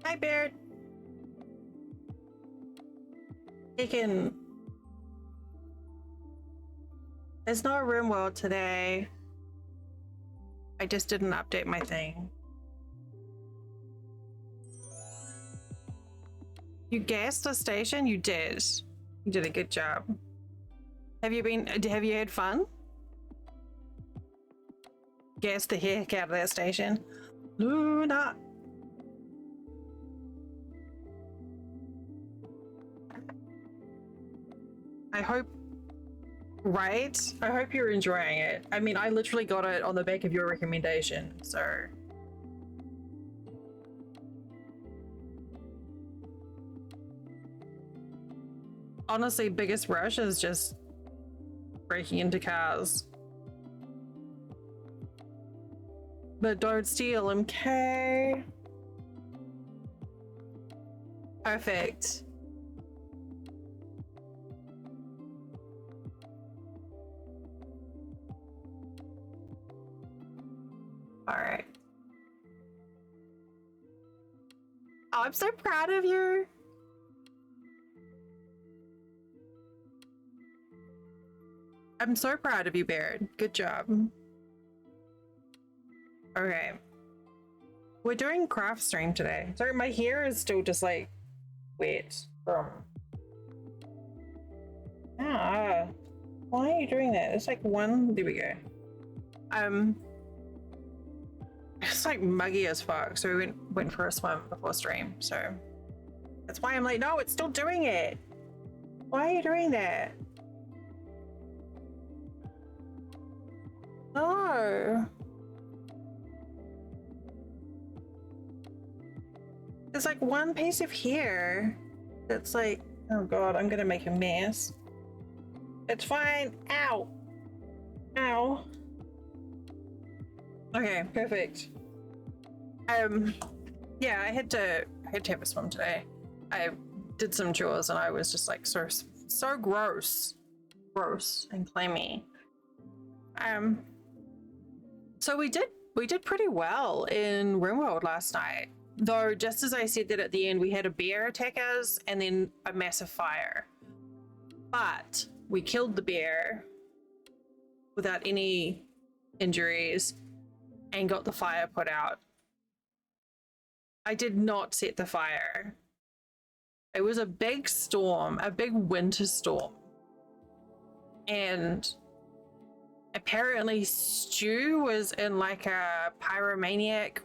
Hi, Beard. Makin. There's no room world today. I just didn't update my thing. You gassed the station? You did. You did a good job. Have you had fun? Gassed the heck out of that station. Luna. I hope, right? I hope you're enjoying it. I mean, I literally got it on the back of your recommendation, so. Honestly, biggest rush is just breaking into cars. But don't steal them, okay? Perfect. All right. Oh, I'm so proud of you. I'm so proud of you, Baird. Good job. Okay. We're doing craft stream today. Sorry, my hair is still just like wet from. Ah, why are you doing that? It's like one. There we go. It's like muggy as fuck. So we went for a swim before stream. So that's why I'm like, no, it's still doing it. Why are you doing that? No. There's like one piece of hair that's like, oh god, I'm gonna make a mess. It's fine. Ow. Ow. Okay, perfect. Yeah, I had to have a swim today. I did some chores and I was just like so gross and clammy. So we did pretty well in RimWorld last night. Though, just as I said that at the end, we had a bear attack us and then a massive fire. But we killed the bear without any injuries and got the fire put out. I did not set the fire. It was a big storm, a big winter storm. And apparently Stu was in like a pyromaniac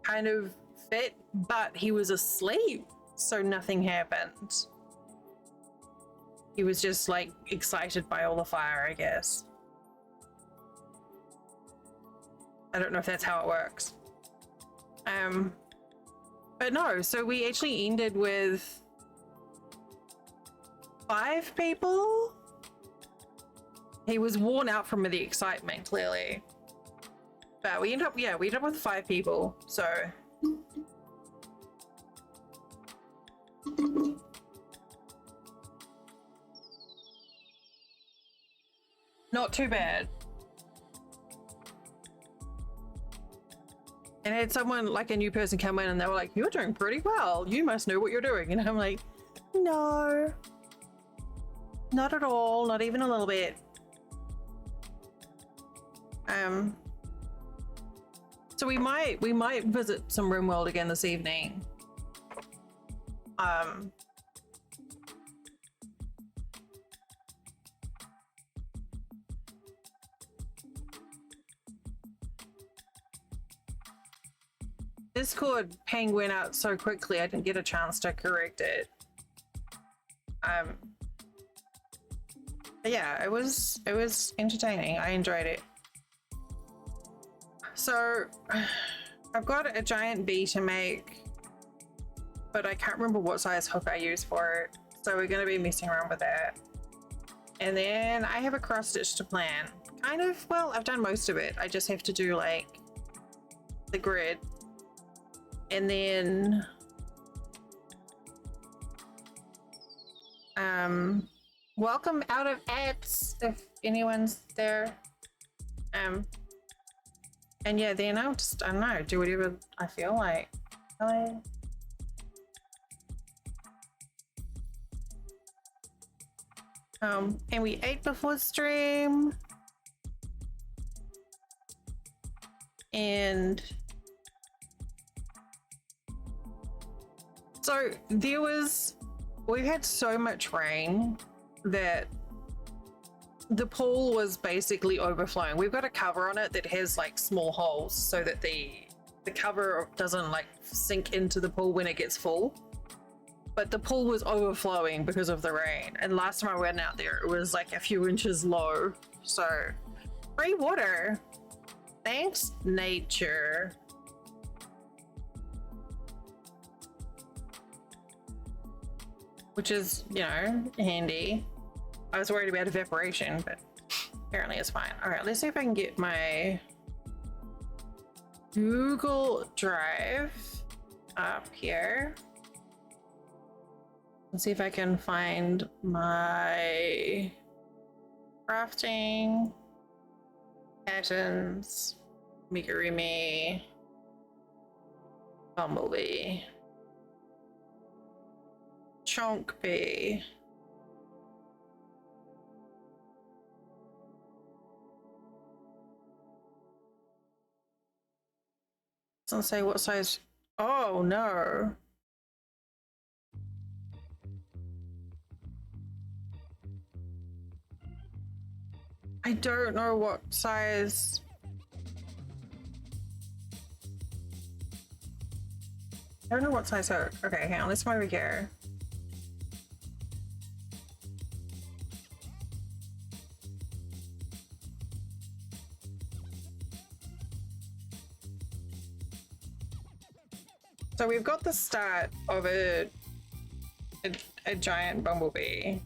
kind of fit, but he was asleep, so nothing happened. He was just like excited by all the fire, I guess. I don't know if that's how it works. But no, so we actually ended with 5 people. He was worn out from the excitement, clearly. But we ended up with 5 people, so. Not too bad. And I had someone, like a new person, come in and they were like, you're doing pretty well. You must know what you're doing. And I'm like, no. Not at all. Not even a little bit. So we might visit some RimWorld again this evening. Discord ping went out so quickly I didn't get a chance to correct it. But yeah, it was entertaining. I enjoyed it. So I've got a giant bee to make, but I can't remember what size hook I use for it. So we're gonna be messing around with that. And then I have a cross stitch to plan. Kind of, well, I've done most of it. I just have to do like the grid. And then welcome out of ads if anyone's there. And yeah, then I'll just, I don't know, do whatever I feel like. And we ate before stream. And so we've had so much rain that the pool was basically overflowing. We've got a cover on it that has like small holes so that the cover doesn't like sink into the pool when it gets full. But the pool was overflowing because of the rain. And last time I went out there, it was like a few inches low. So free water. Thanks, nature. Which is, you know, handy. I was worried about evaporation, but apparently it's fine. All right, let's see if I can get my Google Drive up here. Let's see if I can find my crafting patterns, amigurumi, bumblebee, chonky. Doesn't say what size. Oh no. I don't know what size. I don't know what size hook. Okay, hang on, let's come over here. So we've got the start of a giant bumblebee.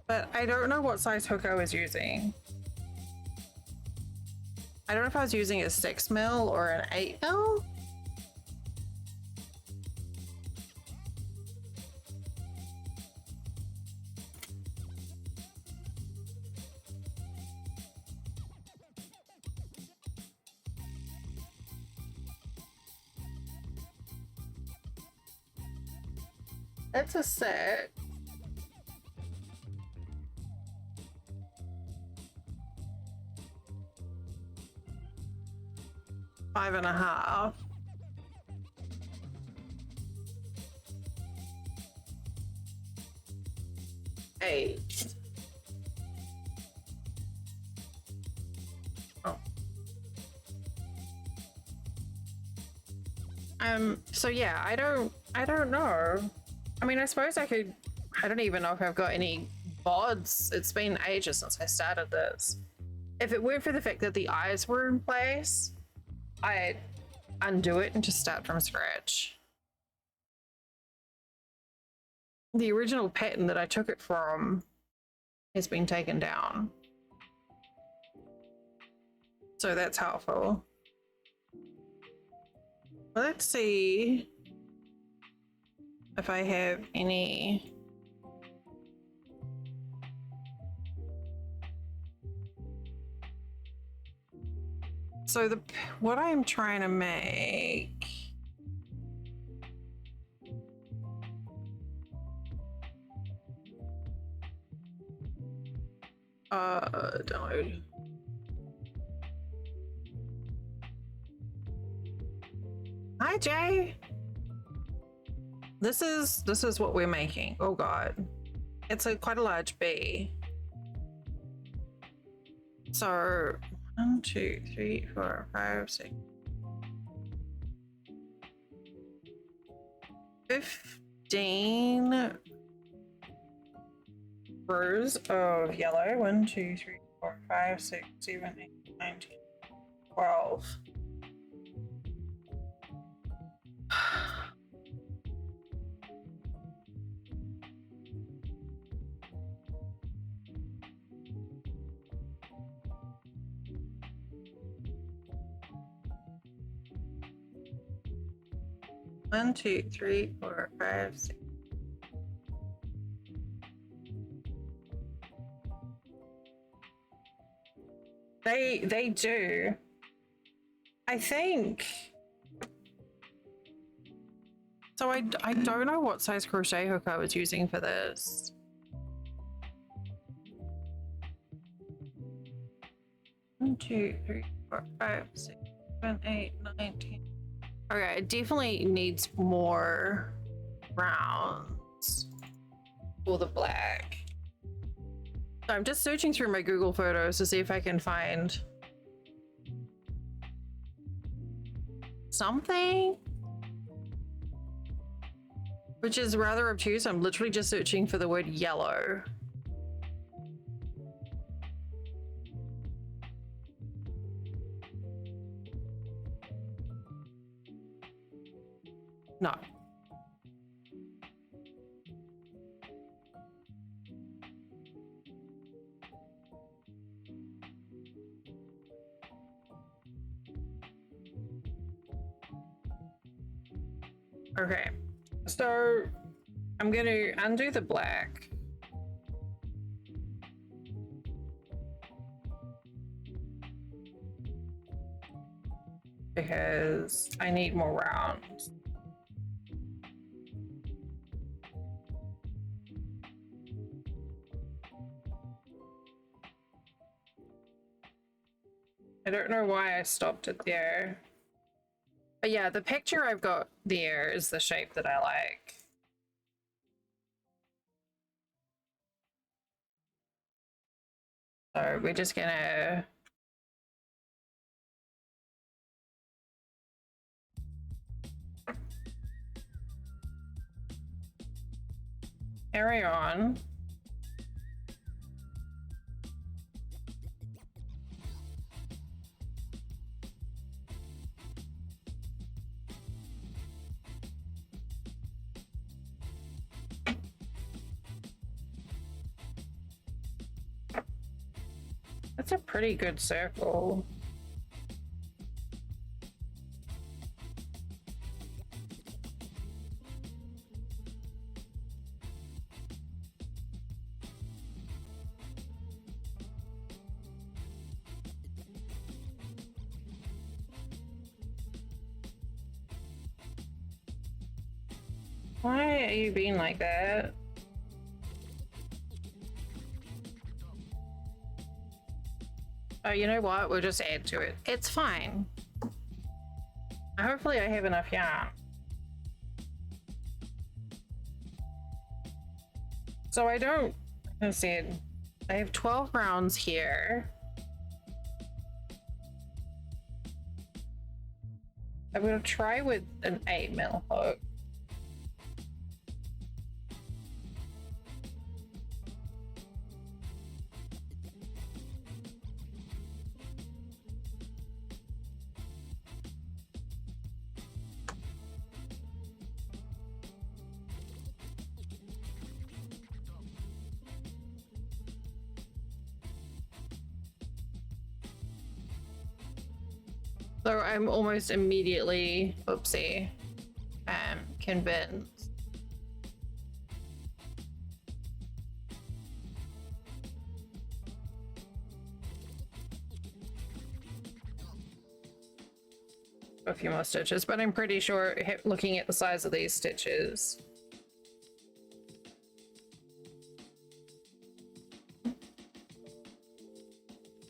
But I don't know what size hook I was using. I don't know if I was using a 6 mil or an 8 mil. It's a 6. Five and a half. Eight. Oh. So yeah, I don't know. I mean, I suppose I could. I don't even know if I've got any VODs. It's been ages since I started this. If it weren't for the fact that the eyes were in place, I'd undo it and just start from scratch. The original pattern that I took it from has been taken down. So that's helpful. Let's see if I have any. So what I'm trying to make. Download. Hi Jay. This is what we're making. Oh god. It's quite a large bee. So 1, 2, 3, 4, 5, 6. 15 rows of yellow. 1, 2, 3, 4, 5, 6, 7, 8, 9, 10, 12. One, two, three, 4, 5, 6. They do. I think. So I don't know what size crochet hook I was using for this. One, two, three, four, five, 6, 7, 8, 9, 10. Okay, it definitely needs more rounds for the black. So I'm just searching through my Google photos to see if I can find something, which is rather obtuse. I'm literally just searching for the word yellow. No. Okay, so I'm going to undo the black. Because I need more rounds. I don't know why I stopped it there. But yeah, the picture I've got there is the shape that I like. So we're just gonna carry on. That's a pretty good circle. Why are you being like that? Oh, you know what? We'll just add to it. It's fine. Hopefully I have enough yarn. So I don't, I said, I have 12 rounds here. I'm gonna try with an 8mm hook. So I'm almost immediately, oopsie, convinced. A few more stitches, but I'm pretty sure looking at the size of these stitches.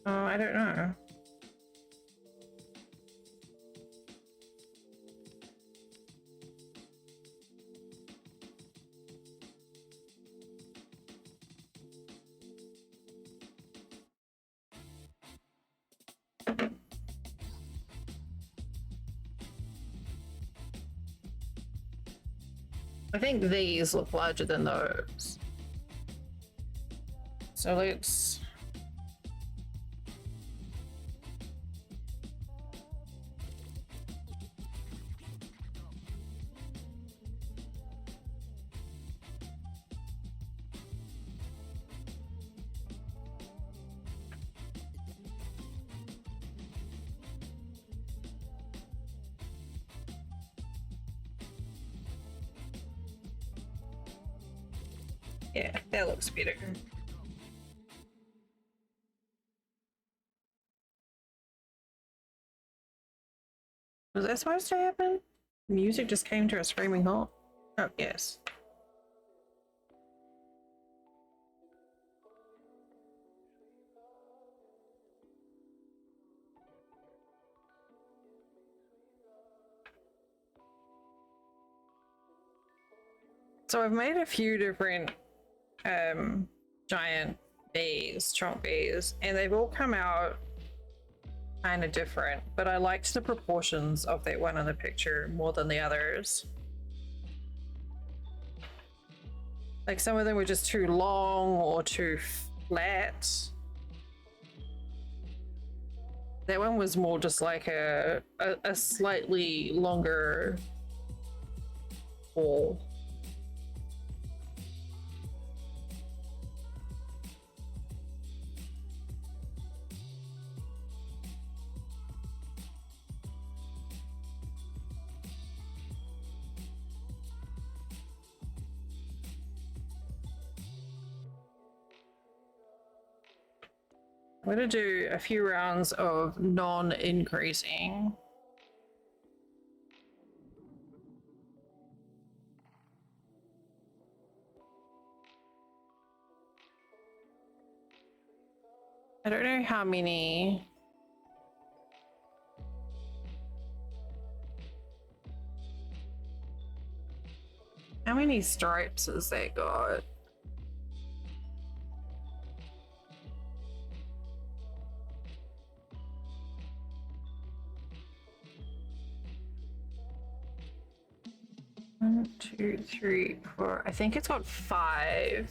Oh, I don't know. I think these look larger than those. So let's... Yeah, that looks better. Was that supposed to happen? Music just came to a screaming halt. Oh, yes. So I've made a few different giant bees, chonk bees, and they've all come out kind of different, but I liked the proportions of that one in the picture more than the others. Like some of them were just too long or too flat. That one was more just like a slightly longer ball. I'm going to do a few rounds of non-increasing. I don't know how many. How many stripes has that got? One, two, three, four. I think it's got 5.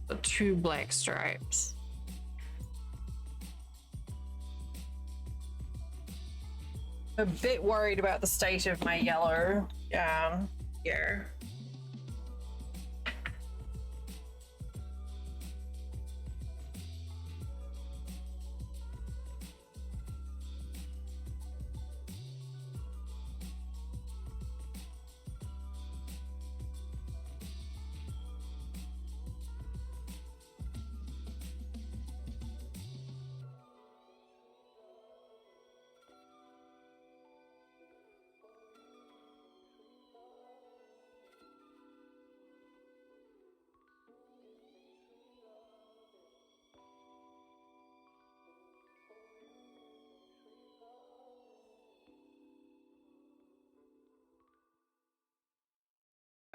So 2 black stripes. I'm a bit worried about the state of my yellow here.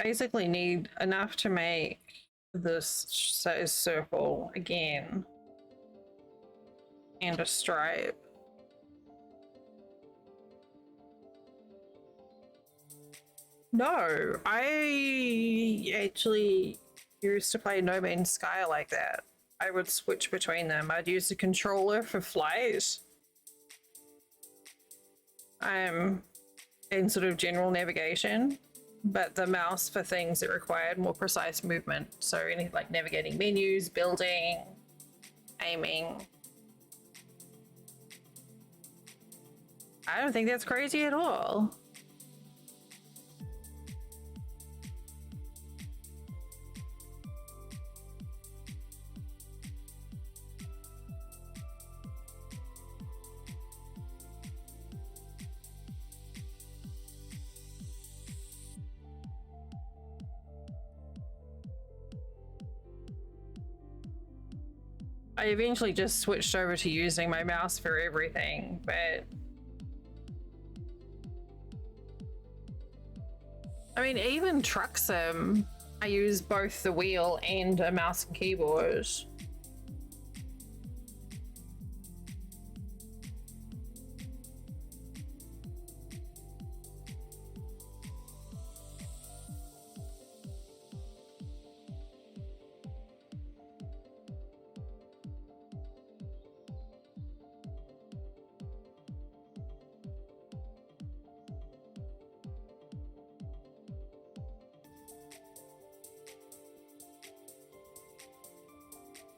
Basically need enough to make this size circle again and a stripe. No, I actually used to play No Man's Sky like that. I would switch between them. I'd use the controller for flight. And sort of general navigation, but the mouse for things that required more precise movement. So anything like navigating menus, building, aiming. I don't think that's crazy at all. I eventually just switched over to using my mouse for everything, but I mean, even truck sim, I use both the wheel and a mouse and keyboard.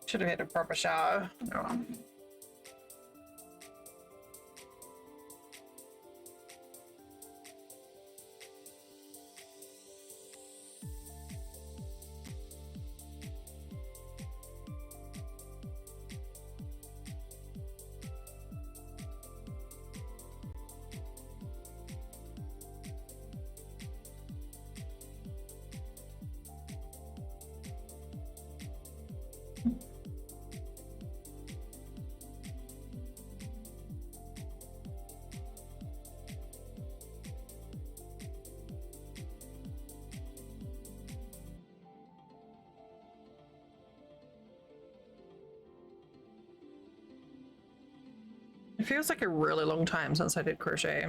Should have had a proper shower. No. It feels like a really long time since I did crochet.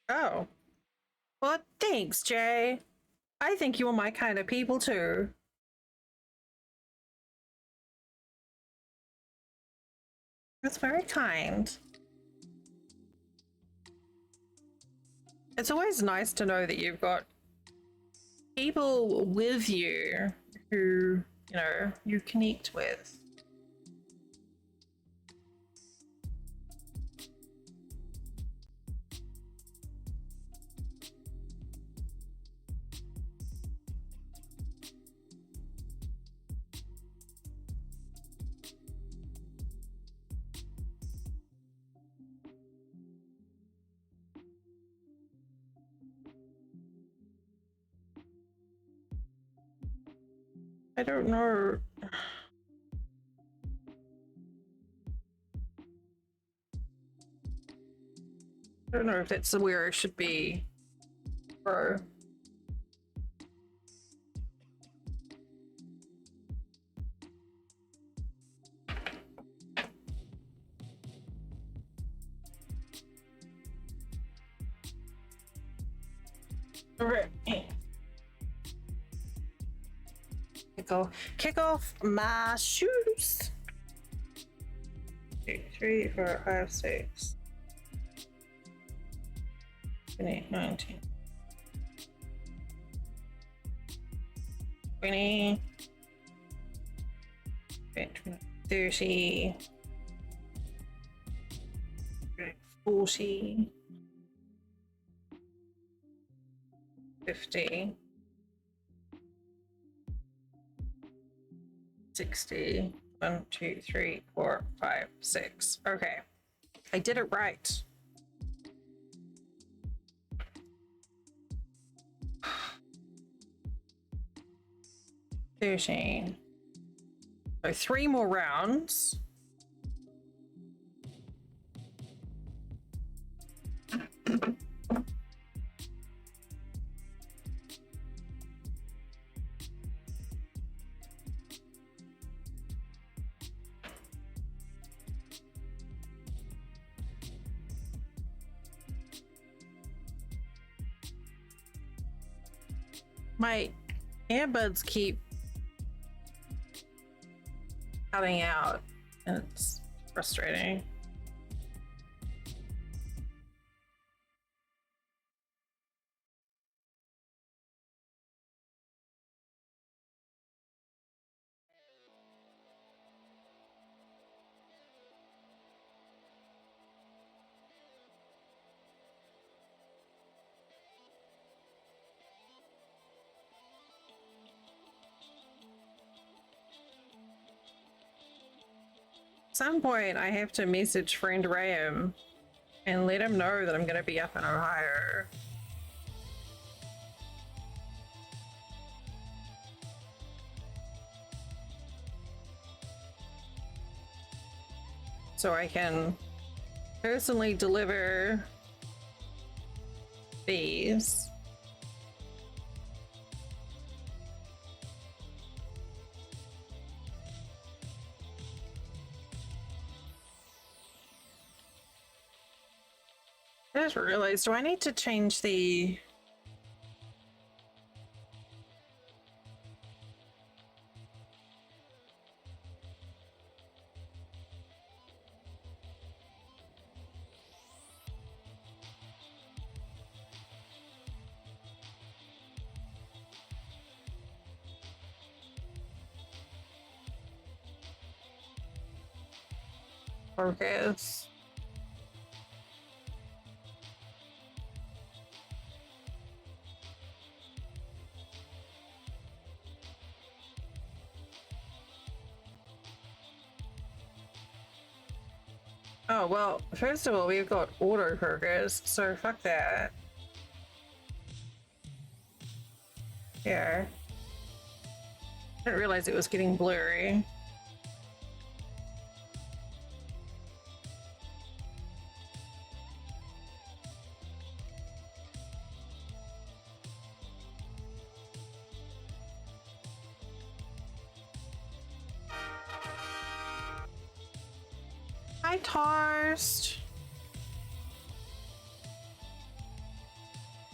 Oh. Well, thanks, Jay. I think you're my kind of people too. That's very kind. It's always nice to know that you've got people with you who, you know, you connect with. I don't know. I don't know if that's where it should be. Bro. Okay. Kick off my shoes. 2, 3, 4, 5, 6. 20, 19. 20. 30. 40. 50. 60. 1, 2, 3, 4, 5, 6. Okay. I did it right. $13. So 3 more rounds. My earbuds keep cutting out, and it's frustrating. At some point, I have to message friend Graham and let him know that I'm going to be up in Ohio. So I can personally deliver these. I just realized, do I need to change the... focus? Oh, well, first of all, we've got autofocus, so fuck that. Here. I didn't realize it was getting blurry. toast.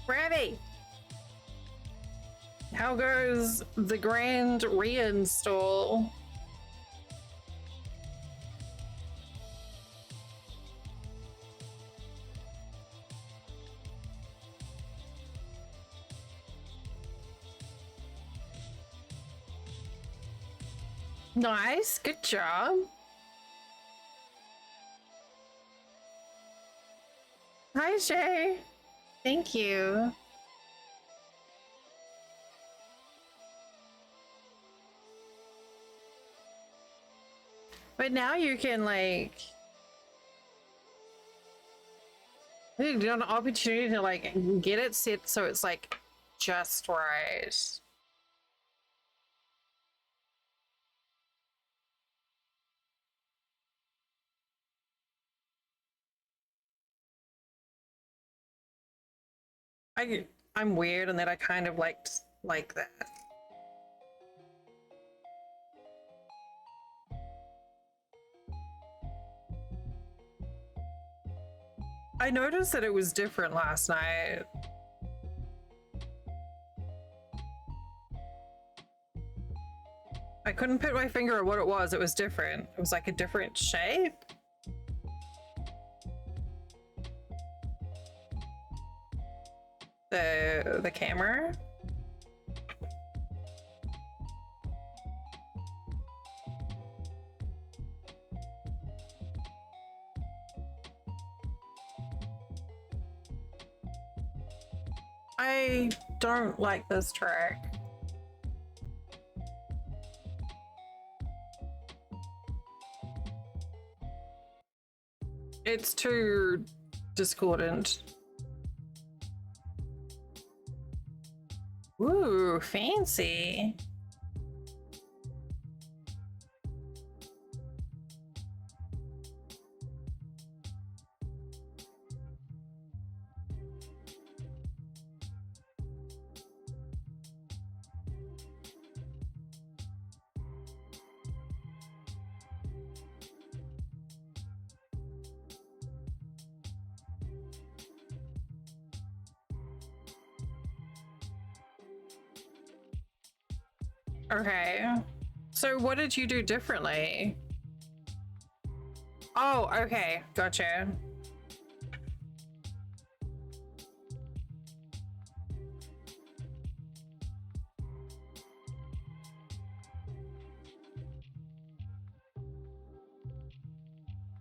Ready. How goes the grand reinstall? Nice, good job. Hi, Shay. Thank you. But now you can like, you get an opportunity to like get it set so it's like just right. I'm weird in that I kind of like that. I noticed that it was different last night. I couldn't put my finger on what it was. It was different. It was like a different shape. The camera. I don't like this track. It's too discordant. Ooh, fancy. Okay. So what did you do differently? Oh, okay. Gotcha.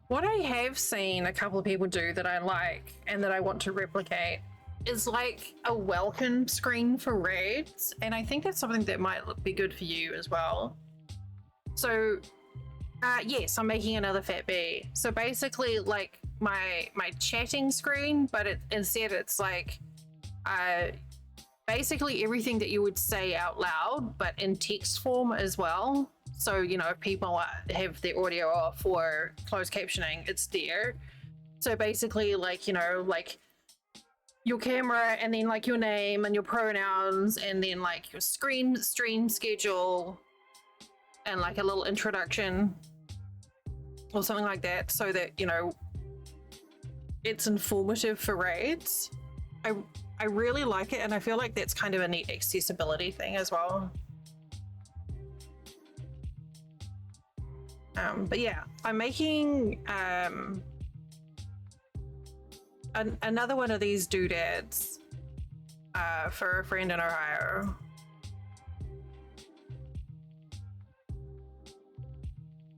What I have seen a couple of people do that I like and that I want to replicate is like a welcome screen for raids, and I think that's something that might be good for you as well. So yes, I'm making another fat bee. So basically like my chatting screen, but instead it's like basically everything that you would say out loud but in text form as well. So, you know, if people have their audio off or closed captioning, it's there. So basically like, you know, like your camera and then like your name and your pronouns and then like your stream schedule and like a little introduction or something like that, so that, you know, it's informative for raids. I really like it, and I feel like that's kind of a neat accessibility thing as well. But yeah, I'm making another one of these doodads for a friend in Ohio.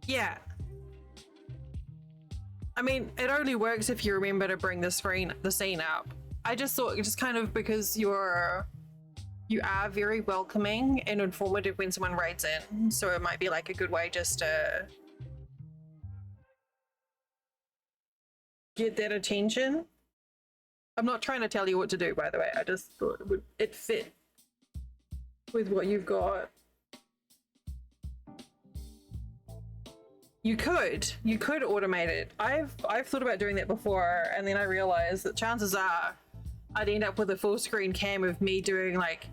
Yeah. I mean, it only works if you remember to bring the scene up. I just thought, just kind of because you are very welcoming and informative when someone writes in, so it might be like a good way just to get that attention. I'm not trying to tell you what to do, by the way. I just thought it fit with what you've got. You could automate it. I've thought about doing that before, and then I realized that chances are I'd end up with a full screen cam of me doing like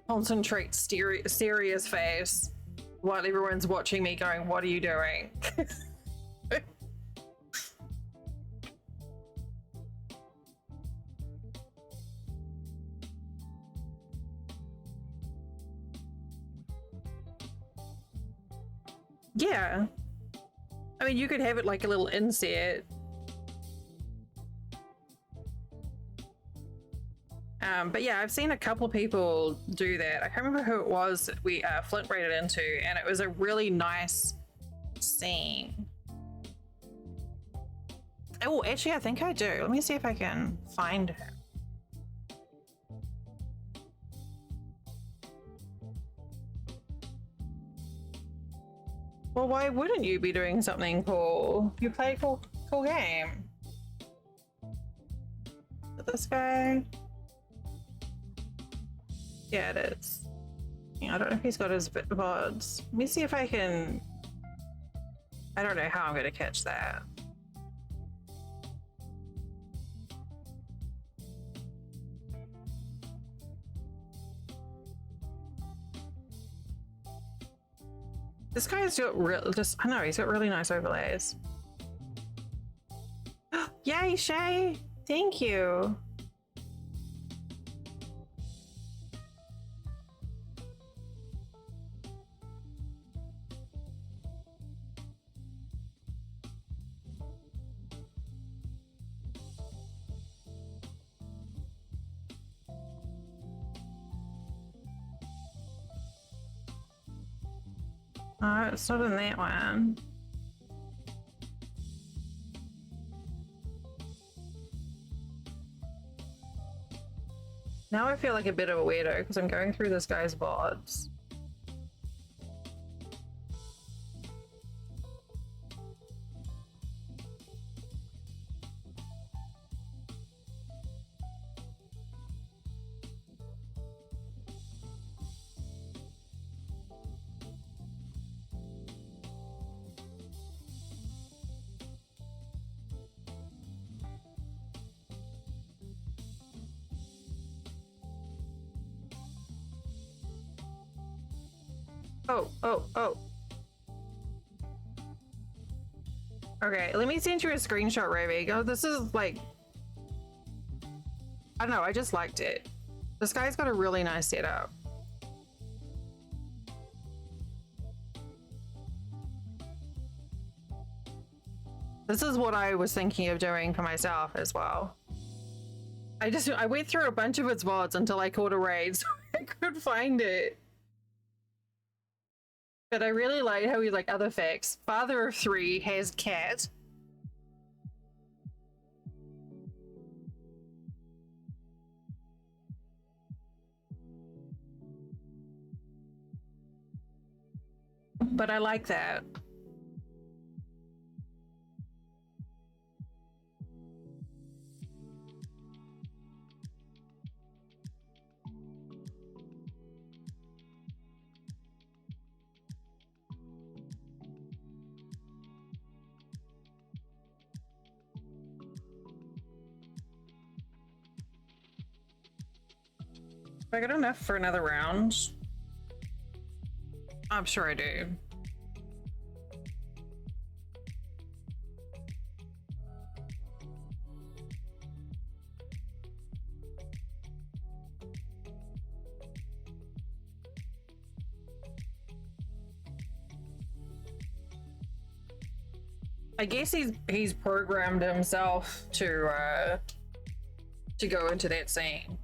concentrate serious face while everyone's watching me going, what are you doing? Yeah. I mean, you could have it like a little inset. But yeah, I've seen a couple people do that. I can't remember who it was that we Flint rated into, and it was a really nice scene. Oh, actually, I think I do. Let me see if I can find her. Well, why wouldn't you be doing something cool? You play a cool game. Is it this guy? Yeah, it is. Yeah, I don't know if he's got his VODs. Let me see if I can... I don't know how I'm going to catch that. This guy's got I know, he's got really nice overlays. Yay, Shay! Thank you. Oh, it's not in that one. Now I feel like a bit of a weirdo because I'm going through this guy's VODs. Oh. Okay, let me send you a screenshot, Ravi. Oh, this is like... I don't know, I just liked it. This guy's got a really nice setup. This is what I was thinking of doing for myself as well. I went through a bunch of its VODs until I caught a raid, so I could find it. But I really like how he's like, other facts. Father of 3 has cat. But I like that. I got enough for another round. I'm sure I do. I guess he's programmed himself to go into that scene.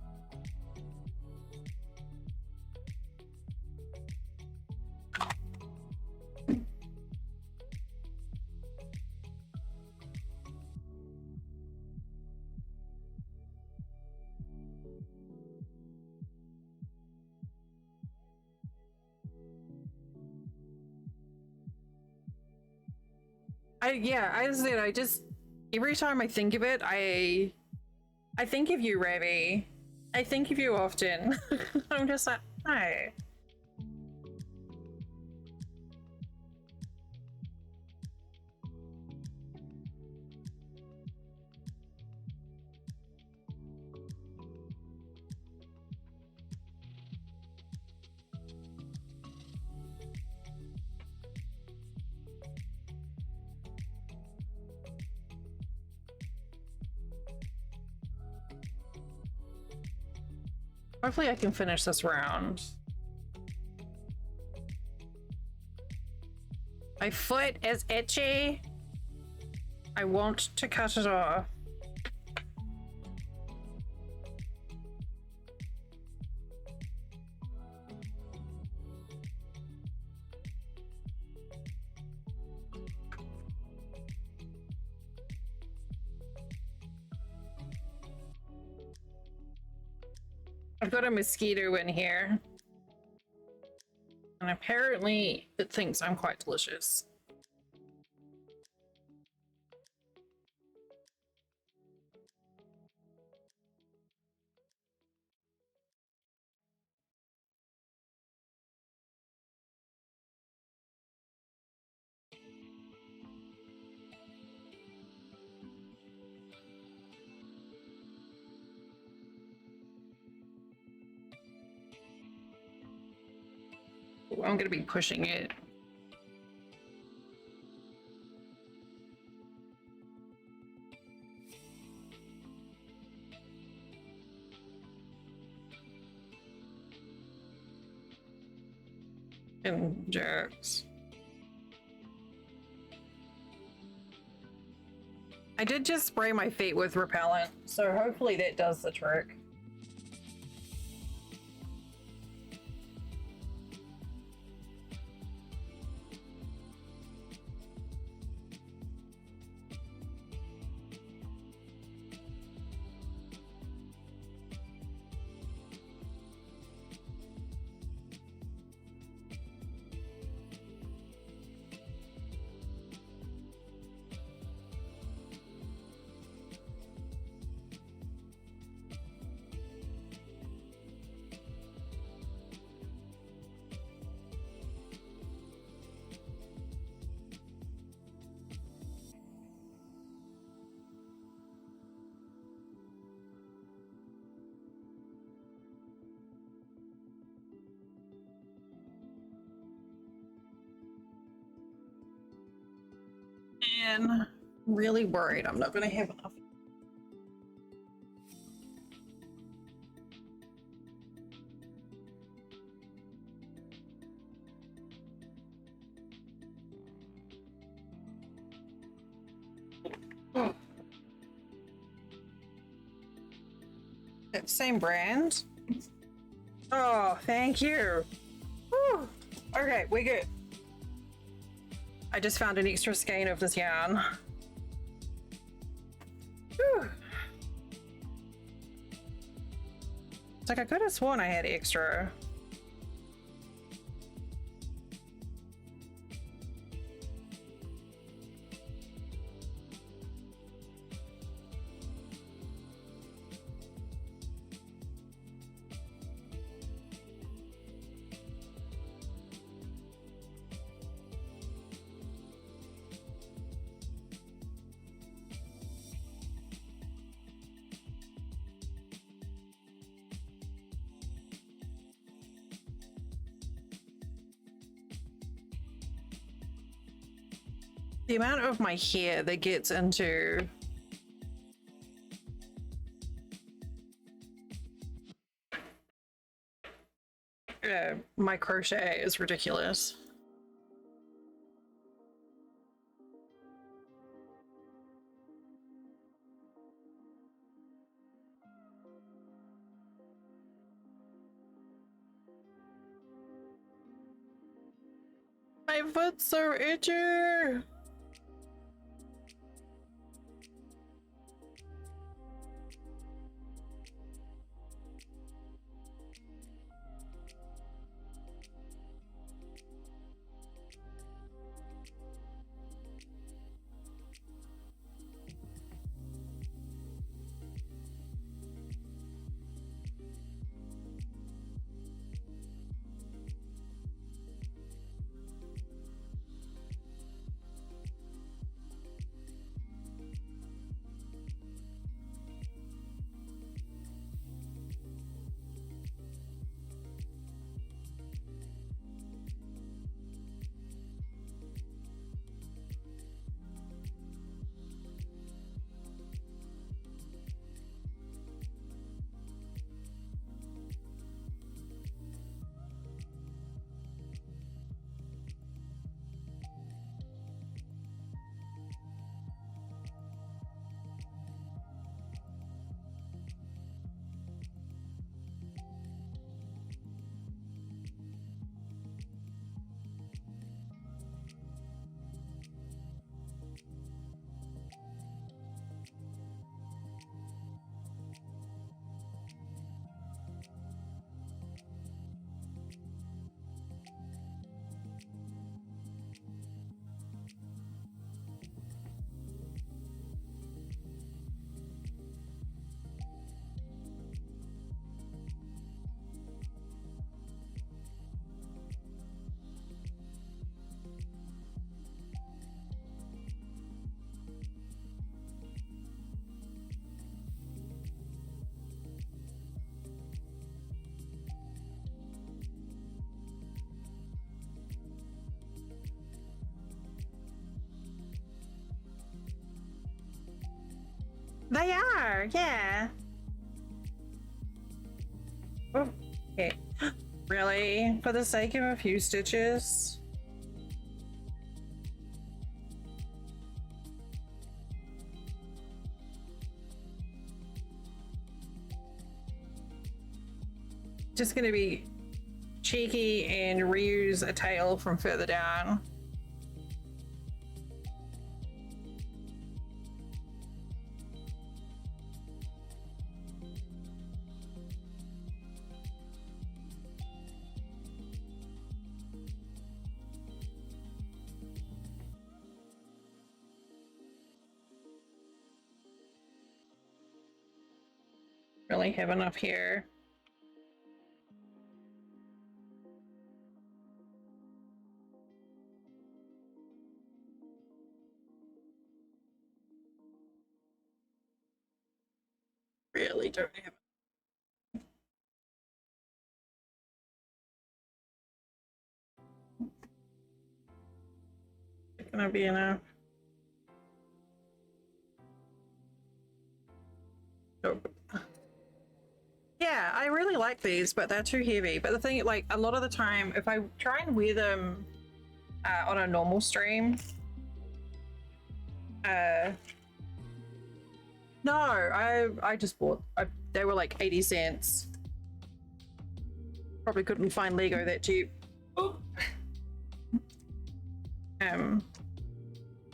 I said, I just, every time I think of it, I think of you, Ravi. I think of you often. I'm just like, hi. Hopefully I can finish this round. My foot is itchy. I want to cut it off. I've got a mosquito in here. And apparently it thinks I'm quite delicious. I'm gonna be pushing it. And jerks. I did just spray my feet with repellent, so hopefully that does the trick. And I'm really worried I'm not gonna have enough. That same brand? Oh, thank you. Whew. Okay, we good. I just found an extra skein of this yarn. Whew. It's like I could have sworn I had extra. The amount of my hair that gets into my crochet is ridiculous. My foot's so itchy. They are, yeah. Oh, okay. Really? For the sake of a few stitches? Just gonna be cheeky and reuse a tail from further down. Really have enough here. Really don't have. It's gonna be enough. Nope. Yeah, I really like these, but they're too heavy. But the thing, like, a lot of the time, if I try and wear them on a normal stream, no, I just bought. They were like 80 cents. Probably couldn't find Lego that cheap. But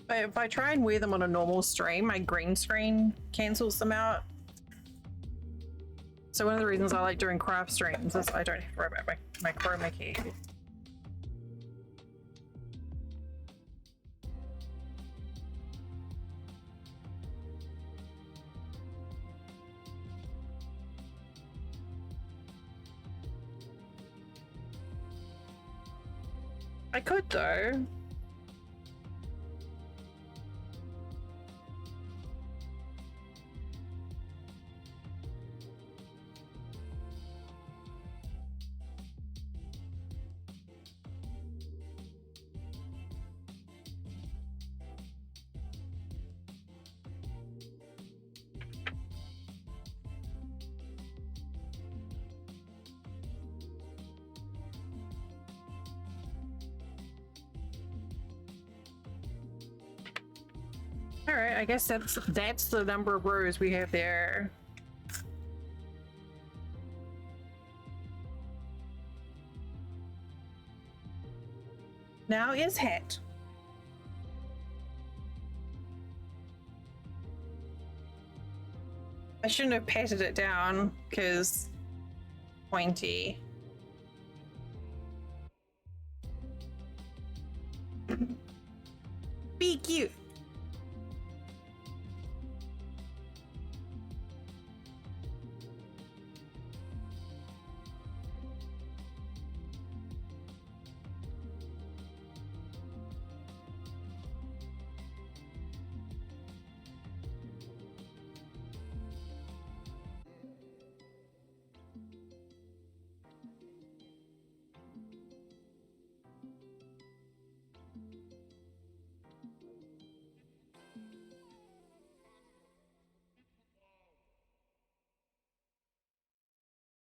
if I try and wear them on a normal stream, my green screen cancels them out. So one of the reasons I like doing craft streams is I don't have to worry about my chroma key. I could though. All right, I guess that's the number of rows we have there. Now is hat. I shouldn't have patted it down because pointy. Be cute.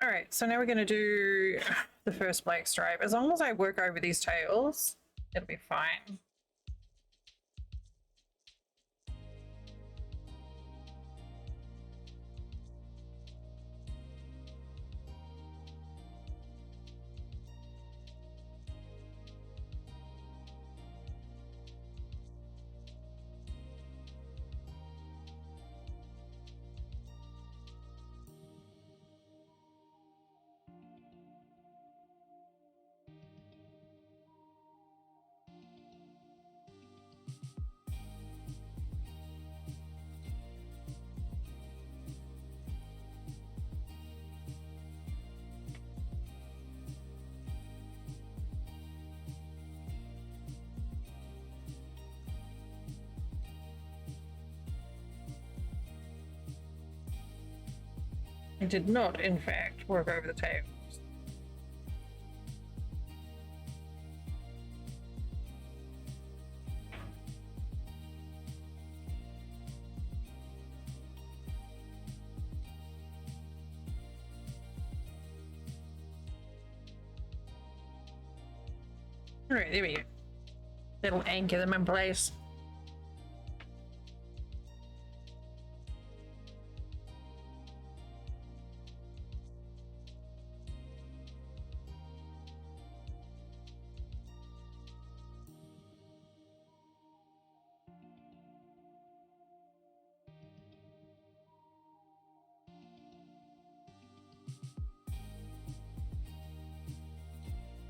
All right, so now we're going to do the first black stripe. As long as I work over these tails, it'll be fine. I did not, in fact, work over the tails. All right, there we go. That'll anchor them in place.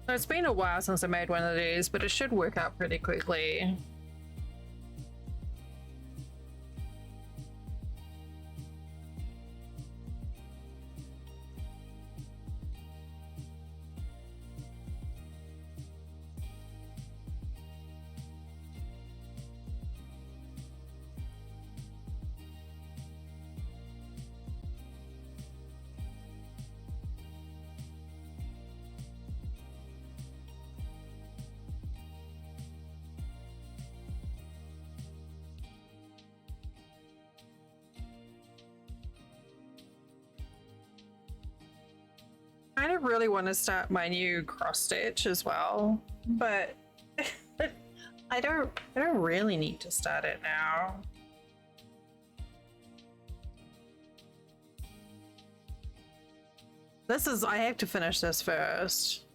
So it's been a while since I made one of these, but it should work out pretty quickly. I kind of really want to start my new cross stitch as well, but I don't really need to start it now. I have to finish this first.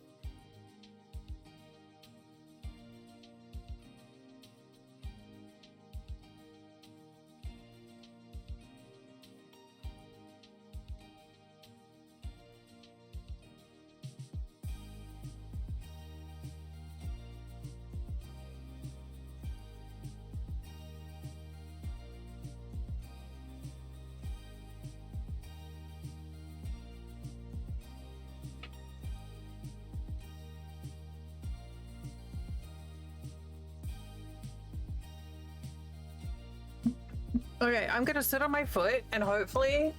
Okay, I'm gonna sit on my foot and hopefully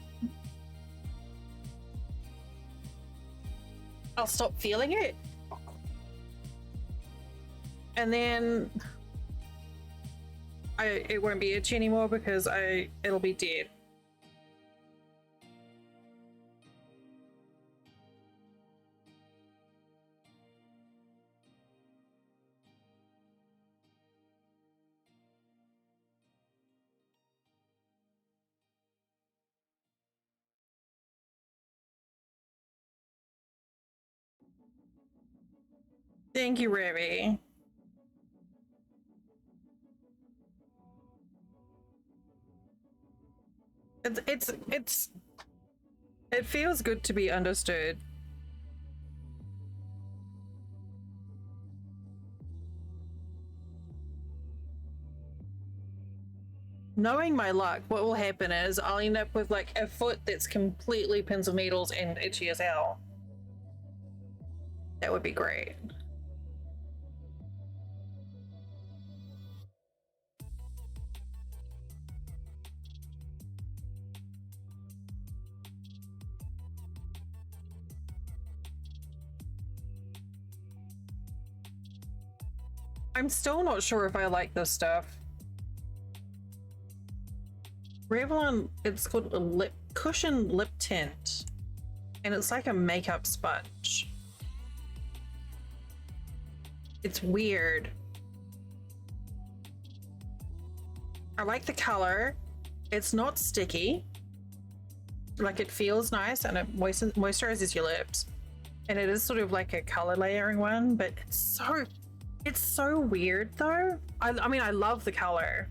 I'll stop feeling it. And then it won't be itchy anymore because it'll be dead. Thank you, Rary. It feels good to be understood. Knowing my luck, what will happen is I'll end up with like a foot that's completely pins and needles and itchy as hell. That would be great. I'm still not sure if I like this stuff. Revlon, it's called a cushion lip tint, and it's like a makeup sponge. It's weird. I like the color. It's not sticky. Like, it feels nice and it moisturizes your lips. And it is sort of like a color layering one, but it's so weird though. I mean, I love the color,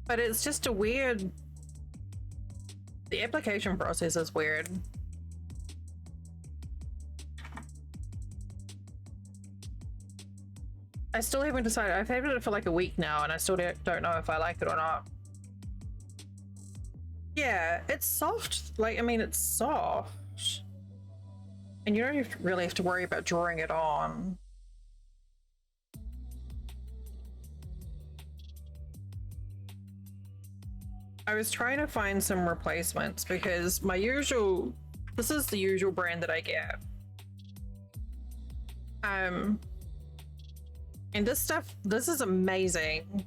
but it's just a weird, the application process is weird. I still haven't decided. I've had it for like a week now and I still don't know if I like it or not. Yeah, it's soft. Like, I mean, it's soft. And you don't really have to worry about drawing it on. I was trying to find some replacements because this is the usual brand that I get. And this is amazing.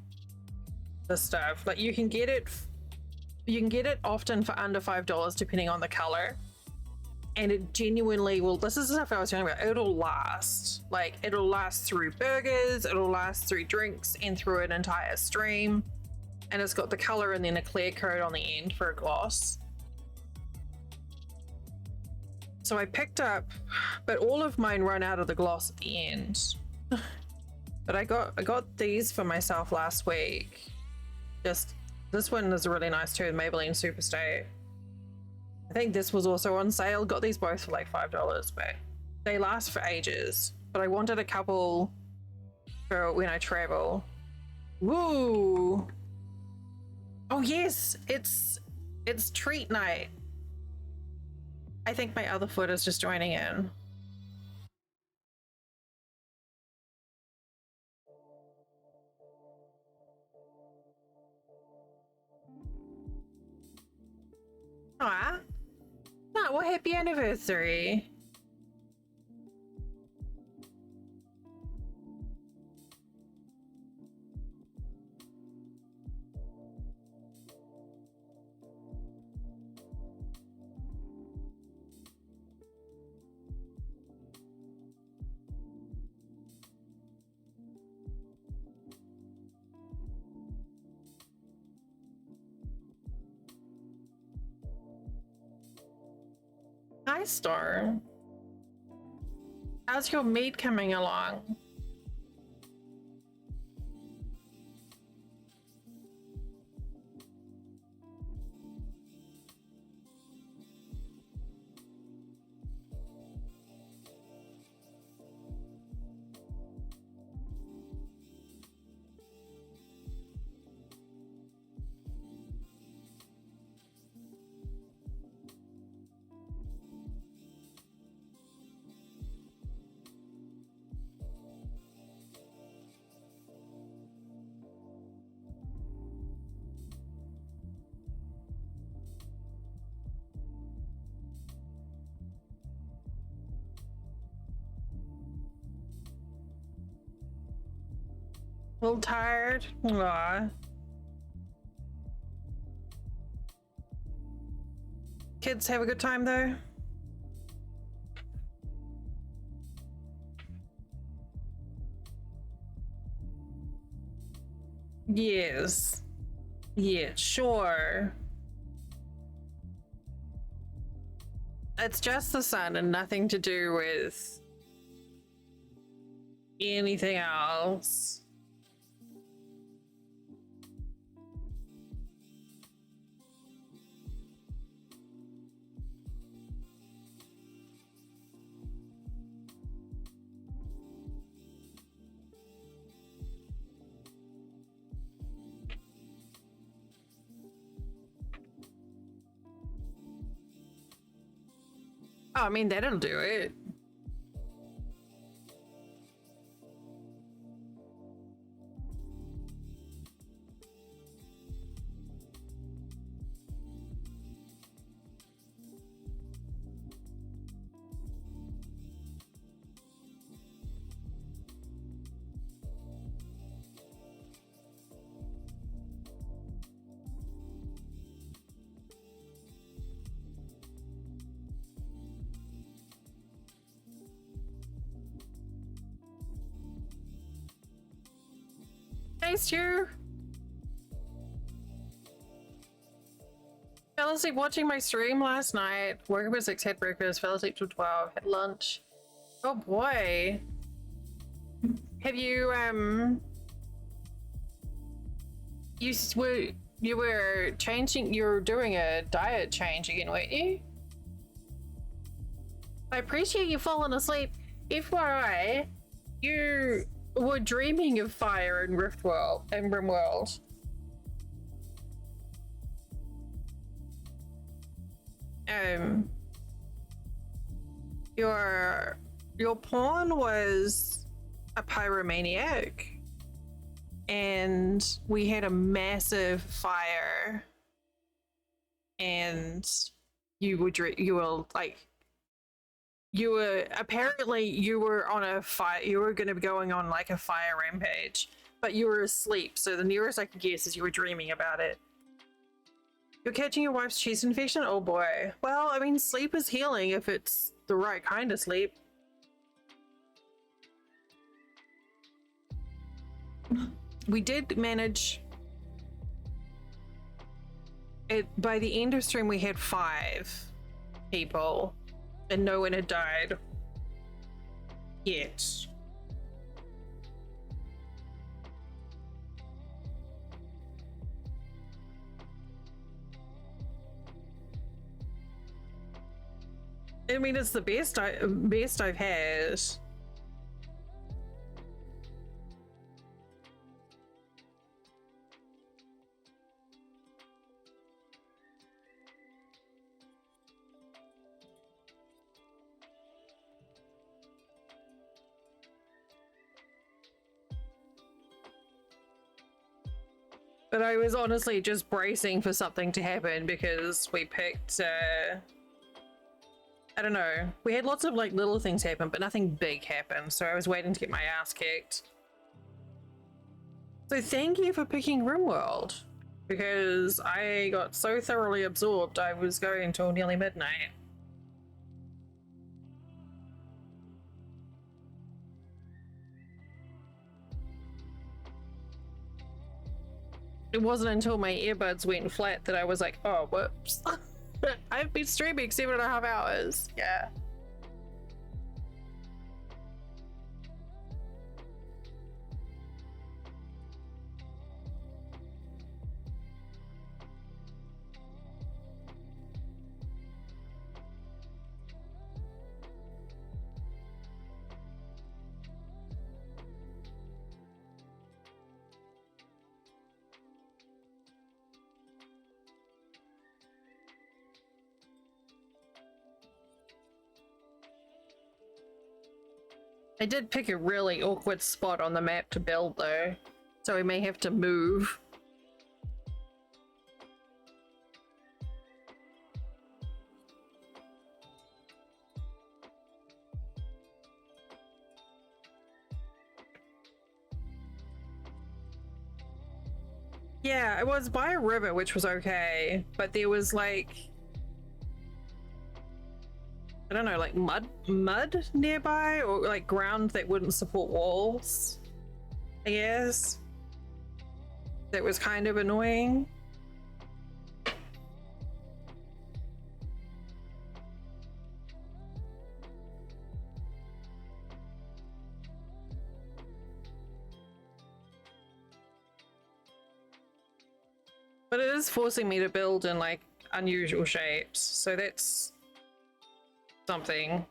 This stuff, like, you can get it often for under $5 depending on the color. and it genuinely will. This is the stuff I was talking about. It'll last. Like, it'll last through burgers, it'll last through drinks, and through an entire stream. And it's got the color and then a clear coat on the end for a gloss. So I picked up, but all of mine run out of the gloss at the end. But I got these for myself last week. Just, this one is really nice too, Maybelline Superstay. I think this was also on sale. Got these both for like $5, but they last for ages. But I wanted a couple for when I travel. Woo! Oh yes, it's treat night. I think my other foot is just joining in. Ah, well, happy anniversary. Hi, Storm. How's your meat coming along? A little tired? Aw. Kids have a good time though? Yes. Yeah, sure. It's just the sun and nothing to do with anything else. Oh, I mean, that'll do it. Nice, you. Fell asleep watching my stream last night. Woke up at 6, had breakfast, fell asleep till 12, had lunch. Oh boy. Have you, you were changing, you were doing a diet change again, weren't you? I appreciate you falling asleep. FYI, you were dreaming of fire in Riftworld and Rimworld. Your pawn was a pyromaniac, and we had a massive fire, and you were apparently you were on a fire. You were going to be going on like a fire rampage, but you were asleep. So the nearest I could guess is you were dreaming about it. You're catching your wife's chest infection? Oh boy. Well, I mean, sleep is healing if it's the right kind of sleep. We did manage it. By the end of stream we had 5 people and no one had died yet. I mean, it's the best I've had. But I was honestly just bracing for something to happen because we picked, I don't know. We had lots of like little things happen, but nothing big happened. So I was waiting to get my ass kicked. So thank you for picking RimWorld, because I got so thoroughly absorbed I was going until nearly midnight. It wasn't until my earbuds went flat that I was like, oh, whoops. I've been streaming 7.5 hours. Yeah. I did pick a really awkward spot on the map to build though, so we may have to move. Yeah, it was by a river, which was okay, but there was like, I don't know, like mud nearby, or like ground that wouldn't support walls, I guess. That was kind of annoying. But it is forcing me to build in like unusual shapes, so that's something.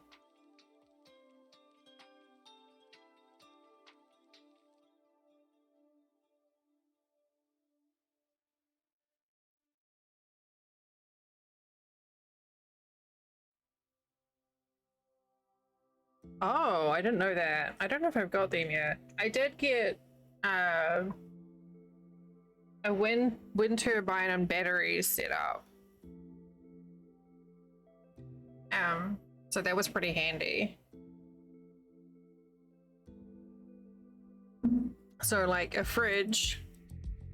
Oh, I didn't know that. I don't know if I've got them yet. I did get a wind turbine and batteries set up. So that was pretty handy. So like a fridge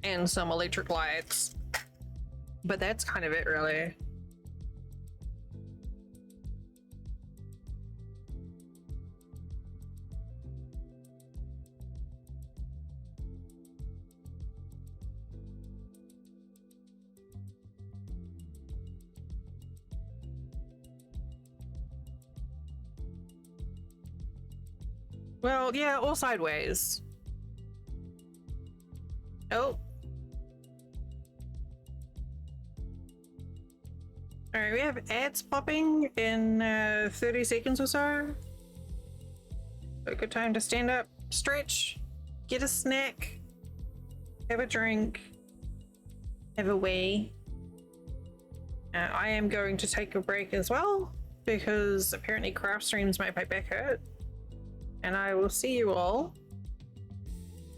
and some electric lights, but that's kind of it really. Well, yeah, all sideways. Oh. Alright, we have ads popping in 30 seconds or so. A good time to stand up, stretch, get a snack, have a drink, have a wee. I am going to take a break as well, because apparently craft streams make my back hurt. And I will see you all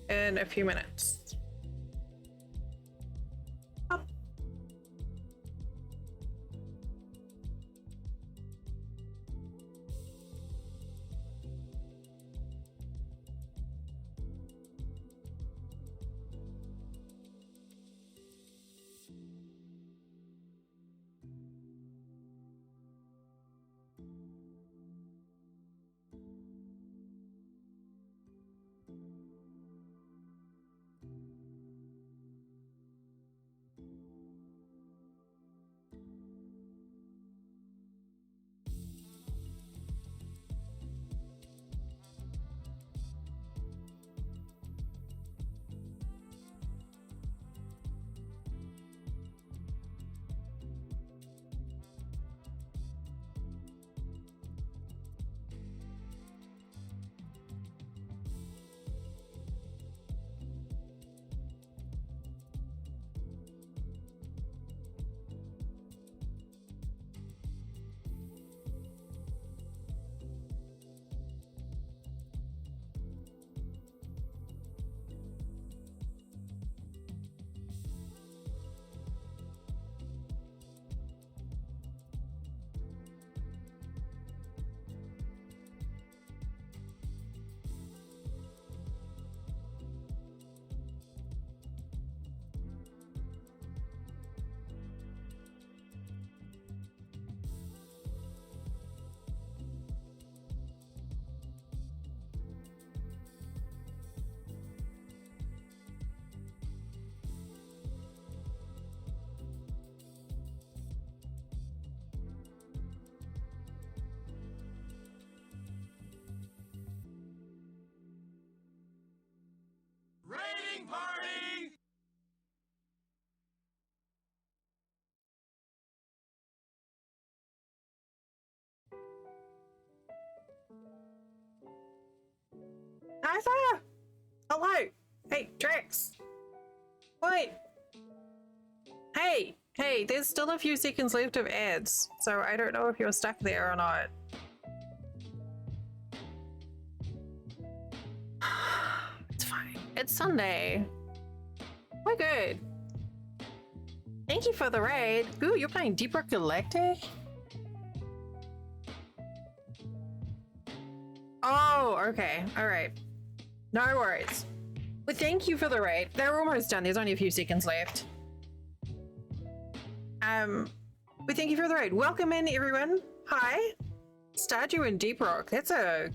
in a few minutes. Martha! Hello! Hey, Drax! Wait! Hey! Hey, there's still a few seconds left of ads, so I don't know if you're stuck there or not. It's fine. It's Sunday. We're good. Thank you for the raid. Ooh, you're playing Deep Rock Galactic? Oh, okay. Alright. No worries. But thank you for the raid. They're almost done. There's only a few seconds left. But thank you for the raid. Welcome in, everyone. Hi. Stardew and Deep Rock. That's a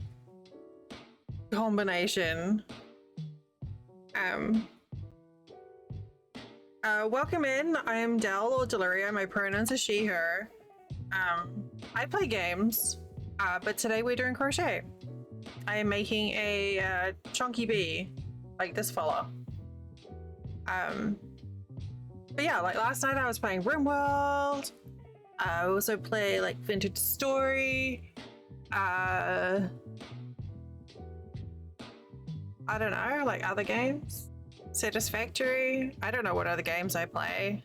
combination. Welcome in. I am Del or Deliria. My pronouns are she, her. I play games, but today we're doing crochet. I am making a chonky bee, like this fella. But yeah, like last night I was playing RimWorld. I also play like Vintage Story. I don't know, like other games. Satisfactory. I don't know what other games I play.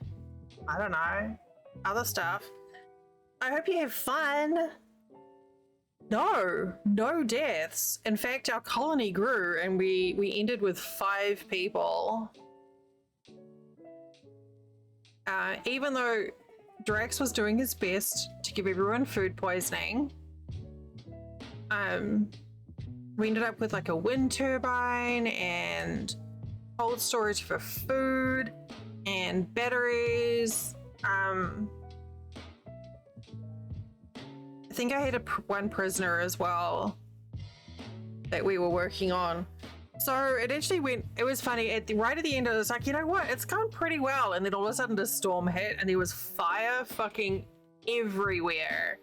I don't know. Other stuff. I hope you have fun. No deaths. In fact, our colony grew and we ended with 5 people. Even though Drax was doing his best to give everyone food poisoning, we ended up with like a wind turbine and cold storage for food and batteries. I think I had one prisoner as well that we were working on. So it actually went, it was funny, right at the end I was like, you know what, it's gone pretty well, and then all of a sudden the storm hit and there was fire fucking everywhere.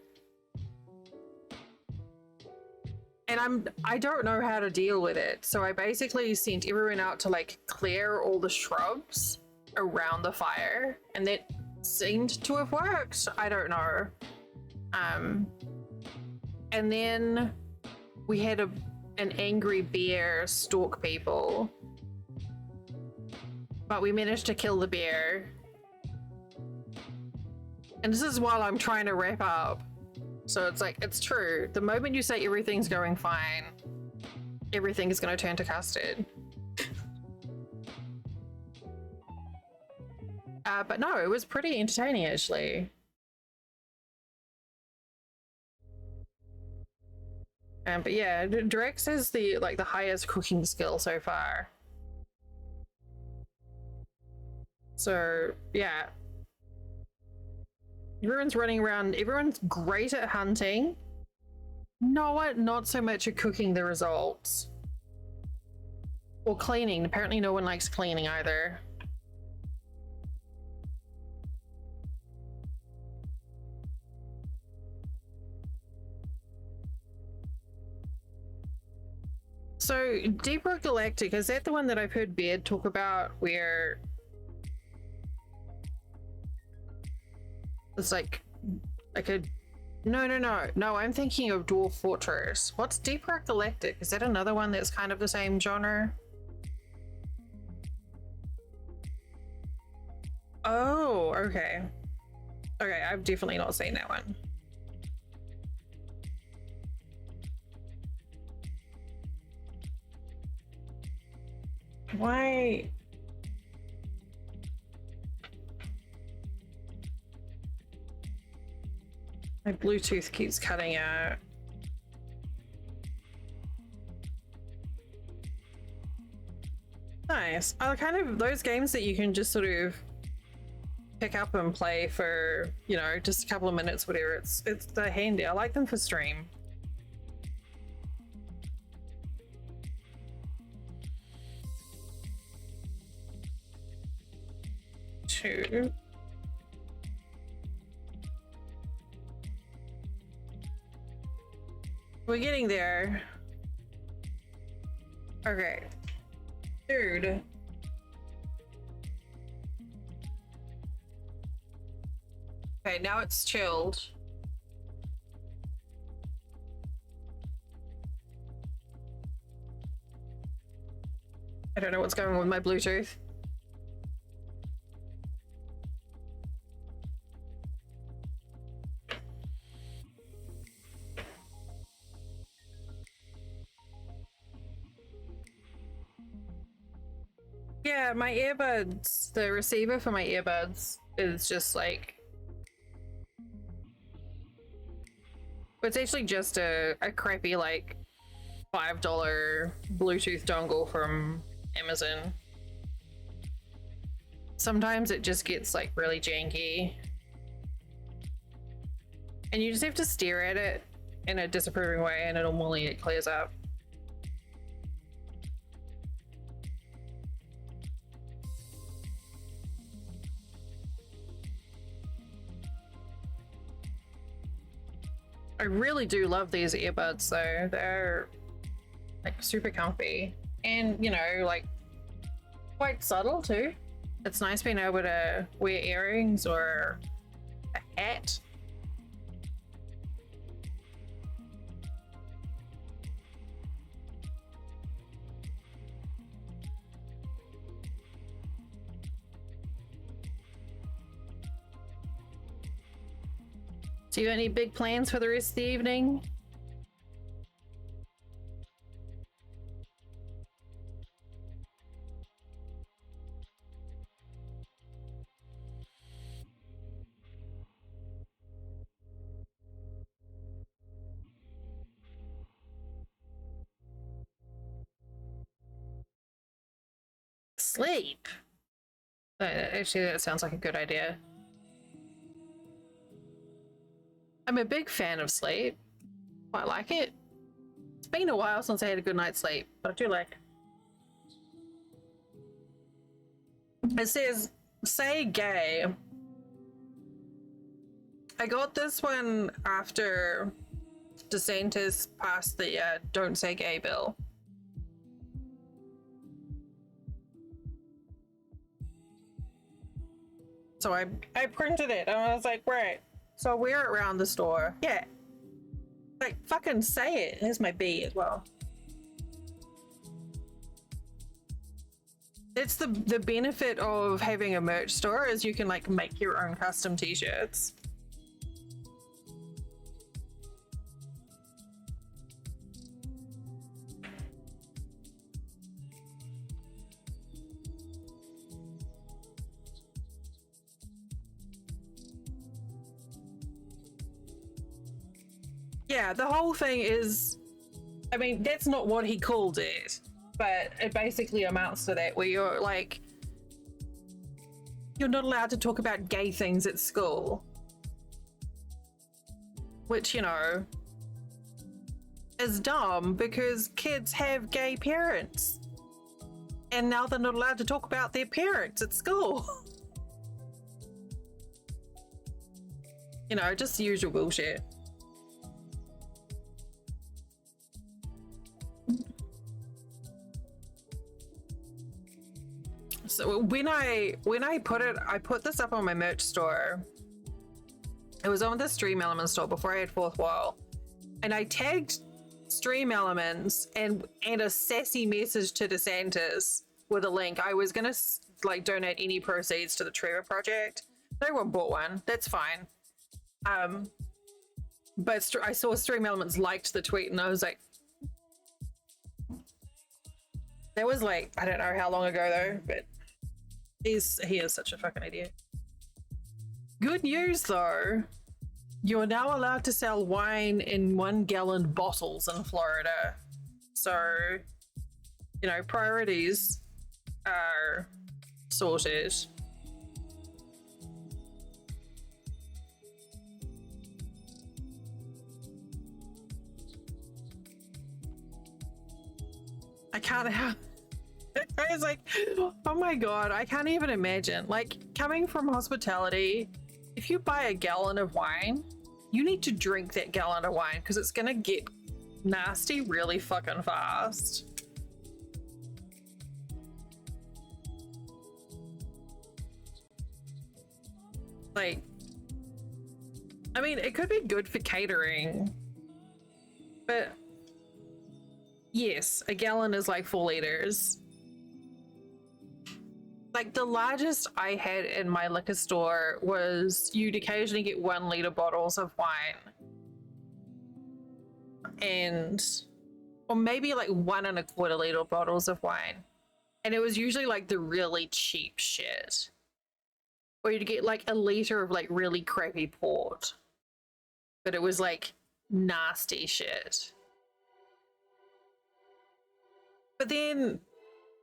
And I don't know how to deal with it, so I basically sent everyone out to like clear all the shrubs around the fire, and that seemed to have worked. I don't know. And then we had an angry bear stalk people, but we managed to kill the bear. And this is while I'm trying to wrap up. So it's like, it's true. The moment you say everything's going fine, everything is going to turn to custard. But no, it was pretty entertaining actually. But yeah, Drex is the highest cooking skill so far. So yeah. Everyone's running around, everyone's great at hunting. Not so much at cooking the results. Or cleaning. Apparently no one likes cleaning either. So, Deep Rock Galactic, is that the one that I've heard Beard talk about where it's like a no, I'm thinking of Dwarf Fortress. What's Deep Rock Galactic? Is that another one that's kind of the same genre? Oh, okay. Okay, I've definitely not seen that one. Why? My Bluetooth keeps cutting out. Nice. I kind of those games that you can just sort of pick up and play for, you know, just a couple of minutes, whatever. It's they're handy. I like them for stream. Two. We're getting there. Okay. Dude. Okay, now it's chilled. I don't know what's going on with my Bluetooth. Yeah, my earbuds, the receiver for my earbuds is just like, it's actually just a crappy like $5 Bluetooth dongle from Amazon. Sometimes it just gets like really janky. And you just have to stare at it in a disapproving way and normally it clears up. I really do love these earbuds though. They're like super comfy and, you know, like quite subtle too. It's nice being able to wear earrings or a hat. Do you have any big plans for the rest of the evening? Sleep. Actually, that sounds like a good idea. I'm a big fan of sleep. I like it. It's been a while since I had a good night's sleep, but I do like it. It says, say gay. I got this one after DeSantis passed the don't say gay bill. So I printed it and I was like, right. So I wear it around the store. Yeah. Like, fucking say it. Here's my B as well. It's the benefit of having a merch store is you can like make your own custom t-shirts. Yeah, the whole thing is, I mean, that's not what he called it, but it basically amounts to that, where you're like, you're not allowed to talk about gay things at school. Which, you know, is dumb because kids have gay parents. And now they're not allowed to talk about their parents at school. You know, just the usual bullshit. So when I put this up on my merch store, it was on the Stream Elements store before I had Fourth Wall, and I tagged Stream Elements and a sassy message to DeSantis with a link. I was gonna like donate any proceeds to the Trevor Project. No one bought one. That's fine. But I saw Stream Elements liked the tweet, and I was like, that was like, I don't know how long ago though, but he is such a fucking idiot. Good news though, you're now allowed to sell wine in 1 gallon bottles in Florida. So, you know, priorities are sorted. I can't have. I was like, oh my god, I can't even imagine. Like, coming from hospitality, if you buy a gallon of wine, you need to drink that gallon of wine because it's gonna get nasty really fucking fast. Like, I mean, it could be good for catering, but yes, a gallon is like 4 liters. Like the largest I had in my liquor store was you'd occasionally get 1 liter bottles of wine. And or maybe like 1.25 liter bottles of wine. And it was usually like the really cheap shit. Or you'd get like 1 liter of like really crappy port. But it was like nasty shit. But then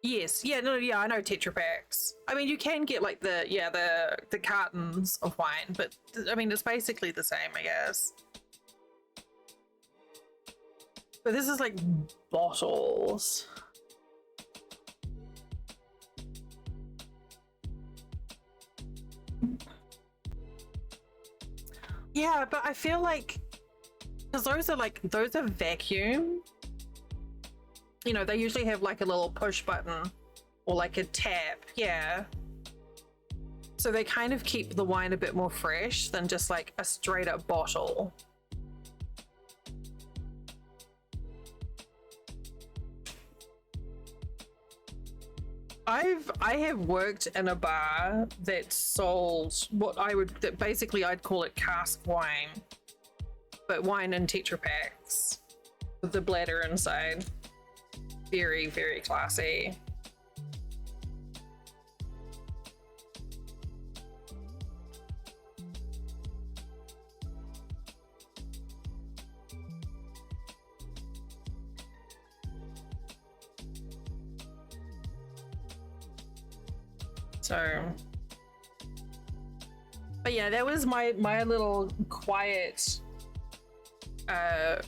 yes, yeah, no, yeah, I know Tetra Paks. I mean, you can get like the cartons of wine, but I mean, it's basically the same, I guess. But this is like bottles. Yeah, but I feel like because those are vacuum. You know, they usually have like a little push button or like a tap, yeah. So they kind of keep the wine a bit more fresh than just like a straight up bottle. I have worked in a bar that sold that basically I'd call it cask wine, but wine in Tetra Paks with the bladder inside. Very, very classy. So, but yeah, that was my little quiet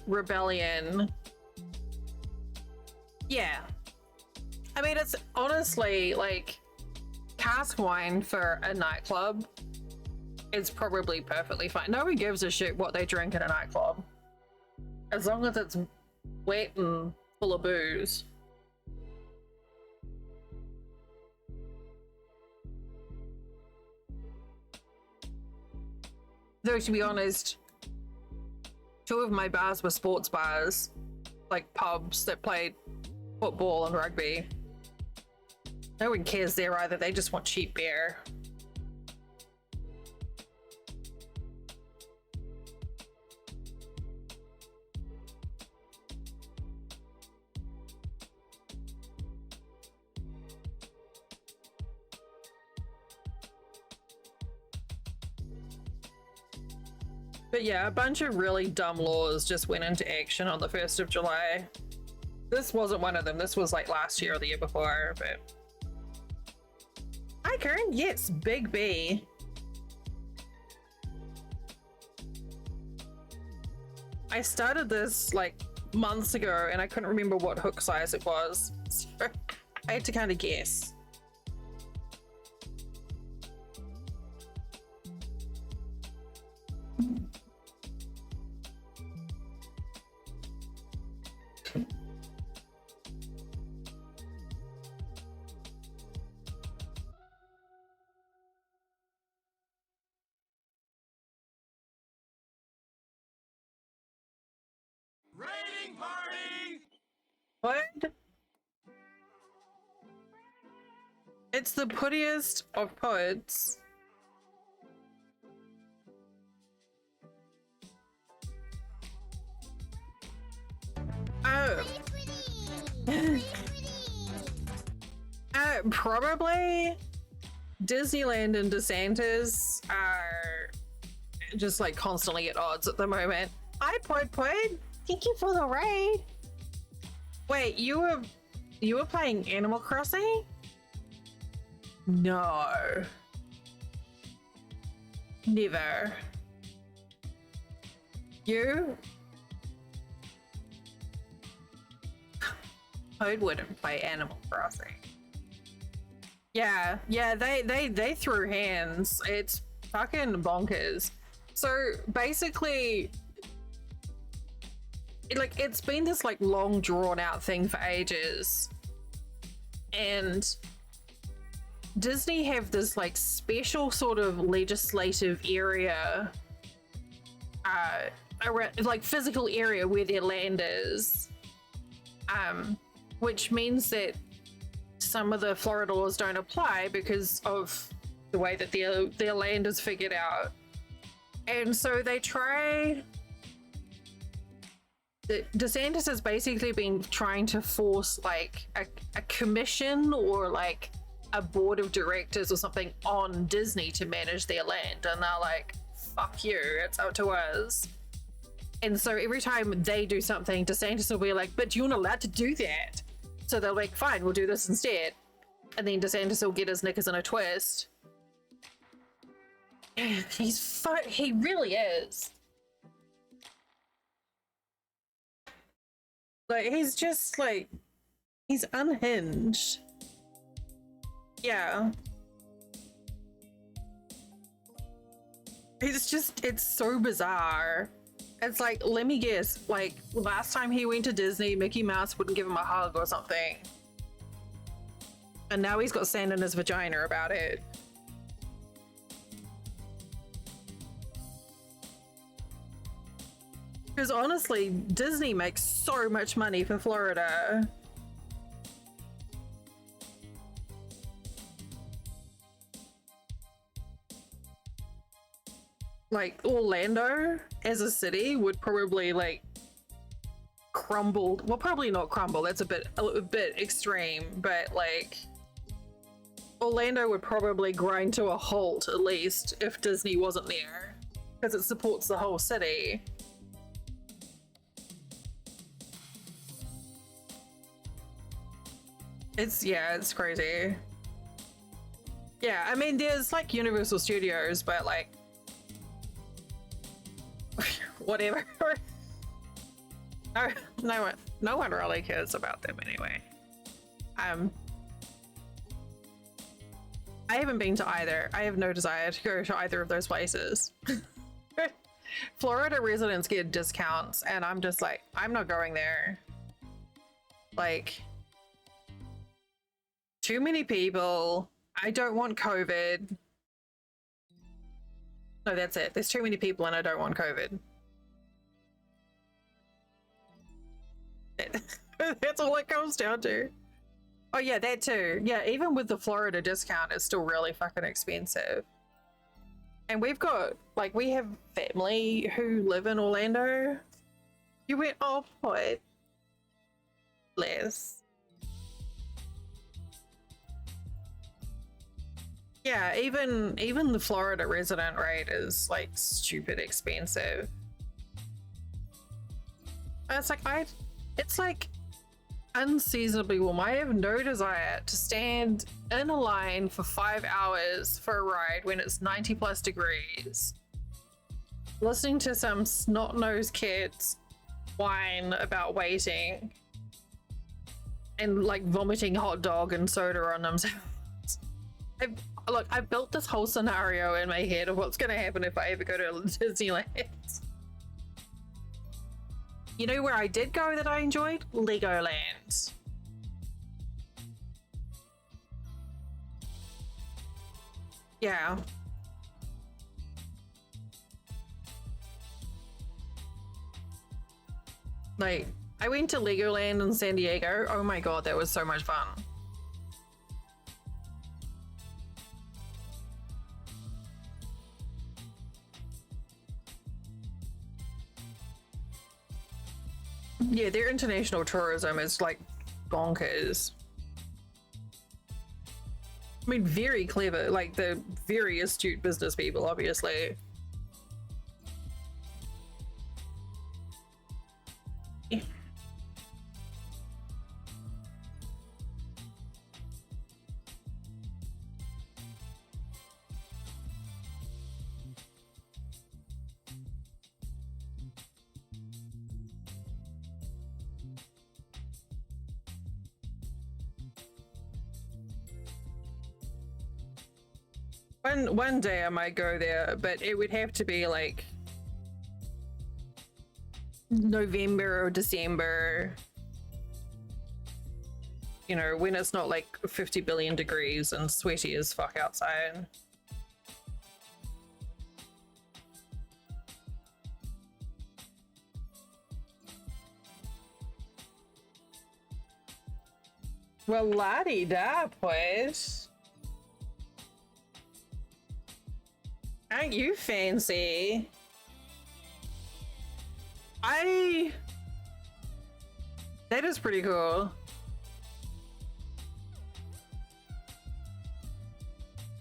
rebellion. Yeah, I mean, it's honestly like cask wine for a nightclub is probably perfectly fine. Nobody gives a shit what they drink in a nightclub as long as it's wet and full of booze. Though, to be honest, 2 of my bars were sports bars, like pubs that played football and rugby. No one cares there either, they just want cheap beer. But yeah, a bunch of really dumb laws just went into action on the 1st of July. This wasn't one of them. This was like last year or the year before, but... Hi, Karen. Yes, Big B. I started this like months ago and I couldn't remember what hook size it was. So I had to kind of guess. Raiding party! What? It's the puttiest of puds. Oh. Probably Disneyland and DeSantis are just like constantly at odds at the moment. Hi, Pud Pud. Thank you for the raid. Wait, you were playing Animal Crossing? No. Never. You? Pud wouldn't play Animal Crossing. Yeah, they threw hands. It's fucking bonkers. So basically, it's been this like long drawn out thing for ages, and Disney have this like special sort of legislative area, around, like physical area where their land is, which means that some of the Florida laws don't apply because of the way that their land is figured out. And so they try. DeSantis has basically been trying to force like a commission or like a board of directors or something on Disney to manage their land, and they're like, fuck you, it's up to us. And so every time they do something, DeSantis will be like, but you're not allowed to do that. So they're like, fine, we'll do this instead. And then DeSantis will get his knickers in a twist. He really is. Like, he's just like, he's unhinged. Yeah. It's so bizarre. It's like, let me guess, like, last time he went to Disney, Mickey Mouse wouldn't give him a hug or something. And now he's got sand in his vagina about it. Because honestly, Disney makes so much money for Florida. Like, Orlando as a city would probably like crumble. Well, probably not crumble. That's a bit extreme, but like Orlando would probably grind to a halt at least if Disney wasn't there, because it supports the whole city. It's crazy. Yeah, I mean, there's like Universal Studios, but like whatever. No one really cares about them anyway. I haven't been to either. I have no desire to go to either of those places. Florida residents get discounts, and I'm just like, I'm not going there. Like, too many people. I don't want COVID. No, that's it. There's too many people and I don't want COVID. That's all it comes down to. Oh yeah, that too. Yeah, even with the Florida discount, it's still really fucking expensive. And we've got, like, we have family who live in Orlando. You went, oh boy. Bless. Yeah, even the Florida resident rate is like stupid expensive. And it's like unseasonably warm. I have no desire to stand in a line for 5 hours for a ride when it's 90 plus degrees, listening to some snot-nosed kids whine about waiting and like vomiting hot dog and soda on themselves. I've built this whole scenario in my head of what's going to happen if I ever go to Disneyland. You know where I did go that I enjoyed? Legoland. Yeah. Like, I went to Legoland in San Diego. Oh my god, that was so much fun. Yeah, their international tourism is like bonkers. I mean, very clever, like the very astute business people, obviously. One day I might go there, but it would have to be like November or December. You know, when it's not like 50 billion degrees and sweaty as fuck outside. Well, la-di-da, pues. Aren't you fancy? That is pretty cool.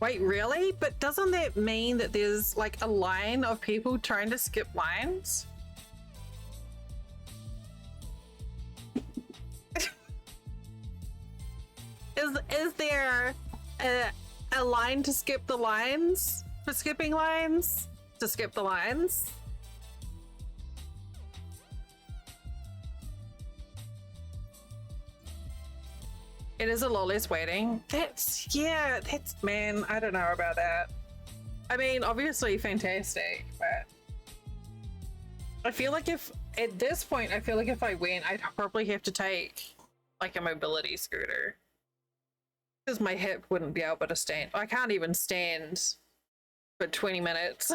Wait, really? But doesn't that mean that there's like a line of people trying to skip lines? Is there a line to skip the lines? For skipping lines? To skip the lines? It is a lot less waiting. Yeah, man, I don't know about that. I mean, obviously fantastic, but I feel like at this point, I feel like if I went, I'd probably have to take like a mobility scooter. Because my hip wouldn't be able to stand. I can't even stand for 20 minutes.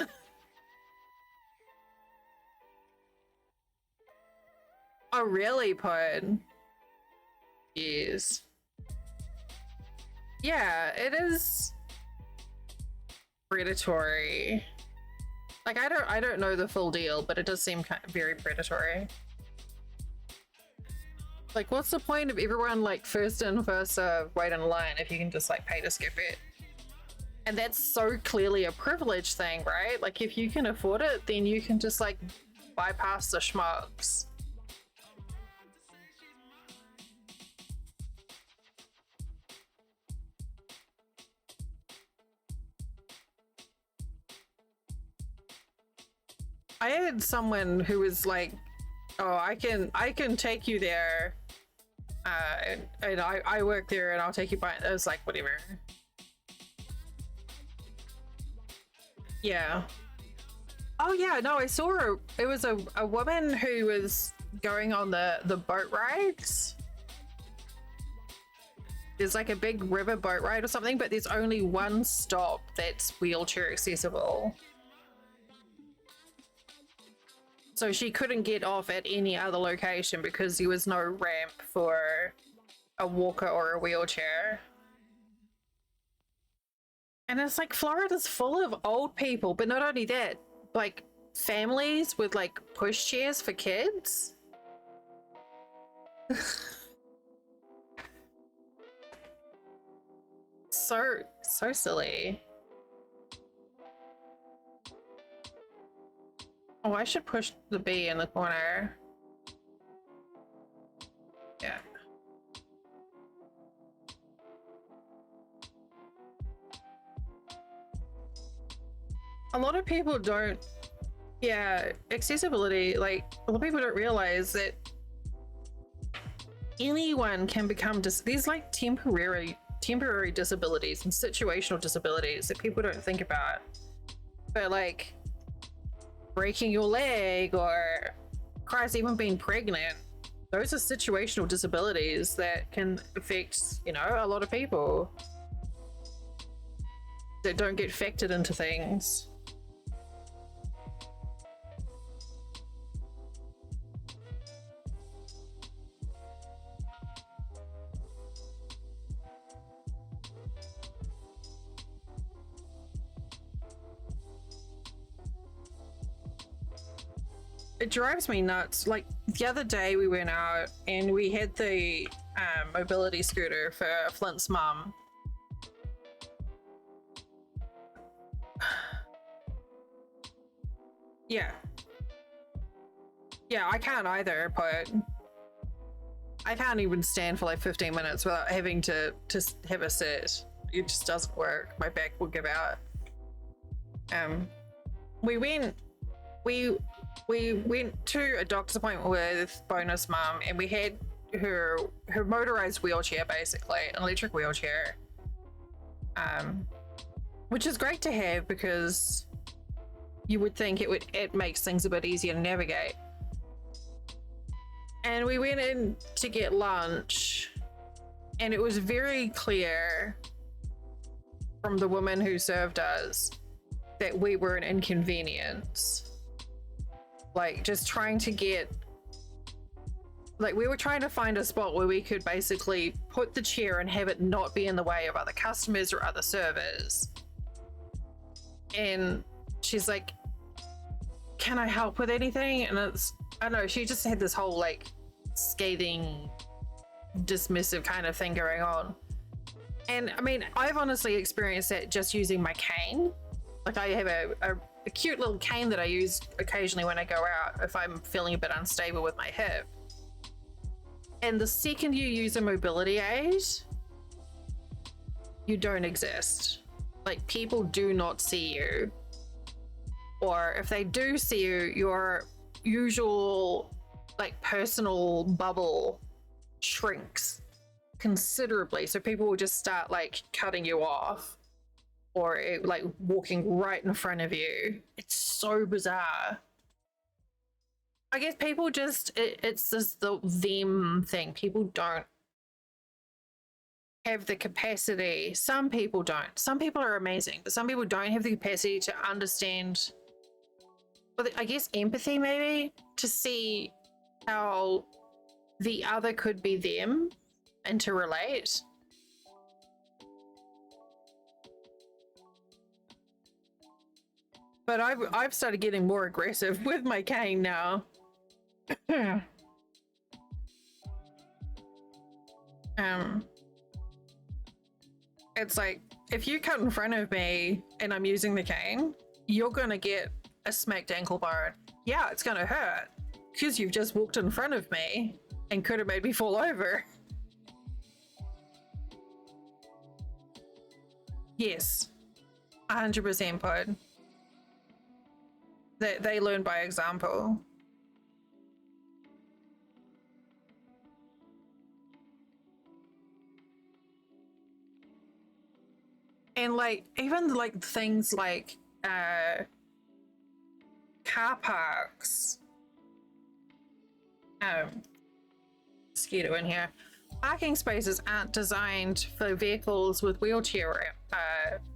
Oh, really, Pod? Yes. Yeah, it is predatory. Like, I don't know the full deal, but it does seem kind of very predatory. Like, what's the point of everyone like first in, first serve, wait in line if you can just like pay to skip it? And that's so clearly a privilege thing, right? Like, if you can afford it, then you can just like bypass the schmucks. I had someone who was like, "Oh, I can take you there, and I work there, and I'll take you by." I was like, "Whatever." Yeah. Oh yeah, no, I saw her. It was a woman who was going on the boat rides. There's like a big river boat ride or something, but there's only one stop that's wheelchair accessible. So she couldn't get off at any other location because there was no ramp for a walker or a wheelchair. And it's like Florida's full of old people, but not only that, like families with like pushchairs for kids. So silly. Oh, I should push the bee in the corner. Yeah. A lot of people don't, yeah, accessibility, like a lot of people don't realize that anyone can become these like temporary disabilities and situational disabilities that people don't think about. But like breaking your leg or Christ, even being pregnant, those are situational disabilities that can affect, you know, a lot of people that don't get factored into things. It drives me nuts. Like the other day we went out and we had the mobility scooter for Flint's mum. Yeah. Yeah, I can't either, but I can't even stand for like 15 minutes without having to just have a sit. It just doesn't work. My back will give out. We went to a doctor's appointment with Bonus Mum, and we had her motorized wheelchair, basically an electric wheelchair, which is great to have because you would think it makes things a bit easier to navigate. And we went in to get lunch, and it was very clear from the woman who served us that we were an inconvenience. Like, just trying to get like we were trying to find a spot where we could basically put the chair and have it not be in the way of other customers or other servers. And she's like, can I help with anything? And it's, I don't know, she just had this whole like scathing, dismissive kind of thing going on. And I mean, I've honestly experienced that just using my cane. Like I have a cute little cane that I use occasionally when I go out if I'm feeling a bit unstable with my hip. And the second you use a mobility aid, you don't exist. Like people do not see you. Or if they do see you, your usual like personal bubble shrinks considerably. So people will just start like cutting you off or like walking right in front of you. It's so bizarre. I guess people just, it's just the them thing. People don't have the capacity. Some people don't. Some people are amazing, but some people don't have the capacity to understand, well, I guess empathy maybe, to see how the other could be them and to relate. But I've started getting more aggressive with my cane now. It's like if you cut in front of me and I'm using the cane, you're gonna get a smacked ankle bone. Yeah, it's gonna hurt because you've just walked in front of me and could have made me fall over. Yes, 100% Pod. They learn by example. And like even like things like car parks. Mosquito in here. Parking spaces aren't designed for vehicles with wheelchair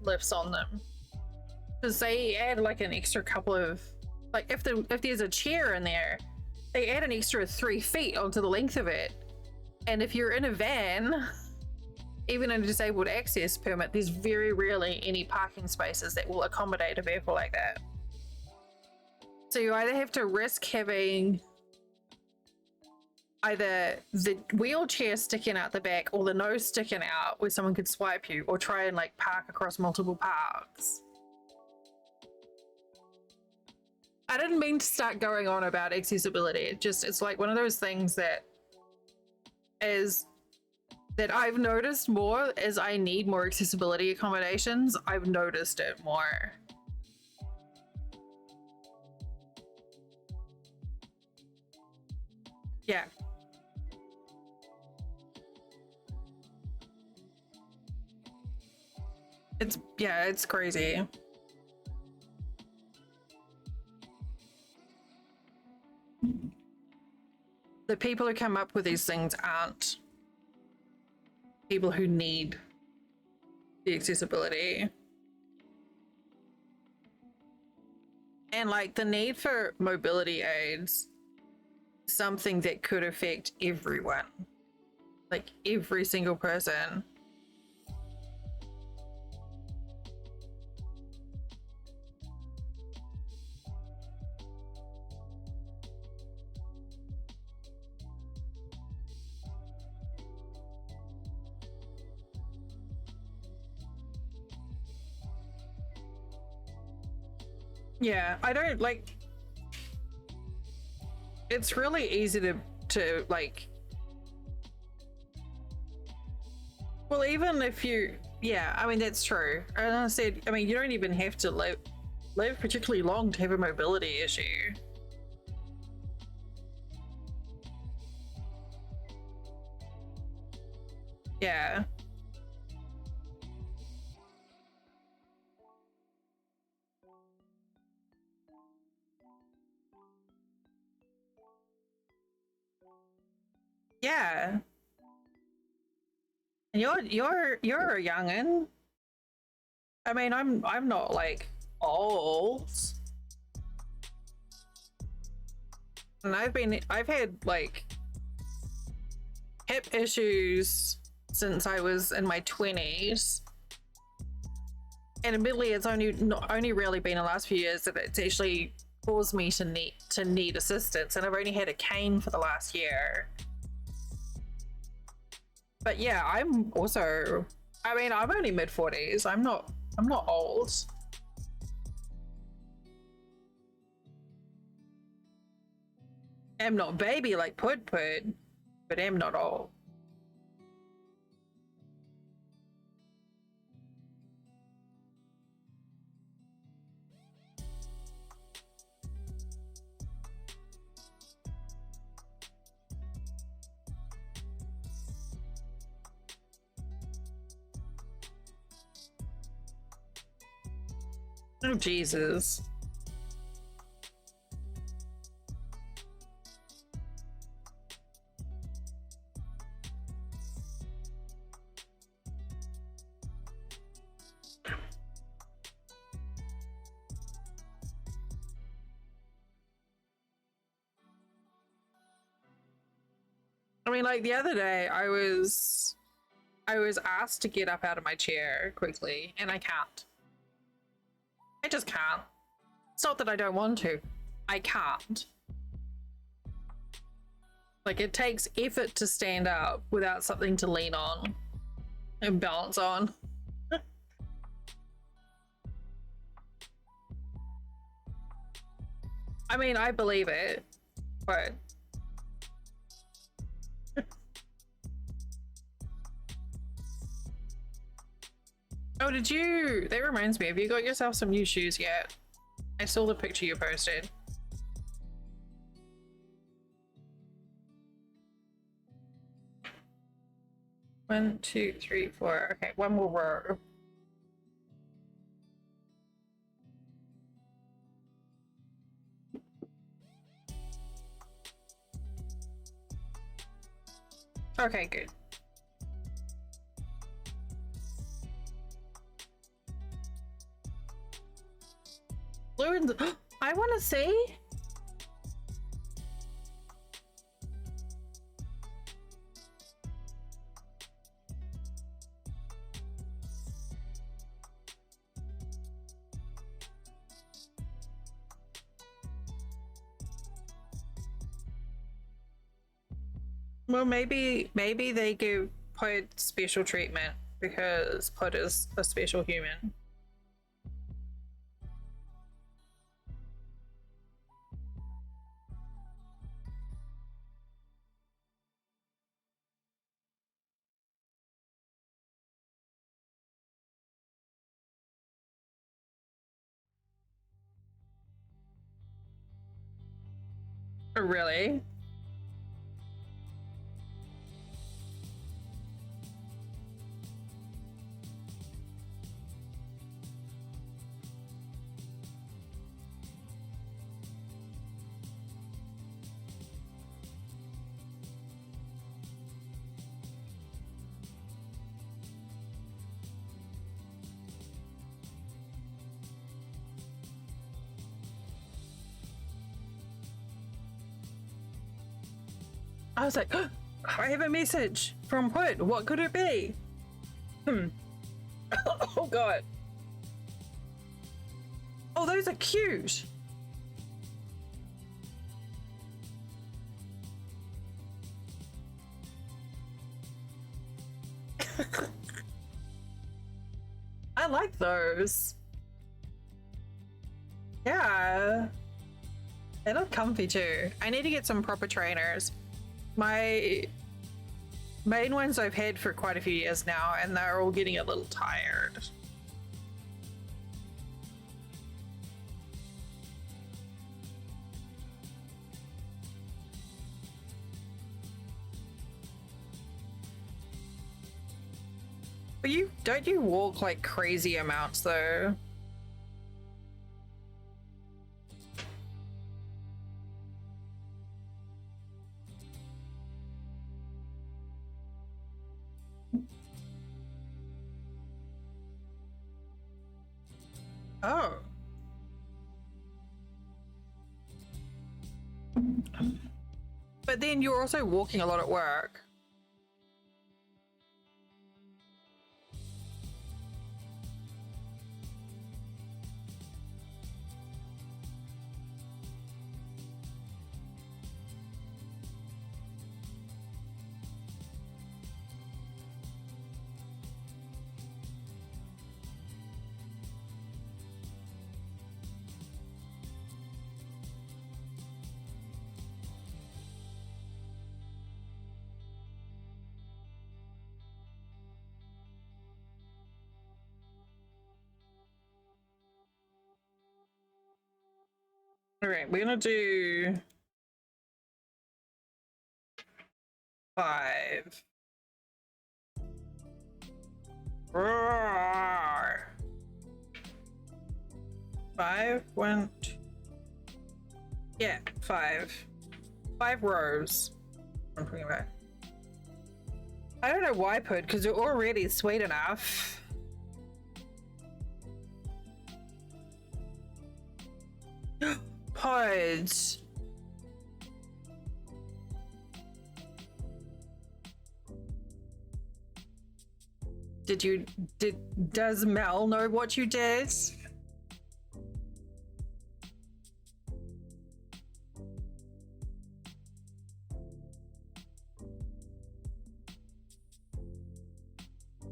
lifts on them, because they add like an extra couple of, like if there's a chair in there, they add an extra 3 feet onto the length of it. And if you're in a van, even in a disabled access permit, there's very rarely any parking spaces that will accommodate a vehicle like that. So you either have to risk having either the wheelchair sticking out the back or the nose sticking out where someone could swipe you, or try and like park across multiple parks. I didn't mean to start going on about accessibility. It's like one of those things that I've noticed more as I need more accessibility accommodations. I've noticed it more. Yeah. It's crazy. The people who come up with these things aren't people who need the accessibility. And like the need for mobility aids, something that could affect everyone, like every single person. Yeah, I don't like, it's really easy to like, well, even if you, yeah, I mean that's true. And I said, I mean, you don't even have to live particularly long to have a mobility issue. Yeah. Yeah. And you're a youngin'. I mean, I'm not like old. And I've had like hip issues since I was in my 20s. And admittedly, it's only really been the last few years that it's actually caused me to need assistance, and I've only had a cane for the last year. But yeah, I'm also, I mean, I'm only mid-40s. I'm not old. I'm not baby like Pud, but I'm not old. Oh, Jesus. I mean, like the other day, I was asked to get up out of my chair quickly, and I can't. I just can't. It's not that I don't want to. I can't. Like, it takes effort to stand up without something to lean on and balance on. I mean, I believe it, but... Oh, did you... That reminds me, have you got yourself some new shoes yet? I saw the picture you posted. One, two, three, four. Okay, one more row. Okay, good. Blue and I want to see. Well, maybe they give Pod special treatment because Pod is a special human. Oh, really? I was like, oh, I have a message from Hood. What could it be? Oh god. Oh, those are cute. I like those. Yeah. They look comfy too. I need to get some proper trainers. My main ones I've had for quite a few years now, and they're all getting a little tired. But don't you walk like crazy amounts though? Oh. But then you're also walking a lot at work. Okay, we're gonna do 5. Roar. 5 went. Yeah, 5. 5 rows. I'm putting it back. I don't know why I put, because you're already sweet enough. Pods. Does Mel know what you did?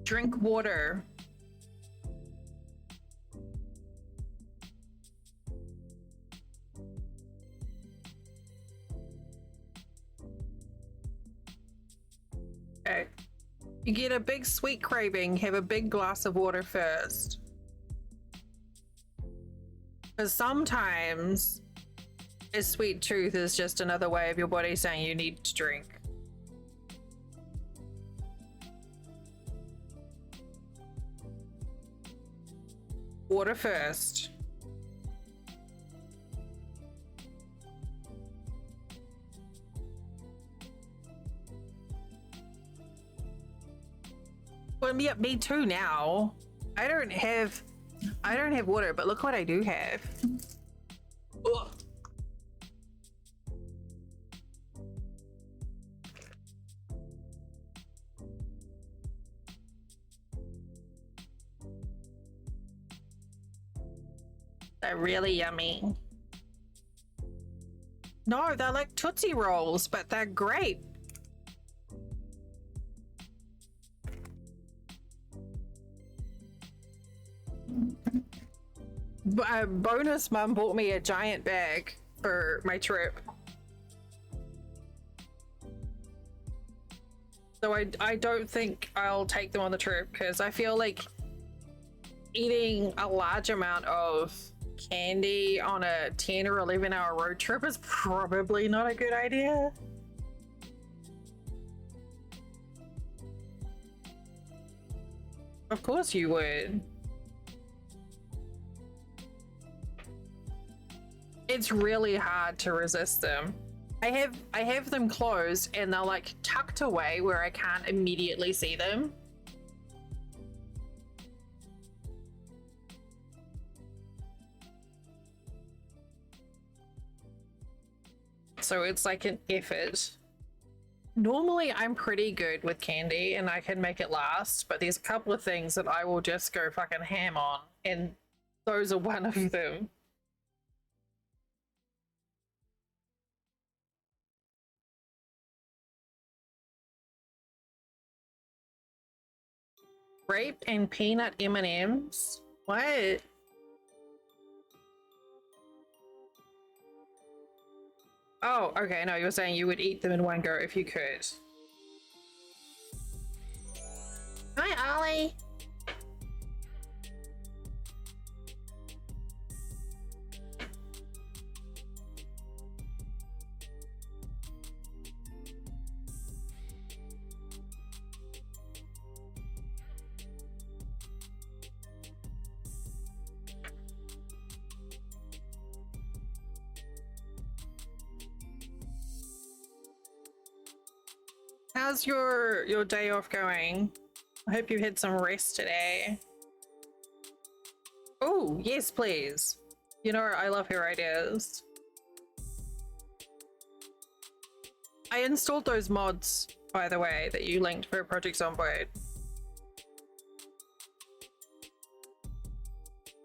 Drink water. Okay. You get a big sweet craving, have a big glass of water first. Because sometimes a sweet tooth is just another way of your body saying you need to drink. Water first. Well, yeah, me too now. I don't have water, but look what I do have. Ugh. They're really yummy. No, they're like Tootsie Rolls, but they're great. Bonus mum bought me a giant bag for my trip. So I don't think I'll take them on the trip because I feel like eating a large amount of candy on a 10 or 11-hour road trip is probably not a good idea. Of course you would. It's really hard to resist them. I have them closed and they're like tucked away where I can't immediately see them. So it's like an effort. Normally I'm pretty good with candy and I can make it last, but there's a couple of things that I will just go fucking ham on, and those are one of them. Grape and peanut M&Ms? What? Oh, okay, no, you were saying you would eat them in one go if you could. Hi, Ollie. How's your day off going? I hope you had some rest today. Oh, yes, please. You know, I love your ideas. I installed those mods, by the way, that you linked for Project Zomboid.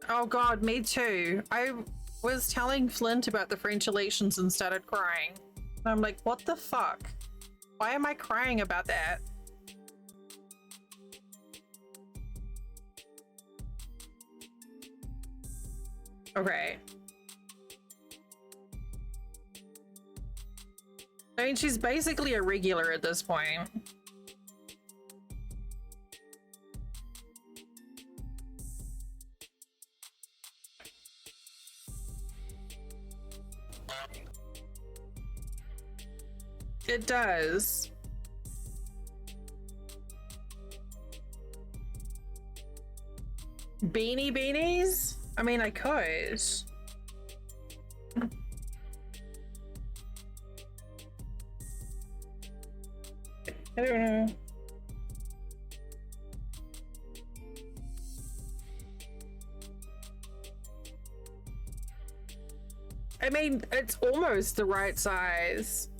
Oh god, me too. I was telling Flint about the French elections and started crying. And I'm like, what the fuck? Why am I crying about that? Okay. I mean, she's basically a regular at this point. It does. Beanies? I mean, I could. I don't know. I mean, it's almost the right size.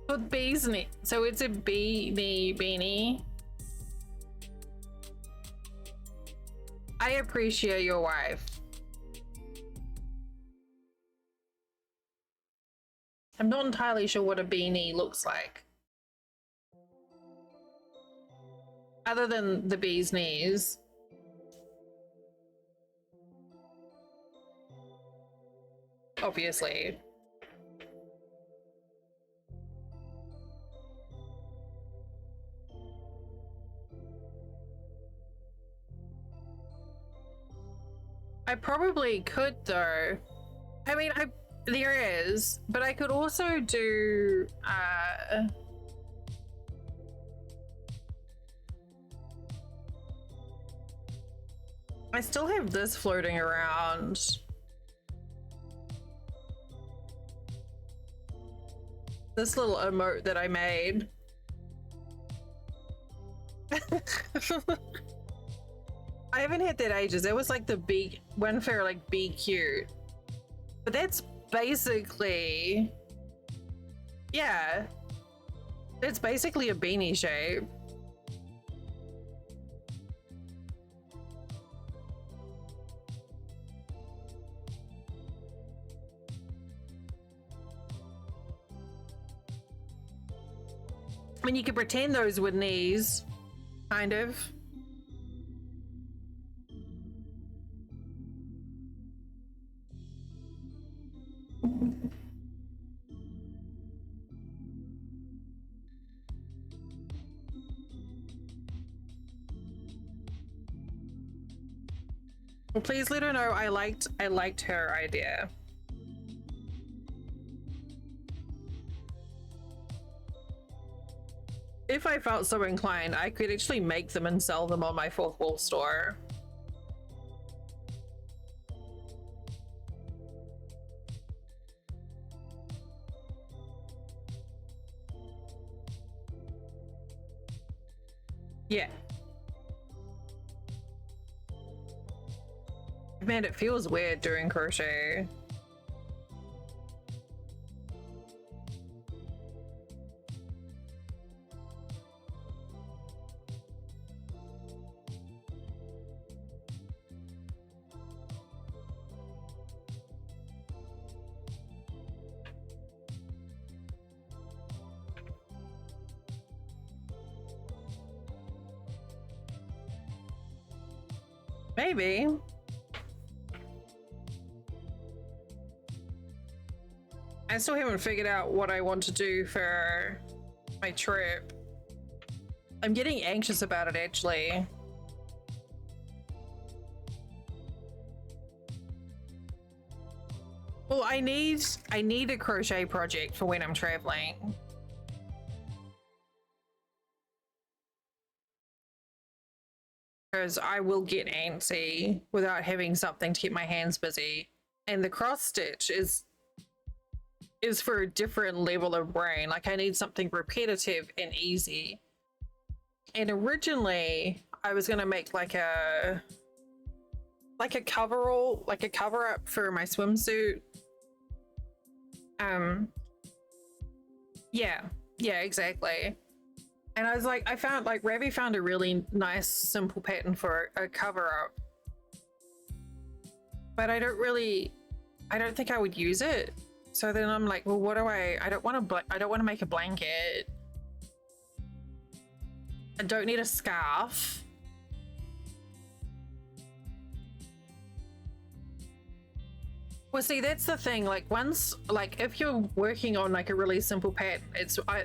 But beanie, so it's a beanie. I appreciate your wife. I'm not entirely sure what a beanie looks like. Other than the bee's knees. Obviously. I probably could though. I mean, there is, but I could also do I still have this floating around. This little emote that I made. I haven't had that ages. It was like the big one for like be cute. But that's basically, yeah, it's basically a beanie shape. I mean, you could pretend those were knees, kind of. Well, please let her know I liked her idea. If I felt so inclined, I could actually make them and sell them on my fourth wall store. Yeah. Man, it feels weird doing crochet. Maybe. I still haven't figured out what I want to do for my trip. I'm getting anxious about it, actually. Well, I need a crochet project for when I'm traveling. Because I will get antsy without having something to keep my hands busy. And the cross stitch is for a different level of brain. Like, I need something repetitive and easy. And originally I was gonna make like a coverall, like a cover up for my swimsuit. Yeah, exactly. And I was like, I found like Ravi found a really nice simple pattern for a cover up, but I don't think I would use it. So then I'm like, well, what do I don't want to make a blanket. I don't need a scarf. Well, see, that's the thing. Like, once, like, if you're working on like a really simple pattern,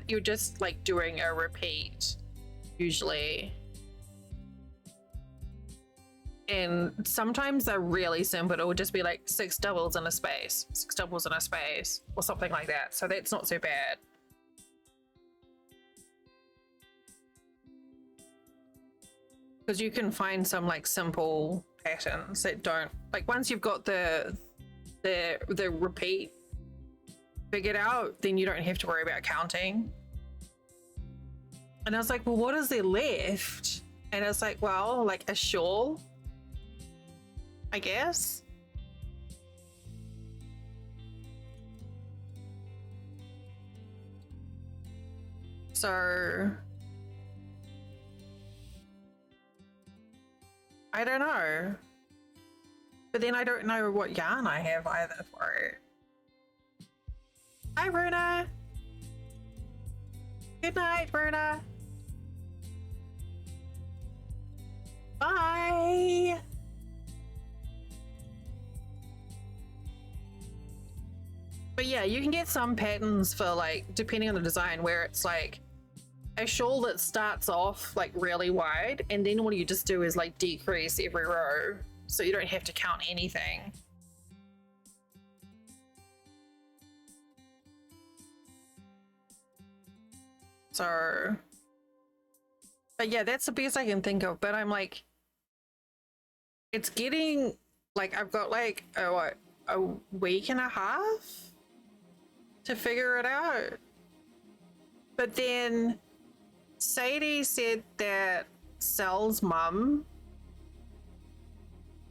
you're just like doing a repeat usually. And sometimes they're really simple. It would just be like 6 doubles in a space, 6 doubles in a space, or something like that. So that's not so bad. Because you can find some like simple patterns that don't, like, once you've got the repeat figured out, then you don't have to worry about counting. And I was like, well, what is there left? And it's like, well, like a shawl, I guess. So I don't know. But then I don't know what yarn I have either for it. Hi, Runa. Good night, Runa. Bye. But yeah, you can get some patterns for, like, depending on the design, where it's like a shawl that starts off like really wide, and then what you just do is like decrease every row, so you don't have to count anything. So, but yeah, that's the best I can think of. But I'm like, it's getting like, I've got like a week and a half to figure it out. But then Sadie said that Sal's mum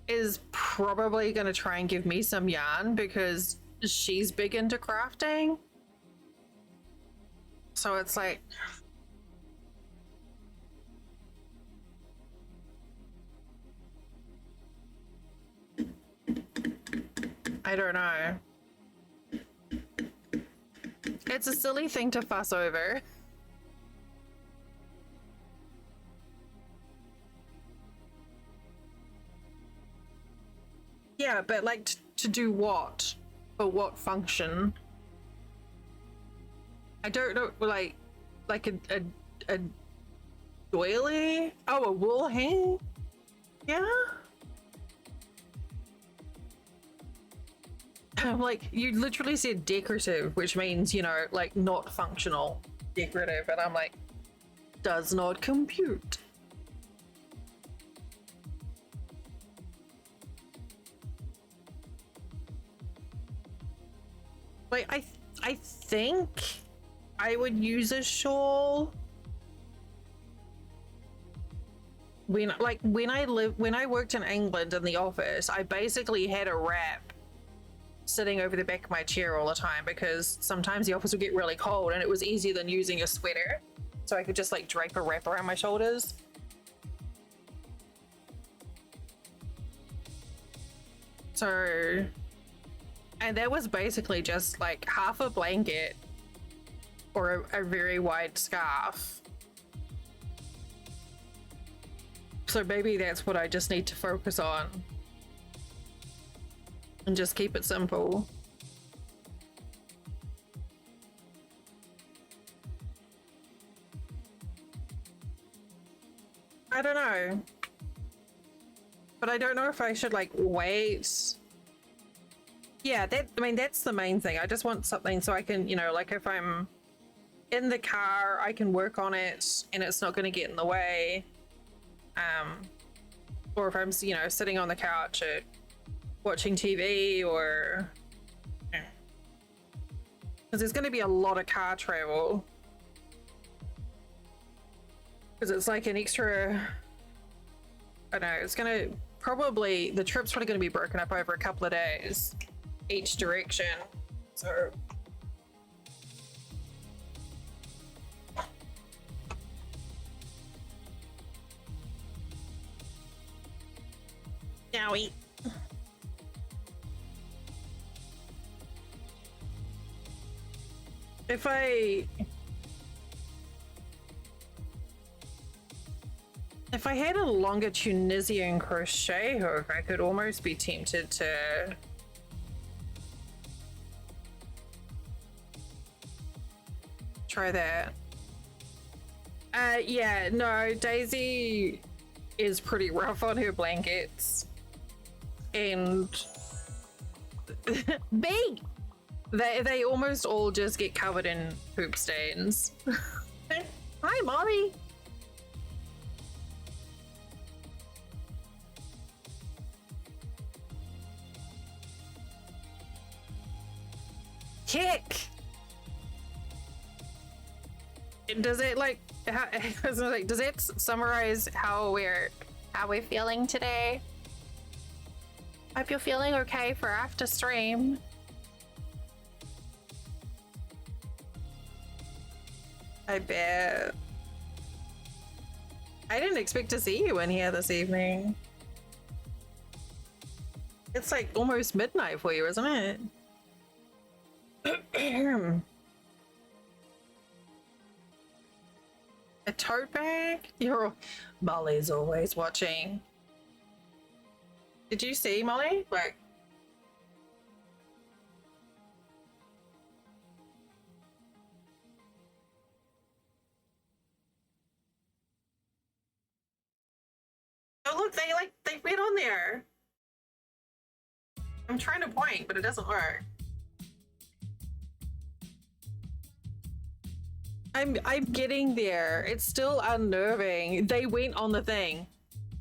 is probably going to try and give me some yarn because she's big into crafting. So it's like, I don't know. It's a silly thing to fuss over. Yeah, but like to do what? For what function? I don't know, like a doily? Oh, a wool hang? Yeah? I'm like, you literally said decorative, which means, you know, like not functional decorative, and I'm like, does not compute. Like, I think I would use a shawl when I worked in England in the office. I basically had a wrap sitting over the back of my chair all the time because sometimes the office would get really cold and it was easier than using a sweater, so I could just like drape a wrap around my shoulders. So, and that was basically just like half a blanket or a very wide scarf. So maybe that's what I just need to focus on and just keep it simple. I don't know. But I don't know if I should like wait. Yeah, I mean, that's the main thing. I just want something so I can, you know, like if I'm in the car, I can work on it and it's not going to get in the way. Or if I'm, you know, sitting on the couch or watching TV, or because there's going to be a lot of car travel, because it's like an extra, I don't know, it's going to probably, the trip's probably going to be broken up over a couple of days each direction. So Yowie. If I had a longer Tunisian crochet hook, I could almost be tempted to try that. Yeah, no, Daisy is pretty rough on her blankets. And big! They almost all just get covered in poop stains. Hi, Molly! Kick! Does it like, does it summarize how we're feeling today? Hope you're feeling okay for after stream. I bet. I didn't expect to see you in here this evening. It's like almost midnight for you, isn't it? A tote bag? Molly's always watching. Did you see Molly? Like, oh look, they read on there. I'm trying to point, but it doesn't work. I'm getting there. It's still unnerving. They went on the thing.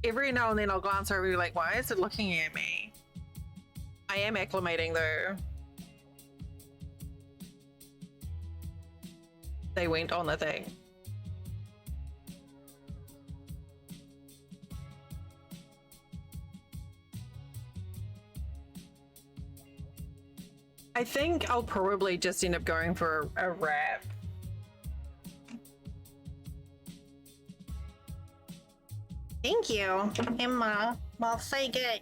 Every now and then I'll glance over and be like, why is it looking at me? I am acclimating though. They went on the thing. I think I'll probably just end up going for a wrap. Thank you, Emma. Well, say good.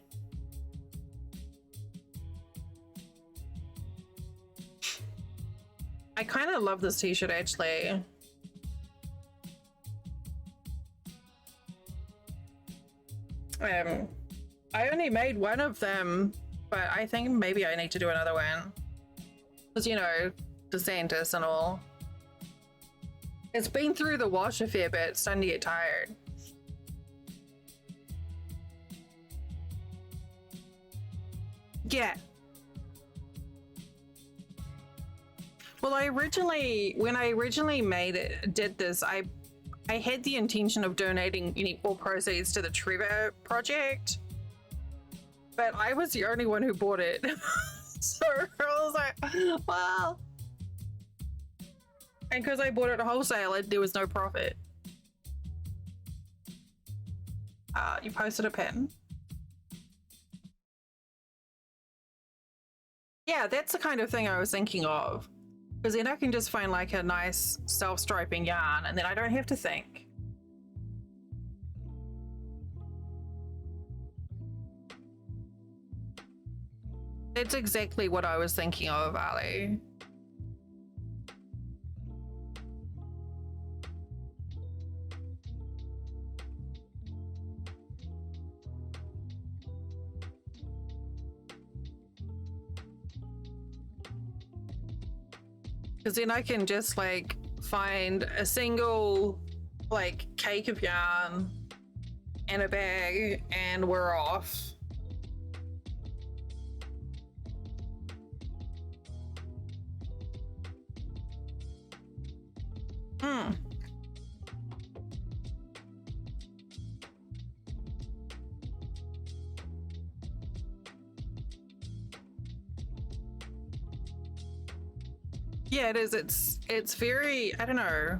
I kind of love this t-shirt actually. I only made one of them, but I think maybe I need to do another one. Because, you know, DeSantis and all. It's been through the wash a fair bit, it's starting to get tired. Yeah. Well, when I originally did this, I had the intention of donating all proceeds to the Trevor project, but I was the only one who bought it. So I was like, well, and because I bought it wholesale, there was no profit. You posted a pin. Yeah, that's the kind of thing I was thinking of. Because then I can just find like a nice self-striping yarn and then I don't have to think. It's exactly what I was thinking of, Ali. Because then I can just like find a single like cake of yarn and a bag and we're off. Yeah, it is. It's very, I don't know.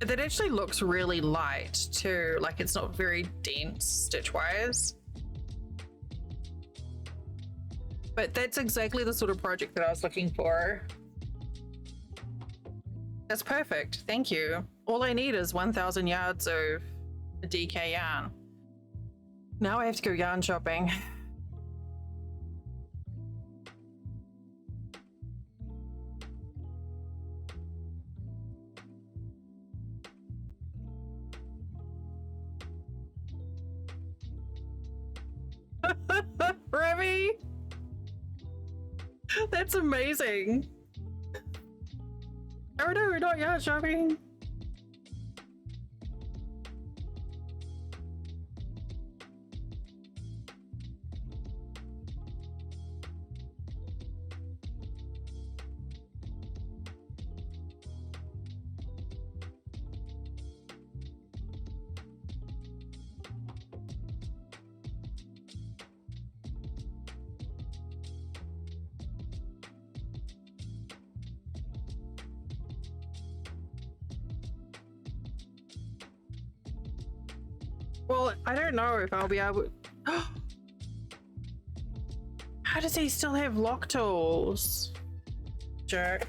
That actually looks really light too. Like it's not very dense stitch-wise. But that's exactly the sort of project that I was looking for. That's perfect. Thank you. All I need is 1,000 yards of DK yarn. Now I have to go yarn shopping. Remy! That's amazing. Oh no, not yarn shopping. Well, I don't know if I'll be able. How does he still have lock tools? Jerk.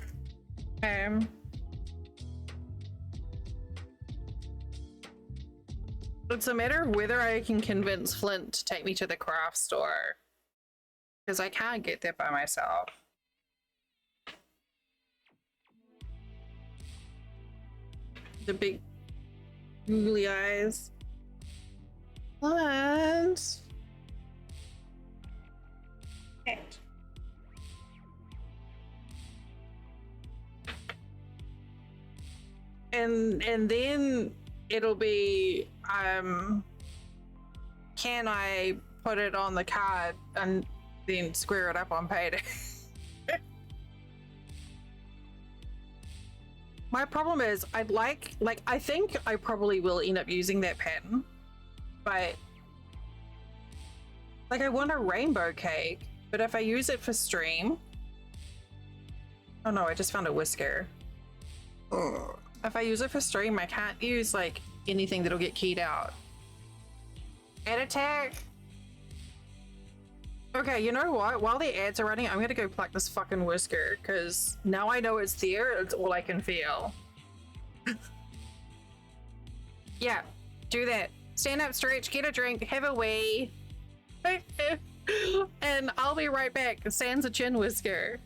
It's a matter of whether I can convince Flint to take me to the craft store. Because I can't get there by myself. The big googly eyes. And then it'll be can I put it on the card and then square it up on payday? My problem is I'd like I think I probably will end up using that pattern, but like I want a rainbow cake, but if I use it for stream, oh no, I just found a whisker. If I use it for stream, I can't use like anything that'll get keyed out. Ad attack. Okay, you know what? While the ads are running, I'm gonna go pluck this fucking whisker because now I know it's there. It's all I can feel. Yeah, do that. Stand up, stretch, get a drink, have a wee. And I'll be right back. Sans a chin whisker.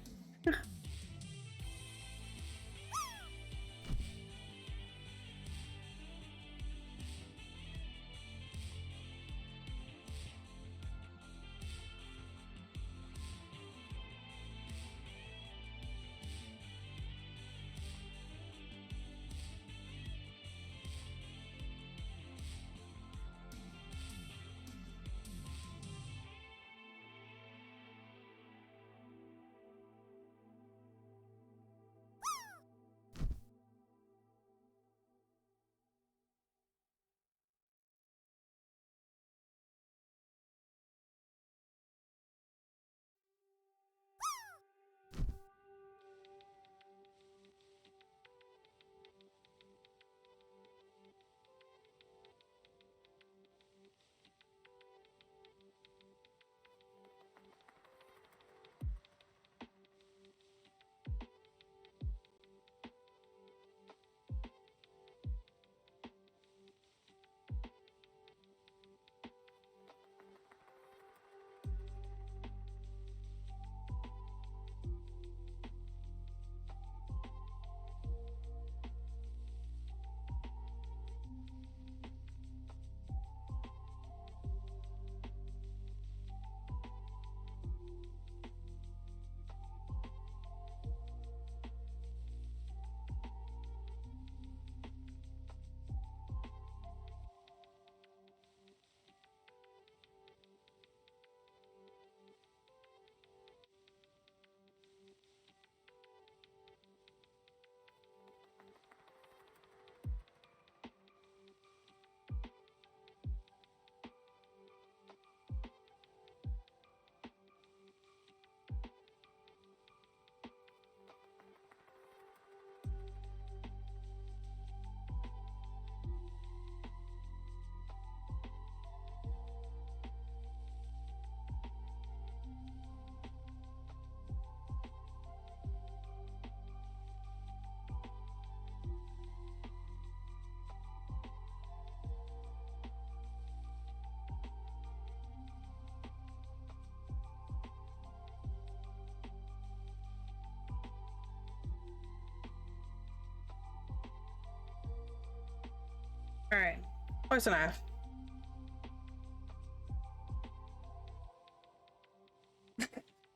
All right, close enough.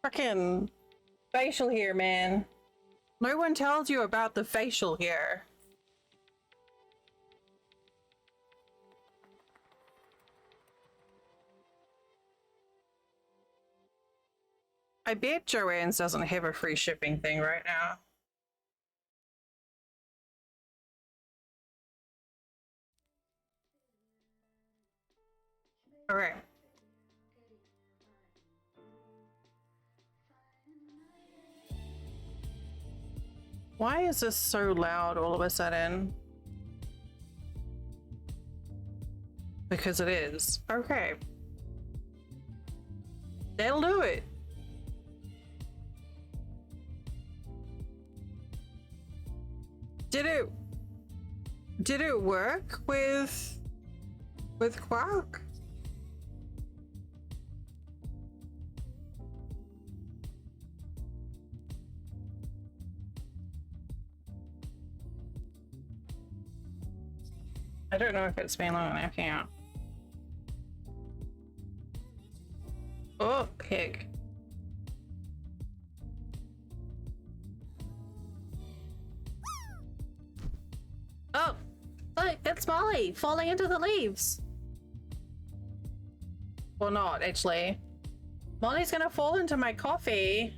Fucking facial hair, man. No one tells you about the facial hair. I bet Joanne's doesn't have a free shipping thing right now. All right. Why is this so loud all of a sudden? because it is. Okay. That'll do it. Did it work with Quark? I don't know if it's been long enough. Yeah. Oh, heck. Oh, look, it's Molly falling into the leaves. Or not, actually. Molly's gonna fall into my coffee.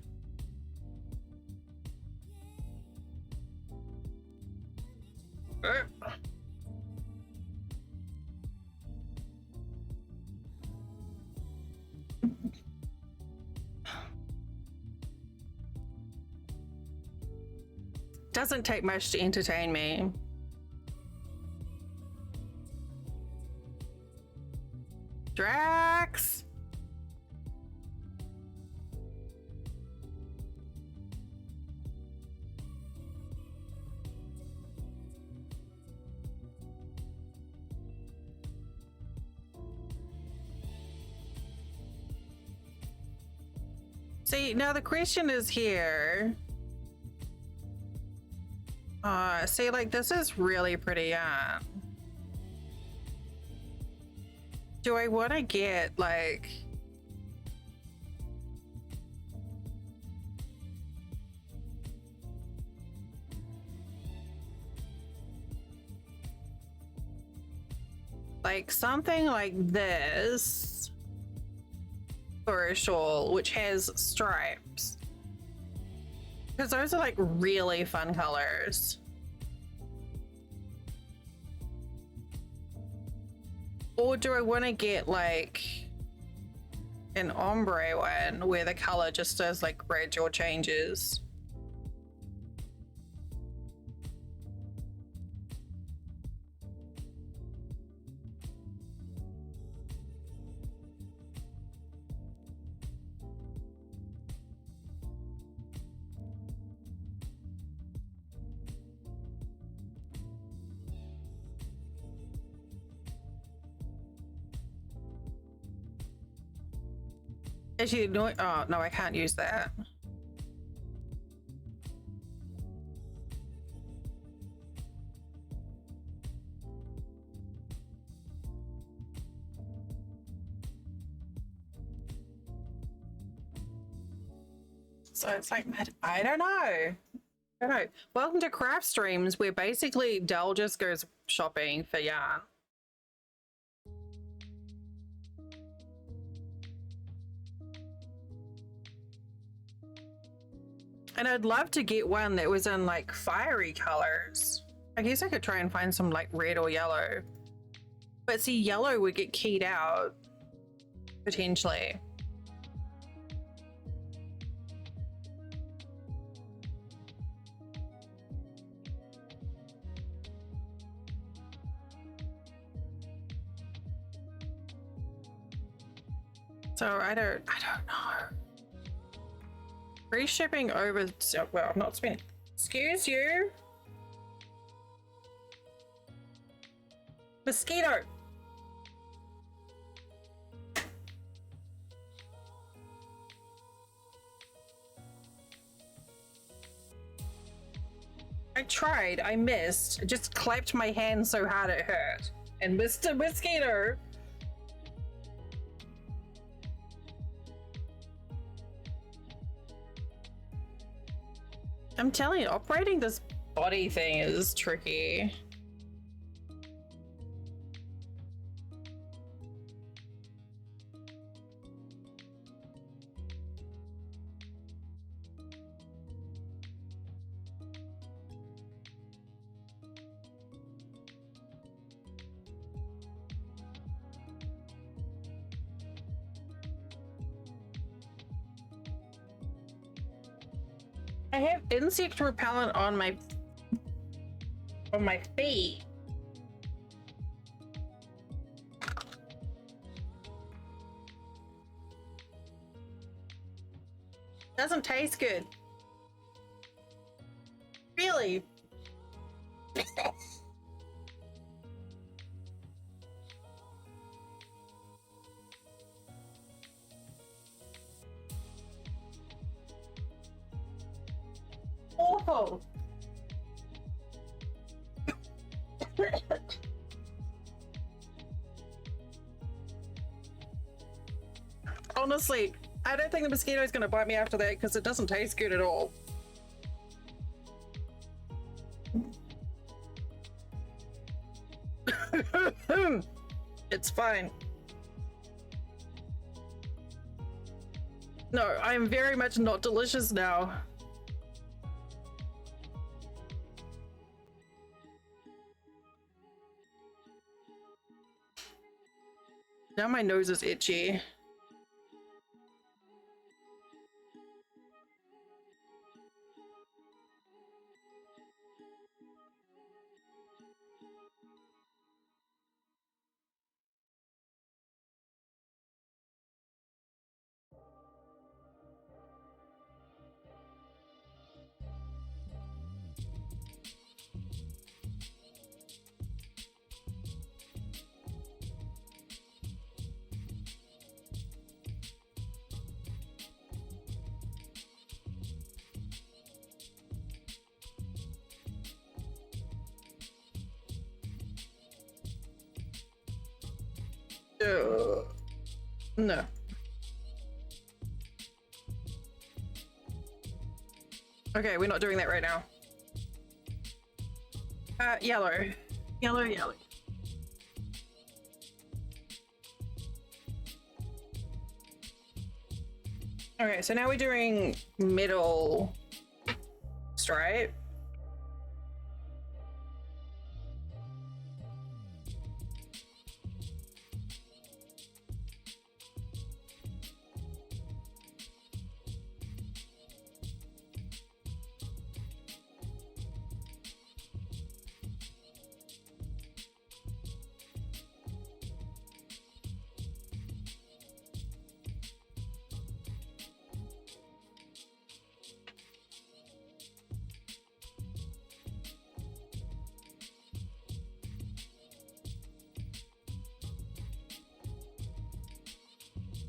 Doesn't take much to entertain me. Drax! See, now the question is here. See, like, this is really pretty yarn. Do I want to get, like... like, something like this for a shawl, which has stripes. Because those are, like, really fun colors. Or do I want to get like an ombre one where the color just does like gradual changes? Actually, no, oh no, I can't use that. So it's like, I don't know. I don't know. Welcome to Craft Streams, where basically Dell just goes shopping for yarn. And I'd love to get one that was in like fiery colors. I guess I could try and find some like red or yellow. But see, yellow would get keyed out, potentially. So I don't know. Free shipping over, well, not spent. Excuse you. Mosquito. I tried, I missed. I just clapped my hand so hard it hurt. And Mr. Mosquito. I'm telling you, operating this body thing is tricky. I have insect repellent on my feet. Doesn't taste good. Really? Awful. Honestly, I don't think the mosquito is going to bite me after that because it doesn't taste good at all. It's fine. No, I'm very much not delicious now. Now my nose is itchy. No. Okay, we're not doing that right now. Yellow. Yellow, yellow. Okay, so now we're doing middle stripe.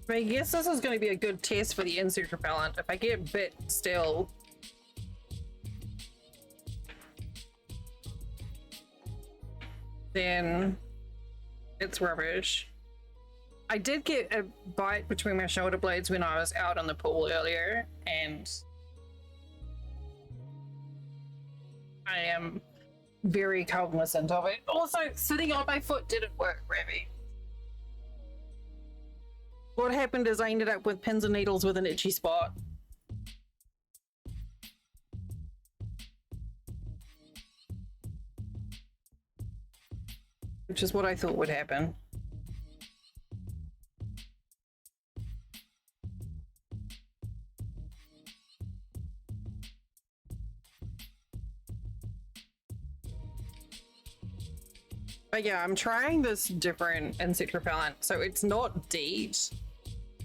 I guess this is going to be a good test for the insect repellent. If I get bit still, then it's rubbish. I did get a bite between my shoulder blades when I was out on the pool earlier, and I am very cognizant of it. Also, sitting on my foot didn't work, Ravi. What happened is I ended up with pins and needles with an itchy spot. Which is what I thought would happen. But yeah, I'm trying this different insect repellent. So it's not DEET,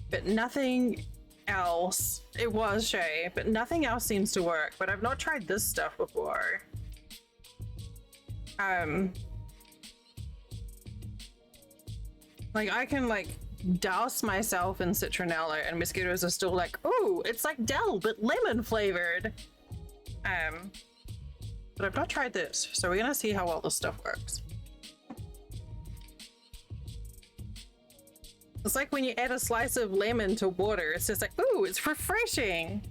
but nothing else. It was Shay, but nothing else seems to work. But I've not tried this stuff before. Like I can like douse myself in citronella and mosquitoes are still like, oh, it's like Dell but lemon flavored. But I've not tried this, so we're gonna see how well this stuff works. It's like when you add a slice of lemon to water, it's just like, ooh, it's refreshing.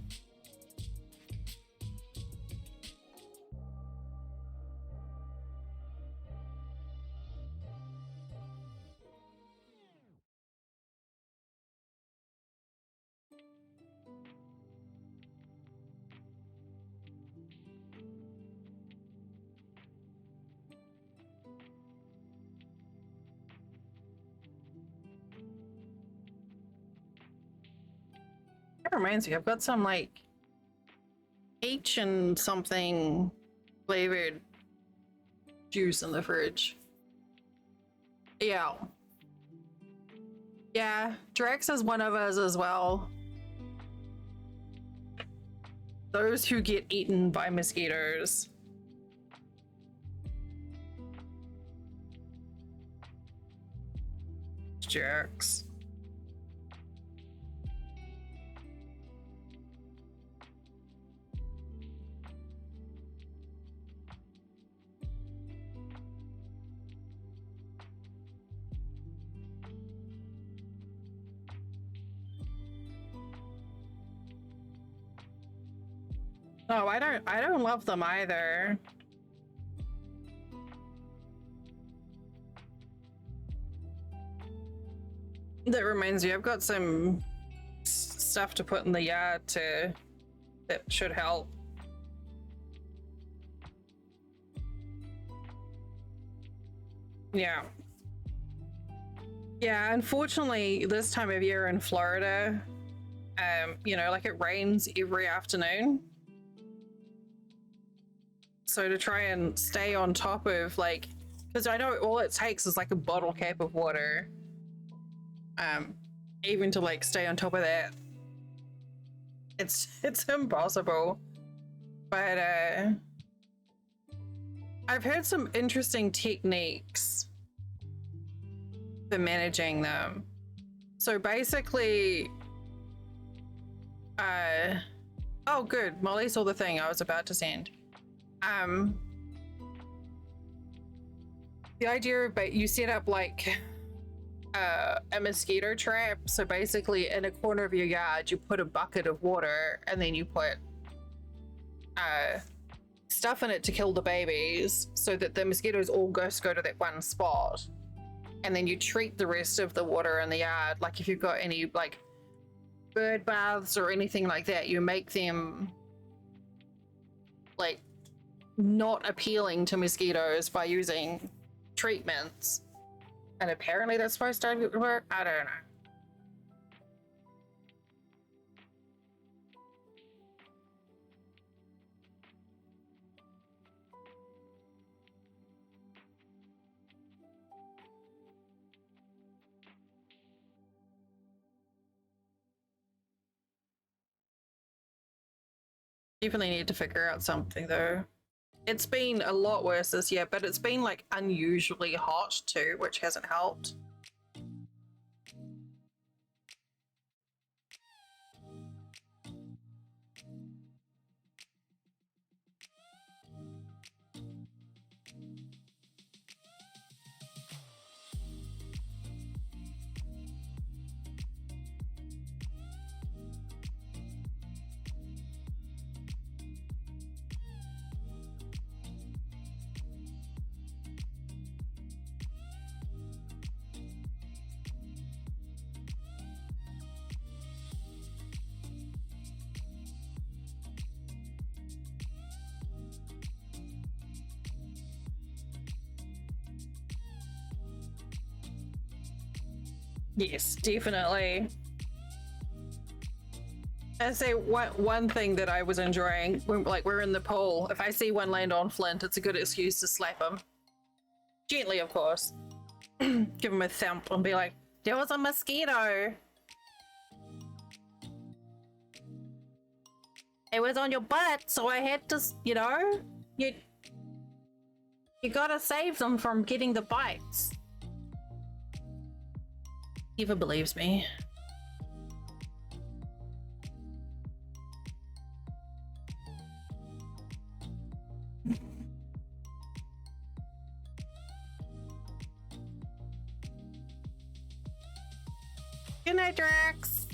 That reminds me, I've got some like peach and something flavored juice in the fridge. Yeah. Yeah, Drex is one of us as well. Those who get eaten by mosquitoes. Jerks. Oh, I don't love them either. That reminds me, I've got some stuff to put in the yard that should help. Yeah. Yeah, unfortunately, this time of year in Florida, you know, like it rains every afternoon. So to try and stay on top of like, because I know all it takes is like a bottle cap of water. Even to like stay on top of that, it's impossible. But I've heard some interesting techniques for managing them. So basically, oh good, Molly saw the thing I was about to send. The idea about you set up like a mosquito trap. So basically in a corner of your yard you put a bucket of water and then you put stuff in it to kill the babies so that the mosquitoes all go to that one spot, and then you treat the rest of the water in the yard. Like if you've got any like bird baths or anything like that, you make them like not appealing to mosquitoes by using treatments. And apparently that's supposed to work. I don't know. Definitely need to figure out something though. It's been a lot worse this year, but it's been like unusually hot too, which hasn't helped. Yes, definitely. I say one thing that I was enjoying when like we're in the pool. If I see one land on Flint, it's a good excuse to slap him. Gently, of course. Give him a thump and be like, there was a mosquito. It was on your butt, so I had to, you know, you gotta save them from getting the bites. Eva believes me. Good night, Drax.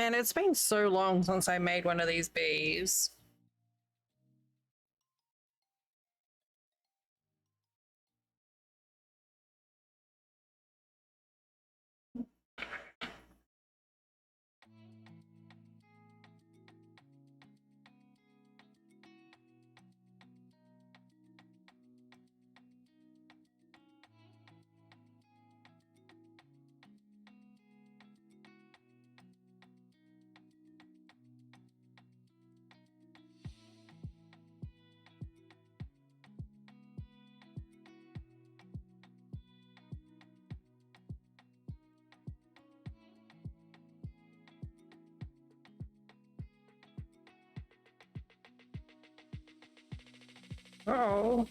And it's been so long since I made one of these bees. Oh.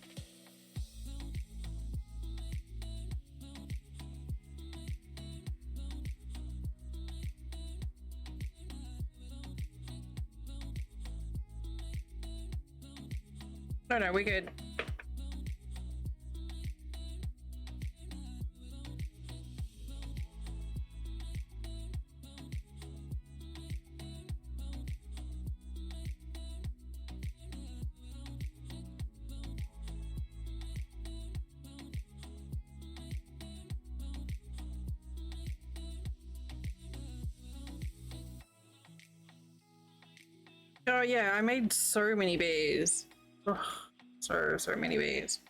No, we good. Oh yeah, I made so many bees. Ugh, so many bees.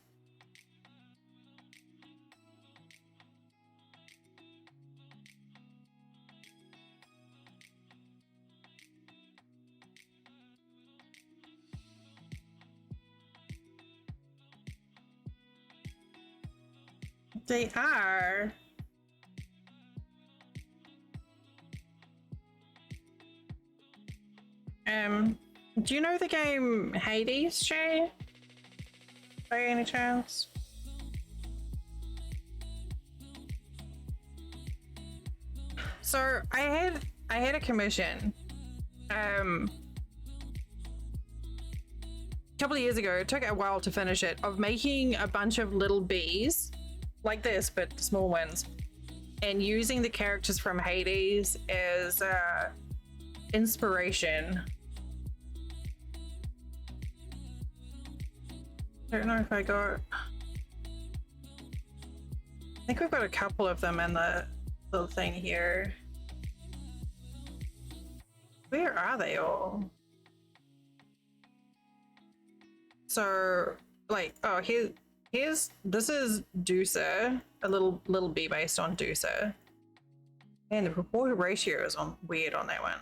They are. Do you know the game Hades, Shay? By any chance? So I had a commission. A couple of years ago, it took a while to finish it, of making a bunch of little bees like this, but small ones, and using the characters from Hades as inspiration. I don't know if I got. I think we've got a couple of them in the little thing here. Where are they all? So, like, oh, here's this is Dusa, a little bee based on Dusa, and the proportion ratio is weird on that one.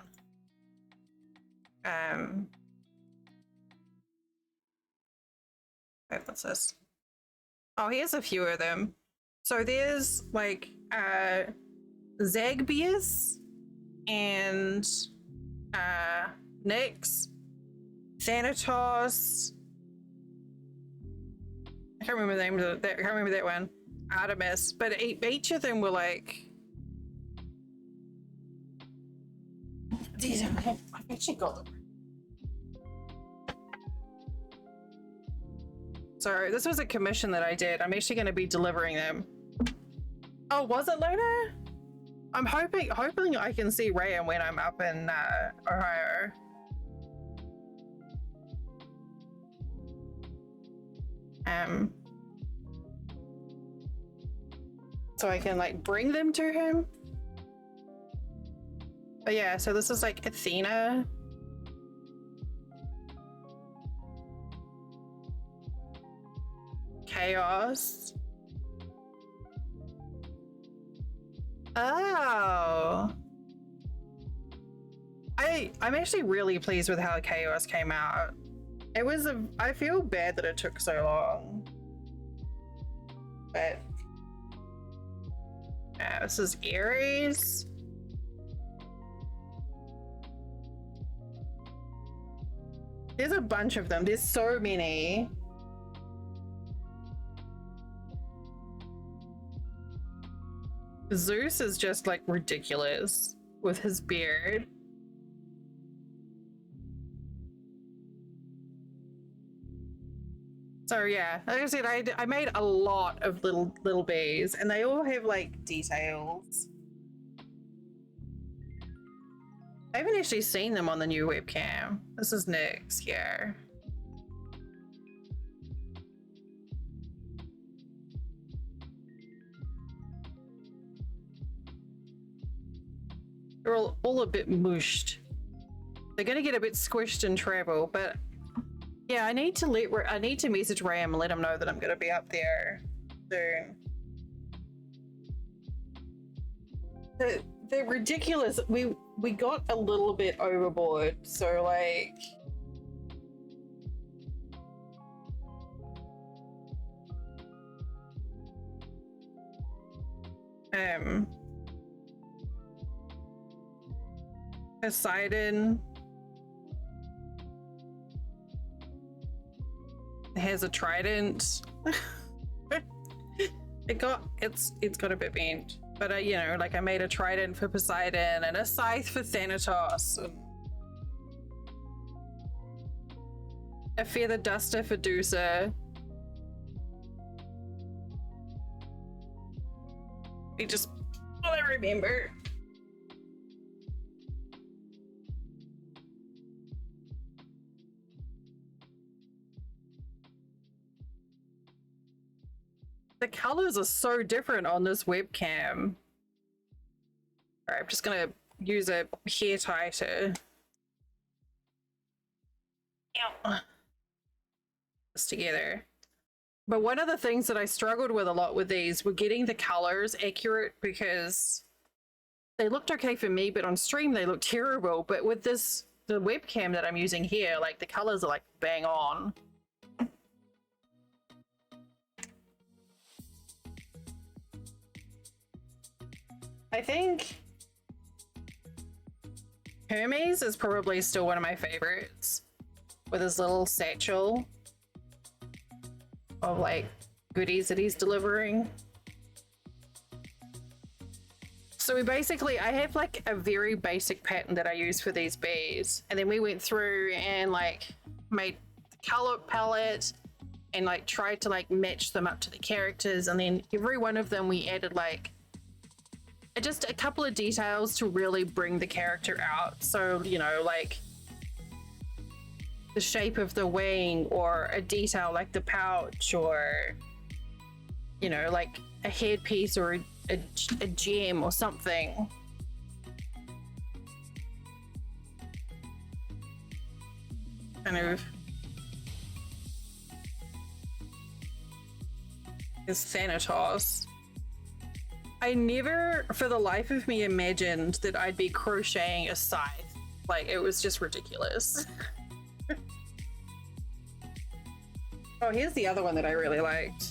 Wait, what's this? Oh, here's a few of them. So there's like Zagbius and Nyx, Thanatos. I can't remember the name of that. I can't remember that one. Artemis, but each of them were like. These are. I've actually got them. So this was a commission that I did. I'm actually going to be delivering them. Oh, was it Luna? I'm hoping I can see Raya when I'm up in Ohio. So I can like bring them to him. But yeah, so this is like Athena. Chaos. Oh. I'm actually really pleased with how Chaos came out. It was I feel bad that it took so long. But this is Aries. There's a bunch of them. There's so many. Zeus is just like ridiculous with his beard. So yeah, like I said, I made a lot of little bees, and they all have like details. I haven't actually seen them on the new webcam. This is Nyx here. They're all a bit mushed. They're gonna get a bit squished in travel, but yeah, I need to message Ram and let him know that I'm gonna be up there soon. They're ridiculous. We got a little bit overboard, so like Poseidon has a trident. It's got a bit bent, but you know, like I made a trident for Poseidon and a scythe for Thanatos and a feather duster for Dusa. All I remember. The colors are so different on this webcam. Alright, I'm just gonna use a hair tie to this together. But one of the things that I struggled with a lot with these were getting the colors accurate, because they looked okay for me, but on stream they look terrible. But with the webcam that I'm using here, like the colors are like bang on. I think Hermes is probably still one of my favorites, with his little satchel of like goodies that he's delivering. So I have like a very basic pattern that I use for these bees, and then we went through and like made the color palette and like tried to like match them up to the characters, and then every one of them we added like just a couple of details to really bring the character out. So, you know, like the shape of the wing, or a detail like the pouch, or, you know, like a headpiece or a gem or something. Kind of is Thanatos. I never, for the life of me, imagined that I'd be crocheting a scythe. Like, it was just ridiculous. Oh, here's the other one that I really liked.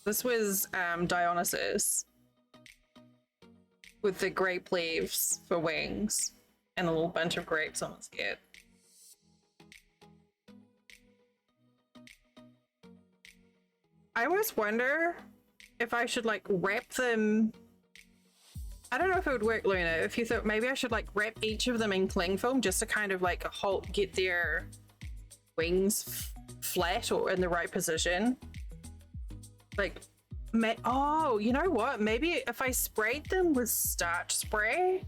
This was Dionysus with the grape leaves for wings and a little bunch of grapes on its head. I always wonder if I should like wrap them. I don't know if it would work, Luna, if you thought maybe I should like wrap each of them in cling film just to kind of like get their wings flat or in the right position. Like, oh, you know what? Maybe if I sprayed them with starch spray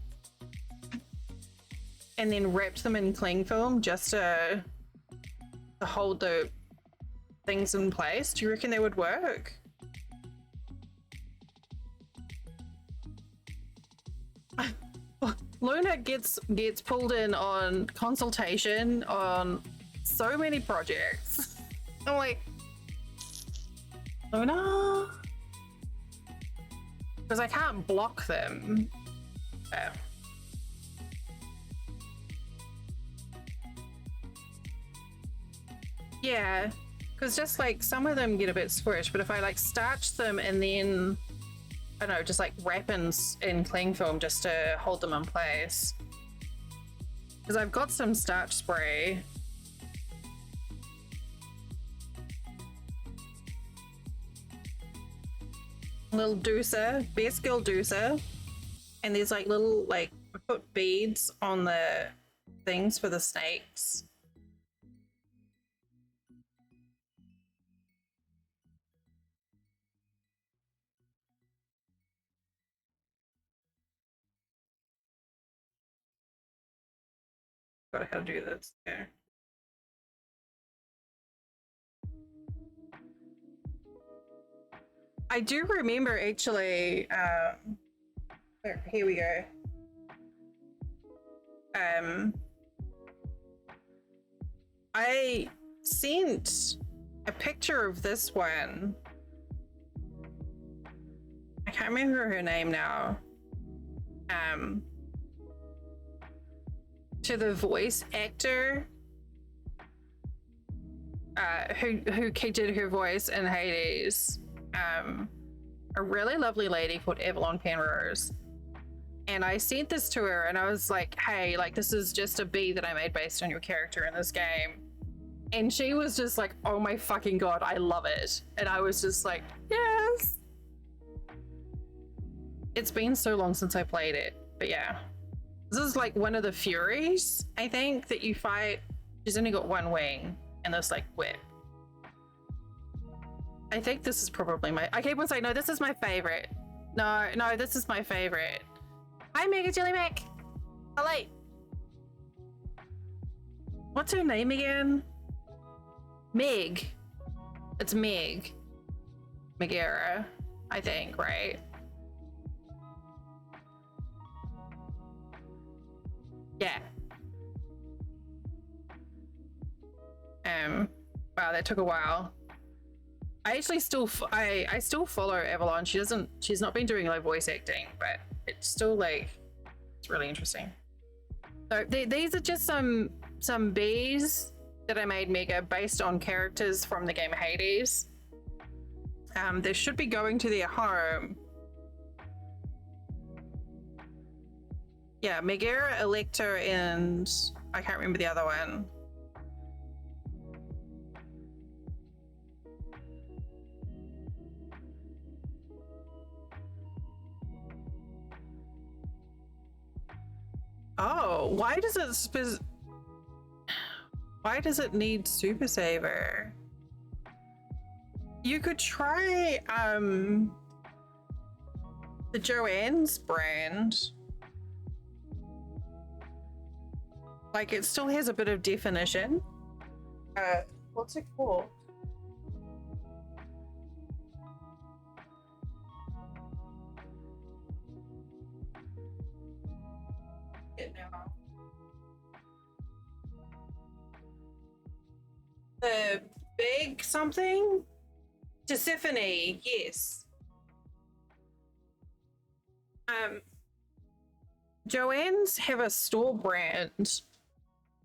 and then wrapped them in cling film just to hold the things in place, do you reckon they would work? Luna gets pulled in on consultation on so many projects. I'm like, Luna, because I can't block them. Yeah, because just like some of them get a bit squished, but if I like starch them and then I don't know, just like wrap in cling film just to hold them in place. Because I've got some starch spray. Little doocer, best girl doocer. And there's like little, like, I put beads on the things for the snakes. Forgot how to do this. Yeah. I do remember actually. Here we go. I sent a picture of this one. I can't remember her name now. To the voice actor who did her voice in Hades. A really lovely lady called Avalon Penrose. And I sent this to her and I was like, hey, like this is just a bee that I made based on your character in this game. And she was just like, oh my fucking god, I love it. And I was just like, yes. It's been so long since I played it, but yeah. This is like one of the Furies, I think, that you fight. She's only got one wing and this like whip. I think this is probably my, I keep on saying, no, this is my favorite. No, this is my favorite. Hi, Mega Jelly Mac. Hello. What's her name again? Meg. It's Meg. Megara, I think, right? Yeah. Wow, that took a while. I actually still, I still follow Avalon. She's not been doing like voice acting, but it's still like, it's really interesting. So these are just some bees that I made Mega based on characters from the game Hades. They should be going to their home. Yeah, Megara, Elector, and I can't remember the other one. Oh, why does it need Super Saver? You could try the Joanne's brand. Like it still has a bit of definition. What's it called? Now. The big something? Tisiphone, yes. Joanne's have a store brand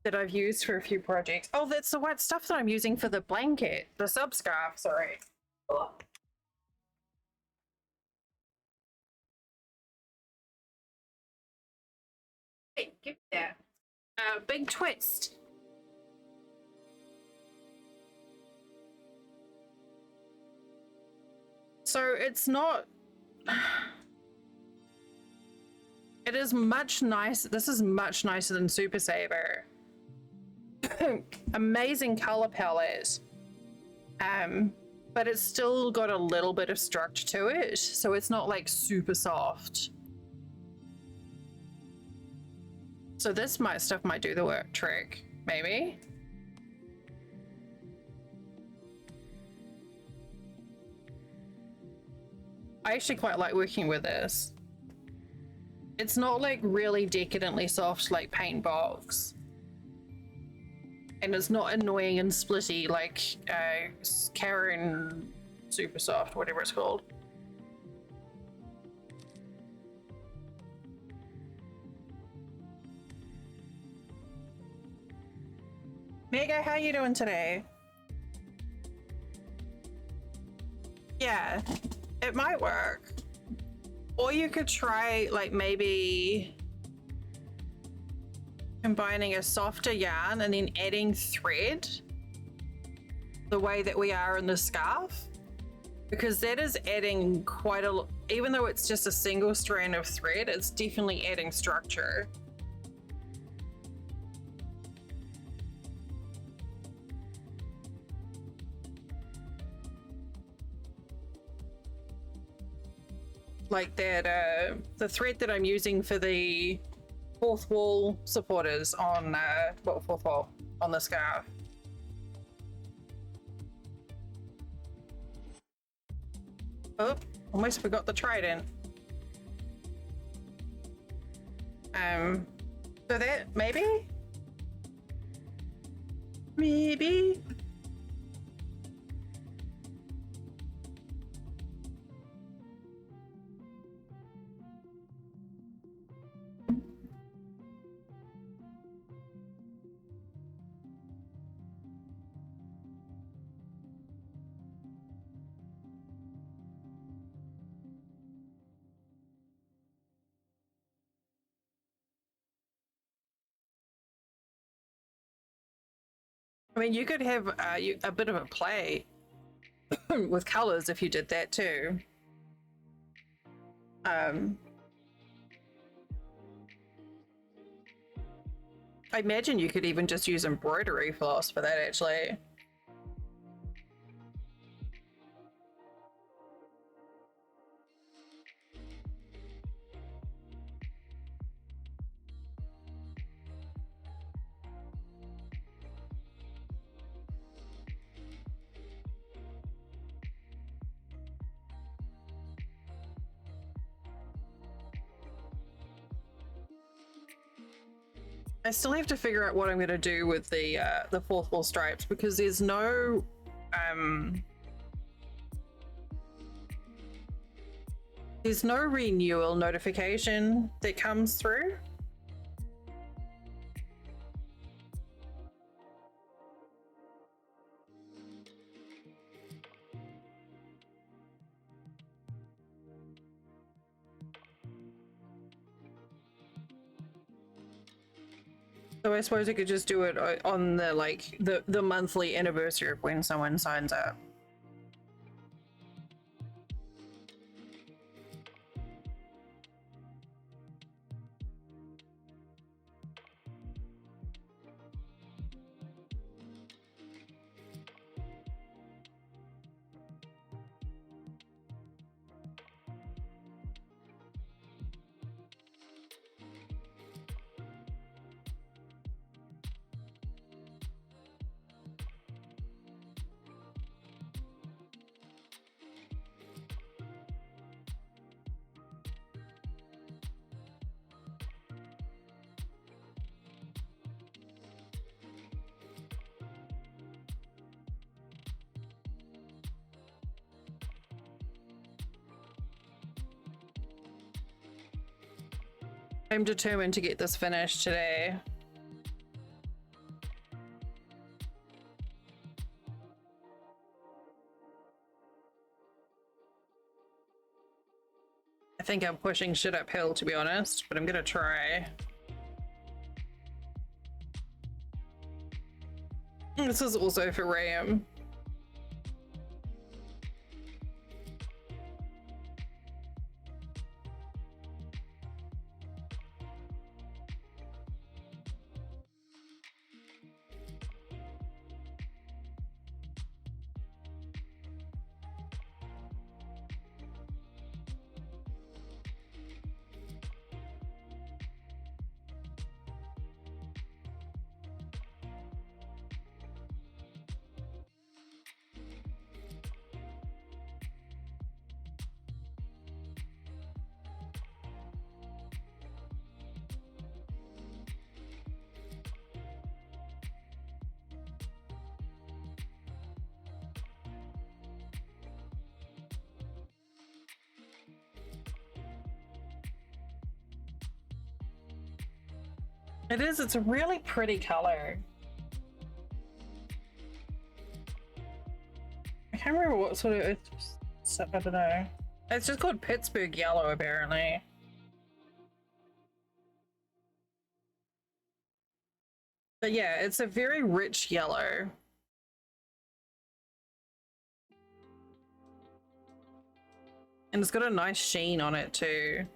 that I've used for a few projects. Oh, that's the white stuff that I'm using for the blanket, the sub scarf, sorry. Oh. Hey, give me that. Big twist. So it's not. It is much nicer. This is much nicer than Super Saver. Amazing color palette. But it's still got a little bit of structure to it, so it's not like super soft. So this stuff might do the work trick, maybe. I actually quite like working with this. It's not like really decadently soft like Paint Box. And it's not annoying and splitty like Karen Super Soft, whatever it's called. Mega, how you doing today? Yeah, it might work. Or you could try like maybe combining a softer yarn and then adding thread the way that we are in the scarf, because that is adding quite a, even though it's just a single strand of thread, it's definitely adding structure. Like that, the thread that I'm using for the fourth wall supporters on fourth wall on the scarf. Oh, almost forgot the trident. So that maybe. I mean, you could have a bit of a play with colors if you did that too. I imagine you could even just use embroidery floss for that, actually. I still have to figure out what I'm going to do with the fourth wall stripes, because there's no renewal notification that comes through. So I suppose I could just do it on the monthly anniversary of when someone signs up. I'm determined to get this finished today. I think I'm pushing shit uphill, to be honest, but I'm gonna try. This is also for RAM. It is, it's a really pretty color. I can't remember what sort of, I don't know. It's just called Pittsburgh yellow, apparently. But yeah, it's a very rich yellow. And it's got a nice sheen on it too.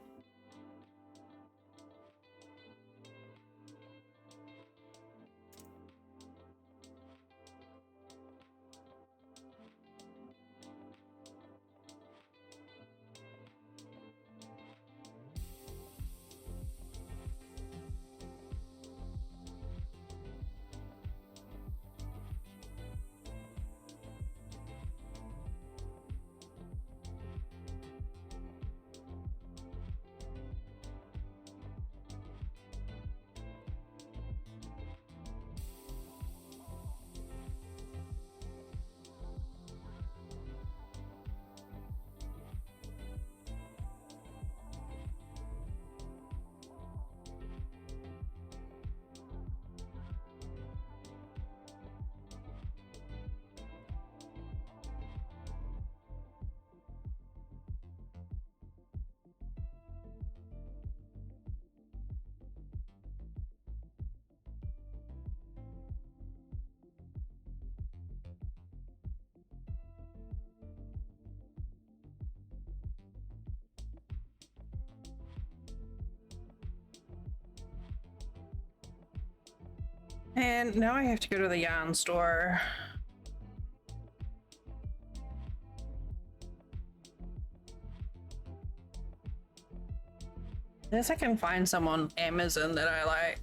And now I have to go to the yarn store. Unless I can find some on Amazon that I like.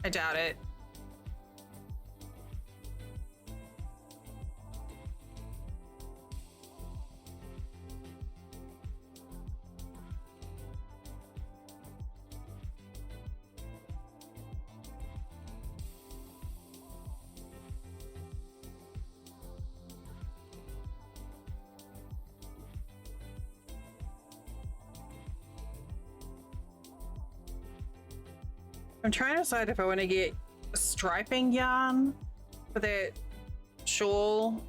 I doubt it. I'm trying to decide if I want to get striping yarn for that shawl.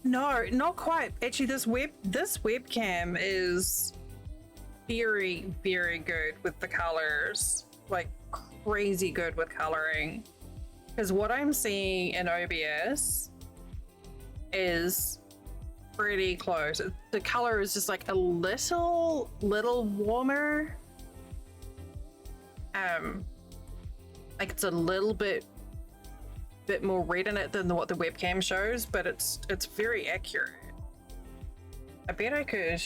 No, not quite. Actually, this webcam is very, very good with the colors. Like crazy good with coloring. Because what I'm seeing in OBS is pretty close. The color is just like a little warmer. Like it's a little bit more red in it than what the webcam shows, but it's very accurate. I bet I could.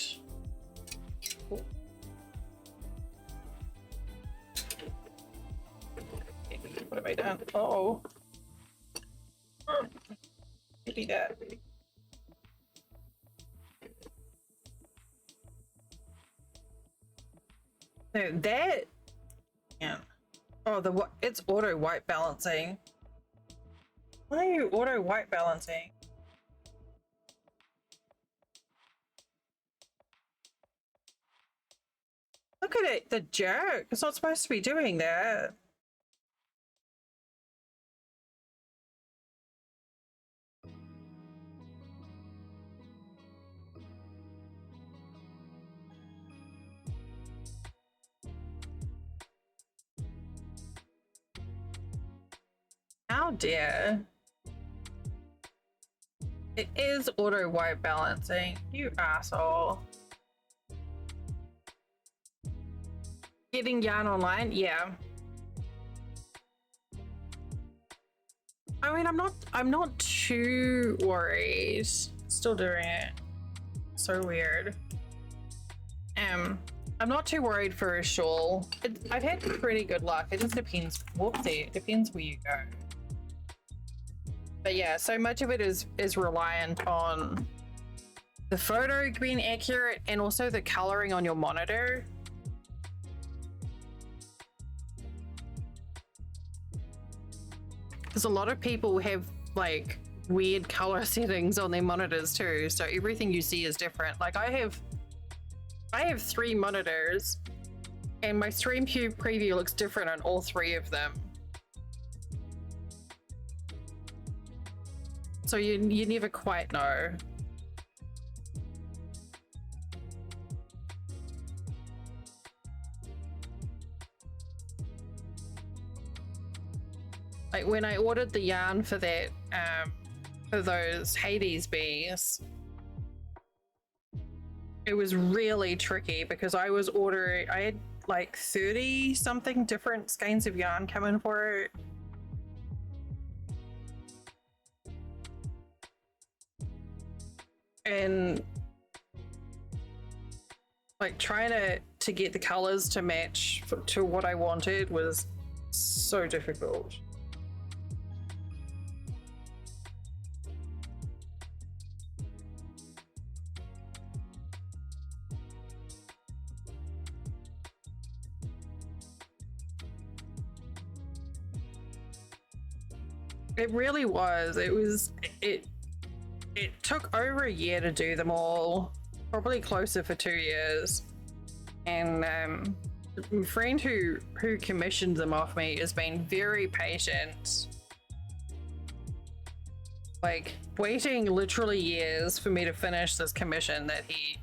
What have I done? Oh, maybe that. No, that. Yeah. Oh, it's auto white balancing. Why are you auto white balancing? Look at it, the jerk. It's not supposed to be doing that. How dare. It is auto white balancing, you asshole. Getting yarn online? Yeah. I mean, I'm not too worried. Still doing it. So weird. I'm not too worried for a shawl. I've had pretty good luck. It just depends. Whoopsie. It depends where you go. But yeah, so much of it is reliant on the photo being accurate and also the coloring on your monitor. Because a lot of people have like weird color settings on their monitors too, so everything you see is different. Like I have 3 monitors and my stream preview looks different on all 3 of them. So you never quite know. Like when I ordered the yarn for that, for those Hades bees, it was really tricky because I had like 30 something different skeins of yarn coming for it. And like trying to get the colors to match to what I wanted was so difficult. It really was. It took over a year to do them all, probably closer for 2 years. And my friend who commissioned them off me has been very patient. Like waiting literally years for me to finish this commission that he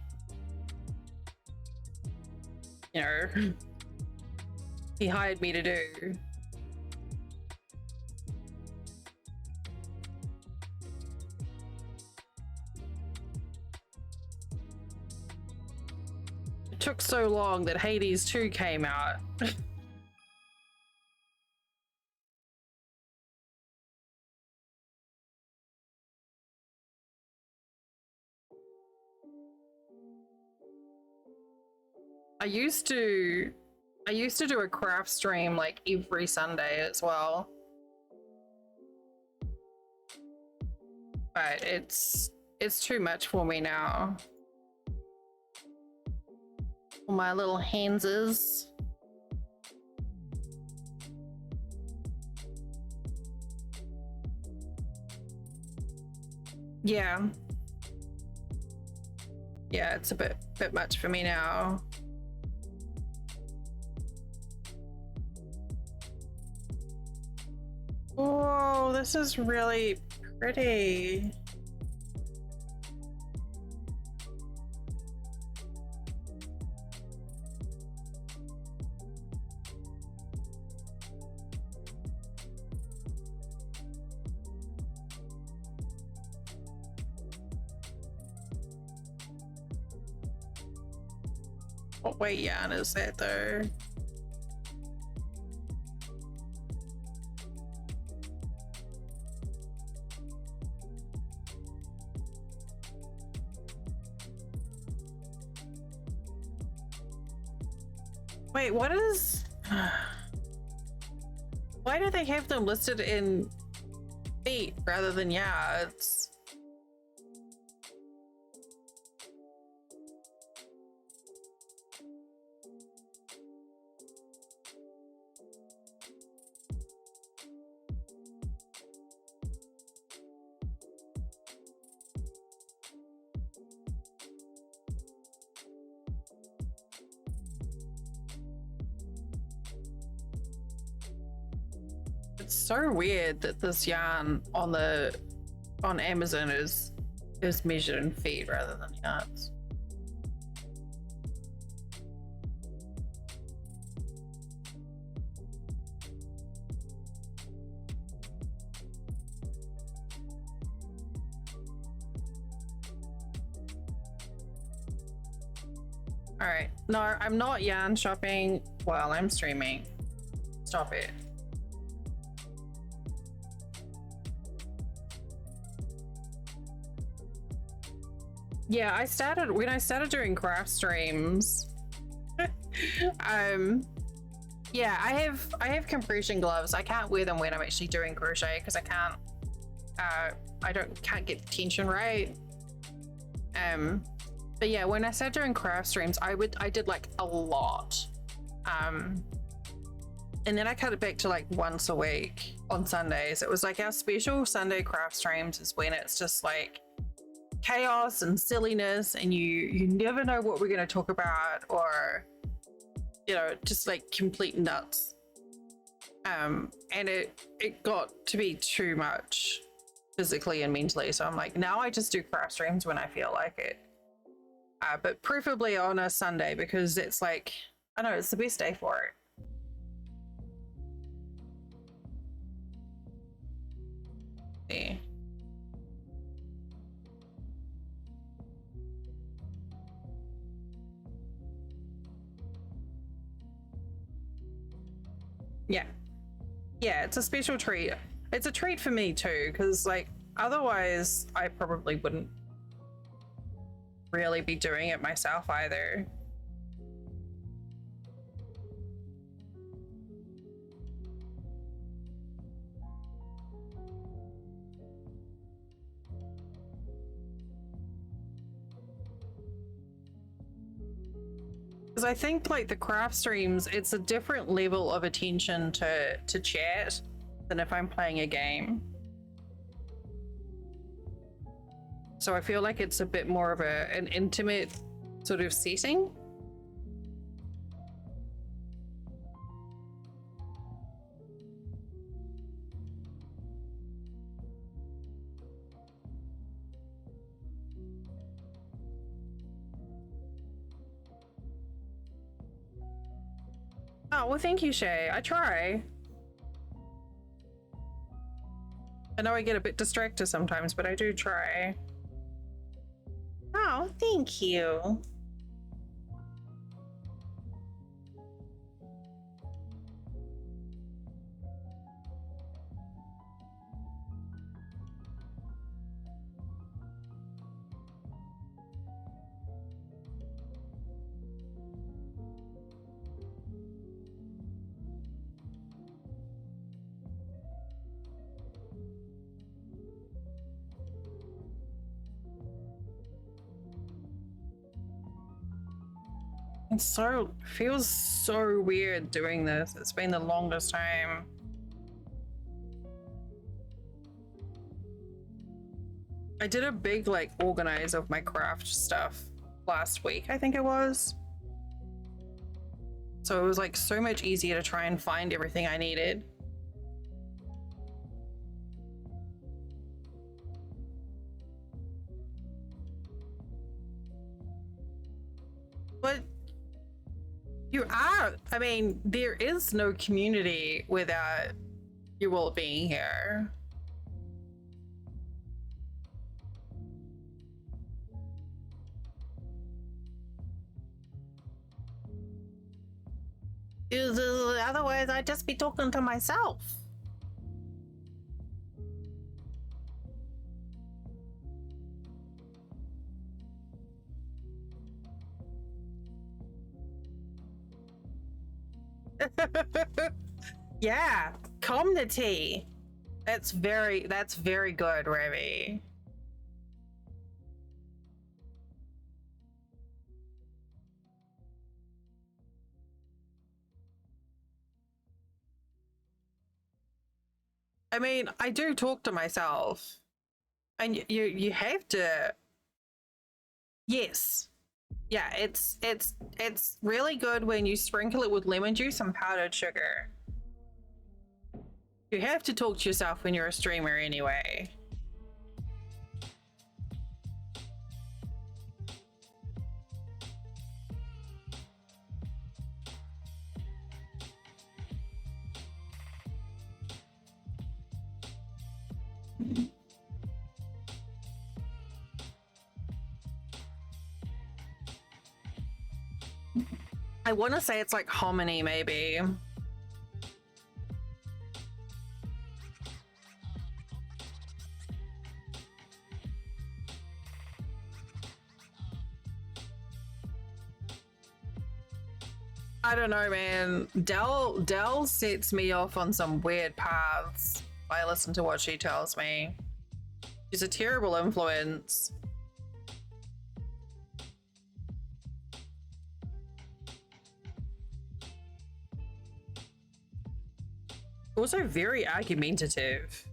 he hired me to do. It took so long that Hades 2 came out. I used to do a craft stream like every Sunday as well. But it's too much for me now. My little handses. Yeah. Yeah, it's a bit much for me now. Whoa, this is really pretty. What weight yarn is that though? Wait, what is... Why do they have them listed in feet rather than yards? It's so weird that this yarn on Amazon is measured in feet rather than yards. All right, no, I'm not yarn shopping while I'm streaming. Stop it. Yeah, when I started doing craft streams. Yeah, I have compression gloves. I can't wear them when I'm actually doing crochet because I can't get the tension right. But yeah, when I started doing craft streams, I did like a lot. And then I cut it back to like once a week on Sundays. It was like our special Sunday craft streams is when it's just like chaos and silliness and you never know what we're going to talk about, or you know, just like complete nuts. And it got to be too much physically and mentally, so I'm like, now I just do craft streams when I feel like it, but preferably on a Sunday because it's like, I know, it's the best day for it. Yeah. Yeah, it's a special treat. It's a treat for me too, because like otherwise I probably wouldn't really be doing it myself either. Because I think like the craft streams, it's a different level of attention to chat than if I'm playing a game. So I feel like it's a bit more of an intimate sort of setting. Oh, well, thank you, Shay. I try. I know I get a bit distracted sometimes, but I do try. Oh, thank you. Feels so weird doing this. It's been the longest time. I did a big like organize of my craft stuff last week, I think it was. So it was like so much easier to try and find everything I needed. But you are, I mean, there is no community without you all being here. Otherwise, I'd just be talking to myself. Yeah, community. That's very good, Ravi. I mean, I do talk to myself, and you have to. Yes, yeah, it's really good when you sprinkle it with lemon juice and powdered sugar. You have to talk to yourself when you're a streamer anyway. I want to say it's like hominy, maybe. I don't know, man. Dell sets me off on some weird paths. I listen to what she tells me. She's a terrible influence. Also very argumentative.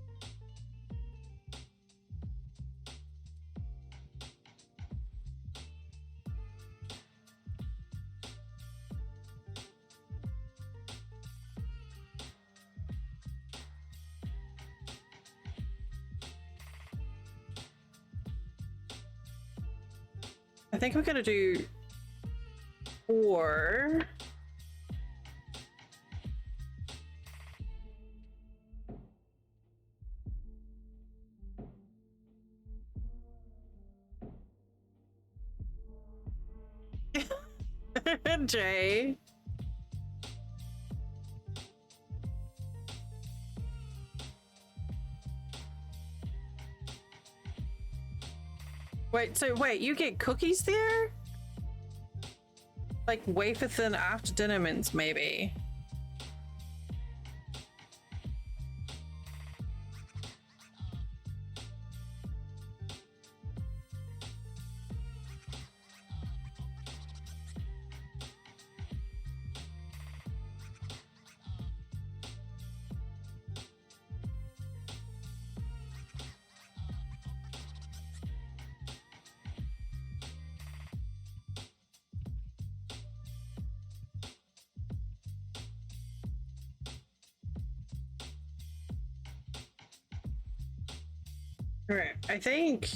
I think we're gonna do 4. Jay. Wait, you get cookies there? Like wafer thin after dinner mints, maybe. All right, I think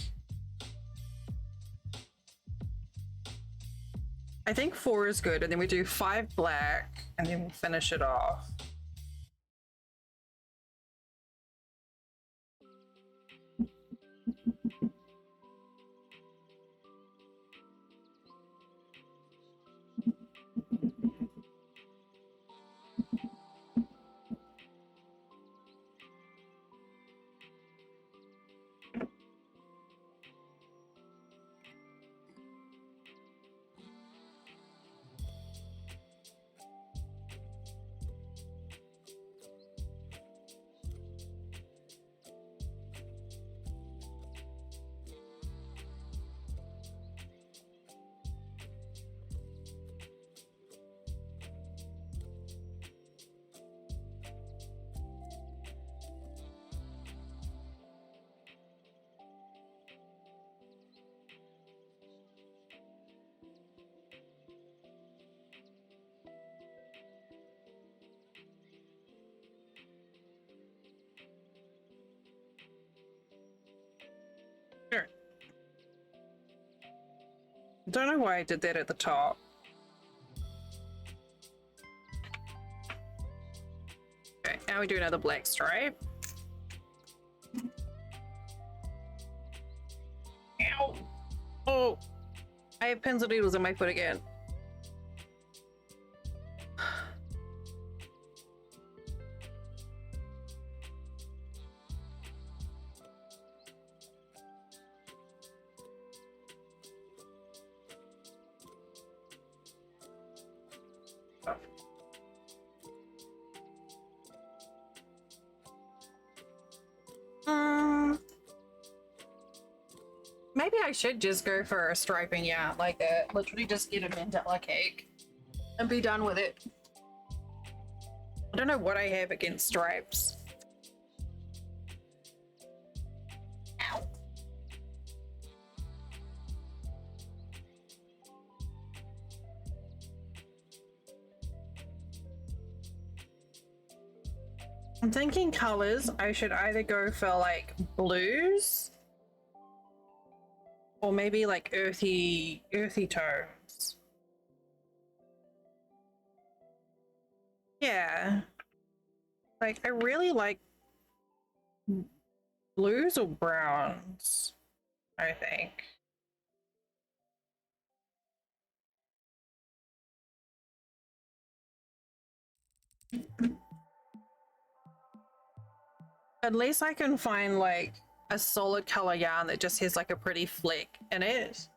4 is good, and then we do 5 black and then we'll finish it off. Sure. Don't know why I did that at the top. Okay, now we do another black stripe. Ow! Oh! I have pins and needles in my foot again. Maybe I should just go for a striping yarn like that. Literally just get a mandala cake and be done with it. I don't know what I have against stripes. Ow. I'm thinking colors. I should either go for like blues or maybe like earthy tones. Yeah. Like I really like blues or browns, I think. Unless I can find like a solid color yarn that just has like a pretty fleck in it.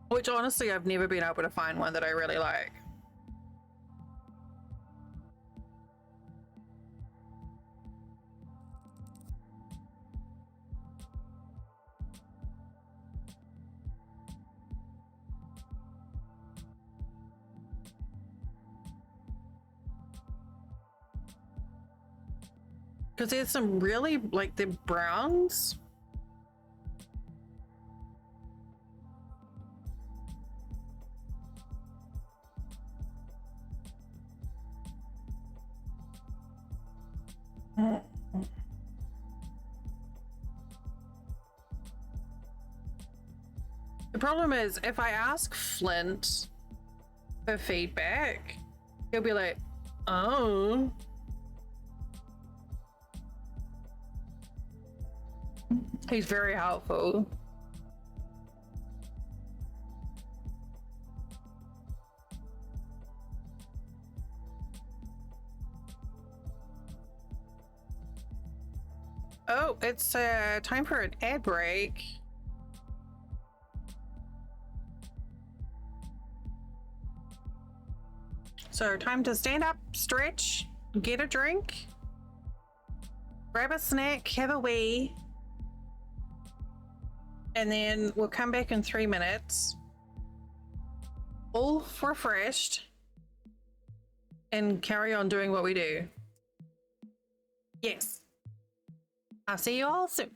Which honestly, I've never been able to find one that I really like. Because there's some really, like, the browns. The problem is, if I ask Flint for feedback, he'll be like, oh. He's very helpful. Oh, it's time for an ad break. So time to stand up, stretch, get a drink, grab a snack, have a wee, and then we'll come back in 3 minutes, all refreshed, and carry on doing what we do. Yes. I'll see you all soon.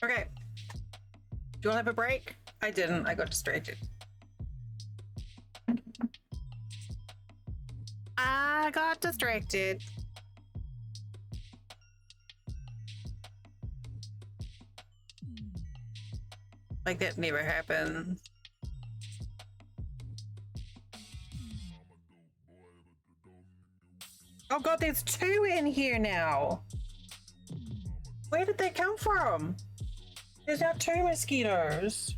Okay. Do you want to have a break? I didn't. I got distracted. I got distracted. Like that never happened. Oh god, there's two in here now. Where did they come from? There's now two mosquitoes.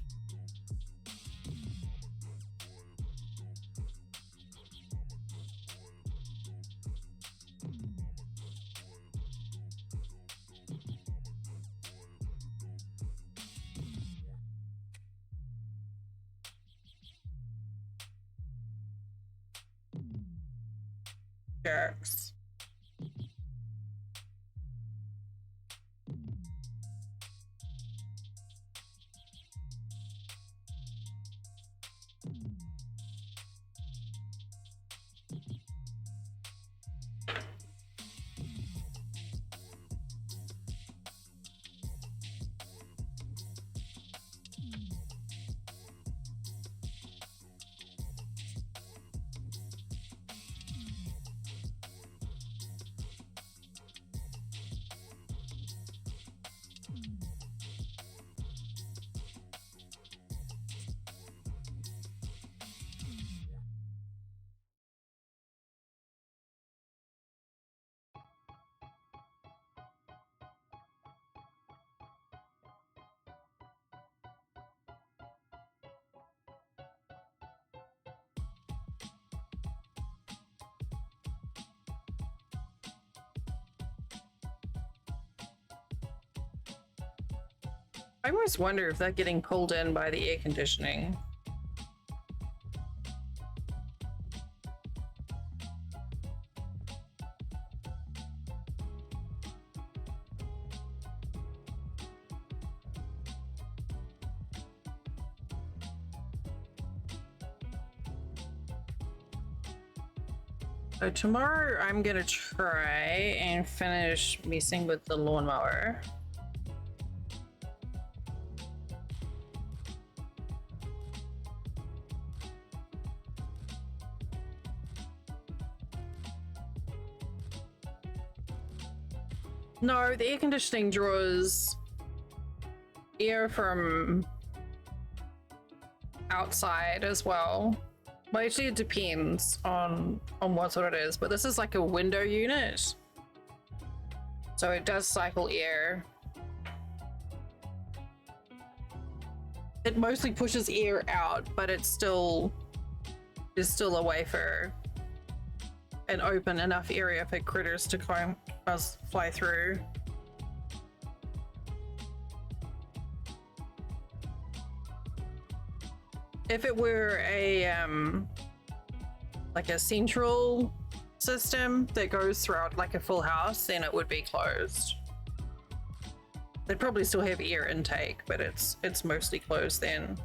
Jerks. I always wonder if they're getting pulled in by the air conditioning. So tomorrow I'm gonna try and finish messing with the lawnmower. No, the air conditioning draws air from outside as well. Well, actually, it depends on what sort it is, but this is like a window unit, so it does cycle air. It mostly pushes air out, but it's still a way for an open enough area for critters to fly through. If it were a like a central system that goes throughout like a full house, then it would be closed. They'd probably still have air intake, but it's mostly closed then.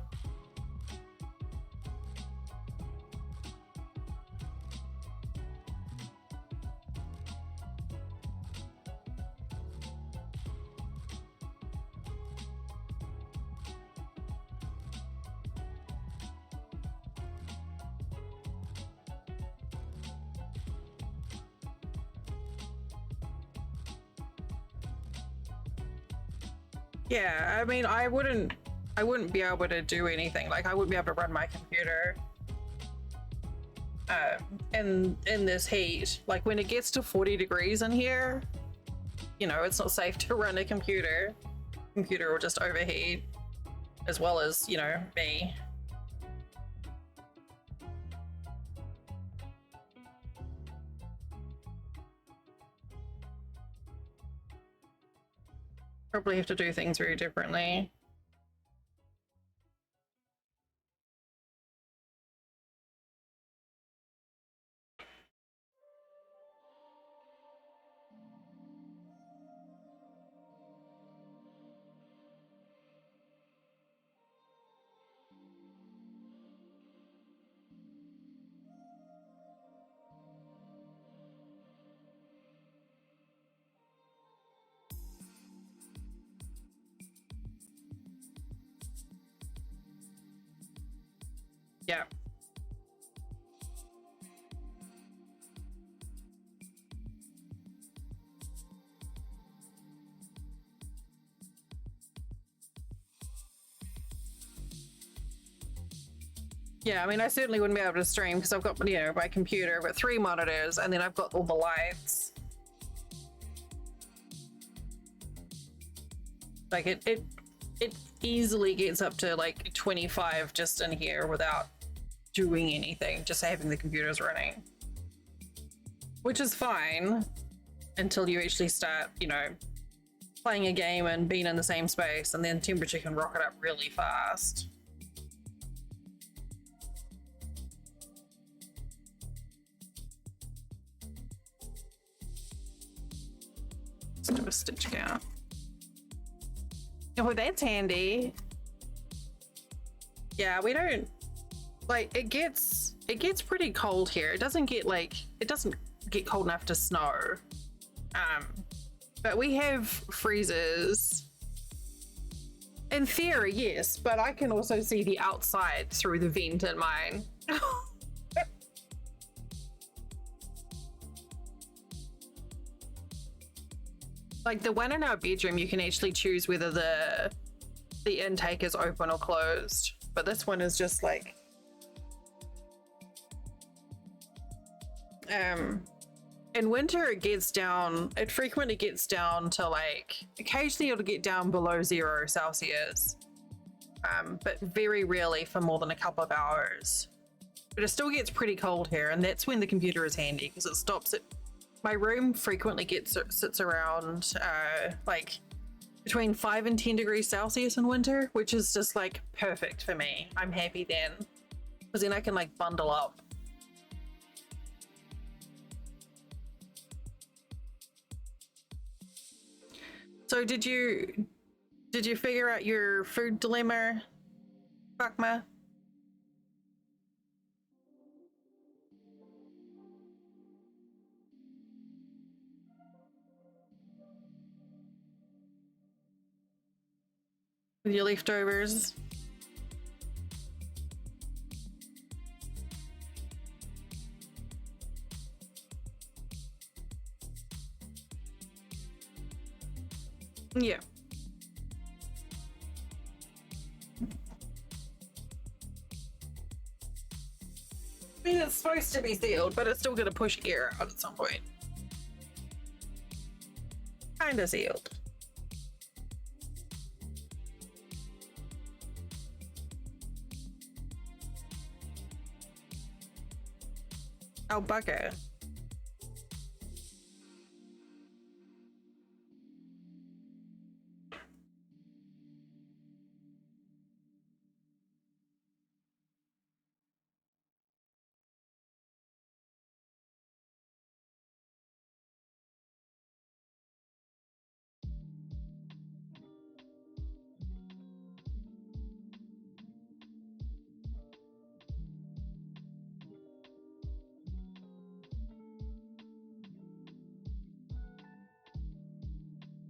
Yeah, I mean, I wouldn't be able to do anything. Like, I wouldn't be able to run my computer in this heat. Like, when it gets to 40 degrees in here, you know, it's not safe to run a computer. Computer will just overheat, as well as, you know, me. Probably have to do things very differently. Yeah. Yeah, I mean, I certainly wouldn't be able to stream because I've got, you know, my computer, I've got 3 monitors, and then I've got all the lights. Like it easily gets up to like 25 just in here without doing anything, just having the computers running. Which is fine until you actually start, you know, playing a game and being in the same space, and then temperature can rocket up really fast. Let's do a stitch count. Oh, that's handy. Yeah, we don't like it gets pretty cold here. It doesn't get cold enough to snow. But we have freezers. In theory, yes, but I can also see the outside through the vent in mine. Like the one in our bedroom, you can actually choose whether the intake is open or closed. But this one is just like in winter it frequently gets down to like, occasionally it'll get down below 0 Celsius. But very rarely for more than a couple of hours. But it still gets pretty cold here, and that's when the computer is handy because it stops it. My room frequently sits around like between 5 and 10 degrees Celsius in winter, which is just like perfect for me. I'm happy then, because then I can like bundle up. So did you figure out your food dilemma, Fakma? With your leftovers? Yeah. I mean, it's supposed to be sealed, but it's still gonna push air out at some point. Kinda sealed. Oh, bugger.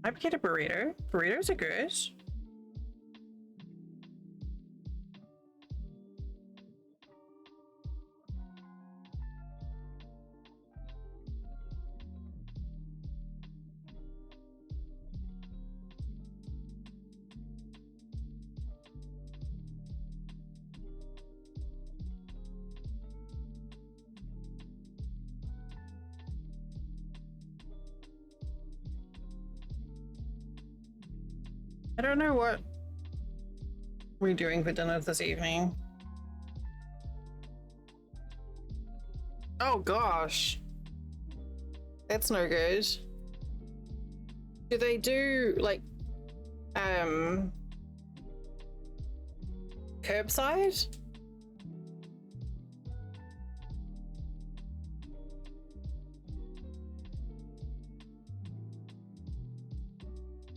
I'd get a burrito. Burritos are good. I don't know what we're doing for dinner this evening. Oh gosh. That's no good. Do they do like curbside?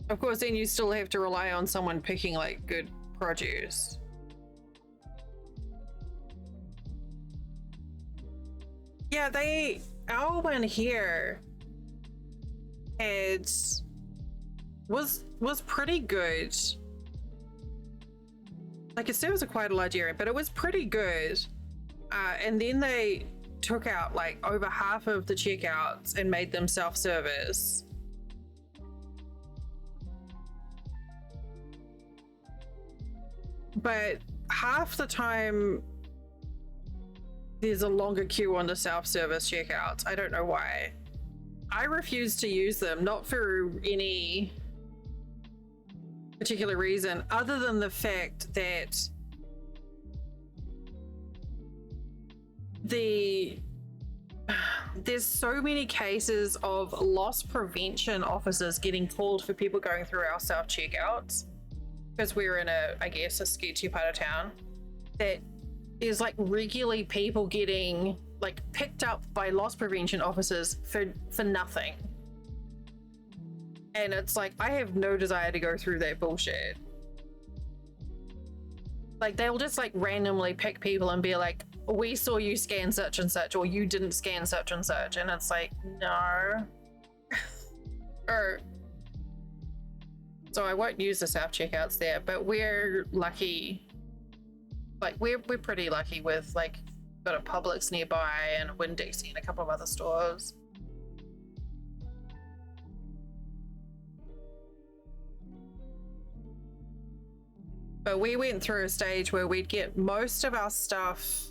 Of course, then you still have to rely on someone picking like good produce. Yeah, our one here was pretty good. Like it still was quite a large area, but it was pretty good. And then they took out like over half of the checkouts and made them self-service. But half the time there's a longer queue on the self-service checkouts. I don't know why. I refuse to use them, not for any particular reason other than the fact that there's so many cases of loss prevention officers getting called for people going through our self checkouts because we're in I guess a sketchy part of town, that there's like regularly people getting like picked up by loss prevention officers for nothing. And it's like, I have no desire to go through that bullshit. Like, they'll just like randomly pick people and be like, we saw you scan such and such, or you didn't scan such and such. And it's like, no. Or, so I won't use the self checkouts there, but we're lucky. Like, we're pretty lucky with like, got a Publix nearby and a Winn-Dixie and a couple of other stores. But we went through a stage where we'd get most of our stuff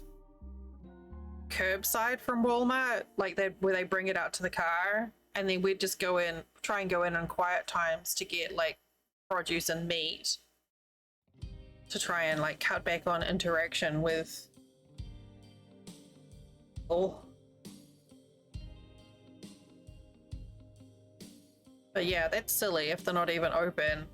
curbside from Walmart, like where they bring it out to the car, and then we'd just try and go in on quiet times to get like produce and meat to try and like cut back on interaction with people. But yeah, that's silly if they're not even open.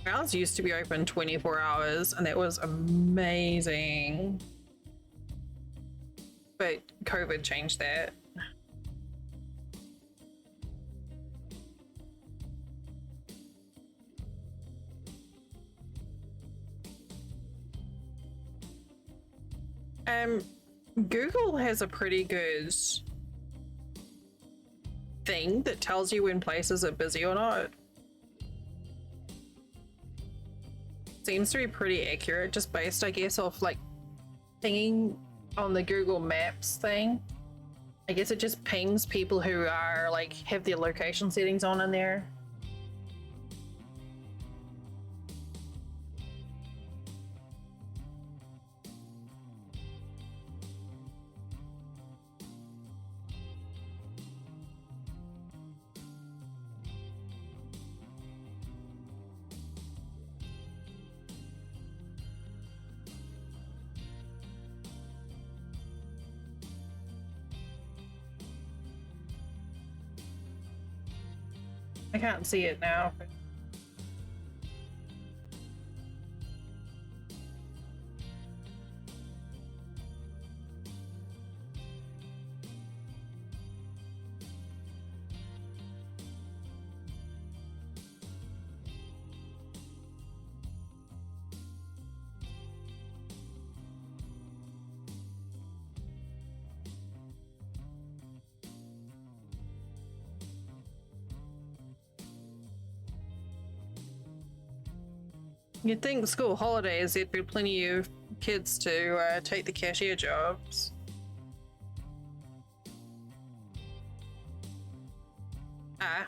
Ours used to be open 24 hours and that was amazing. But COVID changed that. Google has a pretty good thing that tells you when places are busy or not. Seems to be pretty accurate, just based, I guess, off like pinging on the Google Maps thing. I guess it just pings people who are like have their location settings on in there. I can't see it now. You'd think school holidays, there'd be plenty of kids to take the cashier jobs. Ah.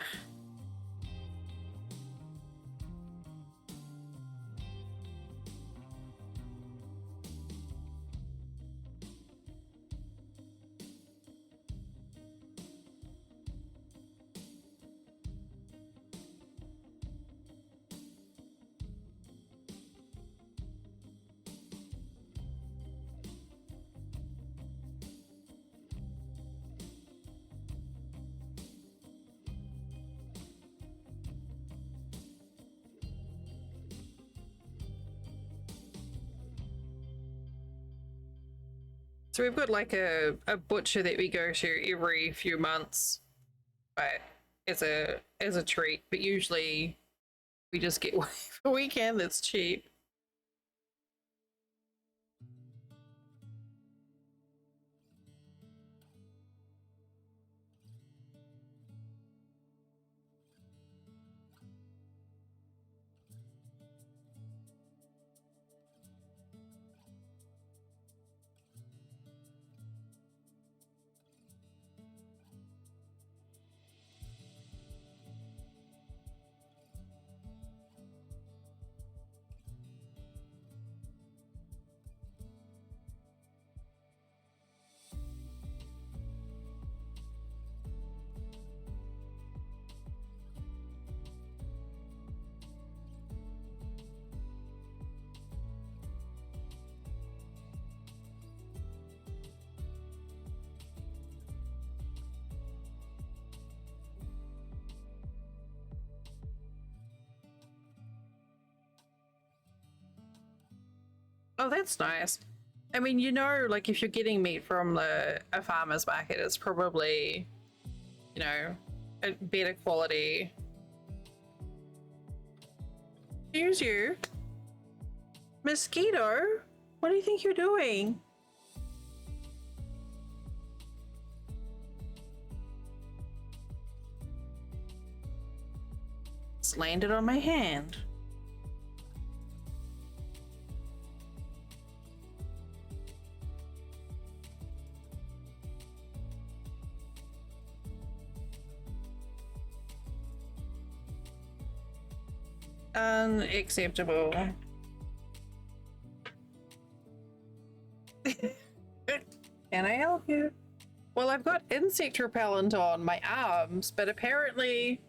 So we've got like a butcher that we go to every few months, but as a treat. But usually we just get whatever we can that's cheap. Oh, that's nice. I mean, you know, like if you're getting meat from a farmer's market, it's probably, you know, a better quality. Here's you. Mosquito? What do you think you're doing? It's landed on my hand. Unacceptable. Can I help you? Well, I've got insect repellent on my arms, but apparently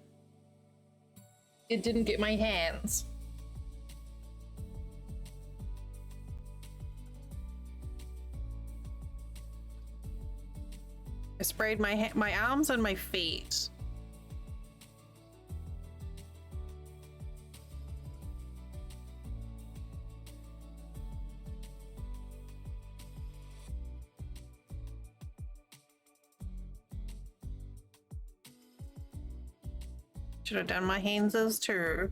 it didn't get my hands. I sprayed my arms and my feet. Should have done my hands as too.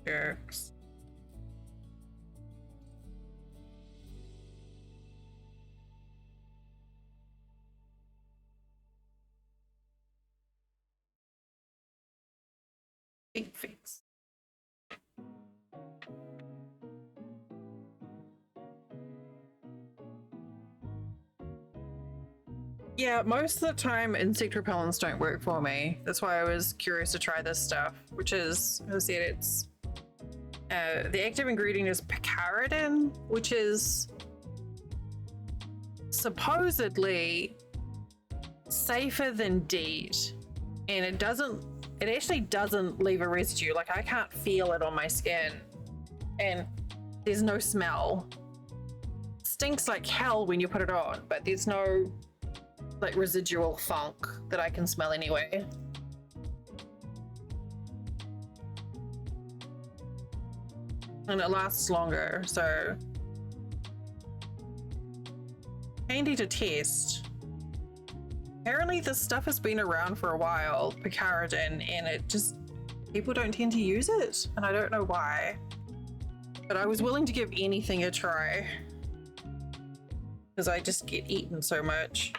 Jerks. Big fix. Yeah, most of the time insect repellents don't work for me. That's why I was curious to try this stuff, which is, as I said, it's the active ingredient is picaridin, which is supposedly safer than DEET, and it actually doesn't leave a residue. Like, I can't feel it on my skin, and there's no smell. It stinks like hell when you put it on, but there's no like residual funk that I can smell anyway. And it lasts longer, so handy to test. Apparently this stuff has been around for a while, picaridin, and it just, people don't tend to use it, and I don't know why. But I was willing to give anything a try because I just get eaten so much.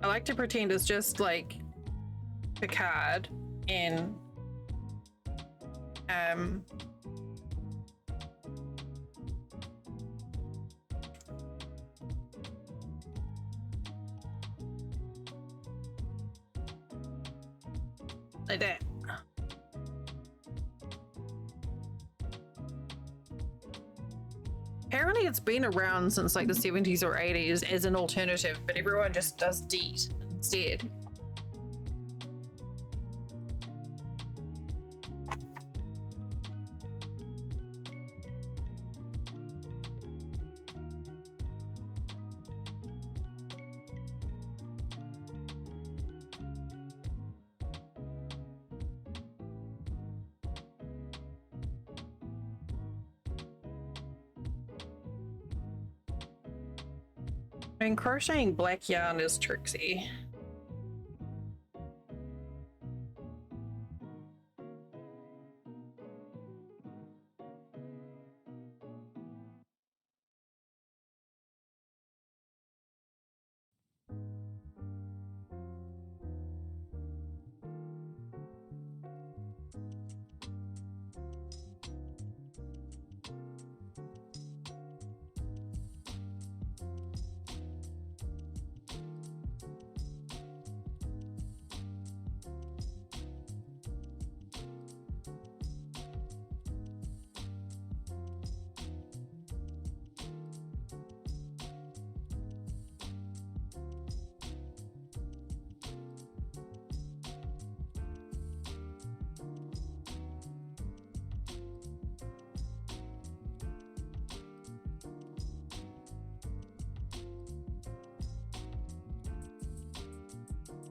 I like to pretend it's just like Picard and like that. Apparently it's been around since like the 70s or 80s as an alternative, but everyone just does DEET instead. I mean, crocheting black yarn is tricksy.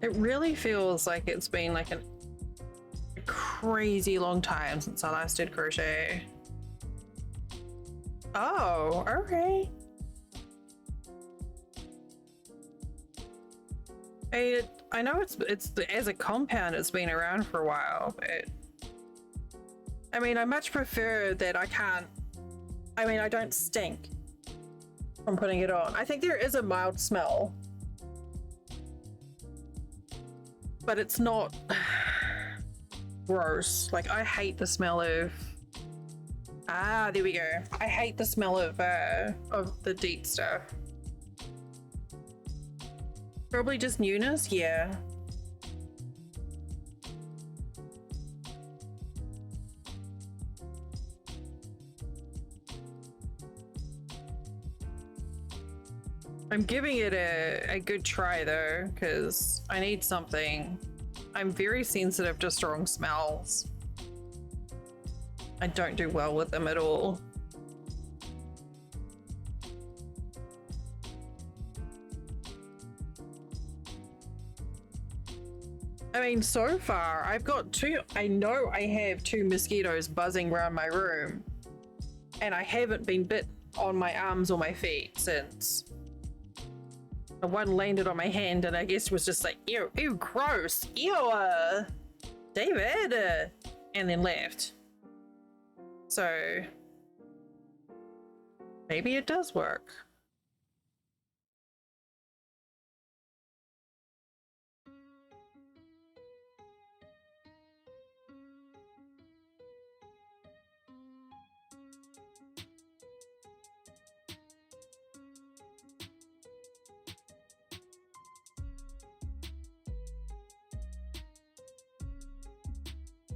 It really feels like it's been like a crazy long time since I last did crochet. Oh, okay. I know it's as a compound it's been around for a while, but I mean I much prefer that I don't stink from putting it on. I think there is a mild smell, but it's not gross. Like I hate the smell of there we go. I hate the smell of the deep stuff. Probably just newness, yeah. I'm giving it a good try though, because I need something. I'm very sensitive to strong smells. I don't do well with them at all. I mean, so far I've got I know I have 2 mosquitoes buzzing around my room, and I haven't been bit on my arms or my feet since. One landed on my hand and I guess was just like, ew, ew, gross, ew, David, and then left. So maybe it does work.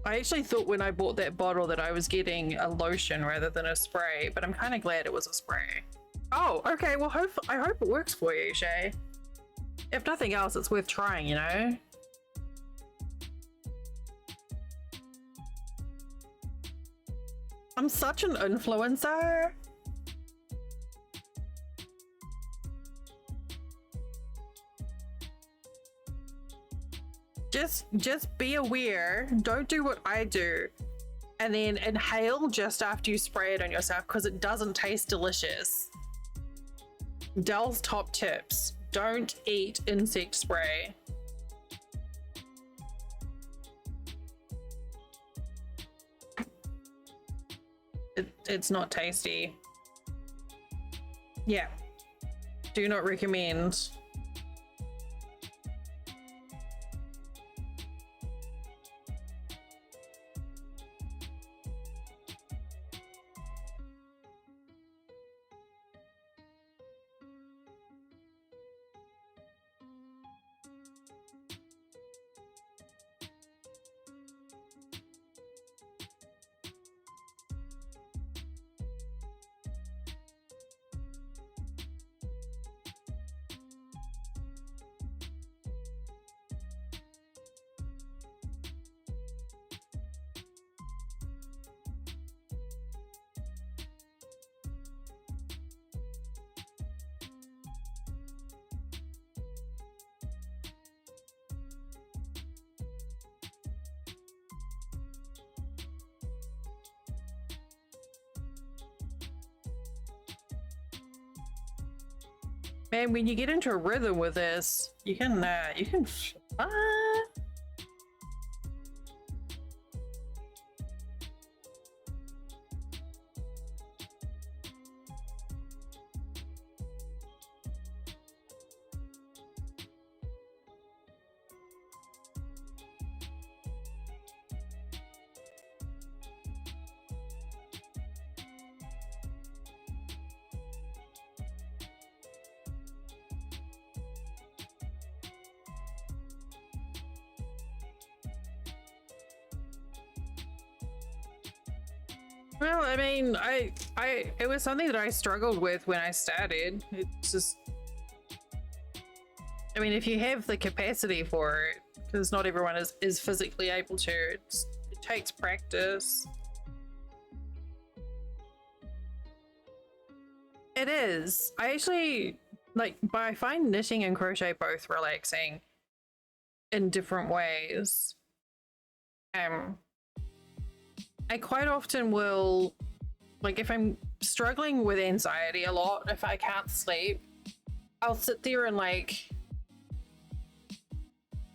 I actually thought when I bought that bottle that I was getting a lotion rather than a spray, but I'm kind of glad it was a spray. Oh, okay. Well, I hope it works for you, Shay. If nothing else, it's worth trying, you know? I'm such an influencer. Just be aware. Don't do what I do and then inhale just after you spray it on yourself, because it doesn't taste delicious. Dell's top tips: don't eat insect spray. It's not tasty. Yeah, do not recommend. Man, when you get into a rhythm with this, you can Well, I mean, it was something that I struggled with when I started. It's just, I mean, if you have the capacity for it, because not everyone is physically able to, it takes practice. It is. I actually, I find knitting and crochet both relaxing. in different ways. I quite often will, like, if I'm struggling with anxiety a lot, if I can't sleep, I'll sit there and like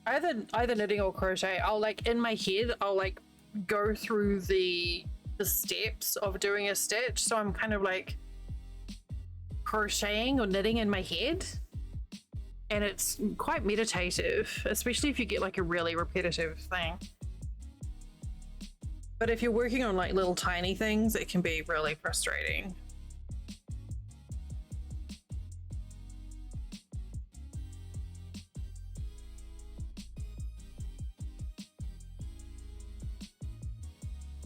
either knitting or crochet. I'll like in my head, I'll like go through the steps of doing a stitch, so I'm kind of like crocheting or knitting in my head, and it's quite meditative, especially if you get like a really repetitive thing. But if you're working on like little tiny things, it can be really frustrating.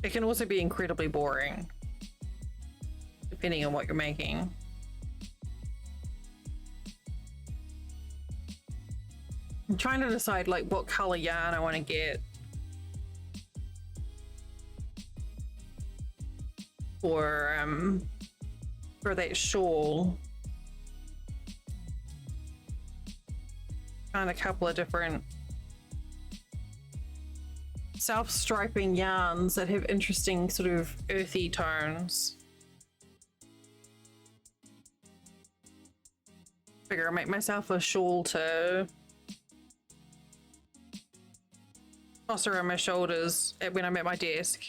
It can also be incredibly boring, depending on what you're making. I'm trying to decide like what color yarn I want to get for that shawl. Found a couple of different self-striping yarns that have interesting sort of earthy tones. Figure I'll make myself a shawl to toss around my shoulders when I'm at my desk.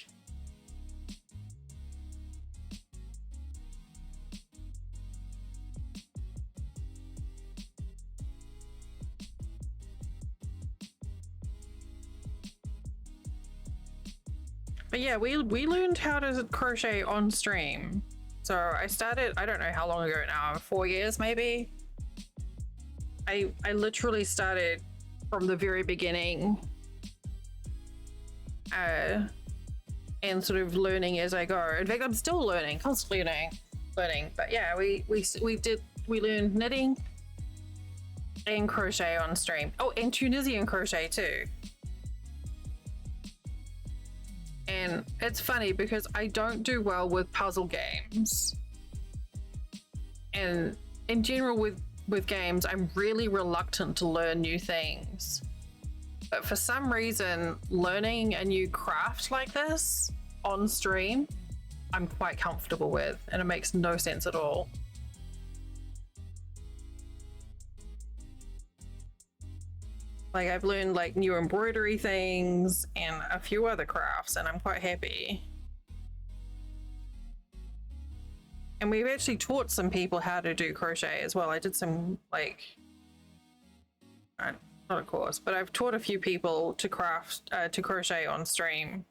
But yeah, we learned how to crochet on stream. So I started, I don't know how long ago now, 4 years maybe. I literally started from the very beginning, and sort of learning as I go. In fact, I'm still learning, constantly learning. But yeah, we learned knitting and crochet on stream. Oh, and Tunisian crochet too. And it's funny because I don't do well with puzzle games, and in general with games I'm really reluctant to learn new things, but for some reason learning a new craft like this on stream I'm quite comfortable with, and it makes no sense at all. Like I've learned like new embroidery things and a few other crafts, and I'm quite happy. And we've actually taught some people how to do crochet as well. I did some like, not a course, but I've taught a few people to crochet on stream.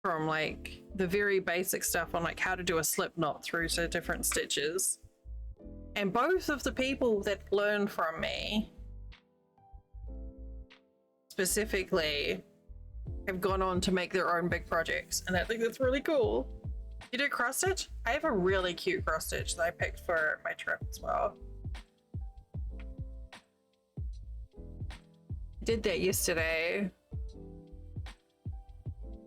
From like the very basic stuff on like how to do a slip knot through to different stitches. And both of the people that learned from me specifically have gone on to make their own big projects, and I think that's really cool. You do cross stitch? I have a really cute cross stitch that I picked for my trip as well. Did that yesterday.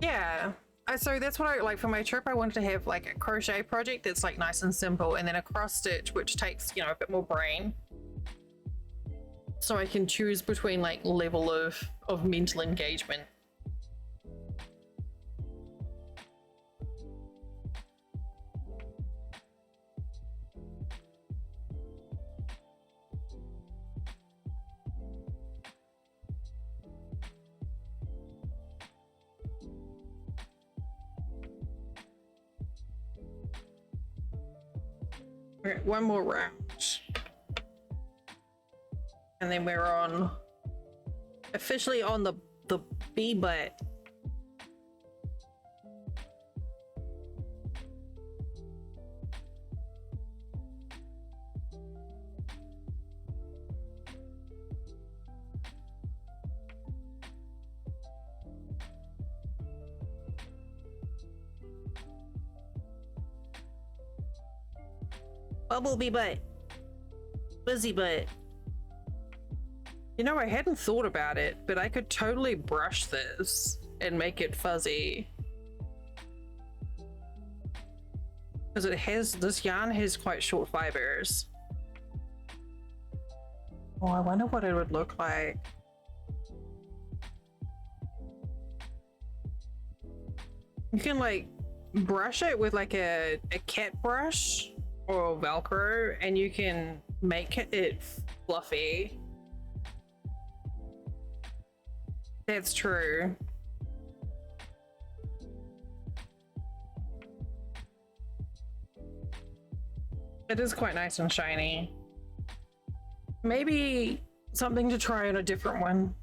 Yeah. So that's what I like for my trip. I wanted to have like a crochet project that's like nice and simple, and then a cross stitch which takes, you know, a bit more brain, so I can choose between like level of mental engagement. All right, one more round, and then we're on officially on the bee butt. Bumblebee butt. Fuzzy butt. You know, I hadn't thought about it, but I could totally brush this and make it fuzzy. Because this yarn has quite short fibers. Oh, I wonder what it would look like. You can like brush it with like a cat brush or Velcro, and you can make it fluffy. That's true. It is quite nice and shiny. Maybe something to try on a different one.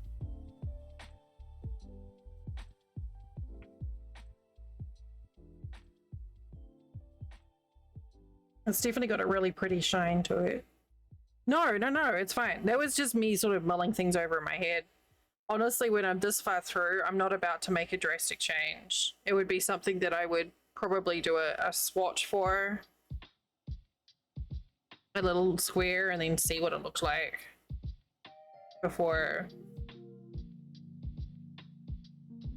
It's definitely got a really pretty shine to it. No, it's fine. That was just me sort of mulling things over in my head. Honestly, when I'm this far through, I'm not about to make a drastic change. It would be something that I would probably do a swatch for. A little square and then see what it looks like before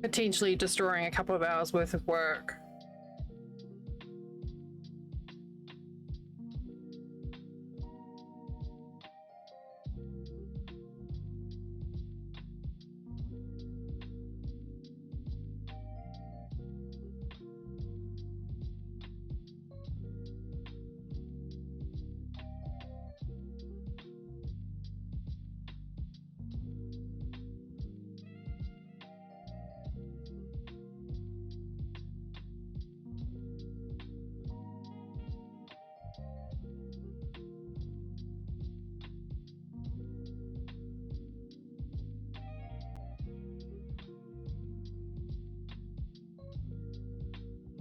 potentially destroying a couple of hours worth of work.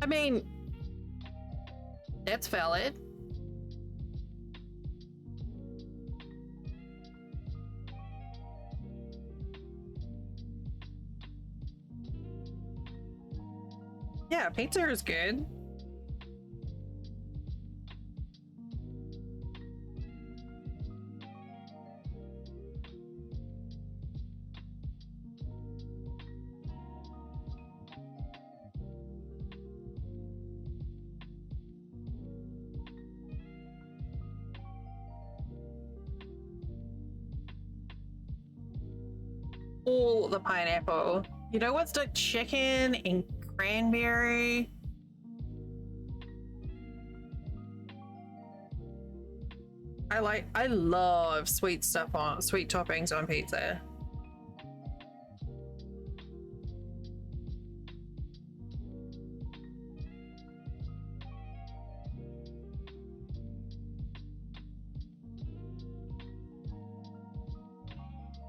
I mean, that's valid. Yeah, pizza is good. All the pineapple. You know what's the chicken and cranberry? I love sweet toppings on pizza.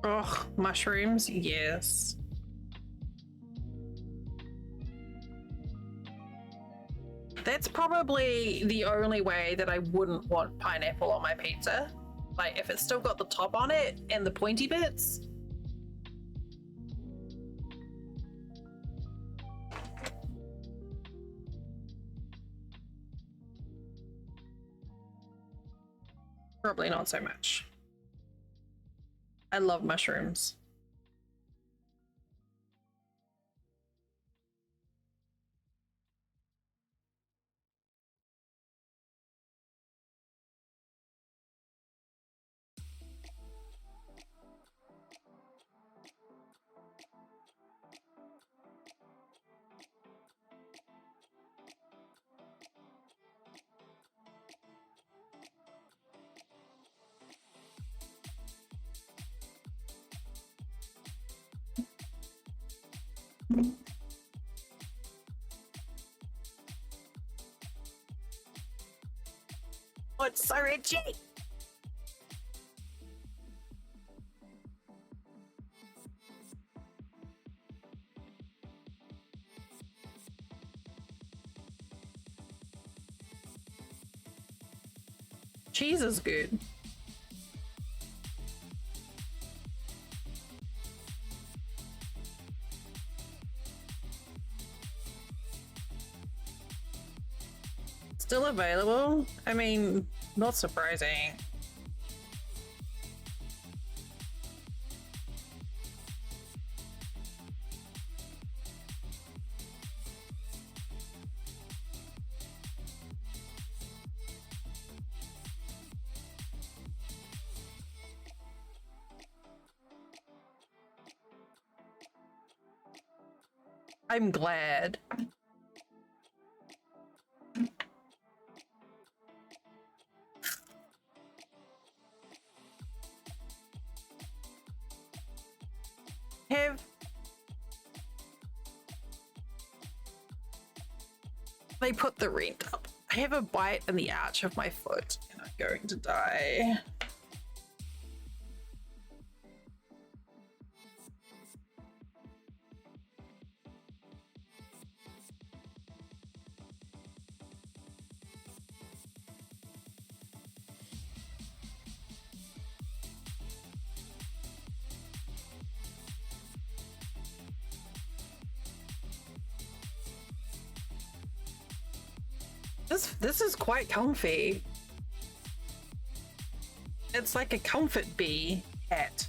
Oh, mushrooms, yes. That's probably the only way that I wouldn't want pineapple on my pizza. Like, if it's still got the top on it and the pointy bits. Probably not so much. I love mushrooms. Oh, it's so itchy. Cheese is good. Still available? I mean, not surprising. I'm glad. Have they put the rent up? I have a bite in the arch of my foot and I'm going to die. This is quite comfy. It's like a comfort bee hat.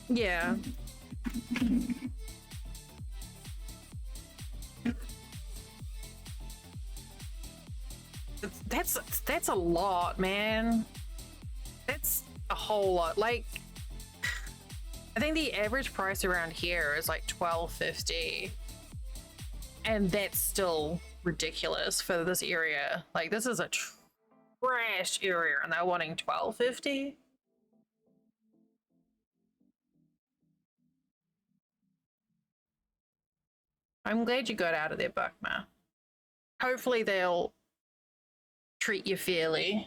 Yeah. That's a lot, man. That's a whole lot. Like, I think the average price around here is like $12.50, and that's still ridiculous for this area. Like, this is a trash area, and they're wanting $12.50. I'm glad you got out of there, Buckma. Hopefully they'll treat you fairly.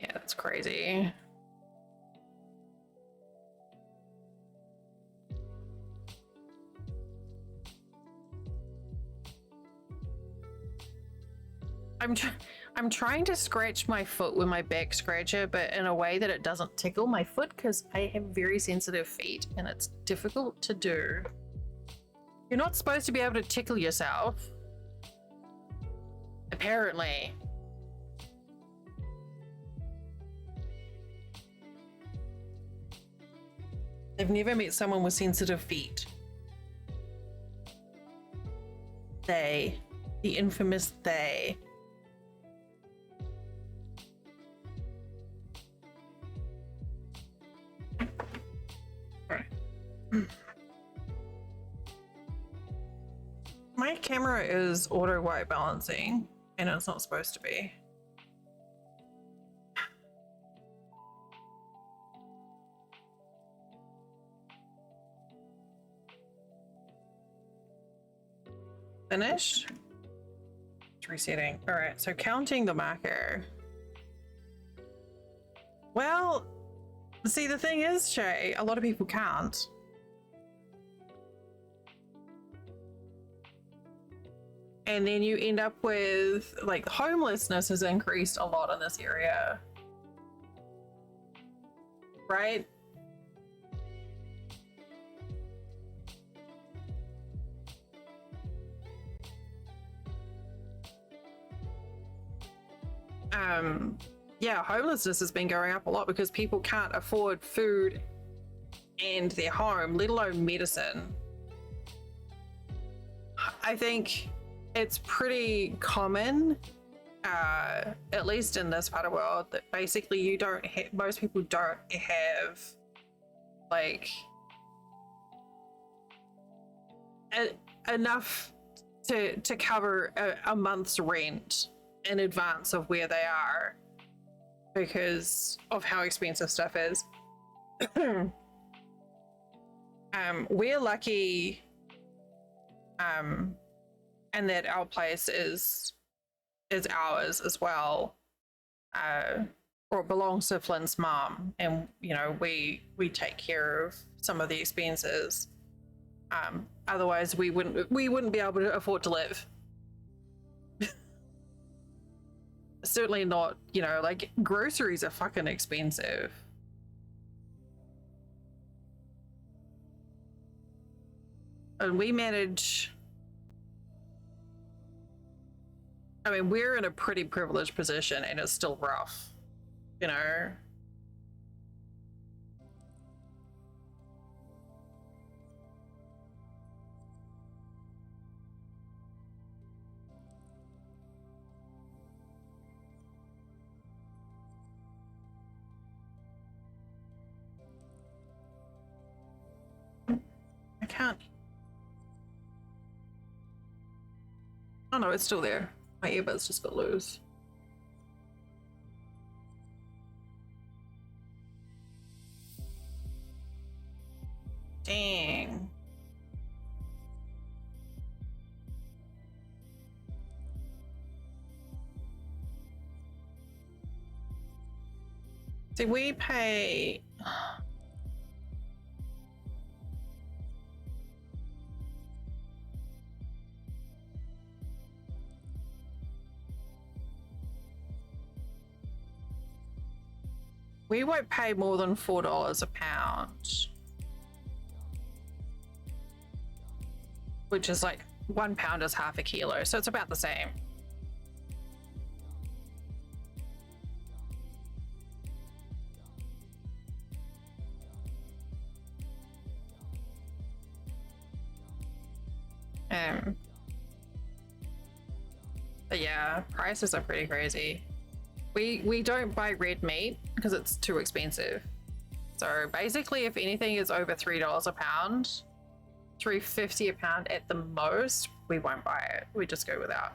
Yeah, that's crazy. I'm trying to scratch my foot with my back scratcher, but in a way that it doesn't tickle my foot because I have very sensitive feet and it's difficult to do. You're not supposed to be able to tickle yourself. Apparently. I've never met someone with sensitive feet. They. The infamous they. My camera is auto white balancing and it's not supposed to be. Finished? It's resetting. All right, so counting the marker. Well, see, the thing is, Shay, a lot of people can't. And then you end up with, like, homelessness has increased a lot in this area. Right? Yeah, homelessness has been going up a lot because people can't afford food and their home, let alone medicine. I think it's pretty common, at least in this part of the world, that basically you don't have, most people don't have, like, enough to cover a month's rent in advance of where they are because of how expensive stuff is. We're lucky and that our place is ours as well, or it belongs to Flynn's mom, and you know we take care of some of the expenses. Otherwise we wouldn't be able to afford to live. Certainly not, you know, like groceries are fucking expensive. And we manage I mean, we're in a pretty privileged position and it's still rough, you know? I can't. Oh no, it's still there. My earbuds just got loose. Dang. See, we pay. We won't pay more than $4 a pound, which is like 1 pound is half a kilo, so it's about the same. But yeah, prices are pretty crazy. We don't buy red meat because it's too expensive. So basically, if anything is over $3 a pound, $3.50 a pound at the most, we won't buy it. We just go without.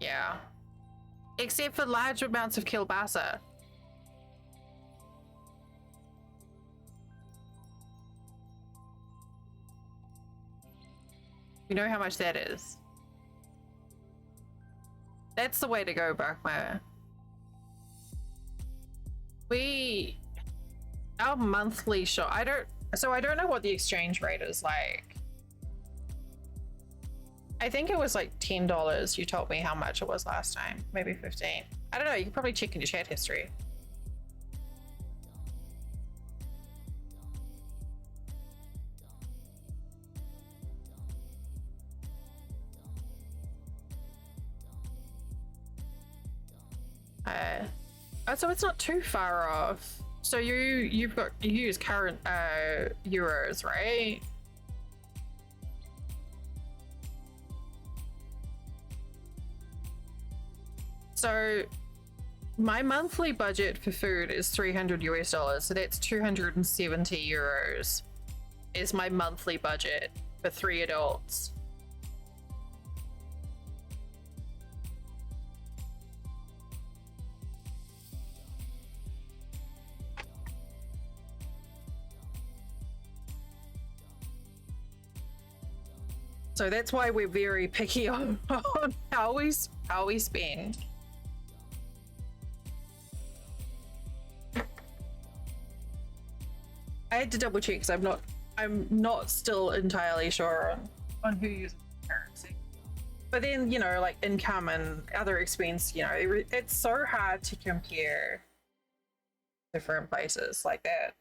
Yeah. Except for large amounts of kielbasa. You know how much that is? That's the way to go, Buckmeyer. Our monthly shop, I don't know what the exchange rate is like. I think it was like $10. You told me how much it was last time, maybe 15. I don't know, you can probably check in your chat history. Oh, so it's not too far off. So you use current euros, right? So my monthly budget for food is $300 US, so that's 270 euros is my monthly budget for 3 adults. So that's why we're very picky on how we spend. I had to double check because I'm not still entirely sure on who uses currency. But then, you know, like income and other expense, you know, it's so hard to compare different places like that.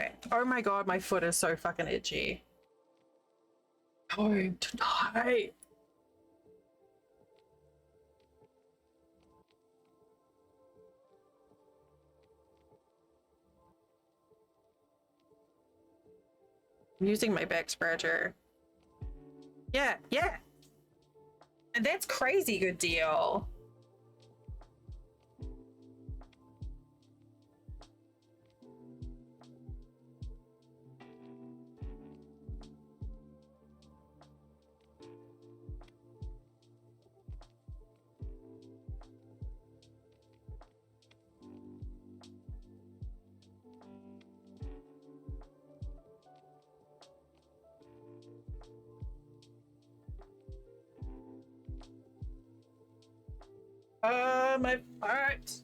Okay. Oh my god, my foot is so fucking itchy. Going to die. I'm using my back scratcher. Yeah. And that's crazy good deal. My foot.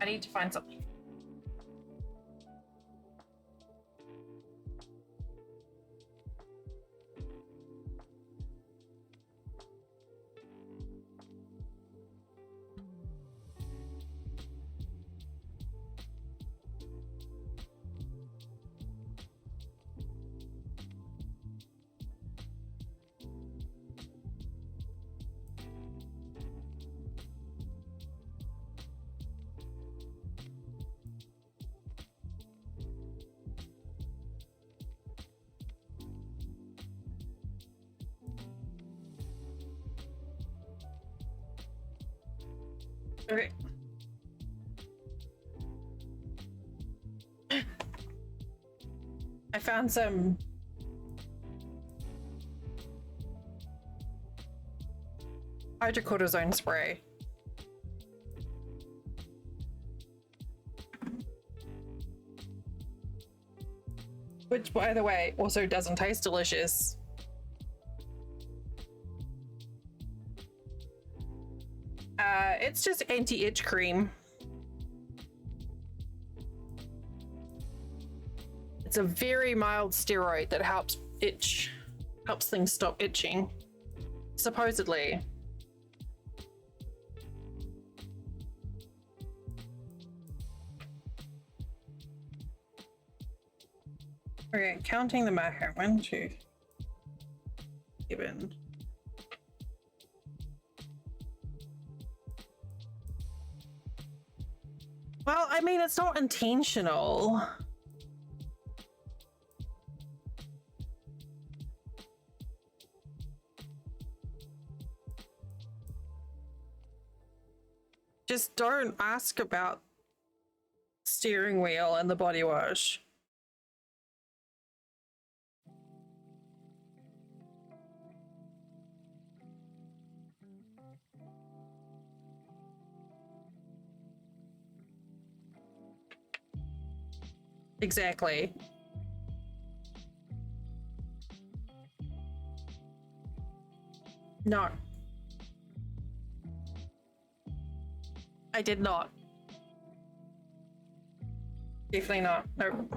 I need to find something. Okay. I found some hydrocortisone spray. Which, by the way, also doesn't taste delicious. It's just anti-itch cream. It's a very mild steroid that helps things stop itching, supposedly. Okay, counting the Makin. 1, 2, 7. Well, I mean, it's not intentional. Just don't ask about steering wheel and the body wash. Exactly. No. I did not. Definitely not. Nope.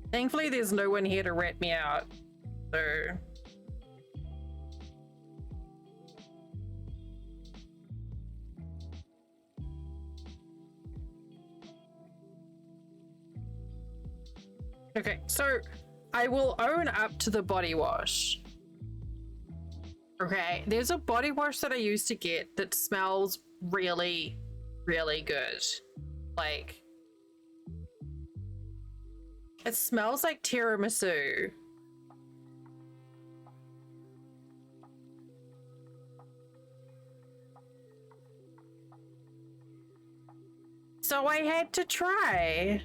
Thankfully, there's no one here to rat me out, so... Okay, so I will own up to the body wash. Okay, there's a body wash that I used to get that smells really, really good. Like, it smells like tiramisu. So I had to try.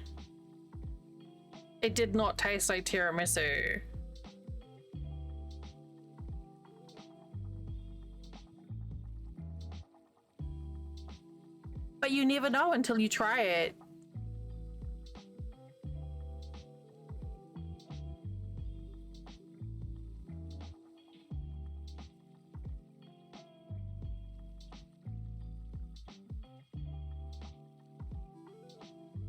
It did not taste like tiramisu. But you never know until you try it.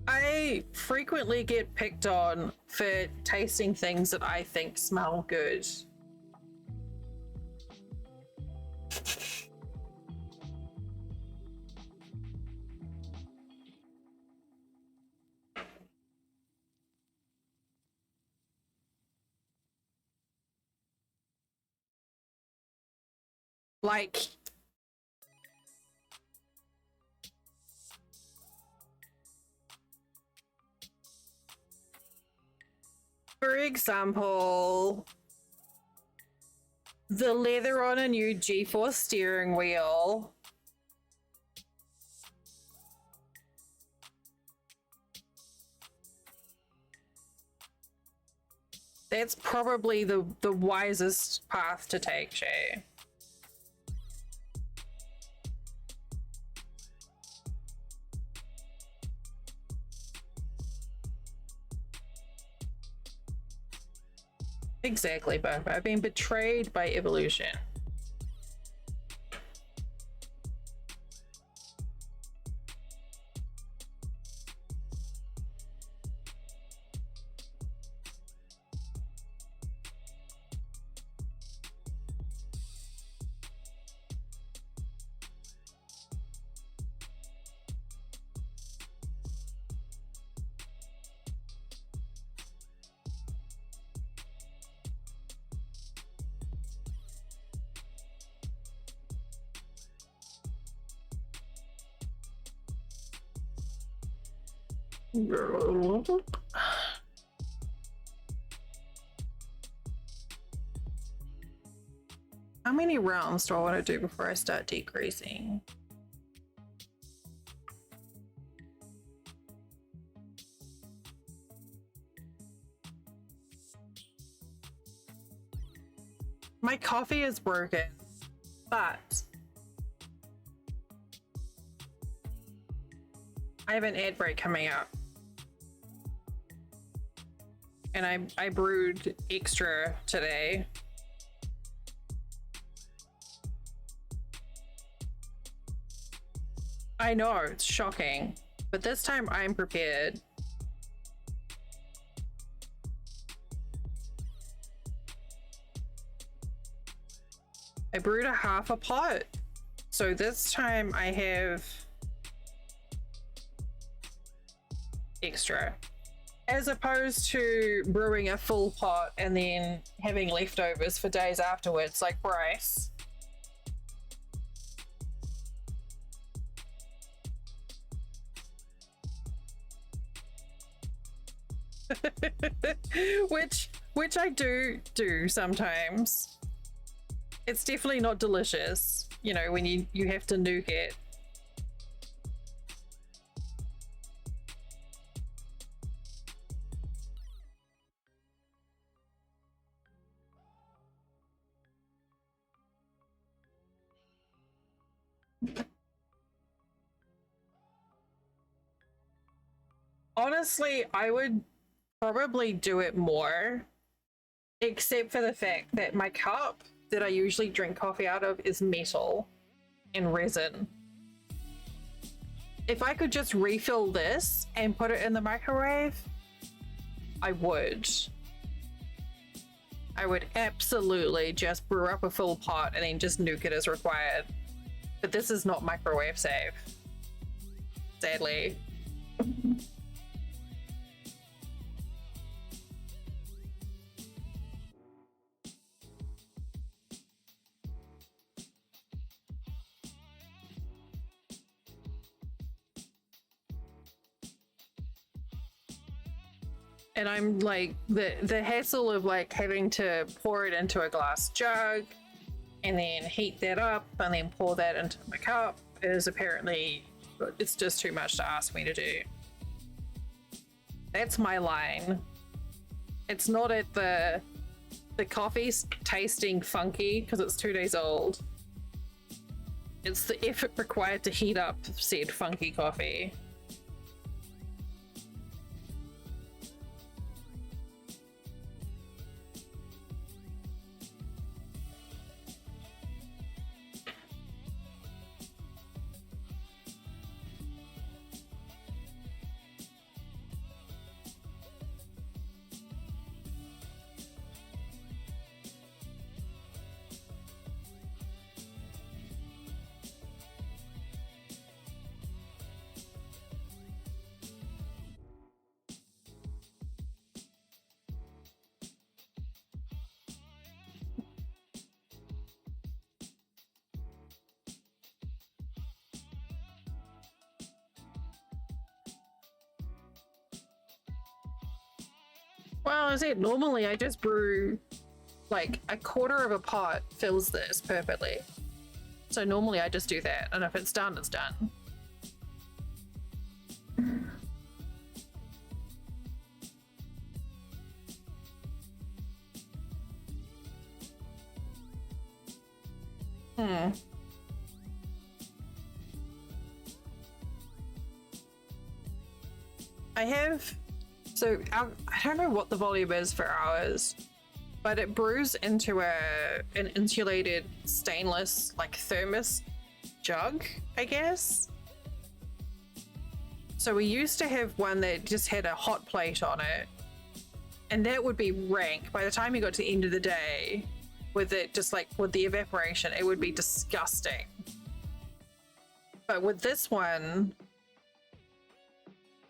I frequently get picked on for tasting things that I think smell good. Like, for example, the leather on a new G-Force steering wheel. That's probably the wisest path to take, Shay. Exactly, but I've been betrayed by evolution. How many rounds do I want to do before I start decreasing? My coffee is broken, but I have an ad break coming up. And I brewed extra today. I know, it's shocking, but this time I'm prepared. I brewed a half a pot, so this time I have extra, as opposed to brewing a full pot and then having leftovers for days afterwards, like Bryce. which I do sometimes. It's definitely not delicious, you know, when you have to nuke it. Honestly, I would probably do it more, except for the fact that my cup that I usually drink coffee out of is metal and resin. If I could just refill this and put it in the microwave, I would. I would absolutely just brew up a full pot and then just nuke it as required. But this is not microwave safe, sadly. And I'm like, the hassle of like having to pour it into a glass jug and then heat that up and then pour that into my cup is apparently, it's just too much to ask me to do. That's my line. It's not at the coffee's tasting funky because it's 2 days old. It's the effort required to heat up said funky coffee. Well, I said normally I just brew like a quarter of a pot fills this perfectly. So normally I just do that, and if it's done, it's done. I have, so I don't know what the volume is for ours, but it brews into an insulated stainless like thermos jug, I guess. So we used to have one that just had a hot plate on it, and that would be rank. By the time you got to the end of the day, with it just like with the evaporation, it would be disgusting. But with this one,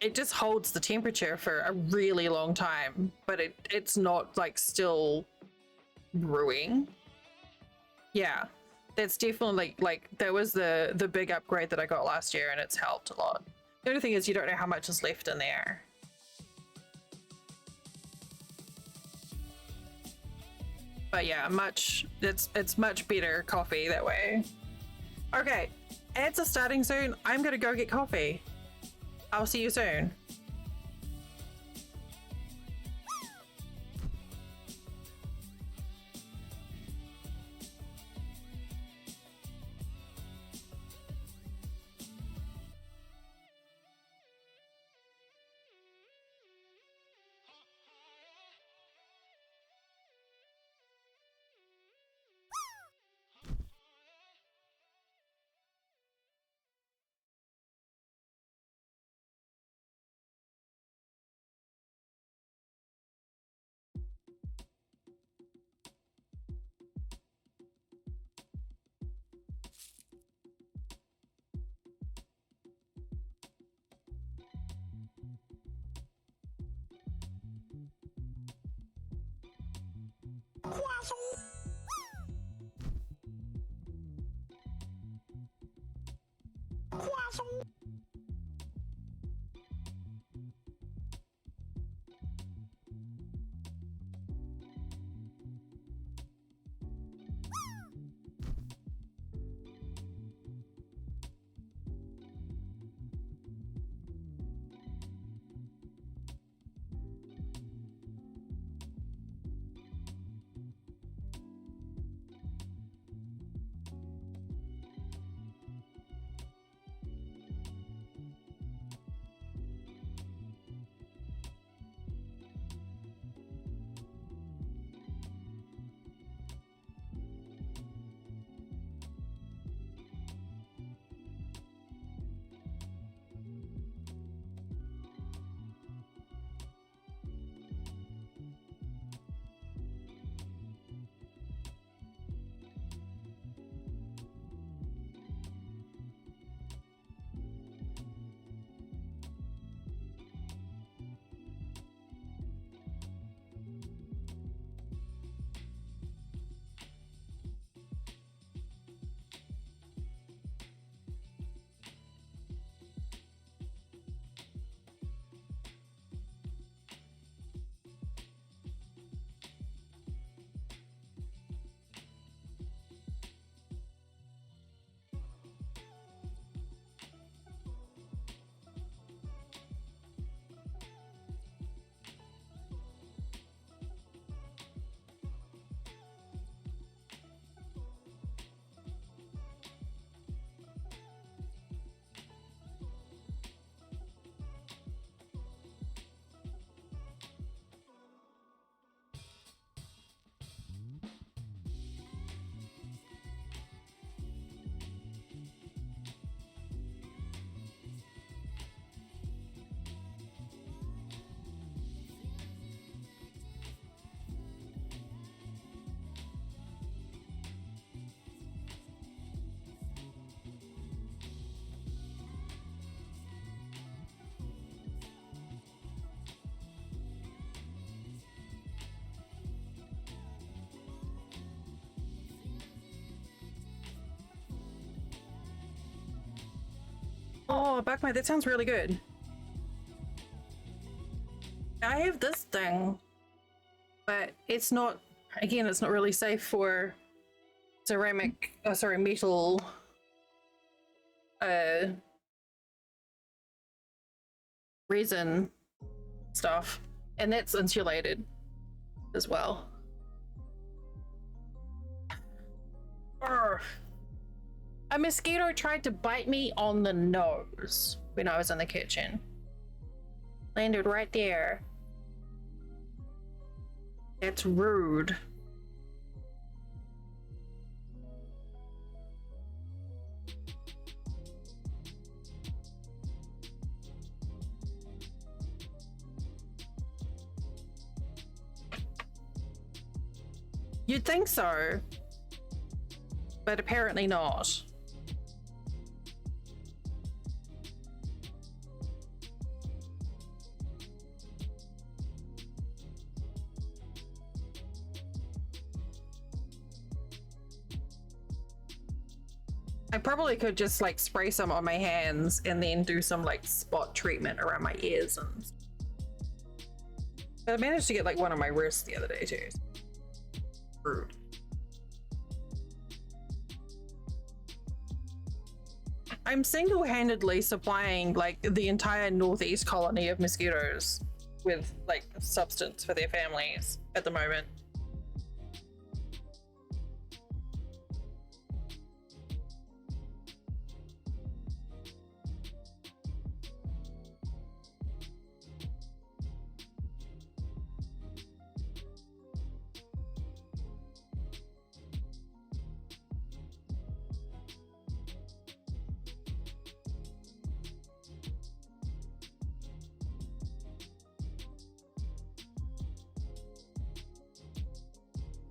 it just holds the temperature for a really long time, but it's not like still brewing. Yeah, that's definitely like that was the big upgrade that I got last year, and it's helped a lot. The only thing is you don't know how much is left in there. But yeah, it's much better coffee that way. Okay, ads are starting soon. I'm gonna go get coffee. I'll see you soon. Oh, Buckmate, that sounds really good. I have this thing, but it's not, again, it's not really safe for ceramic, oh, sorry, metal, resin stuff. And that's insulated as well. Urgh. A mosquito tried to bite me on the nose when I was in the kitchen. Landed right there. That's rude. You'd think so, but apparently not. I probably could just like spray some on my hands and then do some like spot treatment around my ears. And I managed to get like one on my wrist the other day too. Rude. I'm single-handedly supplying like the entire northeast colony of mosquitoes with like substance for their families at the moment.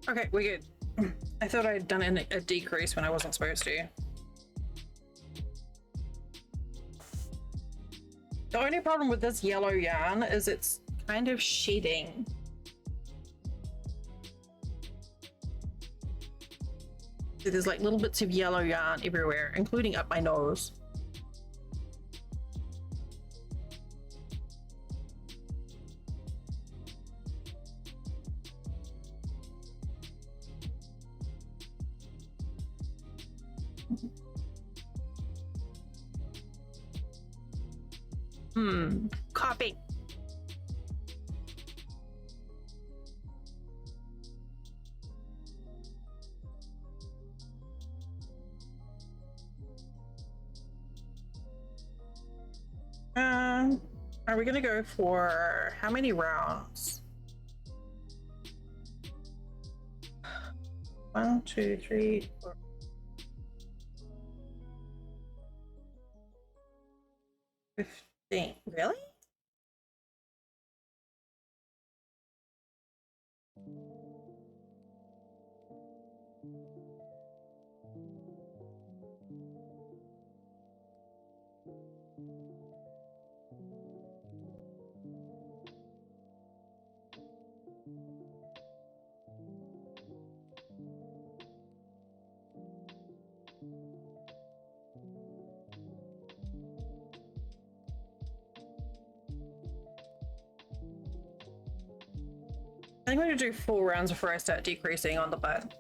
Okay, we're good. I thought I had done a decrease when I wasn't supposed to. The only problem with this yellow yarn is it's kind of shedding. So there's like little bits of yellow yarn everywhere, including up my nose. Copy. Are we gonna go for how many rounds? 1, 2, 3, 4. Really? I think I'm gonna do 4 rounds before I start decreasing on the butt.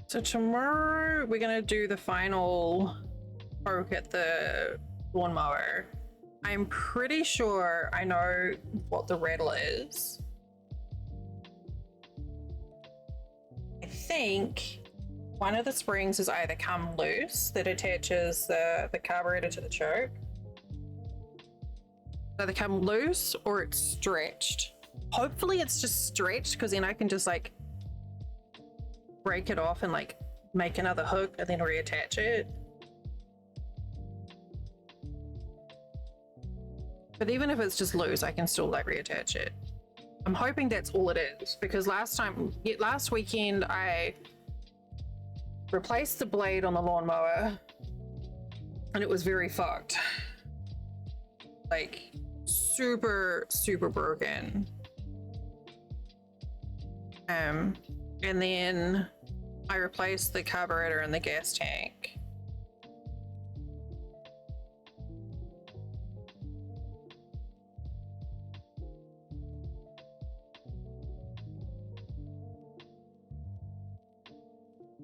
So tomorrow we're gonna do the final poke at the lawnmower. I'm pretty sure I know what the rattle is. I think one of the springs is either come loose that attaches the carburetor to the choke. So they come loose or it's stretched. Hopefully it's just stretched because then I can just like break it off and like make another hook and then reattach it. But even if it's just loose, I can still like reattach it. I'm hoping that's all it is because last weekend I replaced the blade on the lawnmower and it was very fucked. Like super broken. And then I replaced the carburetor and the gas tank.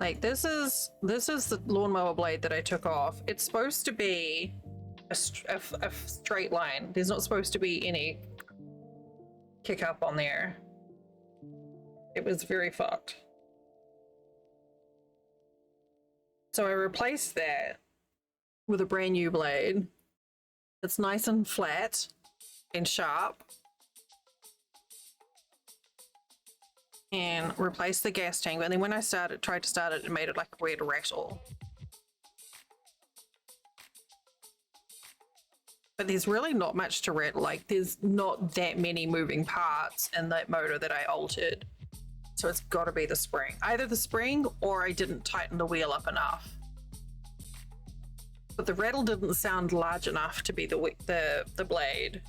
Like this is the lawnmower blade that I took off. It's supposed to be a straight line. There's not supposed to be any kick up on there. It was very fucked. So I replaced that with a brand new blade. It's nice and flat and sharp. And replaced the gas tank. And then when I tried to start it, it made it like a weird rattle. But there's really not much to rattle. Like there's not that many moving parts in that motor that I altered. So it's got to be the spring. Either the spring or I didn't tighten the wheel up enough. But the rattle didn't sound large enough to be the blade.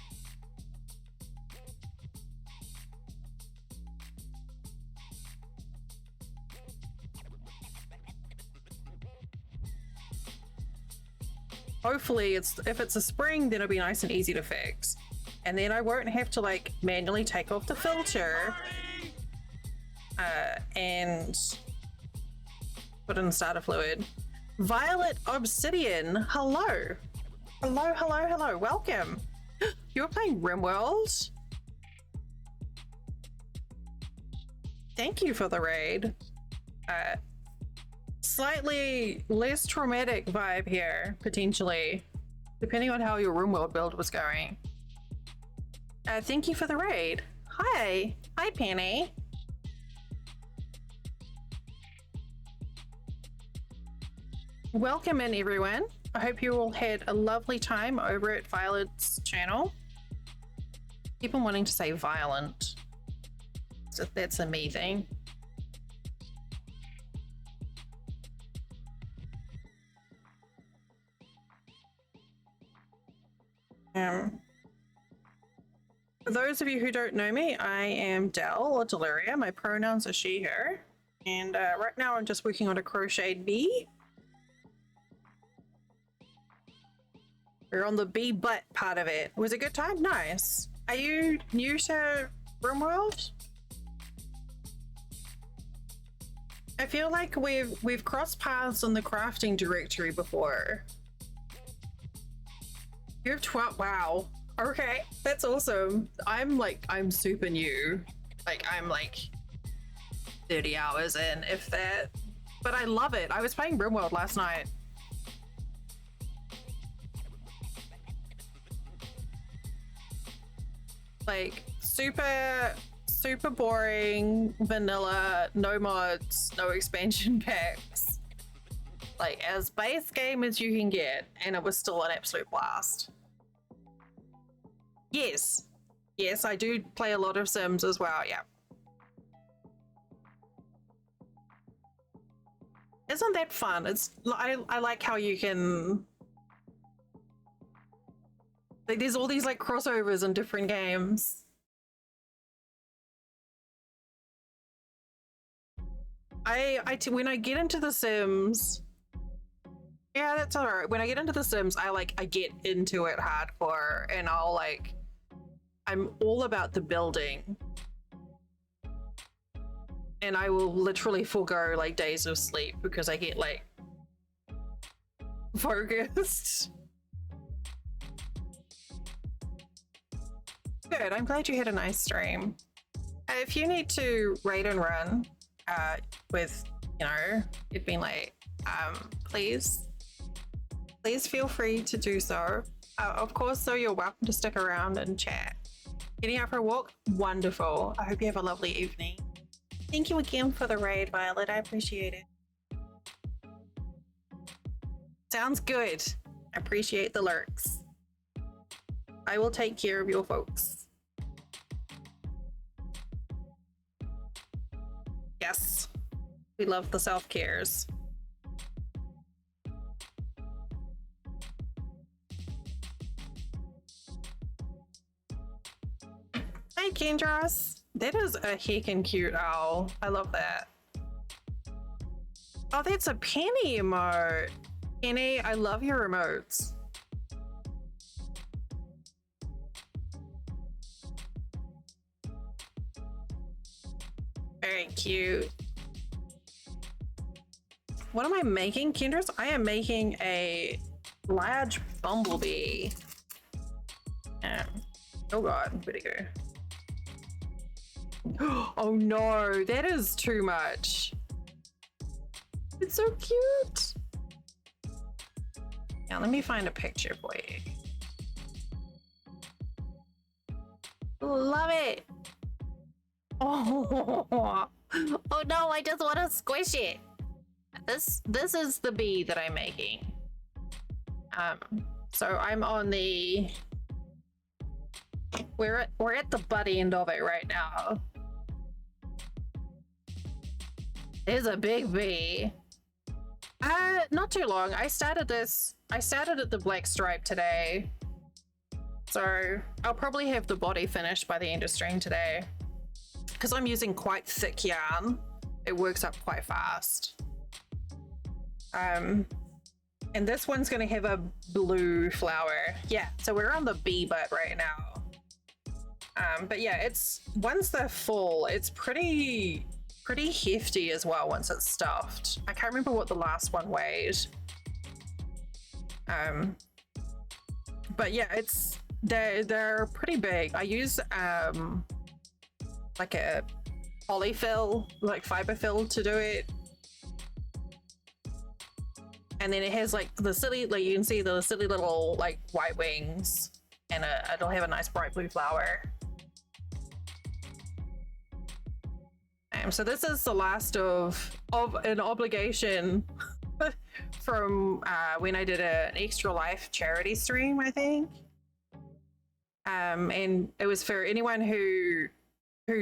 Hopefully if it's a spring, then it'll be nice and easy to fix. And then I won't have to like manually take off the filter and put in starter fluid. Violet Obsidian, hello. Hello, hello, hello, welcome. You're playing RimWorld? Thank you for the raid. Slightly less traumatic vibe here, potentially, depending on how your RimWorld build was going. Thank you for the raid. Hi. Hi, Penny. Welcome in, everyone. I hope you all had a lovely time over at Violet's channel. Keep on wanting to say violent. So that's a me thing. For those of you who don't know me, I am Del or Deliria. My pronouns are she, her. And right now I'm just working on a crocheted bee. We're on the bee butt part of it. Was it a good time? Nice. Are you new to RimWorld? I feel like we've crossed paths on the crafting directory before. You have 12. Wow. Okay, that's awesome. I'm super new. Like I'm like 30 hours in, if that. But I love it. I was playing RimWorld last night. Like super boring, vanilla, no mods, no expansion packs. Like as base game as you can get, and it was still an absolute blast. Yes. Yes, I do play a lot of Sims as well, yeah. Isn't that fun? I like how you can like there's all these like crossovers in different games. When I get into the Sims, yeah, that's all right. When I get into the Sims, I get into it hardcore, and I'm all about the building, and I will literally forego like days of sleep because I get like focused. Good. I'm glad you had a nice stream. If you need to raid and run with, you know, it being late, please feel free to do so. Of course, though, you're welcome to stick around and chat. Getting out for a walk? Wonderful. I hope you have a lovely evening. Thank you again for the raid, Violet. I appreciate it. Sounds good. I appreciate the lurks. I will take care of your folks. Yes. We love the self-cares. Hey, Kendros. That is a heckin' cute owl. I love that. Oh, that's a Penny emote. Penny, I love your emotes. Very cute. what am I making, Kendras? I am making a large bumblebee. Oh god, where'd it go? Oh no, that is too much. It's so cute. Now let me find a picture for you. Love it. Oh, oh no, I just want to squish it. This is the bee that I'm making. So I'm on the we're at the butt end of it right now. There's a big bee. Not too long. I started at the black stripe today. So I'll probably have the body finished by the end of stream today. Because I'm using quite thick yarn, it works up quite fast. And this one's gonna have a blue flower. Yeah, so we're on the bee butt right now. But yeah, it's once they're full, it's pretty hefty as well once it's stuffed. I can't remember what the last one weighed. But yeah, they're pretty big. I use like a polyfill, like fiber fill to do it. And then it has like the silly, like you can see the silly little like white wings, and it'll have a nice bright blue flower. So this is the last of an obligation from when I did an Extra Life charity stream, I think. And it was for anyone who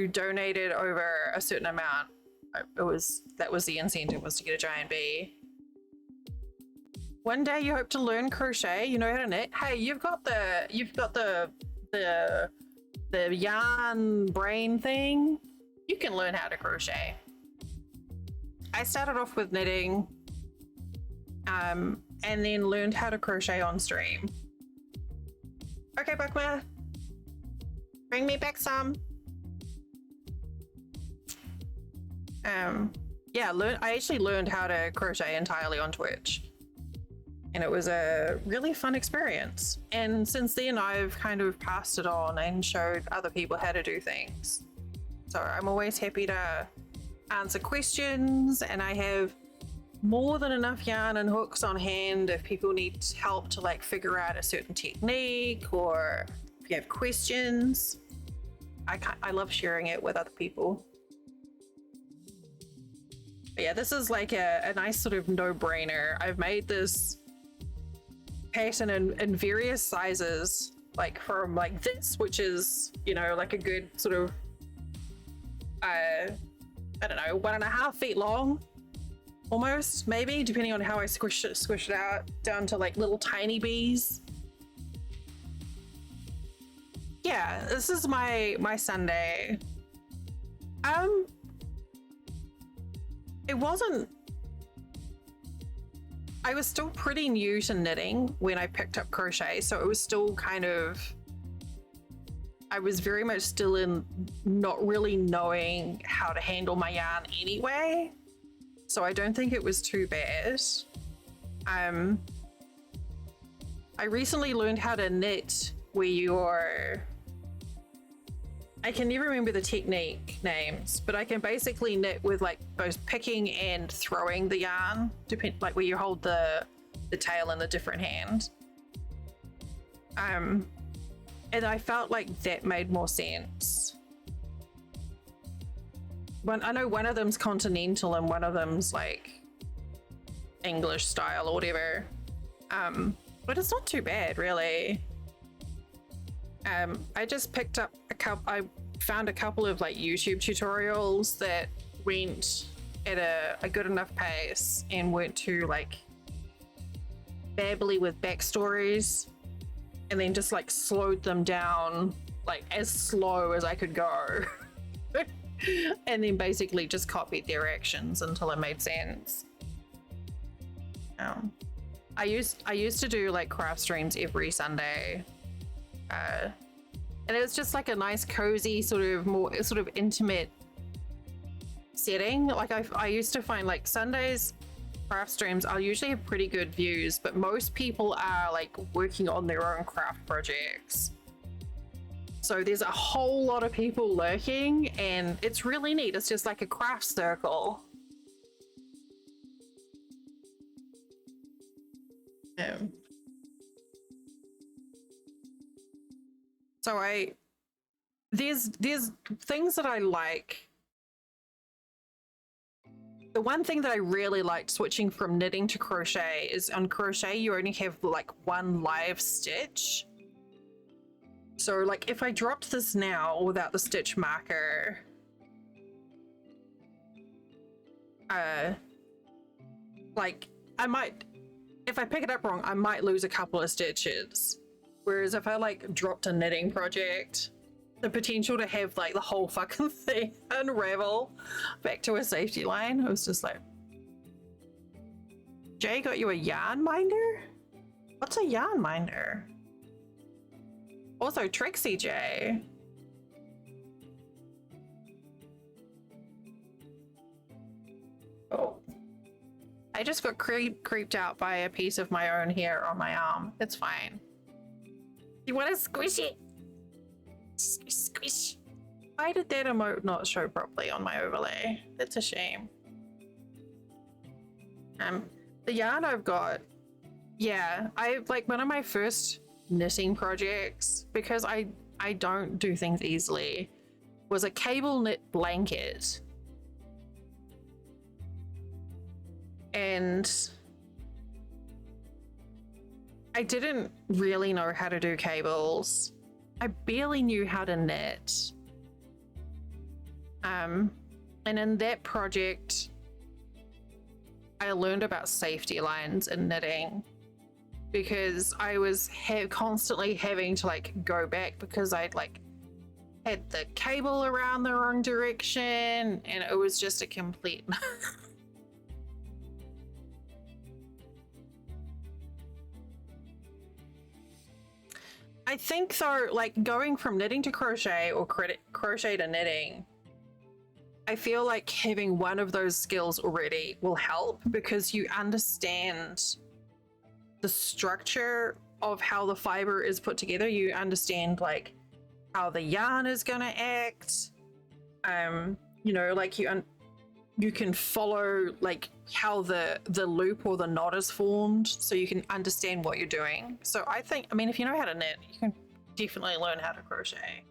donated over a certain amount. That was the incentive, was to get a giant bee. One day you hope to learn crochet. You know how to knit. Hey, you've got the yarn brain thing. You can learn how to crochet. I started off with knitting, and then learned how to crochet on stream. Okay, Buckma, bring me back some. Yeah, I actually learned how to crochet entirely on Twitch, and it was a really fun experience. And since then, I've kind of passed it on and showed other people how to do things. So I'm always happy to answer questions, and I have more than enough yarn and hooks on hand if people need help to like figure out a certain technique, or if you have questions. I love sharing it with other people. But yeah, this is like a nice sort of no-brainer. I've made this pattern in various sizes, like from like this, which is, you know, like a good sort of I don't know, 1.5 feet long, almost, maybe, depending on how I squish it out, down to like little tiny bees. Yeah, this is my Sunday. It wasn't. I was still pretty new to knitting when I picked up crochet, so it was still kind of. I was very much still in not really knowing how to handle my yarn anyway, so I don't think it was too bad. I recently learned how to knit where you're, I can never remember the technique names, but I can basically knit with like both picking and throwing the yarn, like where you hold the tail in the different hand. And I felt like that made more sense. I know one of them's continental and one of them's like English style or whatever. But it's not too bad, really. I just picked up I found a couple of like YouTube tutorials that went at a good enough pace and weren't too like babbly with backstories, and then just like slowed them down like as slow as I could go. And then basically just copied their actions until it made sense. I used to do like craft streams every Sunday, and it was just like a nice cozy sort of intimate setting. Like I used to find like Sundays craft streams, I'll usually have pretty good views, but most people are like working on their own craft projects. So there's a whole lot of people lurking and it's really neat. It's just like a craft circle. So there's things that I like. The one thing that I really liked switching from knitting to crochet is on crochet you only have like one live stitch. So like if I dropped this now without the stitch marker, like I might, if I pick it up wrong, I might lose a couple of stitches. Whereas if I like dropped a knitting project, the potential to have like the whole fucking thing unravel back to a safety line, it was just like, Jay got you a yarn minder? What's a yarn minder? Also, Trixie J. Oh. I just got creeped out by a piece of my own hair on my arm. It's fine. You want to squish it? Squish, squish. Why did that emote not show properly on my overlay? That's a shame. The yarn I've got, yeah, I like one of my first knitting projects, because I don't do things easily, was a cable knit blanket. And I didn't really know how to do cables. I barely knew how to knit. And in that project, I learned about safety lines in knitting, because I was constantly having to like go back because I'd like had the cable around the wrong direction and it was just a complete I think though, like going from knitting to crochet or crochet to knitting, I feel like having one of those skills already will help, because you understand the structure of how the fiber is put together. You understand like how the yarn is gonna act. You know, like you can follow like how the loop or the knot is formed, so you can understand what you're doing. So I think, I mean, if you know how to knit, you can definitely learn how to crochet.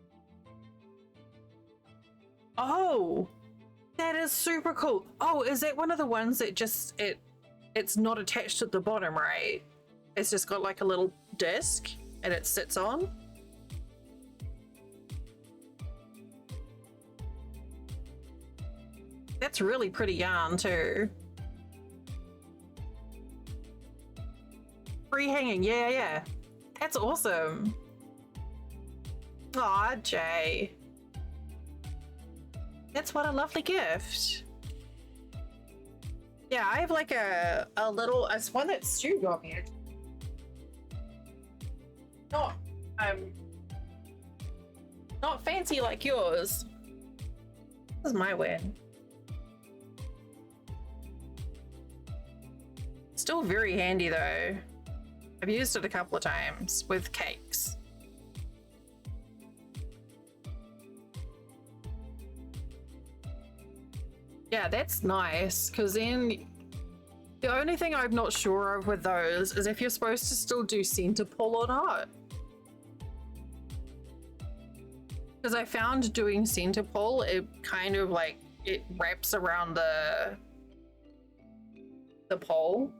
Oh, that is super cool. Oh, is that one of the ones that just it's not attached at the bottom, right? It's just got like a little disc and it sits on. That's really pretty yarn too. Free hanging, yeah. That's awesome. Aw, Jay. That's what a lovely gift. Yeah, I have like a little, it's one that Stu got me. Not fancy like yours. This is my win. Still very handy though. I've used it a couple of times with cakes. Yeah, that's nice, because then the only thing I'm not sure of with those is if you're supposed to still do center pull or not. Because I found doing center pull, it kind of like, it wraps around the pole,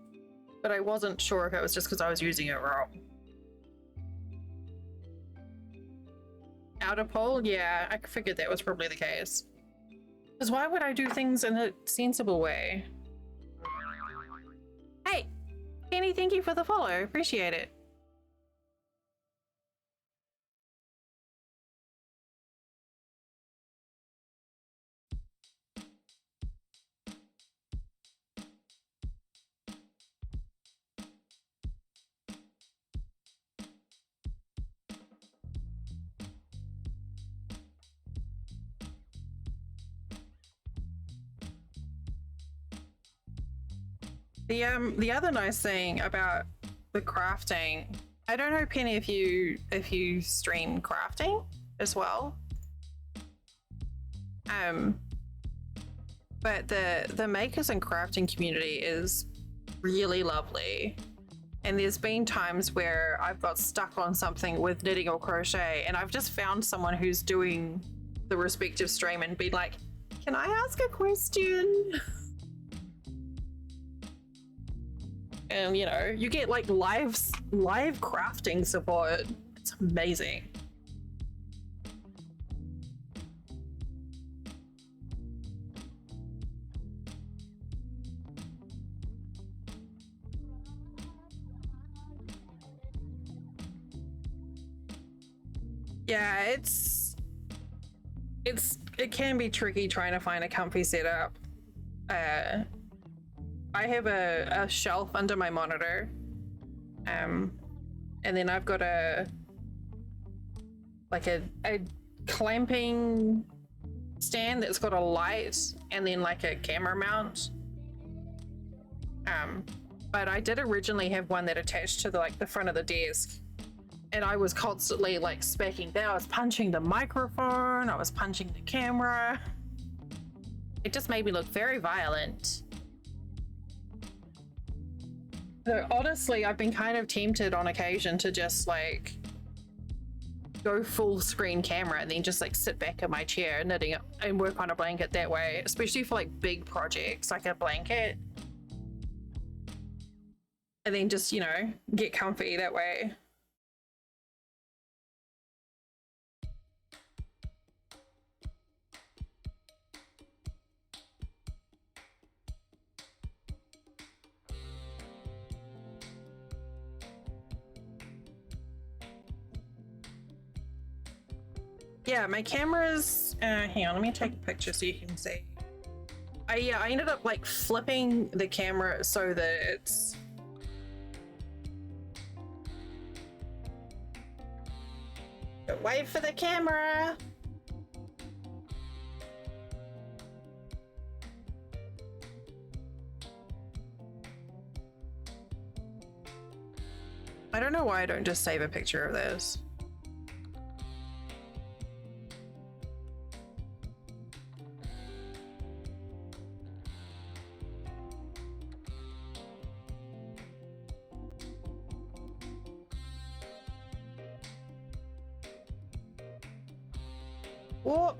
but I wasn't sure if it was just because I was using it wrong. Outer pole? Yeah, I figured that was probably the case. Because why would I do things in a sensible way? Hey, Kenny, thank you for the follow. Appreciate it. The other nice thing about the crafting, I don't know, Penny, if you stream crafting as well. But the makers and crafting community is really lovely. And there's been times where I've got stuck on something with knitting or crochet, and I've just found someone who's doing the respective stream and be like, can I ask a question? And you know, you get like live crafting support. It's amazing. Yeah, it can be tricky trying to find a comfy setup. I have a shelf under my monitor, and then I've got a clamping stand that's got a light and then like a camera mount. But I did originally have one that attached to the front of the desk. And I was constantly like specking that. I was punching the microphone, I was punching the camera. It just made me look very violent. So honestly, I've been kind of tempted on occasion to just like go full screen camera and then just like sit back in my chair knitting and work on a blanket that way, especially for like big projects like a blanket. And then just, you know, get comfy that way. Yeah, my camera's hang on, let me take a picture so you can see. I ended up like flipping the camera so that it's wait for the camera. I don't know why I don't just save a picture of this. Well,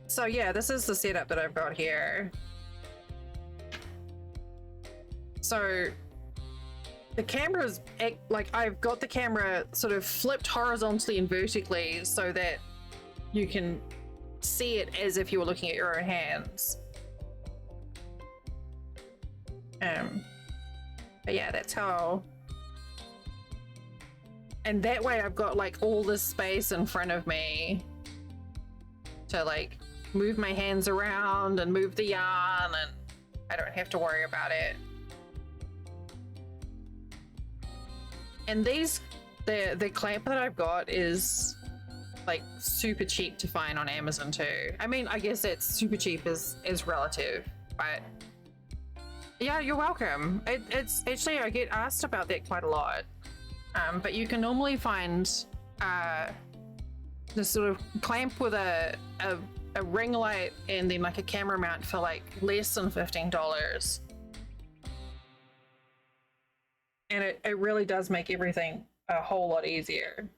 so yeah, this is the setup that I've got here. So the camera's like, I've got the camera sort of flipped horizontally and vertically so that you can see it as if you were looking at your own hands. But yeah, that's how. And that way I've got like all this space in front of me to like move my hands around and move the yarn, and I don't have to worry about it. And the clamp that I've got is like super cheap to find on Amazon too. I mean, I guess it's super cheap is relative, but yeah, you're welcome. It's actually, I get asked about that quite a lot. But you can normally find this sort of clamp with a ring light and then like a camera mount for like less than $15. And it really does make everything a whole lot easier.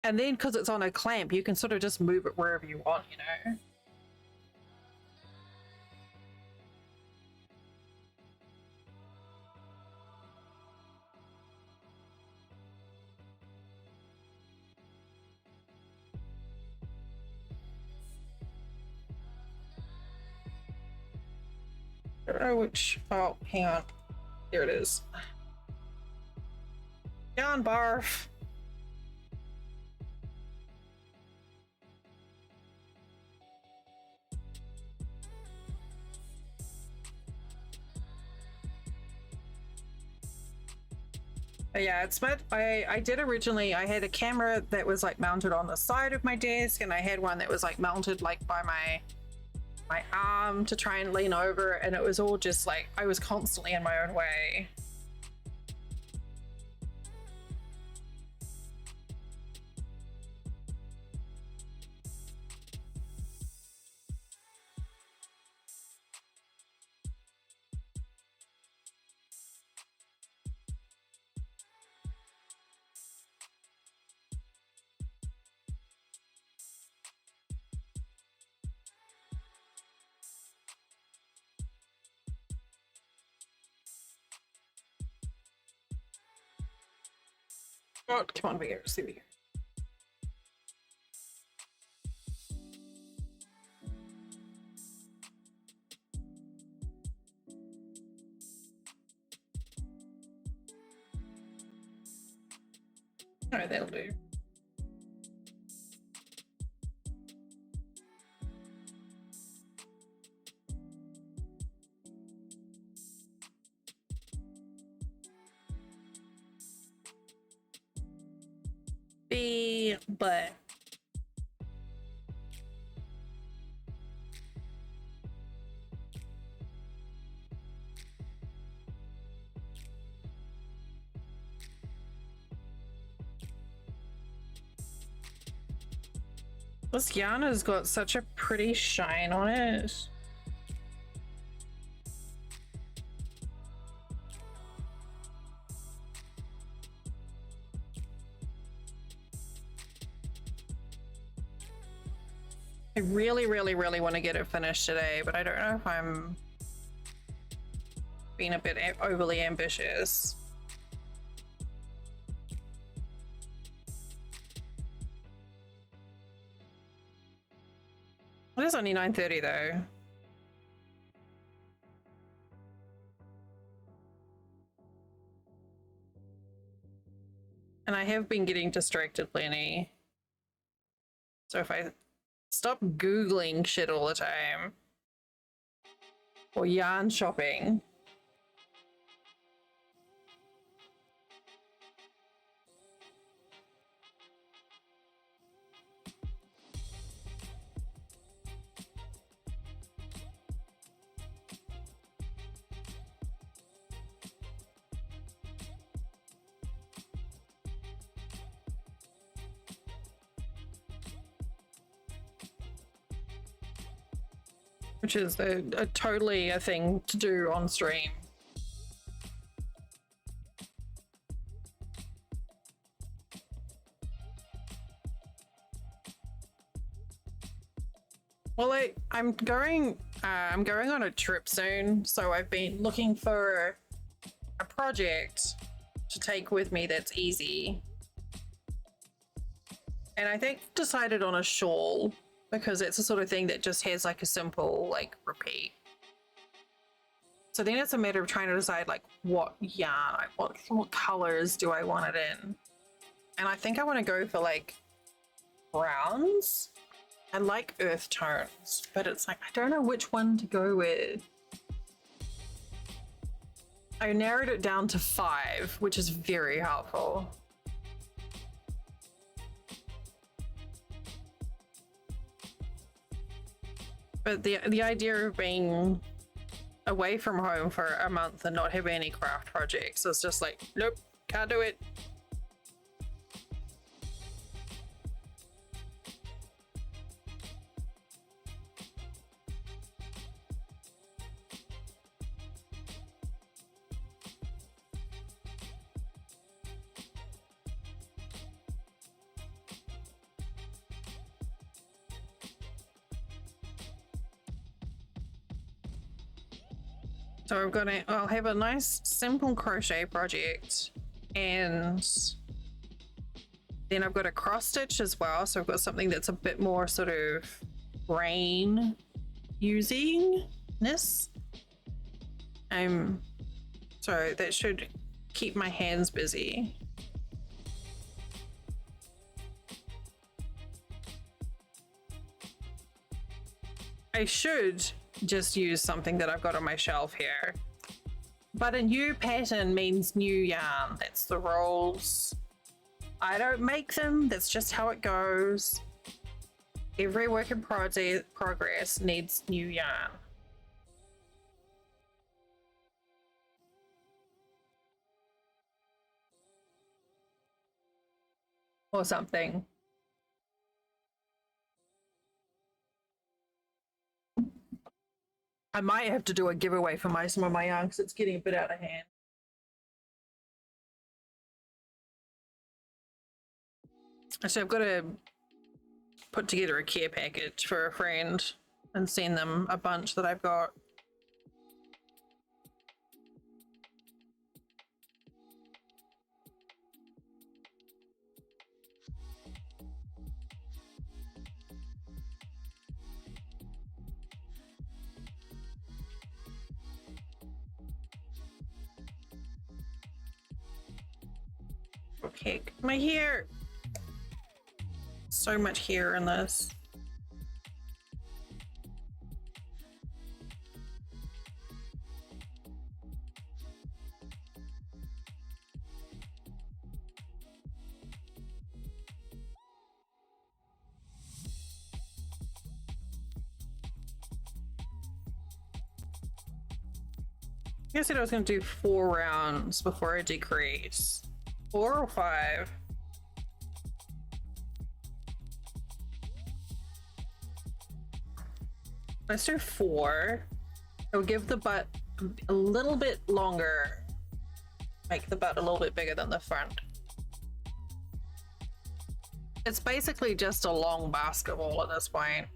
And then because it's on a clamp, you can sort of just move it wherever you want, you know? I don't know which, oh, hang on. Here it is. Yarn barf. But yeah, it's but I did originally, I had a camera that was like mounted on the side of my desk, and I had one that was like mounted like by my arm to try and lean over, and it was all just like I was constantly in my own way. Oh, come on, here, see here. All right, that'll do. But this yarn has got such a pretty shine on it. I really, really, really want to get it finished today, but I don't know if I'm being a bit overly ambitious. It is only 9:30 though. And I have been getting distracted plenty. So if I stop Googling shit all the time or yarn shopping. Which is totally a thing to do on stream. Well, I'm going on a trip soon, so I've been looking for a project to take with me that's easy. And I think decided on a shawl, because it's the sort of thing that just has like a simple like repeat. So then it's a matter of trying to decide like what yarn, what colors do I want it in. And I think I want to go for like browns. I like earth tones, but it's like I don't know which one to go with. I narrowed it down to 5, which is very helpful. But the idea of being away from home for a month and not having any craft projects is just like, nope, can't do it. So I'll have a nice simple crochet project, and then I've got a cross stitch as well. So I've got something that's a bit more sort of brain usingness. So that should keep my hands busy. I should just use something that I've got on my shelf here. But a new pattern means new yarn. That's the rules. I don't make them. That's just how it goes. Every work in progress needs new yarn. Or something. I might have to do a giveaway for some of my yarn because it's getting a bit out of hand. So I've got to put together a care package for a friend and send them a bunch that I've got. Okay, my hair. So much hair in this. I said I was going to do 4 rounds before I decrease. 4 or 5? Let's do 4. It'll give the butt a little bit longer. Make the butt a little bit bigger than the front. It's basically just a long basketball at this point.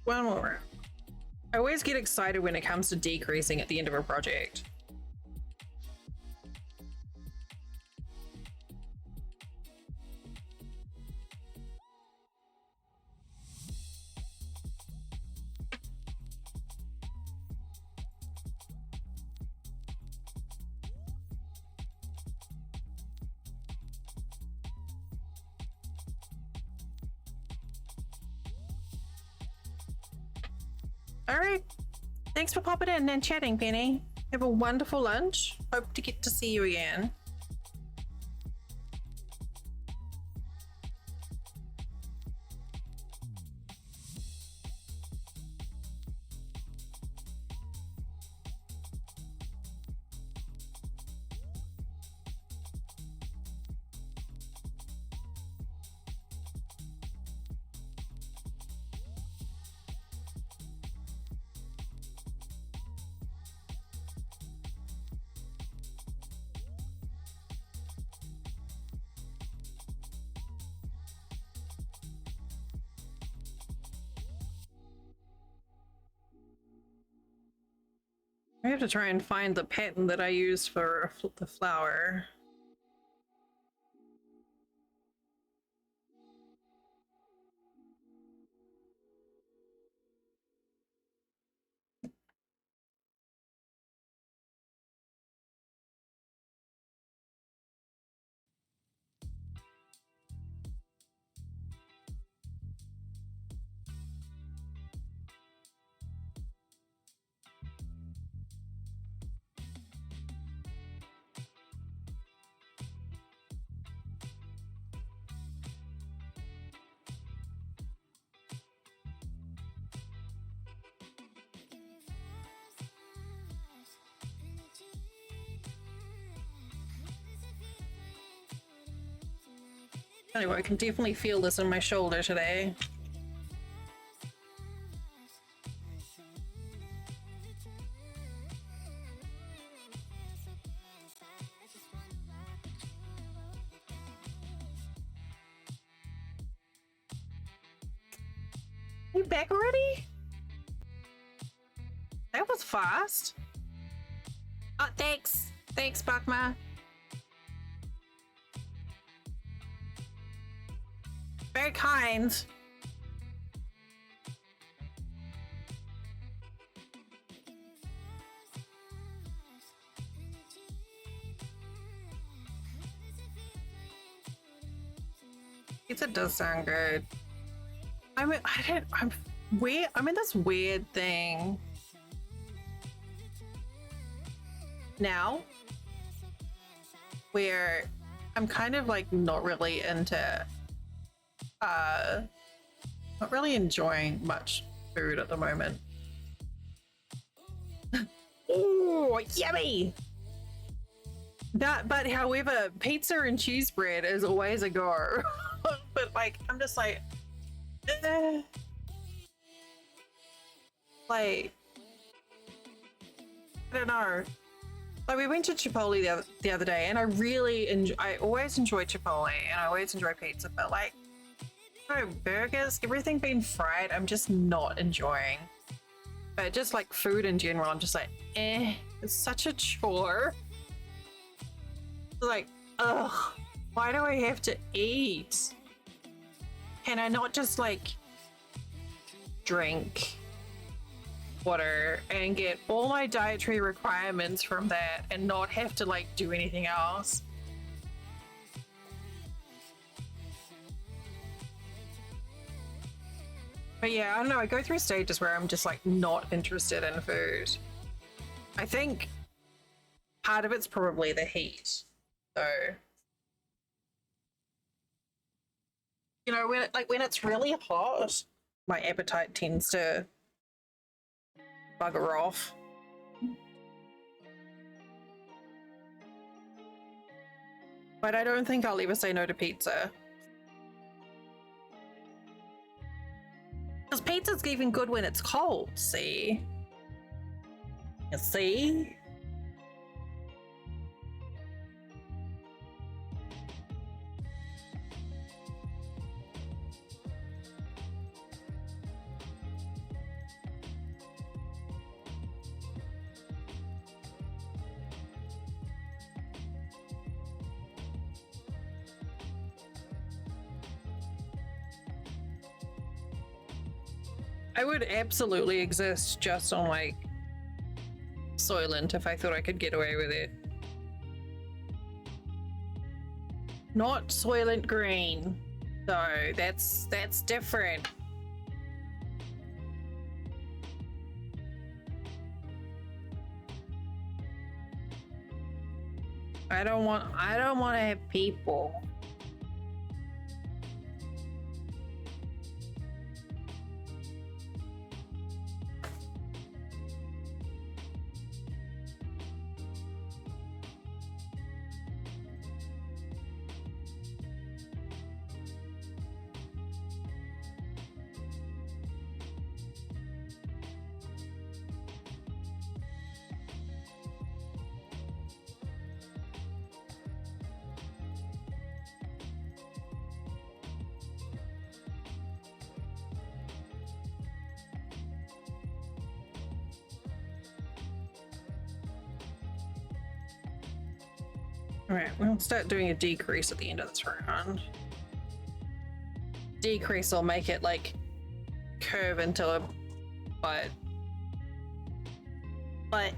One more. I always get excited when it comes to decreasing at the end of a project. All right. Thanks for popping in and chatting, Penny. Have a wonderful lunch. Hope to get to see you again. I have to try and find the pattern that I used for the flower. Anyway, I can definitely feel this in my shoulder today. You back already? That was fast. Oh, thanks. Thanks, Bakma. Very kind. Pizza does sound good. I'm in this weird thing now where I'm kind of like not really into not really enjoying much food at the moment. Oh, yummy! But however, pizza and cheese bread is always a go. But like, I'm just like, like, I don't know. Like, we went to Chipotle the other day, and I always enjoy Chipotle, and I always enjoy pizza, but like, you know, burgers, everything being fried, I'm just not enjoying. But just like food in general, I'm just like, it's such a chore. Like, ugh, why do I have to eat? Can I not just like drink water and get all my dietary requirements from that and not have to like do anything else? But yeah, I don't know, I go through stages where I'm just like not interested in food. I think part of it's probably the heat. So, you know, when it's really hot, my appetite tends to bugger off. But I don't think I'll ever say no to pizza. Because pizza's even good when it's cold, see? You see? I would absolutely exist just on like Soylent if I thought I could get away with it. Not Soylent Green, though. That's different. I don't want to have people. Alright, we'll start doing a decrease at the end of this round. Decrease will make it like curve into a butt. But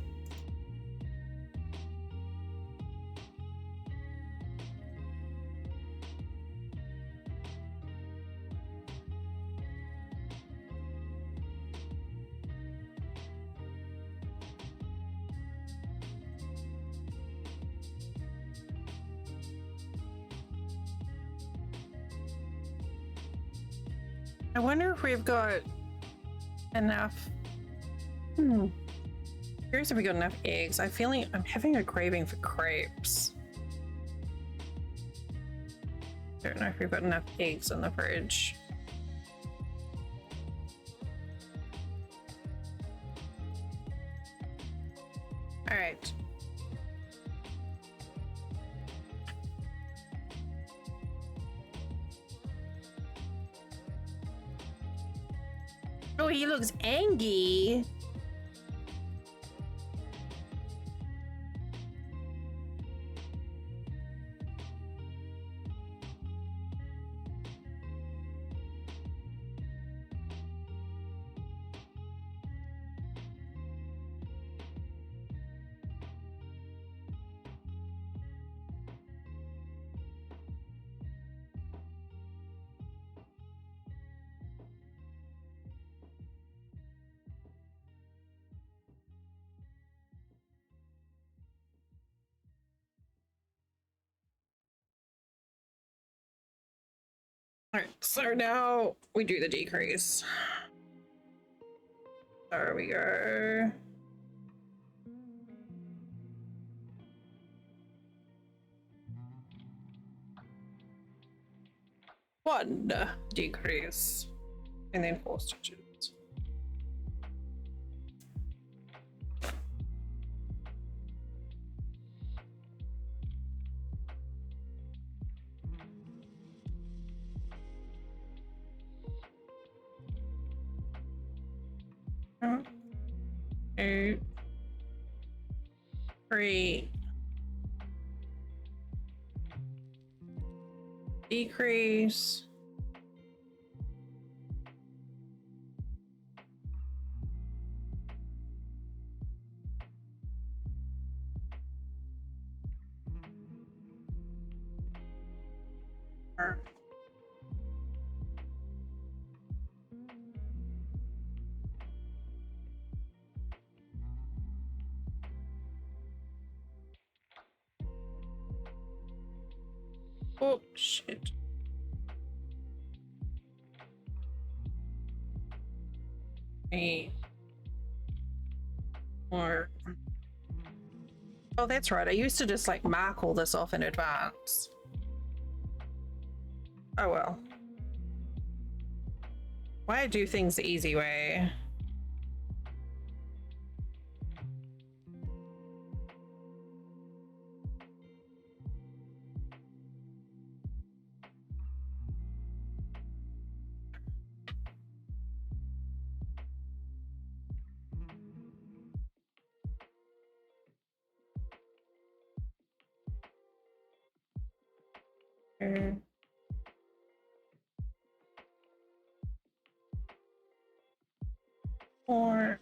I wonder if we've got enough. Curious if we got enough eggs. I'm having a craving for crepes. Don't know if we've got enough eggs in the fridge. All right. Oh, he looks angry. All right, so now we do the decrease. There we go. One decrease, and then 4 stitches. One, 2, 3. Decrease. Oh shit. Eight. More. Oh, that's right. I used to just like mark all this off in advance. Oh well. Why do things the easy way? Four.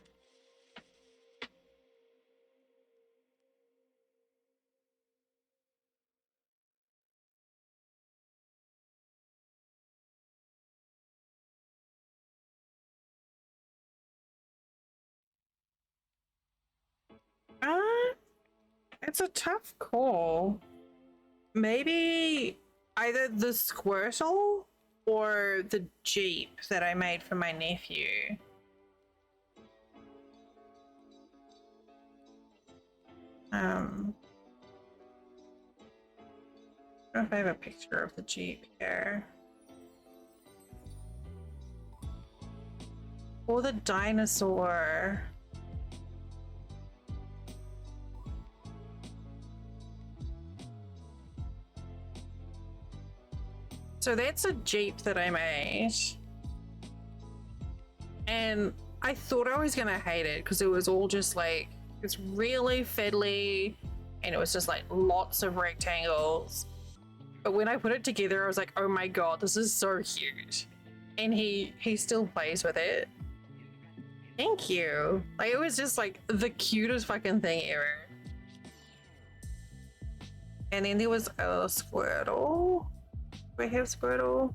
It's a tough call. Maybe either the Squirtle or the Jeep that I made for my nephew. I don't know if I have a picture of the Jeep here. Or the dinosaur. So that's a Jeep that I made. And I thought I was gonna hate it because it was all just like, it's really fiddly and it was just like lots of rectangles. But when I put it together, I was like, oh my god, this is so cute. And he still plays with it. Thank you. Like, it was just like the cutest fucking thing ever. And then there was a Squirtle. Do I have Squirtle?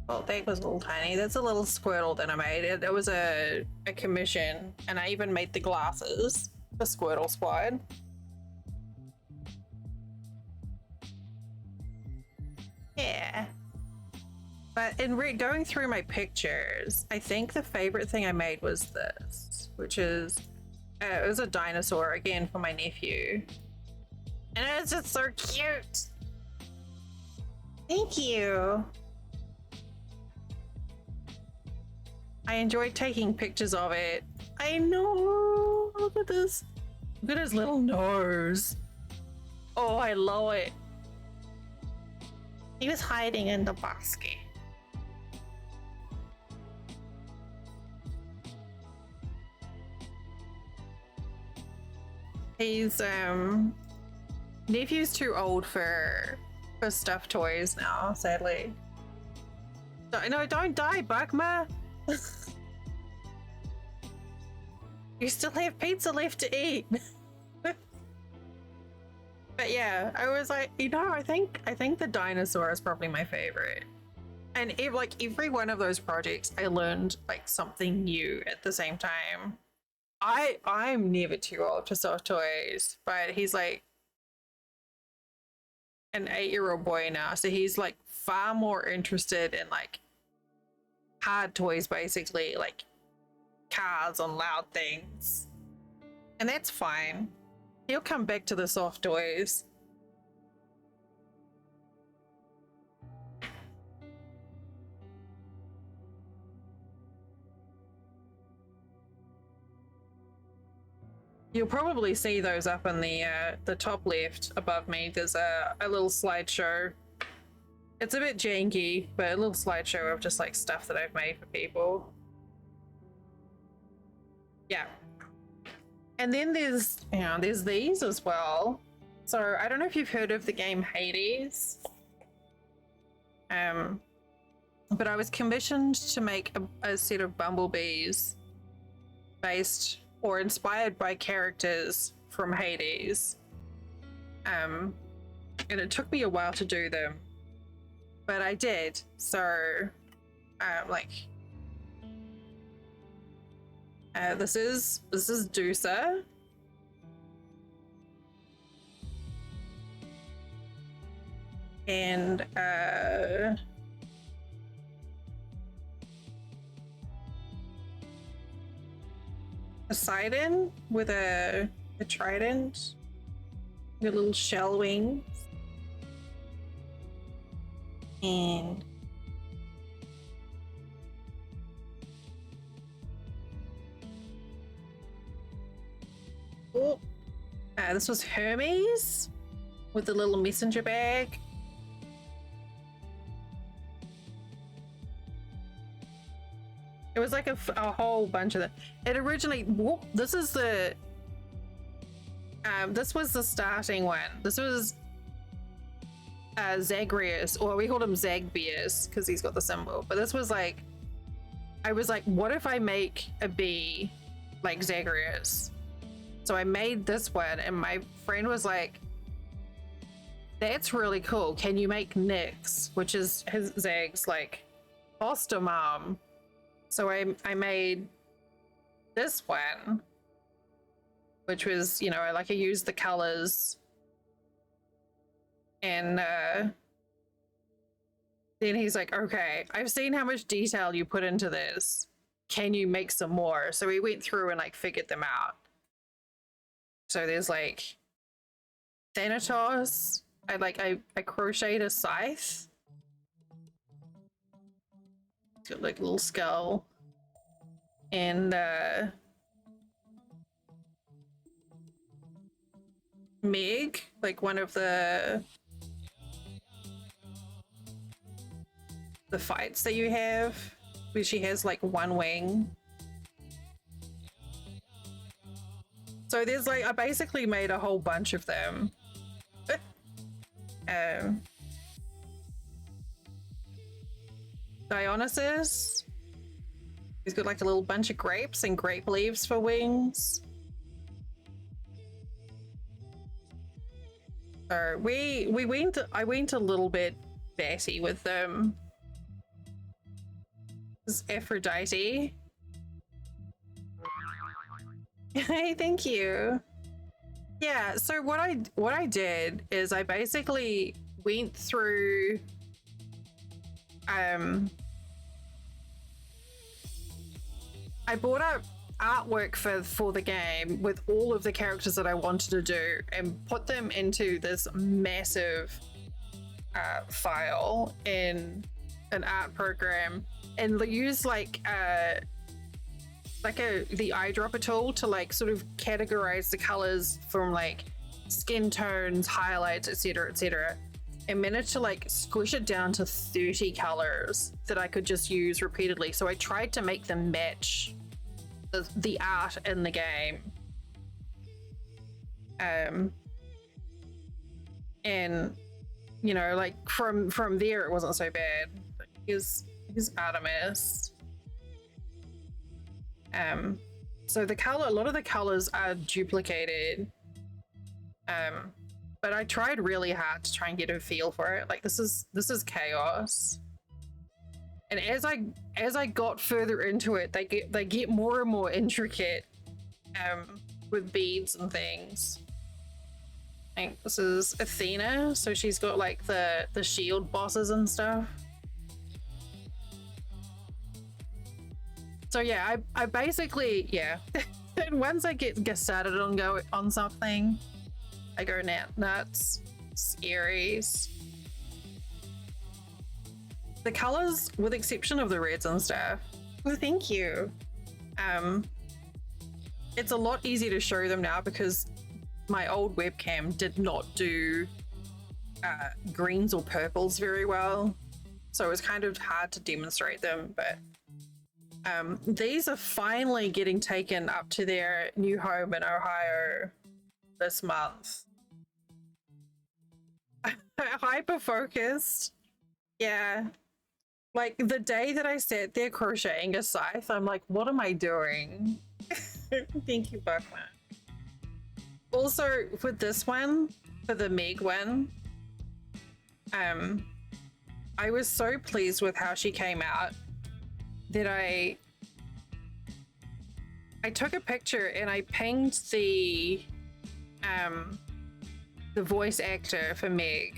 Well, that was a little tiny. That's a little Squirtle that I made. It was a commission, and I even made the glasses for Squirtle Squad. Yeah. But in going through my pictures, I think the favorite thing I made was this, which is, it was a dinosaur, again, for my nephew. And it's just so cute. Thank you. I enjoyed taking pictures of it. I know. Look at this. Look at his little nose. Oh, I love it. He was hiding in the basket. He's nephew's too old for stuffed toys now, sadly. No, don't die, Bugma. You still have pizza left to eat. But yeah, I was like, you know, I think the dinosaur is probably my favorite. And like every one of those projects, I learned like something new at the same time. I'm never too old for soft toys, but he's like an 8-year-old boy now, so he's like far more interested in like hard toys, basically, like cars and loud things. And that's fine. He'll come back to the soft toys. You'll probably see those up in the top left above me. There's a little slideshow. It's a bit janky, but a little slideshow of just like stuff that I've made for people. Yeah. And then there's these as well. So I don't know if you've heard of the game Hades. But I was commissioned to make a set of bumblebees based or inspired by characters from Hades. And it took me a while to do them, but I did. So, this is Dusa. And Poseidon with a trident, with little shell wings, and this was Hermes with the little messenger bag. It was like a whole bunch of them. It originally, this is the, this was the starting one. This was Zagreus, or we called him Zagbeus because he's got the symbol. But this was like, I was like, what if I make a bee like Zagreus? So I made this one, and my friend was like, that's really cool. Can you make Nyx, which is his Zag's like foster mom? So I made this one, which was, you know, I used the colors, and then he's like, okay, I've seen how much detail you put into this. Can you make some more? So we went through and like figured them out. So there's like Thanatos. I crocheted a scythe. It's got like a little skull. And Meg, like one of the fights that you have, where she has like one wing. So there's like, I basically made a whole bunch of them. Dionysus. He's got like a little bunch of grapes and grape leaves for wings. So I went a little bit batty with them. This is Aphrodite. Hey, thank you. Yeah, so what I did is I basically went through I bought up artwork for the game with all of the characters that I wanted to do and put them into this massive file in an art program, and use the eyedropper tool to like sort of categorize the colors from like skin tones, highlights, etc., and managed to like squish it down to 30 colors that I could just use repeatedly. So I tried to make them match the art in the game. And you know, like from there it wasn't so bad. Here's Artemis. So a lot of the colors are duplicated. But I tried really hard to try and get a feel for it. Like this is chaos. And as I got further into it, they get more and more intricate with beads and things. I think this is Athena, so she's got like the shield bosses and stuff. So yeah, I basically, yeah. Once I get started on something, I go nuts. Scaries. The colors, with the exception of the reds and stuff. Oh, thank you. It's a lot easier to show them now because my old webcam did not do greens or purples very well, so it was kind of hard to demonstrate them, but these are finally getting taken up to their new home in Ohio this month. Hyper focused. Yeah. Like the day that I sat there crocheting a scythe, I'm like, what am I doing? Thank you, Buckman. Also, with this one, for the Meg one, I was so pleased with how she came out that I took a picture and I pinged the voice actor for Meg,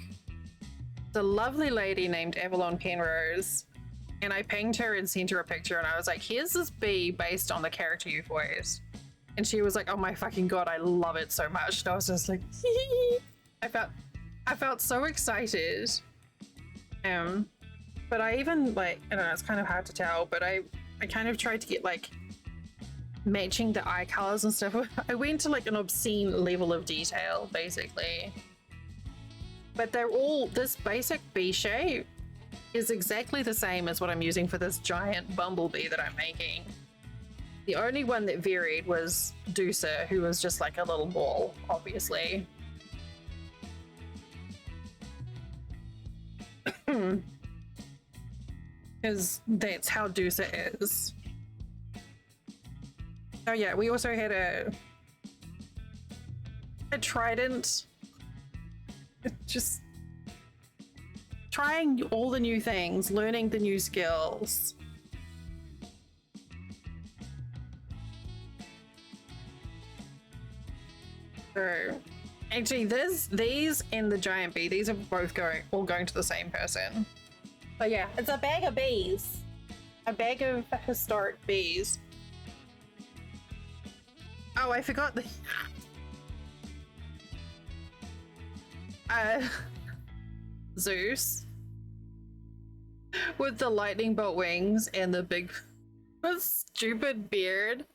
the lovely lady named Avalon Penrose, and I pinged her and sent her a picture and I was like, here's this bee based on the character you voiced. And she was like, oh my fucking god, I love it so much. And I was just like, I felt so excited. But I even like, I don't know, it's kind of hard to tell, but I kind of tried to get like matching the eye colors and stuff. I went to like an obscene level of detail, basically. But they're all, this basic bee shape is exactly the same as what I'm using for this giant bumblebee that I'm making. The only one that varied was Deucer, who was just like a little ball, obviously. Because that's how Deucer is. Oh yeah, we also had a trident. Just trying all the new things, learning the new skills. So actually these and the giant bee, these are both all going to the same person. But yeah, it's a bag of bees. A bag of historic bees. Oh, I forgot the Zeus with the lightning bolt wings and the big stupid beard.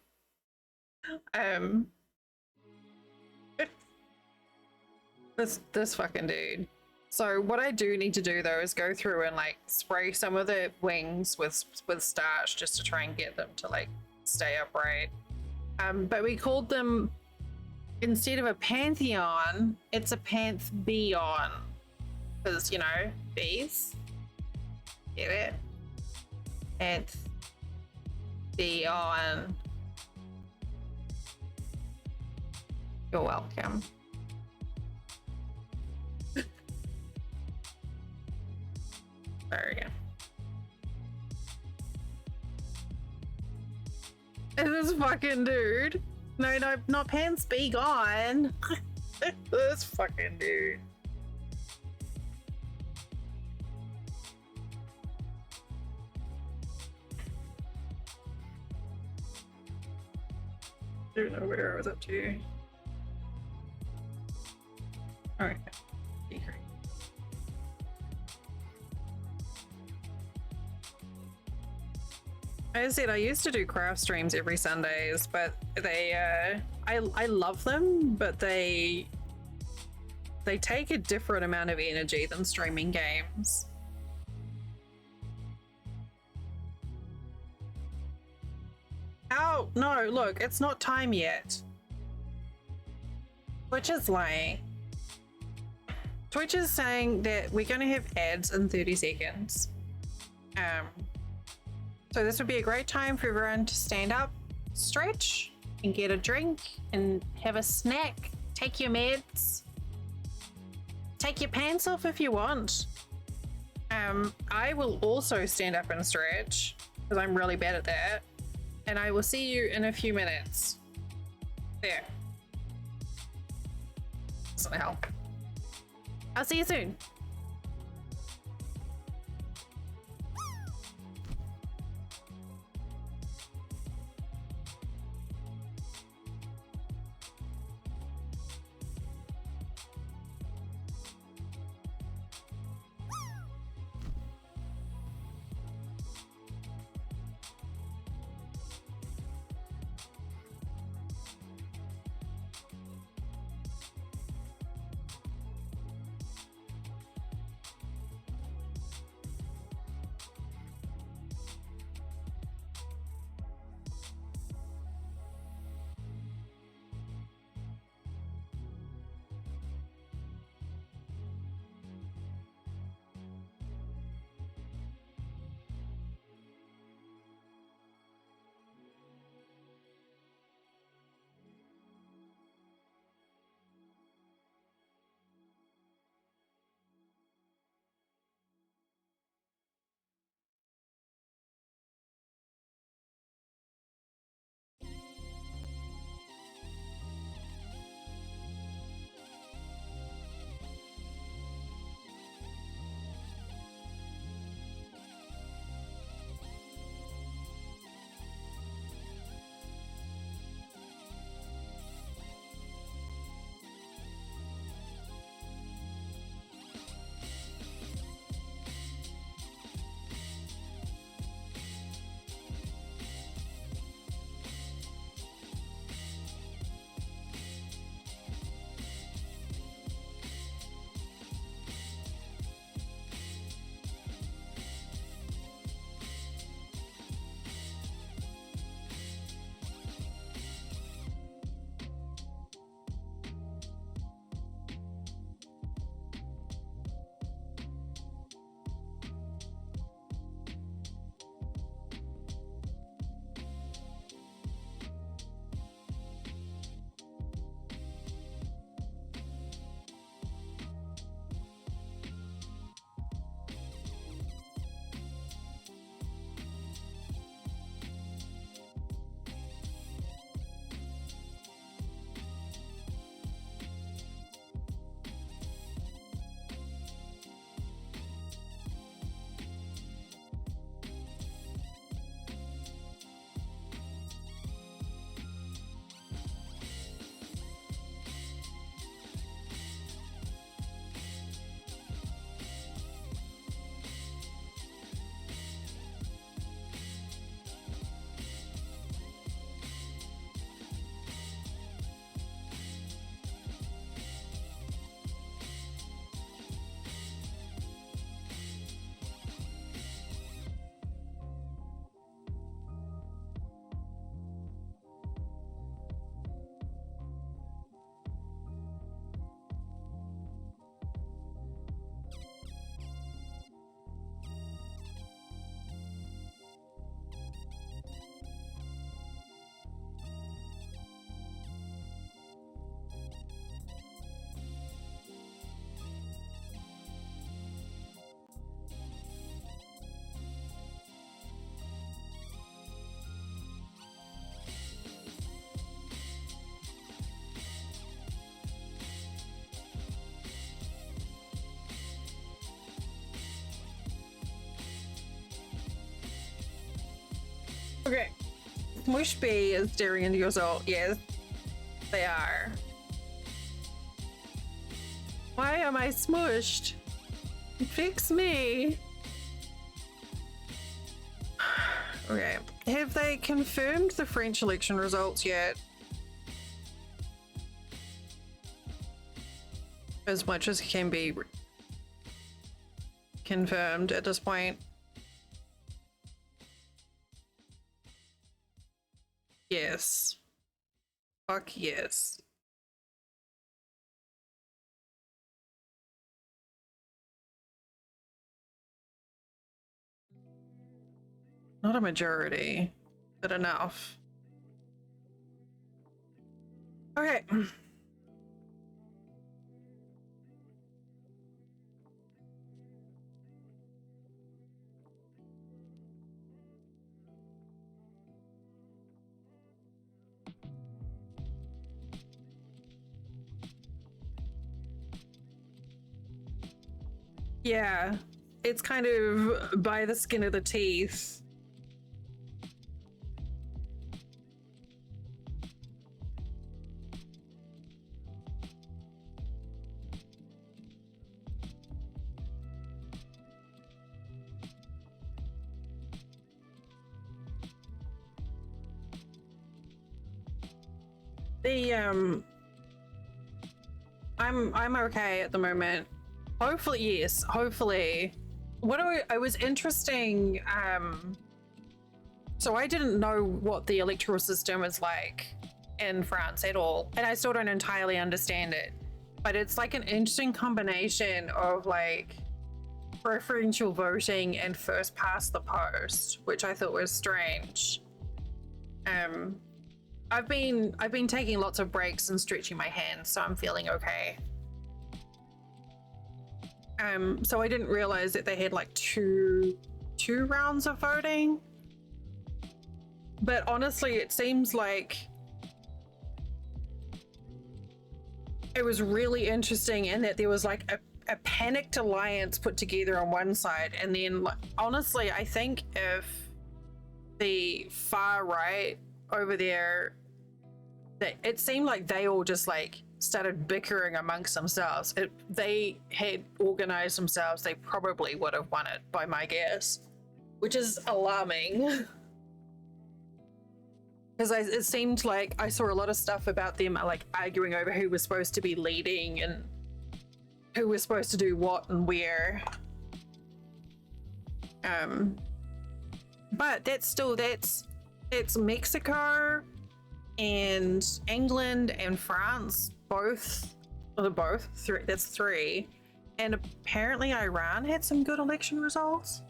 This fucking dude. So what I do need to do though is go through and like spray some of the wings with starch just to try and get them to like stay upright. But we called them, instead of a pantheon, it's a pantheon. Because, you know, bees. Get it? Pantheon. You're welcome. There we go. This fucking dude. No, not pants, be gone. This fucking dude. I don't know where I was up to. Alright. As I said, I used to do craft streams every Sundays, but they I love them, but they take a different amount of energy than streaming games. Oh no, look, it's not time yet. Twitch is lying. Twitch is saying that we're gonna have ads in 30 seconds. So this would be a great time for everyone to stand up, stretch, and get a drink, and have a snack. Take your meds. Take your pants off if you want. I will also stand up and stretch, because I'm really bad at that. And I will see you in a few minutes. There. Somehow. I'll see you soon. Okay. Smush Bee is staring into your soul. Yes, they are. Why am I smushed? Fix me. Okay. Have they confirmed the French election results yet? As much as can be confirmed at this point. Yes. Fuck yes. Not a majority, but enough. Okay. Yeah, it's kind of by the skin of the teeth. The I'm okay at the moment. Hopefully, yes. Hopefully, I was interesting. So I didn't know what the electoral system is like in France at all, and I still don't entirely understand it. But it's like an interesting combination of like preferential voting and first past the post, which I thought was strange. I've been taking lots of breaks and stretching my hands, so I'm feeling okay. So I didn't realize that they had like two rounds of voting. But honestly, it seems like it was really interesting in that there was like a panicked alliance put together on one side, and then like, honestly, I think if the far right over there, it seemed like they all just like started bickering amongst themselves. If they had organized themselves, they probably would have won it by my guess, which is alarming. Because it seemed like I saw a lot of stuff about them like arguing over who was supposed to be leading and who was supposed to do what and where. But that's Mexico and England and France, both three. That's three. And apparently Iran had some good election results.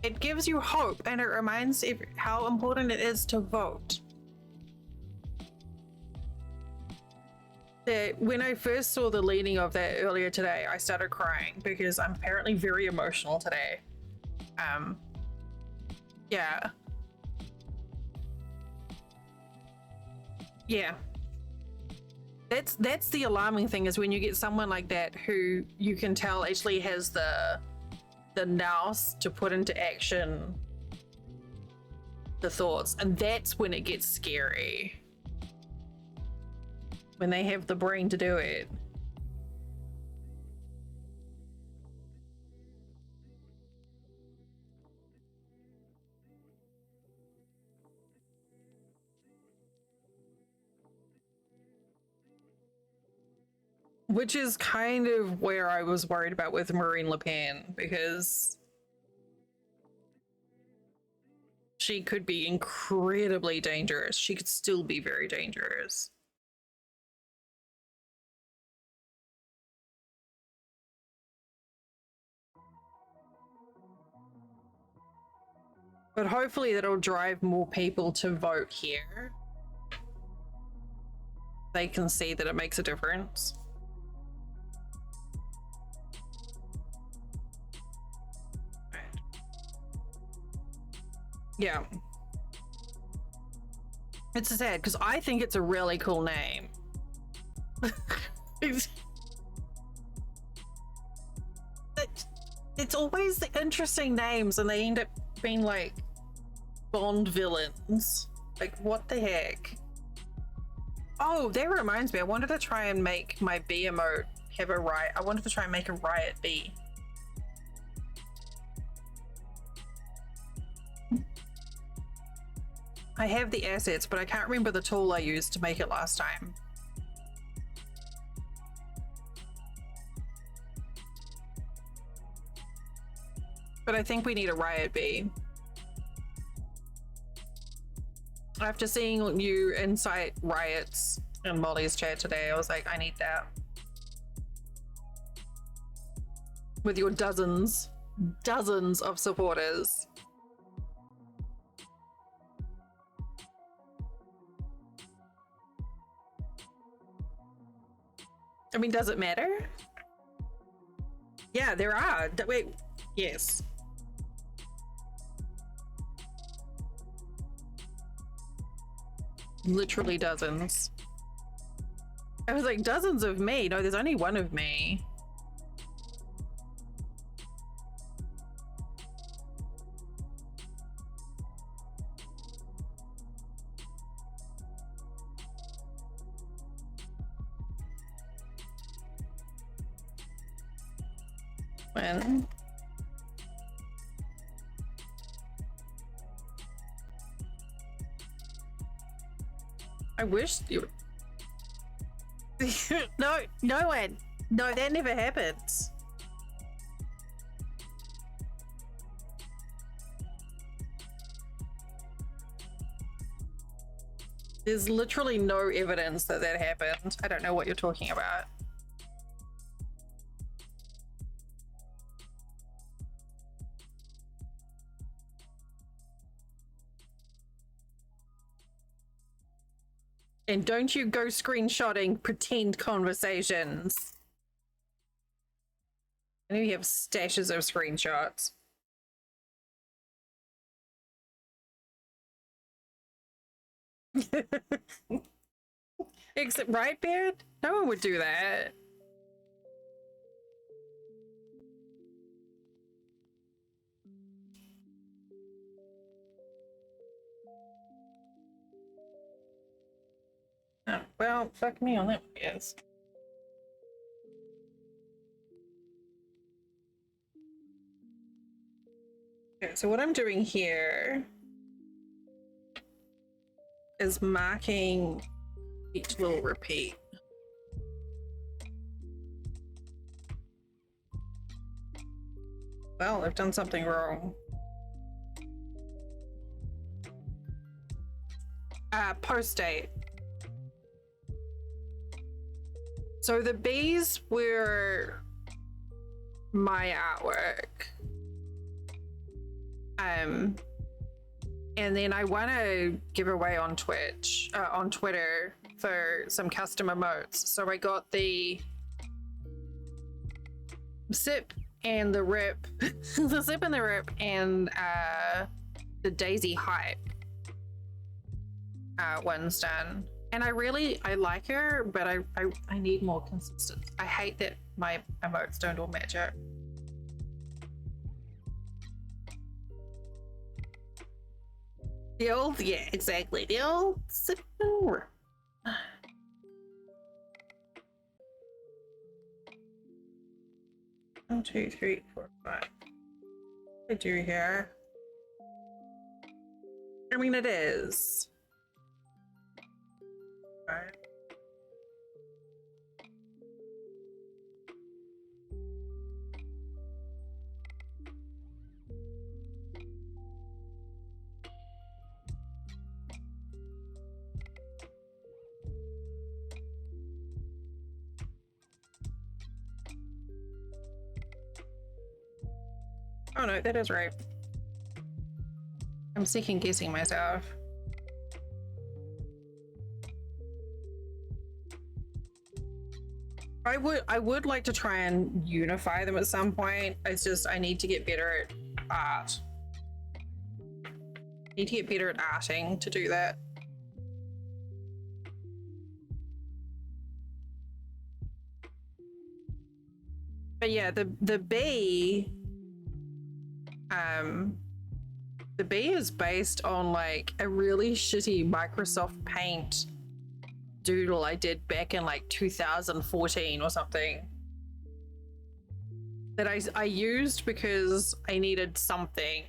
It gives you hope, and it reminds you how important it is to vote. When I first saw the leading of that earlier today, I started crying because I'm apparently very emotional today. Yeah. Yeah. That's the alarming thing, is when you get someone like that who you can tell actually has the nous to put into action the thoughts, and that's when it gets scary. When they have the brain to do it. Which is kind of where I was worried about with Marine Le Pen, because she could be incredibly dangerous. She could still be very dangerous. But hopefully that'll drive more people to vote here. They can see that it makes a difference. Yeah. It's sad because I think it's a really cool name. It's always the interesting names, and they end up being like Bond villains. Like, what the heck? Oh, that reminds me. I wanted to try and make my B emote have a riot. I wanted to try and make a riot B. I have the assets, but I can't remember the tool I used to make it last time. But I think we need a riot B. After seeing you incite riots in Molly's chat today, I was like, I need that. With your dozens of supporters. I mean, does it matter? Yeah, there are. Wait, yes. Literally dozens. I was like, dozens of me? No, there's only one of me. When I wish you. No, no one. No, that never happens. There's literally no evidence that that happened. I don't know what you're talking about. And don't you go screenshotting pretend conversations. I know you have stashes of screenshots. Except, right, Beard? No one would do that. Oh, well, fuck me on that one, I guess. Okay, so what I'm doing here is marking each little repeat. Well, I've done something wrong. Post date. So the bees were my artwork. And then I won a giveaway on Twitch, on Twitter for some custom emotes. So I got the sip and the rip, the sip and the rip, and the Daisy hype one's done. And I like her, but I need more consistent. I hate that my emotes don't all match up. The old, yeah, exactly. The old sip and rip. 1, 2, 3, 4, 5. I do here. I mean, it is. Right. Oh no, that is right. I'm second guessing myself. I would like to try and unify them at some point. It's just I need to get better at art. Need to get better at arting to do that. But yeah, the bee is based on like a really shitty Microsoft Paint doodle I did back in like 2014 or something that I used because I needed something.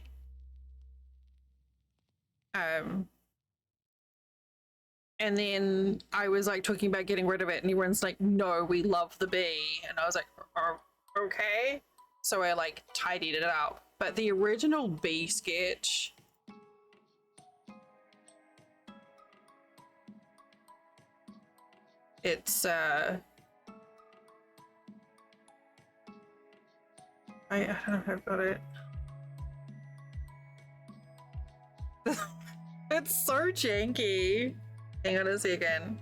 And then I was like talking about getting rid of it and everyone's like, no, we love the bee. And I was like, oh, okay. So I like tidied it up. But the original bee sketch, it's I don't know if I've got it. It's so janky. Hang on a second.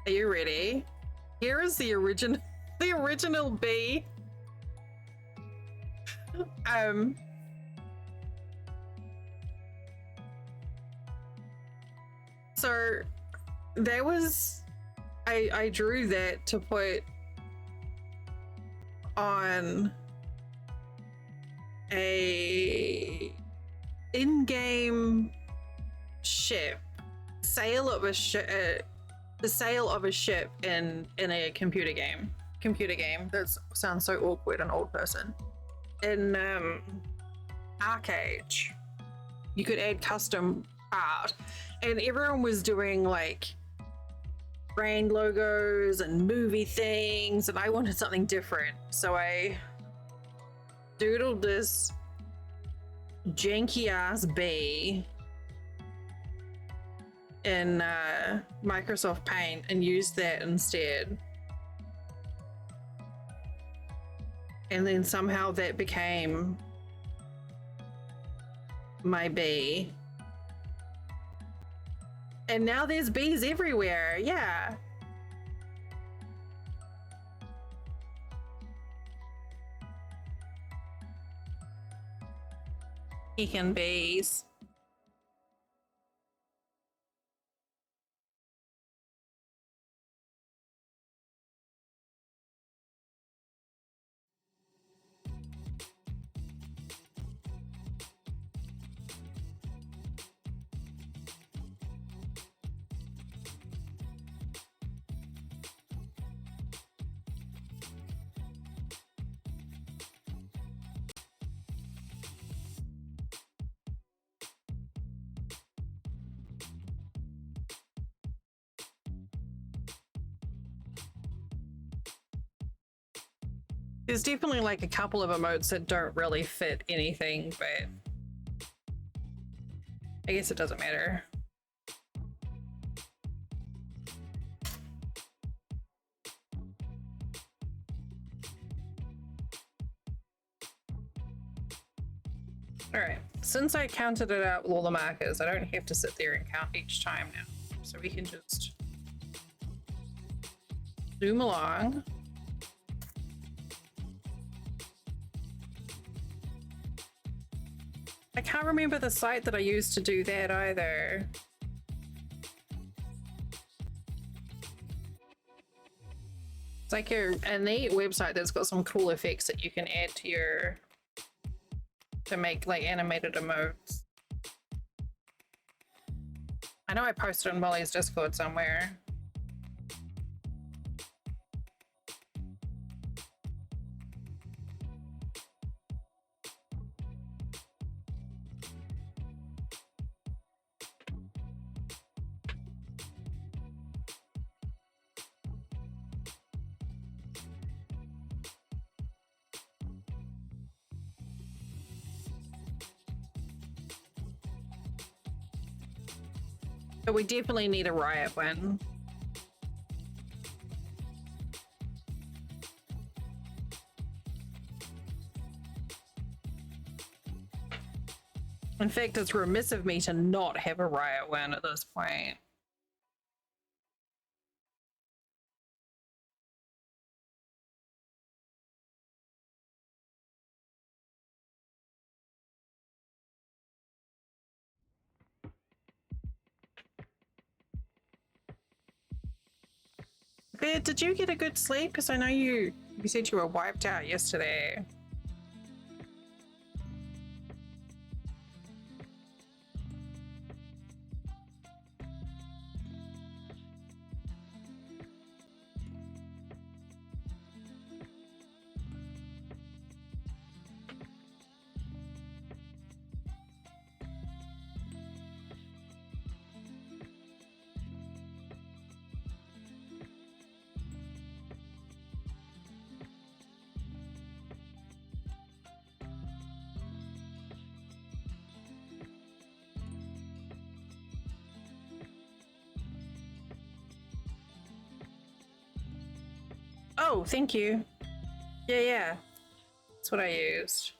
Are you ready? Here is the original bee. So that was I drew that to put on a in-game ship, sale of a ship, the sale of a ship in a computer game. computer game that sounds so awkward, an old person. In Arcade, you could add custom art, and everyone was doing like brand logos and movie things, and I wanted something different, so I doodled this janky ass bee in Microsoft Paint and used that instead. And then somehow that became my bee. And now there's bees everywhere. Yeah. Heckin' bees. There's definitely like a couple of emotes that don't really fit anything, but I guess it doesn't matter. All right, since I counted it out with all the markers, I don't have to sit there and count each time now. So we can just zoom along. I can't remember the site that I used to do that either. It's like a neat website that's got some cool effects that you can add to your, to make like animated emotes. I know I posted on Molly's Discord somewhere. But we definitely need a riot one. In fact, it's remiss of me to not have a riot one at this point. Bear, did you get a good sleep? Because I know you said you were wiped out yesterday. Oh, thank you. Yeah. That's what I used.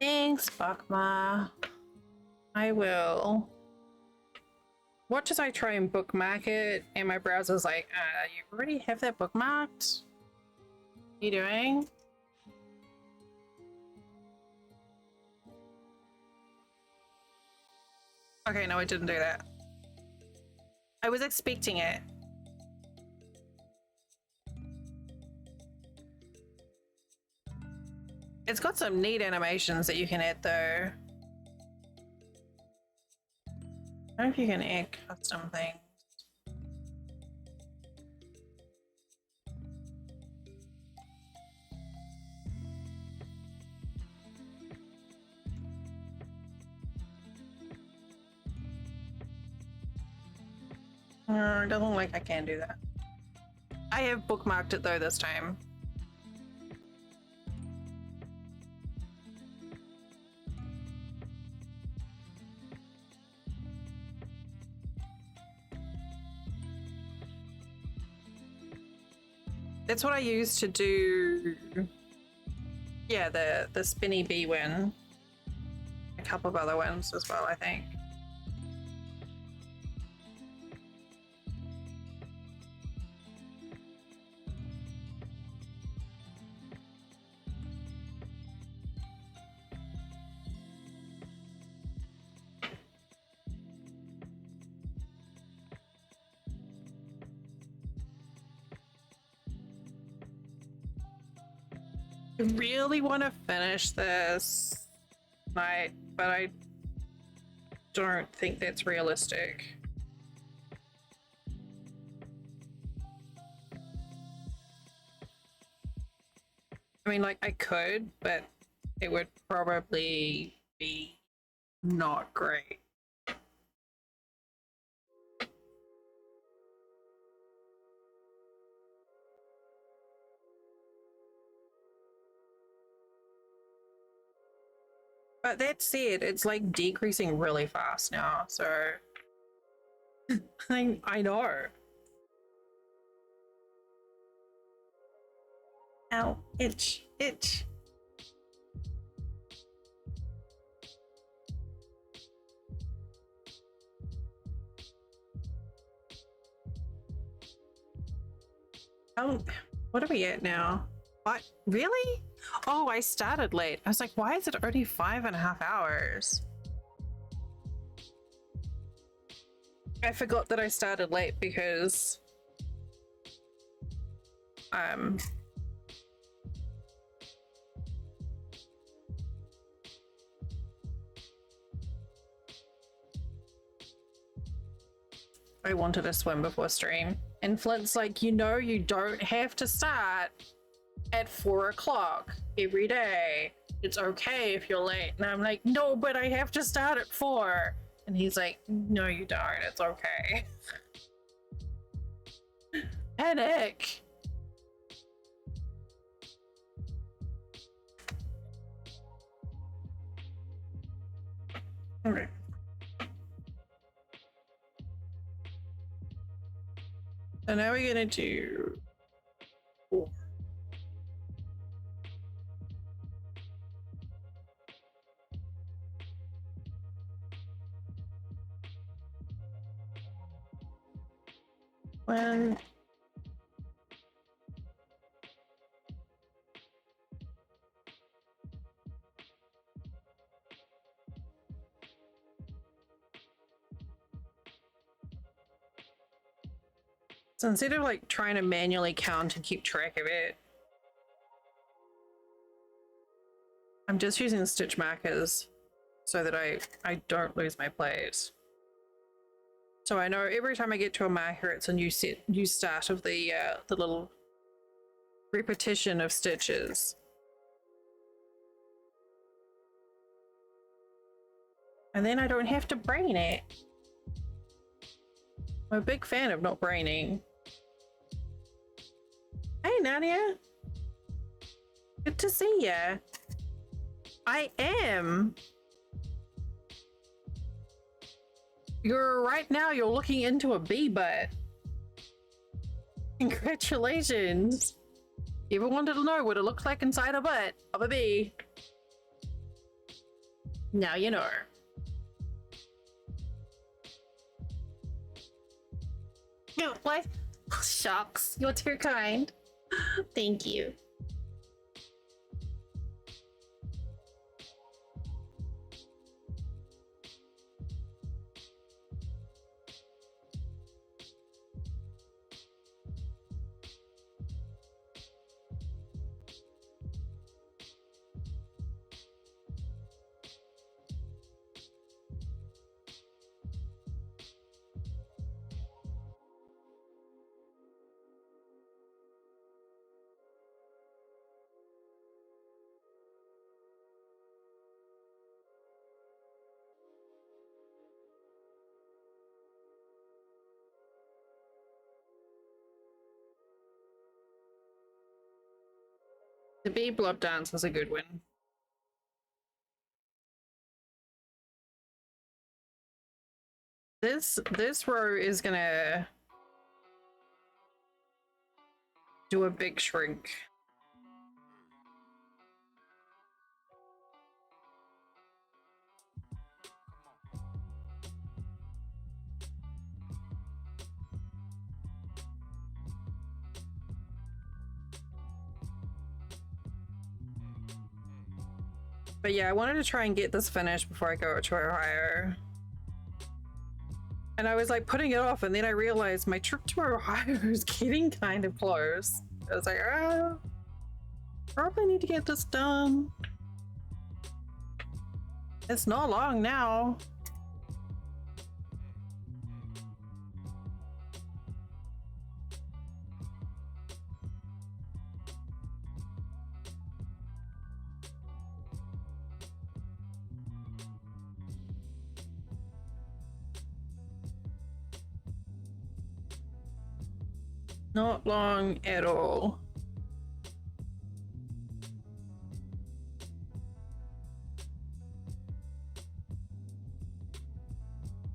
Thanks, Bakma. I will. What as I try and bookmark it, and my browser's like, you already have that bookmarked? What are you doing? Okay, no, I didn't do that. I was expecting it. It's got some neat animations that you can add though. I don't know if you can add custom things. It doesn't look like I can do that. I have bookmarked it though this time. That's what I used to do. Yeah, the spinny bee one. A couple of other ones as well, I think. I really want to finish this tonight, but I don't think that's realistic. I mean, like, I could, but it would probably be not great. But that said, it's like decreasing really fast now, so I know. Ow, itch, itch. Oh, what are we at now? What? Really? Oh, I started late. I was like, why is it already 5.5 hours? I forgot that I started late because I wanted to swim before stream. And Flint's like, you know, you don't have to start at 4 o'clock every day. It's okay if you're late. And I'm like, no, but I have to start at 4. And he's like, no, you don't. It's okay. Panic. Okay. So now we're gonna do 4. One. So instead of like trying to manually count and keep track of it, I'm just using stitch markers so that I don't lose my place. So I know every time I get to a marker, it's a new start of the little repetition of stitches. And then I don't have to brain it. I'm a big fan of not braining. Hey, Nadia. Good to see ya. I am. Right now, you're looking into a bee butt. Congratulations. You ever wanted to know what it looks like inside a butt of a bee? Now you know. What? Shucks, you're too kind. Thank you. The bee blob dance was a good one. This row is gonna do a big shrink. But yeah, I wanted to try and get this finished before I go to Ohio. And I was like putting it off, and then I realized my trip to Ohio is getting kind of close. I was like, oh, probably need to get this done. It's not long now. Not long at all.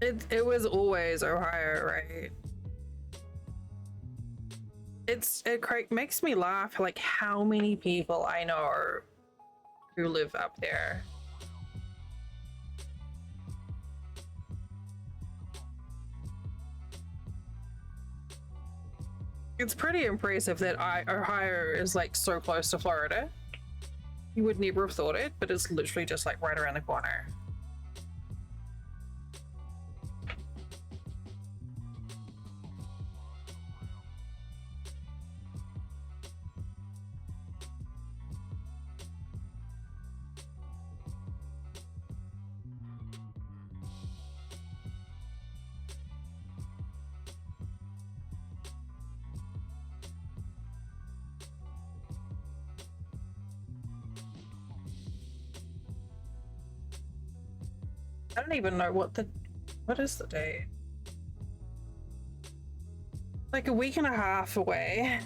It was always Ohio, right? It makes me laugh, like how many people I know who live up there. It's pretty impressive that Ohio is like so close to Florida. You would never have thought it, but it's literally just like right around the corner. I don't even know what is the date? Like a week and a half away.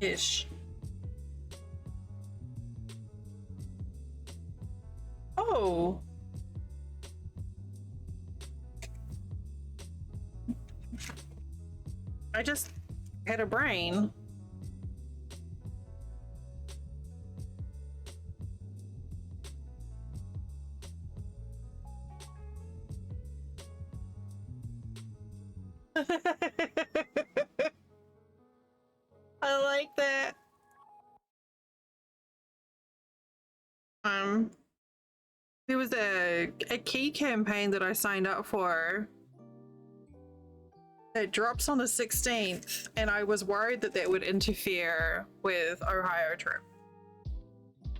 Ish. Oh. I just had a brain. I like that. There was a key campaign that I signed up for that drops on the 16th, and I was worried that that would interfere with Ohio trip.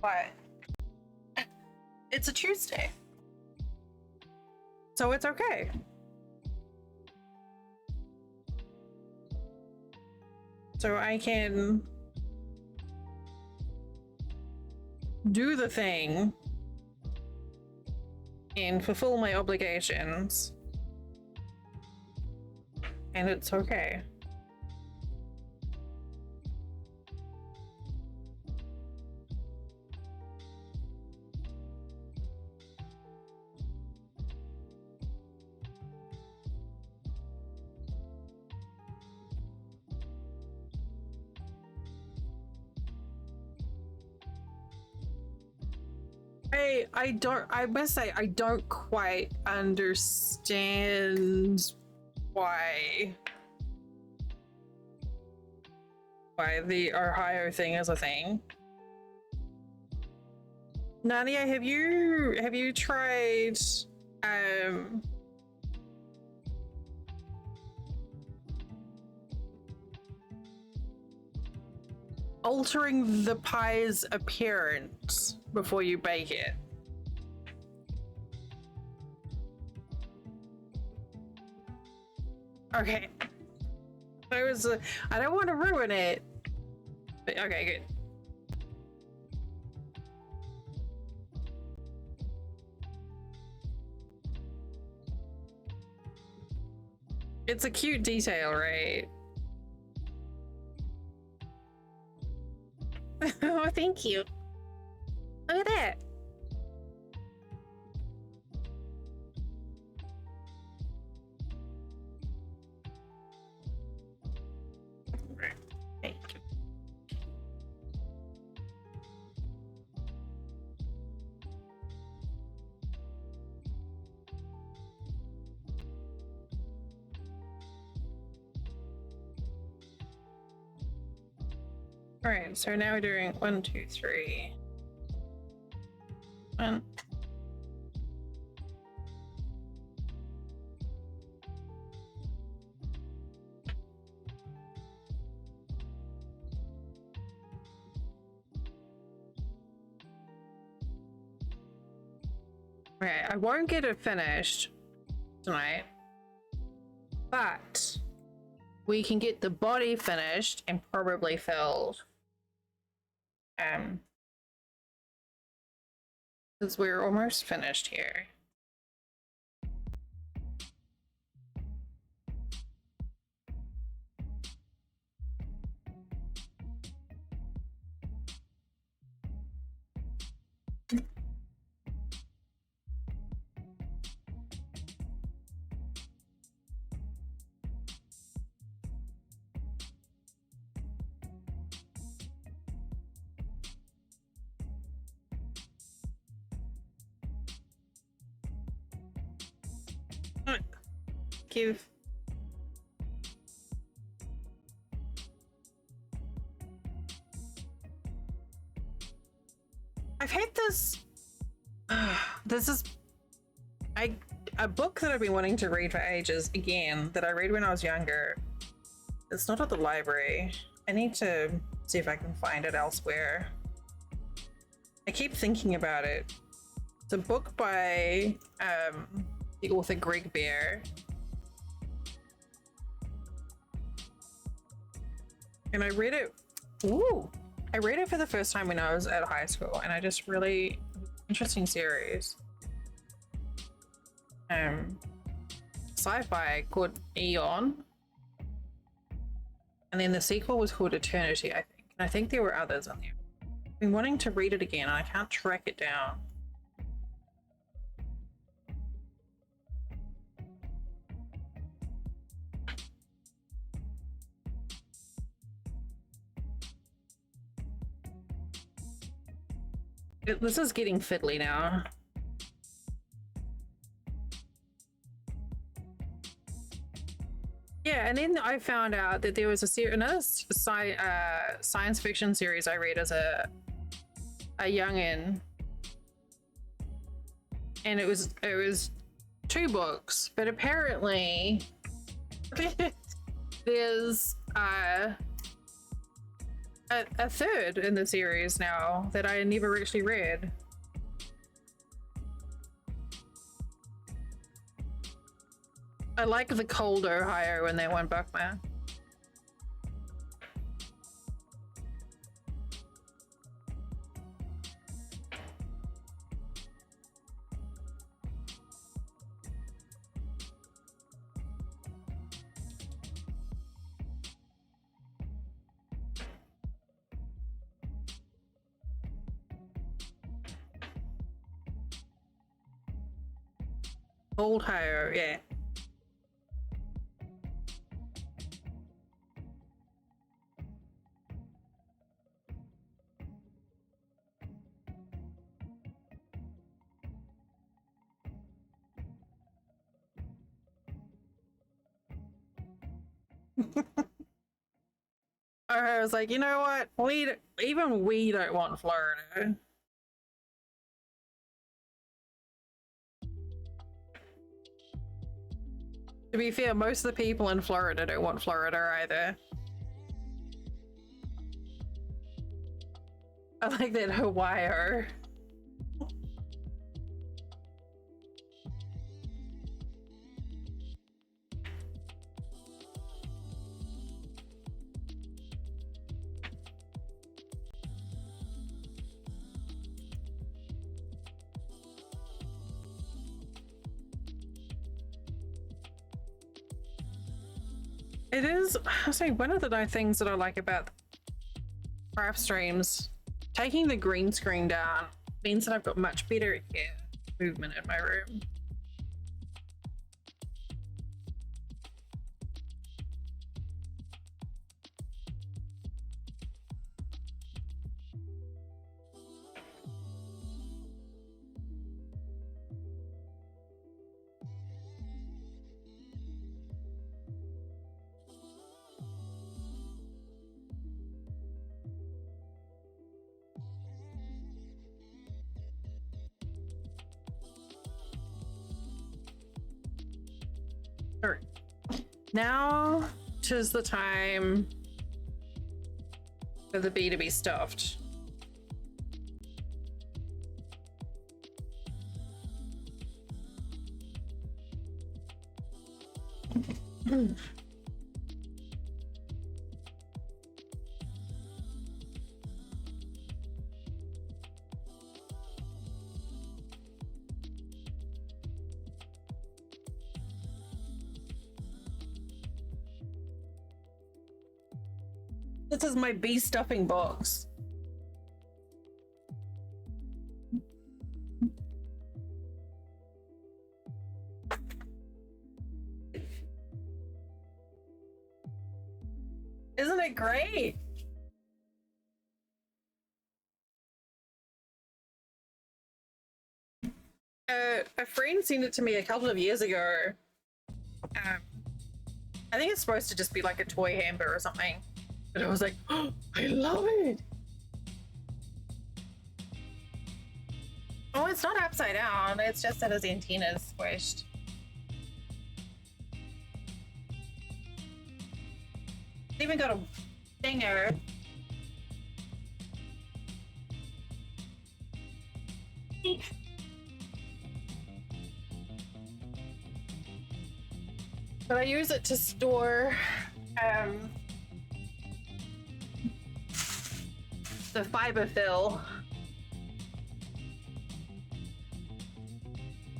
But it's a Tuesday, so it's okay. So I can do the thing and fulfill my obligations, and it's okay. I must say, I don't quite understand why the Ohio thing is a thing. Nadia, have you tried altering the pie's appearance before you bake it? Okay. I don't want to ruin it. But okay, good. It's a cute detail, right? Oh, thank you. Look at that. Thank you. All right, so now we're doing 1, 2, 3. 1. Okay, I won't get it finished tonight, but we can get the body finished and probably filled. Because we're almost finished here. Give. I've had this. This is a book that I've been wanting to read for ages. Again, that I read when I was younger. It's not at the library. I need to see if I can find it elsewhere. I keep thinking about it. It's a book by the author Greg Bear. And I read it. Ooh! I read it for the first time when I was at high school, and I just really interesting series. Sci-fi called Eon, and then the sequel was called Eternity, I think. And I think there were others on there. I've been wanting to read it again, and I can't track it down. This is getting fiddly now. Yeah, and then I found out that there was another science fiction series I read as a youngin', and it was 2 books, but apparently there's a third in the series now that I never actually read. I like the cold Ohio in that one book, man. Cold Ohio, yeah. I was like, you know what? Even we don't want Florida. To be fair, most of the people in Florida don't want Florida either. I like that Hawaii. It is, I say, one of the nice things that I like about craft streams, taking the green screen down means that I've got much better movement in my room. All right. Now 'tis the time for the bee to be stuffed. This is my bee stuffing box. Isn't it great? A friend sent it to me a couple of years ago. I think it's supposed to just be like a toy hamper or something. But I was like, oh, I love it. Oh, it's not upside down. It's just that his antenna's squished. It's even got a dinger. But I use it to store the fiber fill.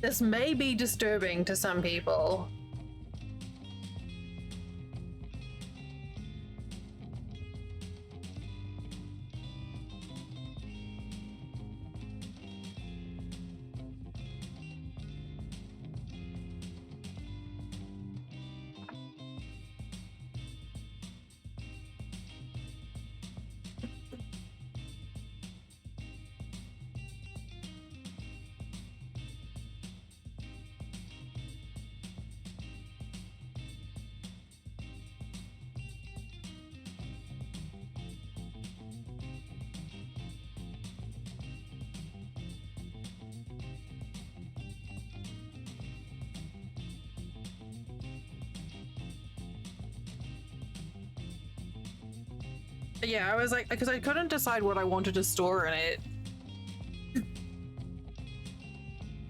This may be disturbing to some people. Yeah, I was like, because I couldn't decide what I wanted to store in it.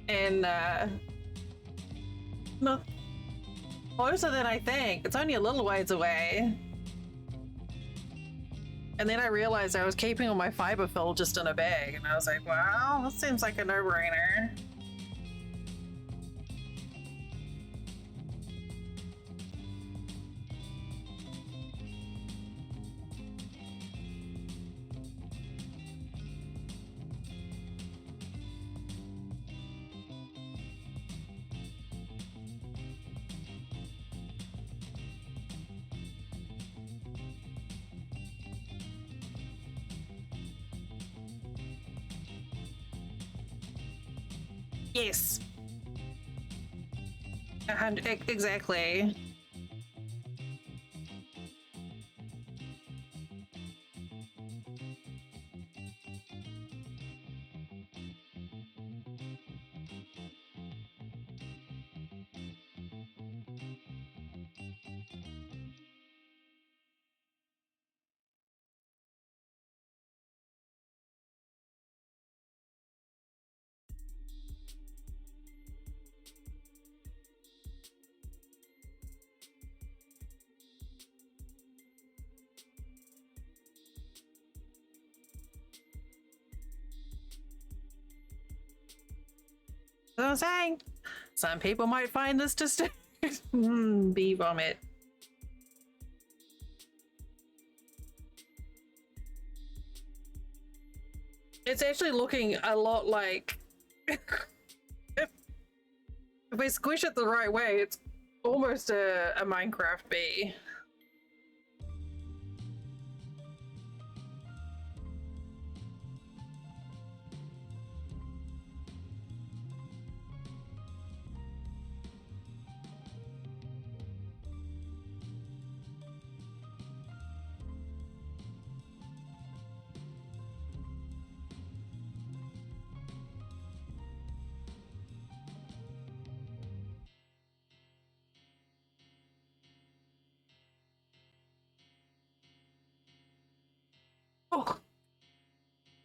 And, no, closer than I think. It's only a little ways away. And then I realized I was keeping all my fiber fill just in a bag, and I was like, wow, this seems like a no-brainer. Yes. Exactly. That's what I'm saying. Some people might find this just bee vomit. It's actually looking a lot like if we squish it the right way, it's almost a Minecraft bee.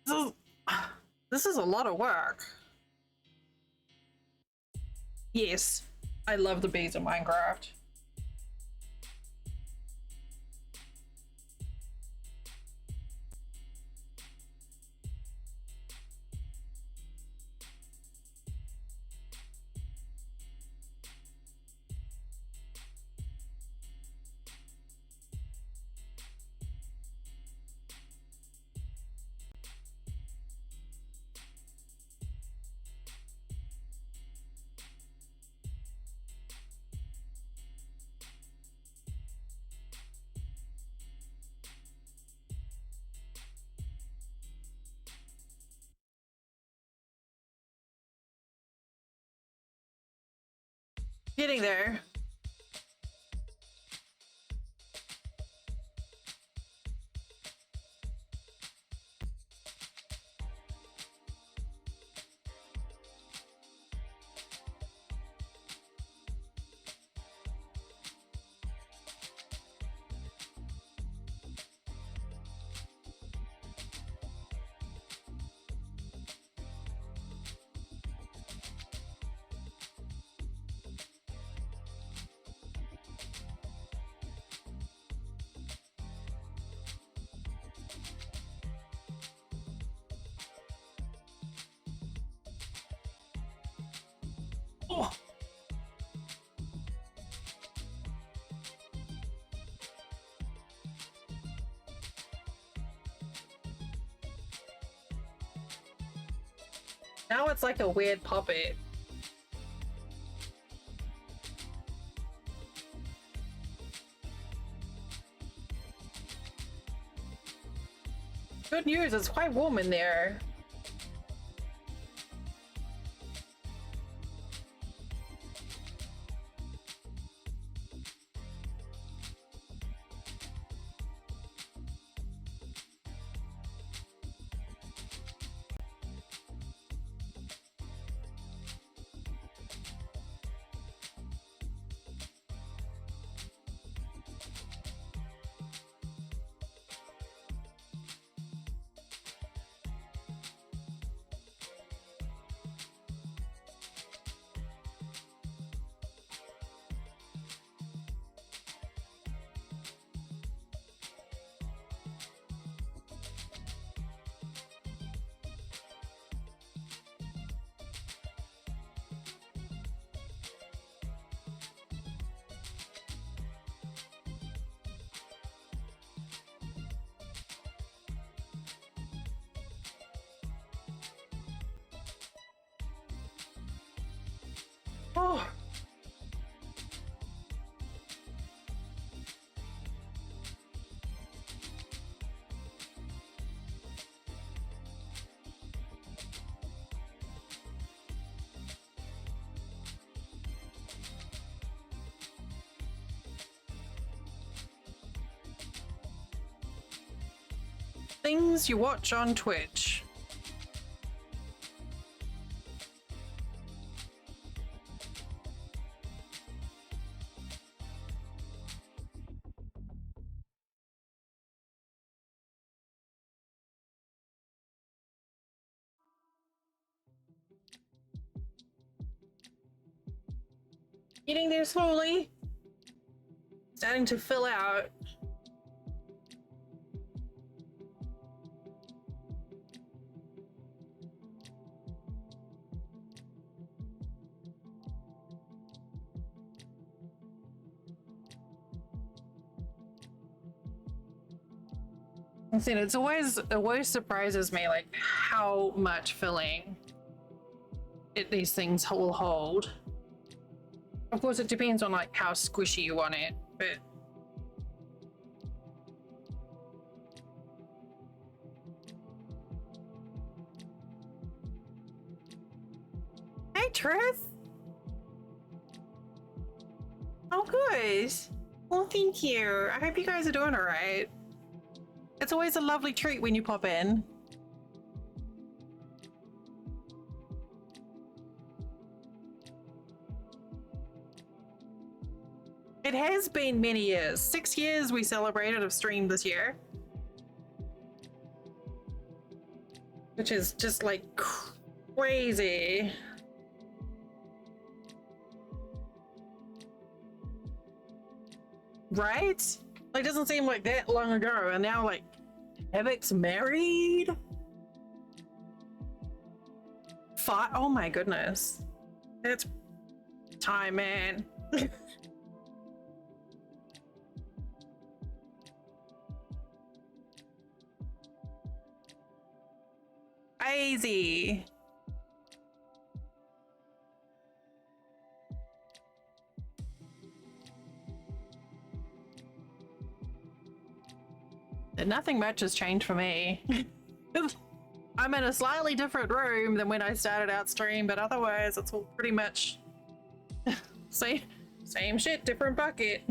Oh, this is a lot of work. Yes, I love the bees in Minecraft. Getting there. Oh. Now it's like a weird puppet. Good news, it's quite warm in there. Oh. Things you watch on Twitch. Getting there slowly. Starting to fill out. I said it always surprises me like how much filling these things will hold. Of course, it depends on like how squishy you want it, but hey, Truth. Oh, good. Well, thank you. I hope you guys are doing all right. It's always a lovely treat when you pop in. It has been many years. 6 years we celebrated of stream this year. Which is just like crazy. Right? Like, doesn't seem like that long ago, and now like Havoc's married? Oh my goodness. That's time, man. Crazy. And nothing much has changed for me. I'm in a slightly different room than when I started out stream, but otherwise it's all pretty much same shit, different bucket.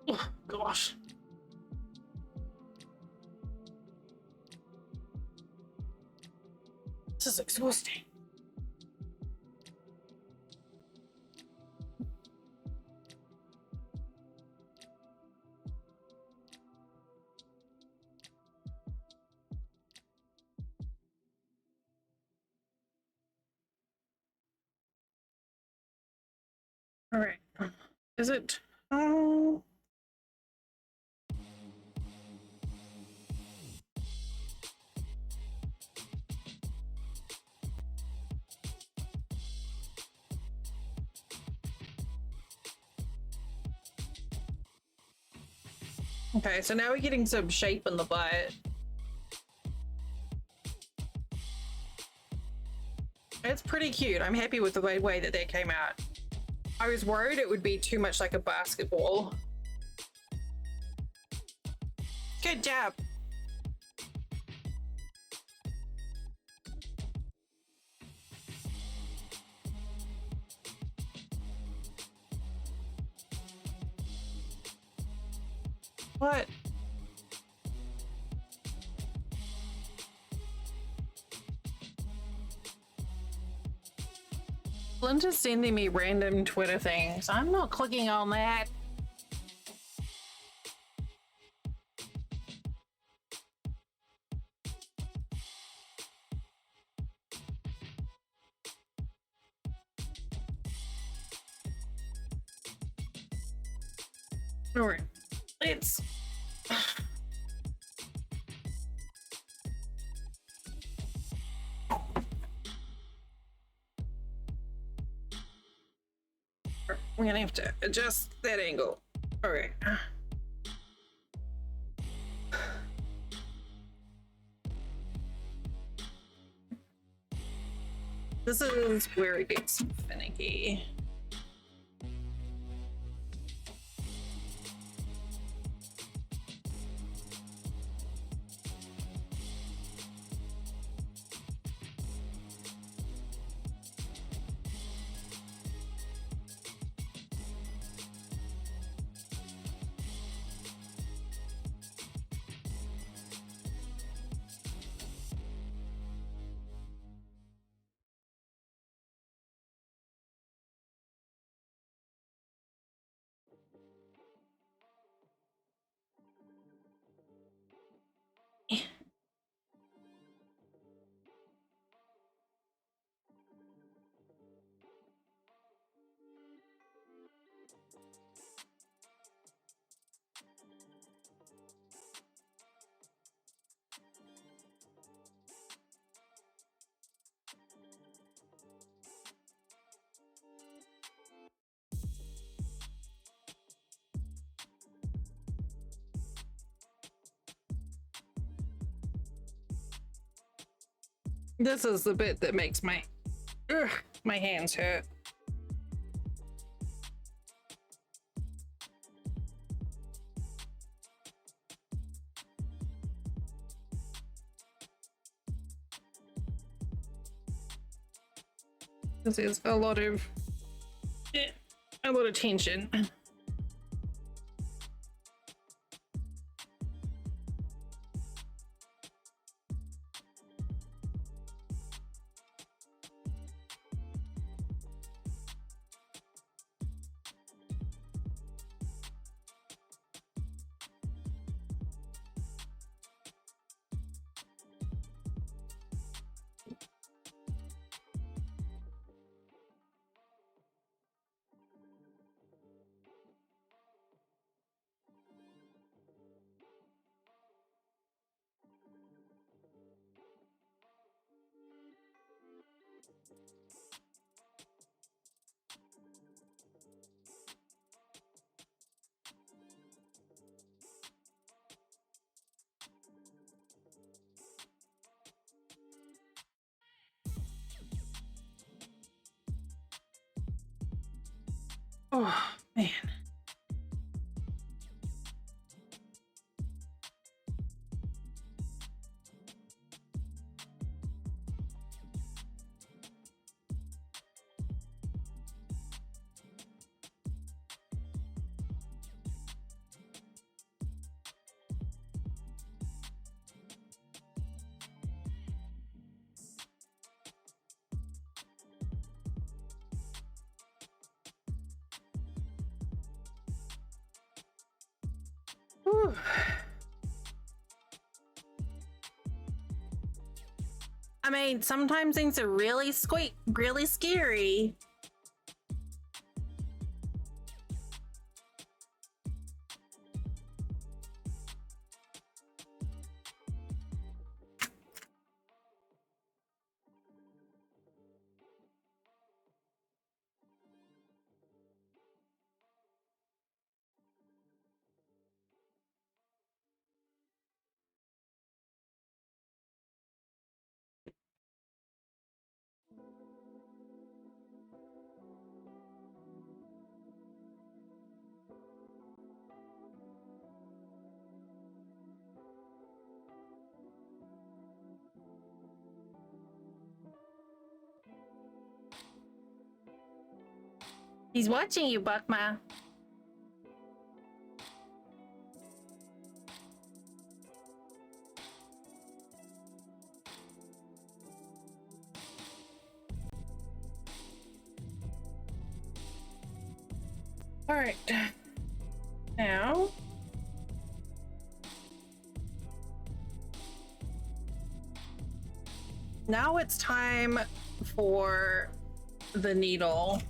Oh, gosh. This is exhausting. All right. Is it? Okay, so now we're getting some shape in the butt. It's pretty cute. I'm happy with the way that came out. I was worried it would be too much like a basketball. Good job. What? Linda's sending me random Twitter things. I'm not clicking on that. All right, let's. We're gonna have to adjust that angle. All right. This is where it gets finicky. This is the bit that makes my hands hurt. This is a lot of tension. Oh, man. Whew. I mean, sometimes things are really really scary. He's watching you, Buckma. All right. Now it's time for the needle.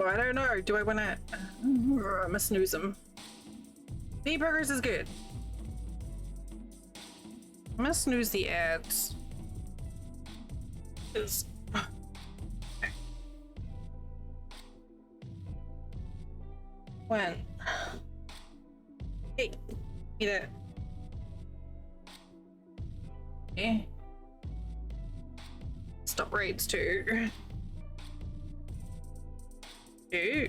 I don't know. Do I want to? I'm gonna snooze him. Bee burgers is good. I'm gonna snooze the ads. When? Hey, eat it. Okay. Stop raids too. 2.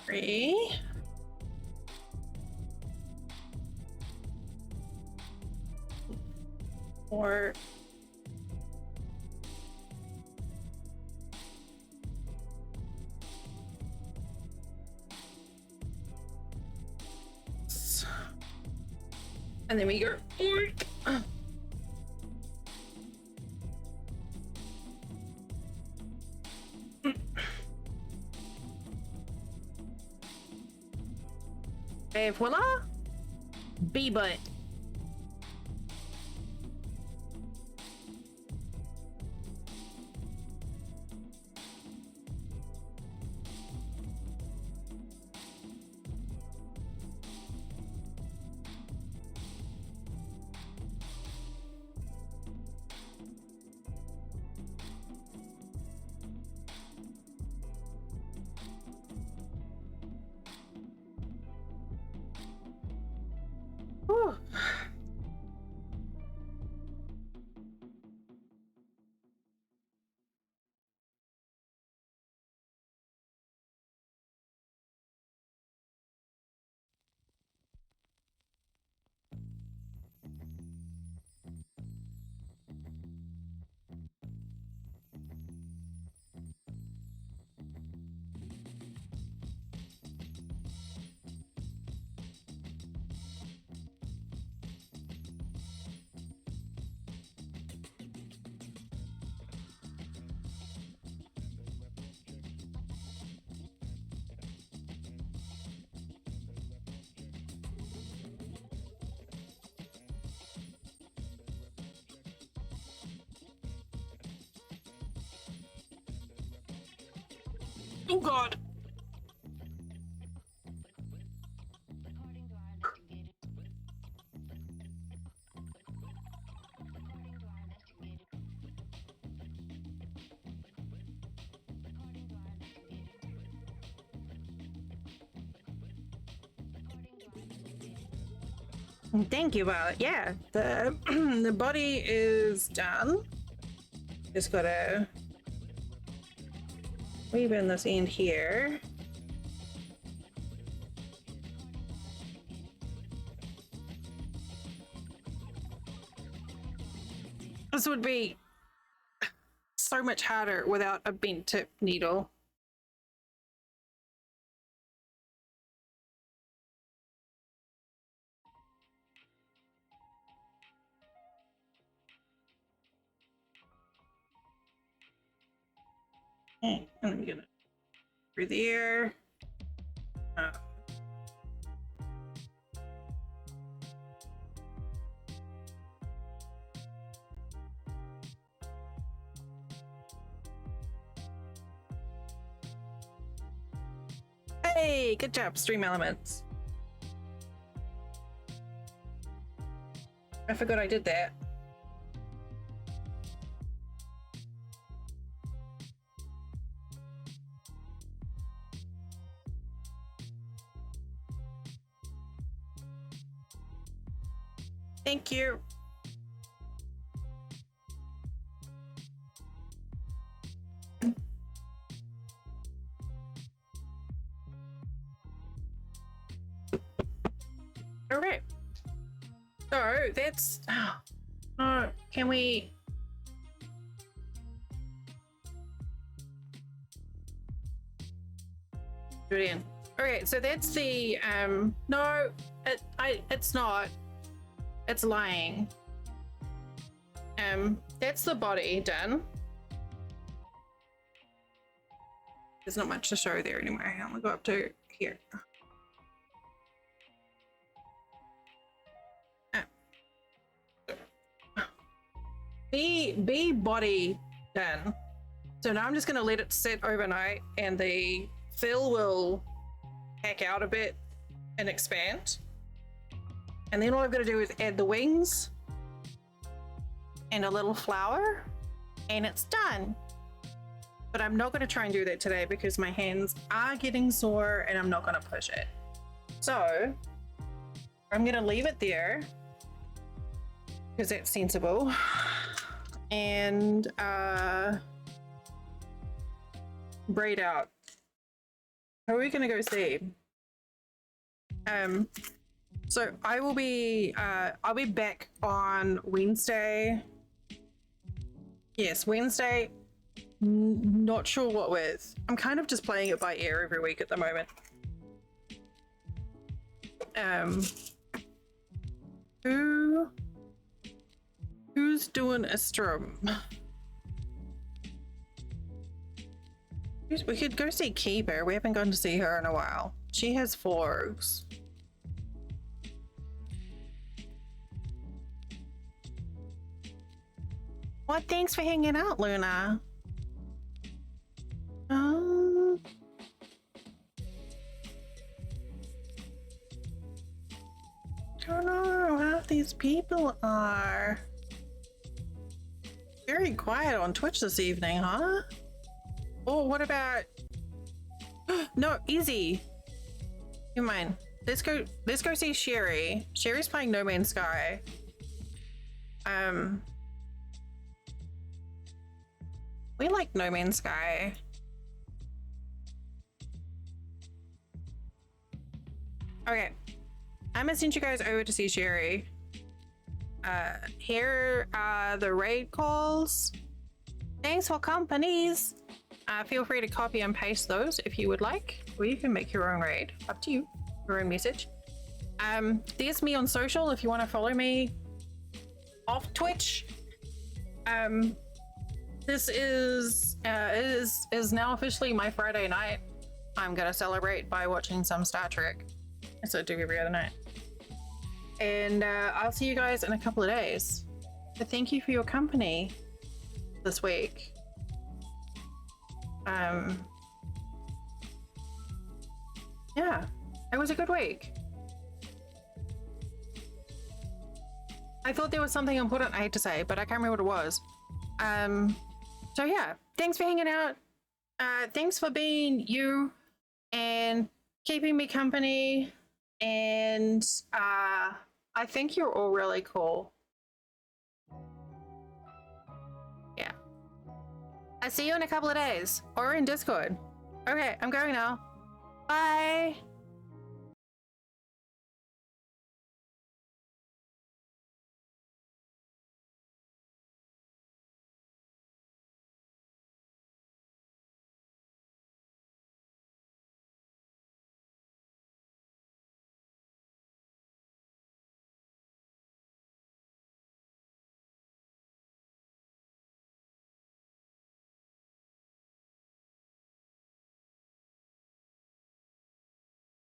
3. 4. 6. And then we go. Okay, voila. bee butt. Whew. Oh God. Thank you, Violet. Yeah, the the body is done. Just gotta weave in this end here. This would be so much harder without a bent tip needle. And I'm gonna through the air. Hey, good job, Stream Elements. I forgot I did that. Thank you. All right. So that's. Oh, can we? Do it in. Okay, so that's the no, it's not. It's lying. That's the body done. There's not much to show there anymore. I'm gonna go up to here. The body done. So now I'm just gonna let it sit overnight and the fill will hack out a bit and expand. And then all I've got to do is add the wings and a little flower and it's done. But I'm not going to try and do that today because my hands are getting sore and I'm not going to push it. So I'm going to leave it there because that's sensible. And braid out. Who are we going to go see? So I will be I'll be back on Wednesday. Yes, Wednesday. Not sure what with. I'm kind of just playing it by ear every week at the moment. Who's doing a strum? We could go see Keeper. We haven't gone to see her in a while. She has forks. Well, thanks for hanging out, Luna. Don't know how these people are. Very quiet on Twitch this evening, huh? Oh, what about... No, easy. Never mind. Let's go see Sherry. Sherry's playing No Man's Sky. We like No Man's Sky. Okay. I'm gonna send you guys over to see Sherry. Here are the raid calls. Thanks for companies. Feel free to copy and paste those if you would like, or you can make your own raid. Up to you. Your own message. There's me on social if you want to follow me off Twitch. This is now officially my Friday night. I'm gonna celebrate by watching some Star Trek, as I do every other night. And I'll see you guys in a couple of days. But thank you for your company this week. Yeah, it was a good week. I thought there was something important I had to say, but I can't remember what it was. So yeah, thanks for hanging out. Thanks for being you and keeping me company. And I think you're all really cool. Yeah. I'll see you in a couple of days or in Discord. Okay, I'm going now. Bye.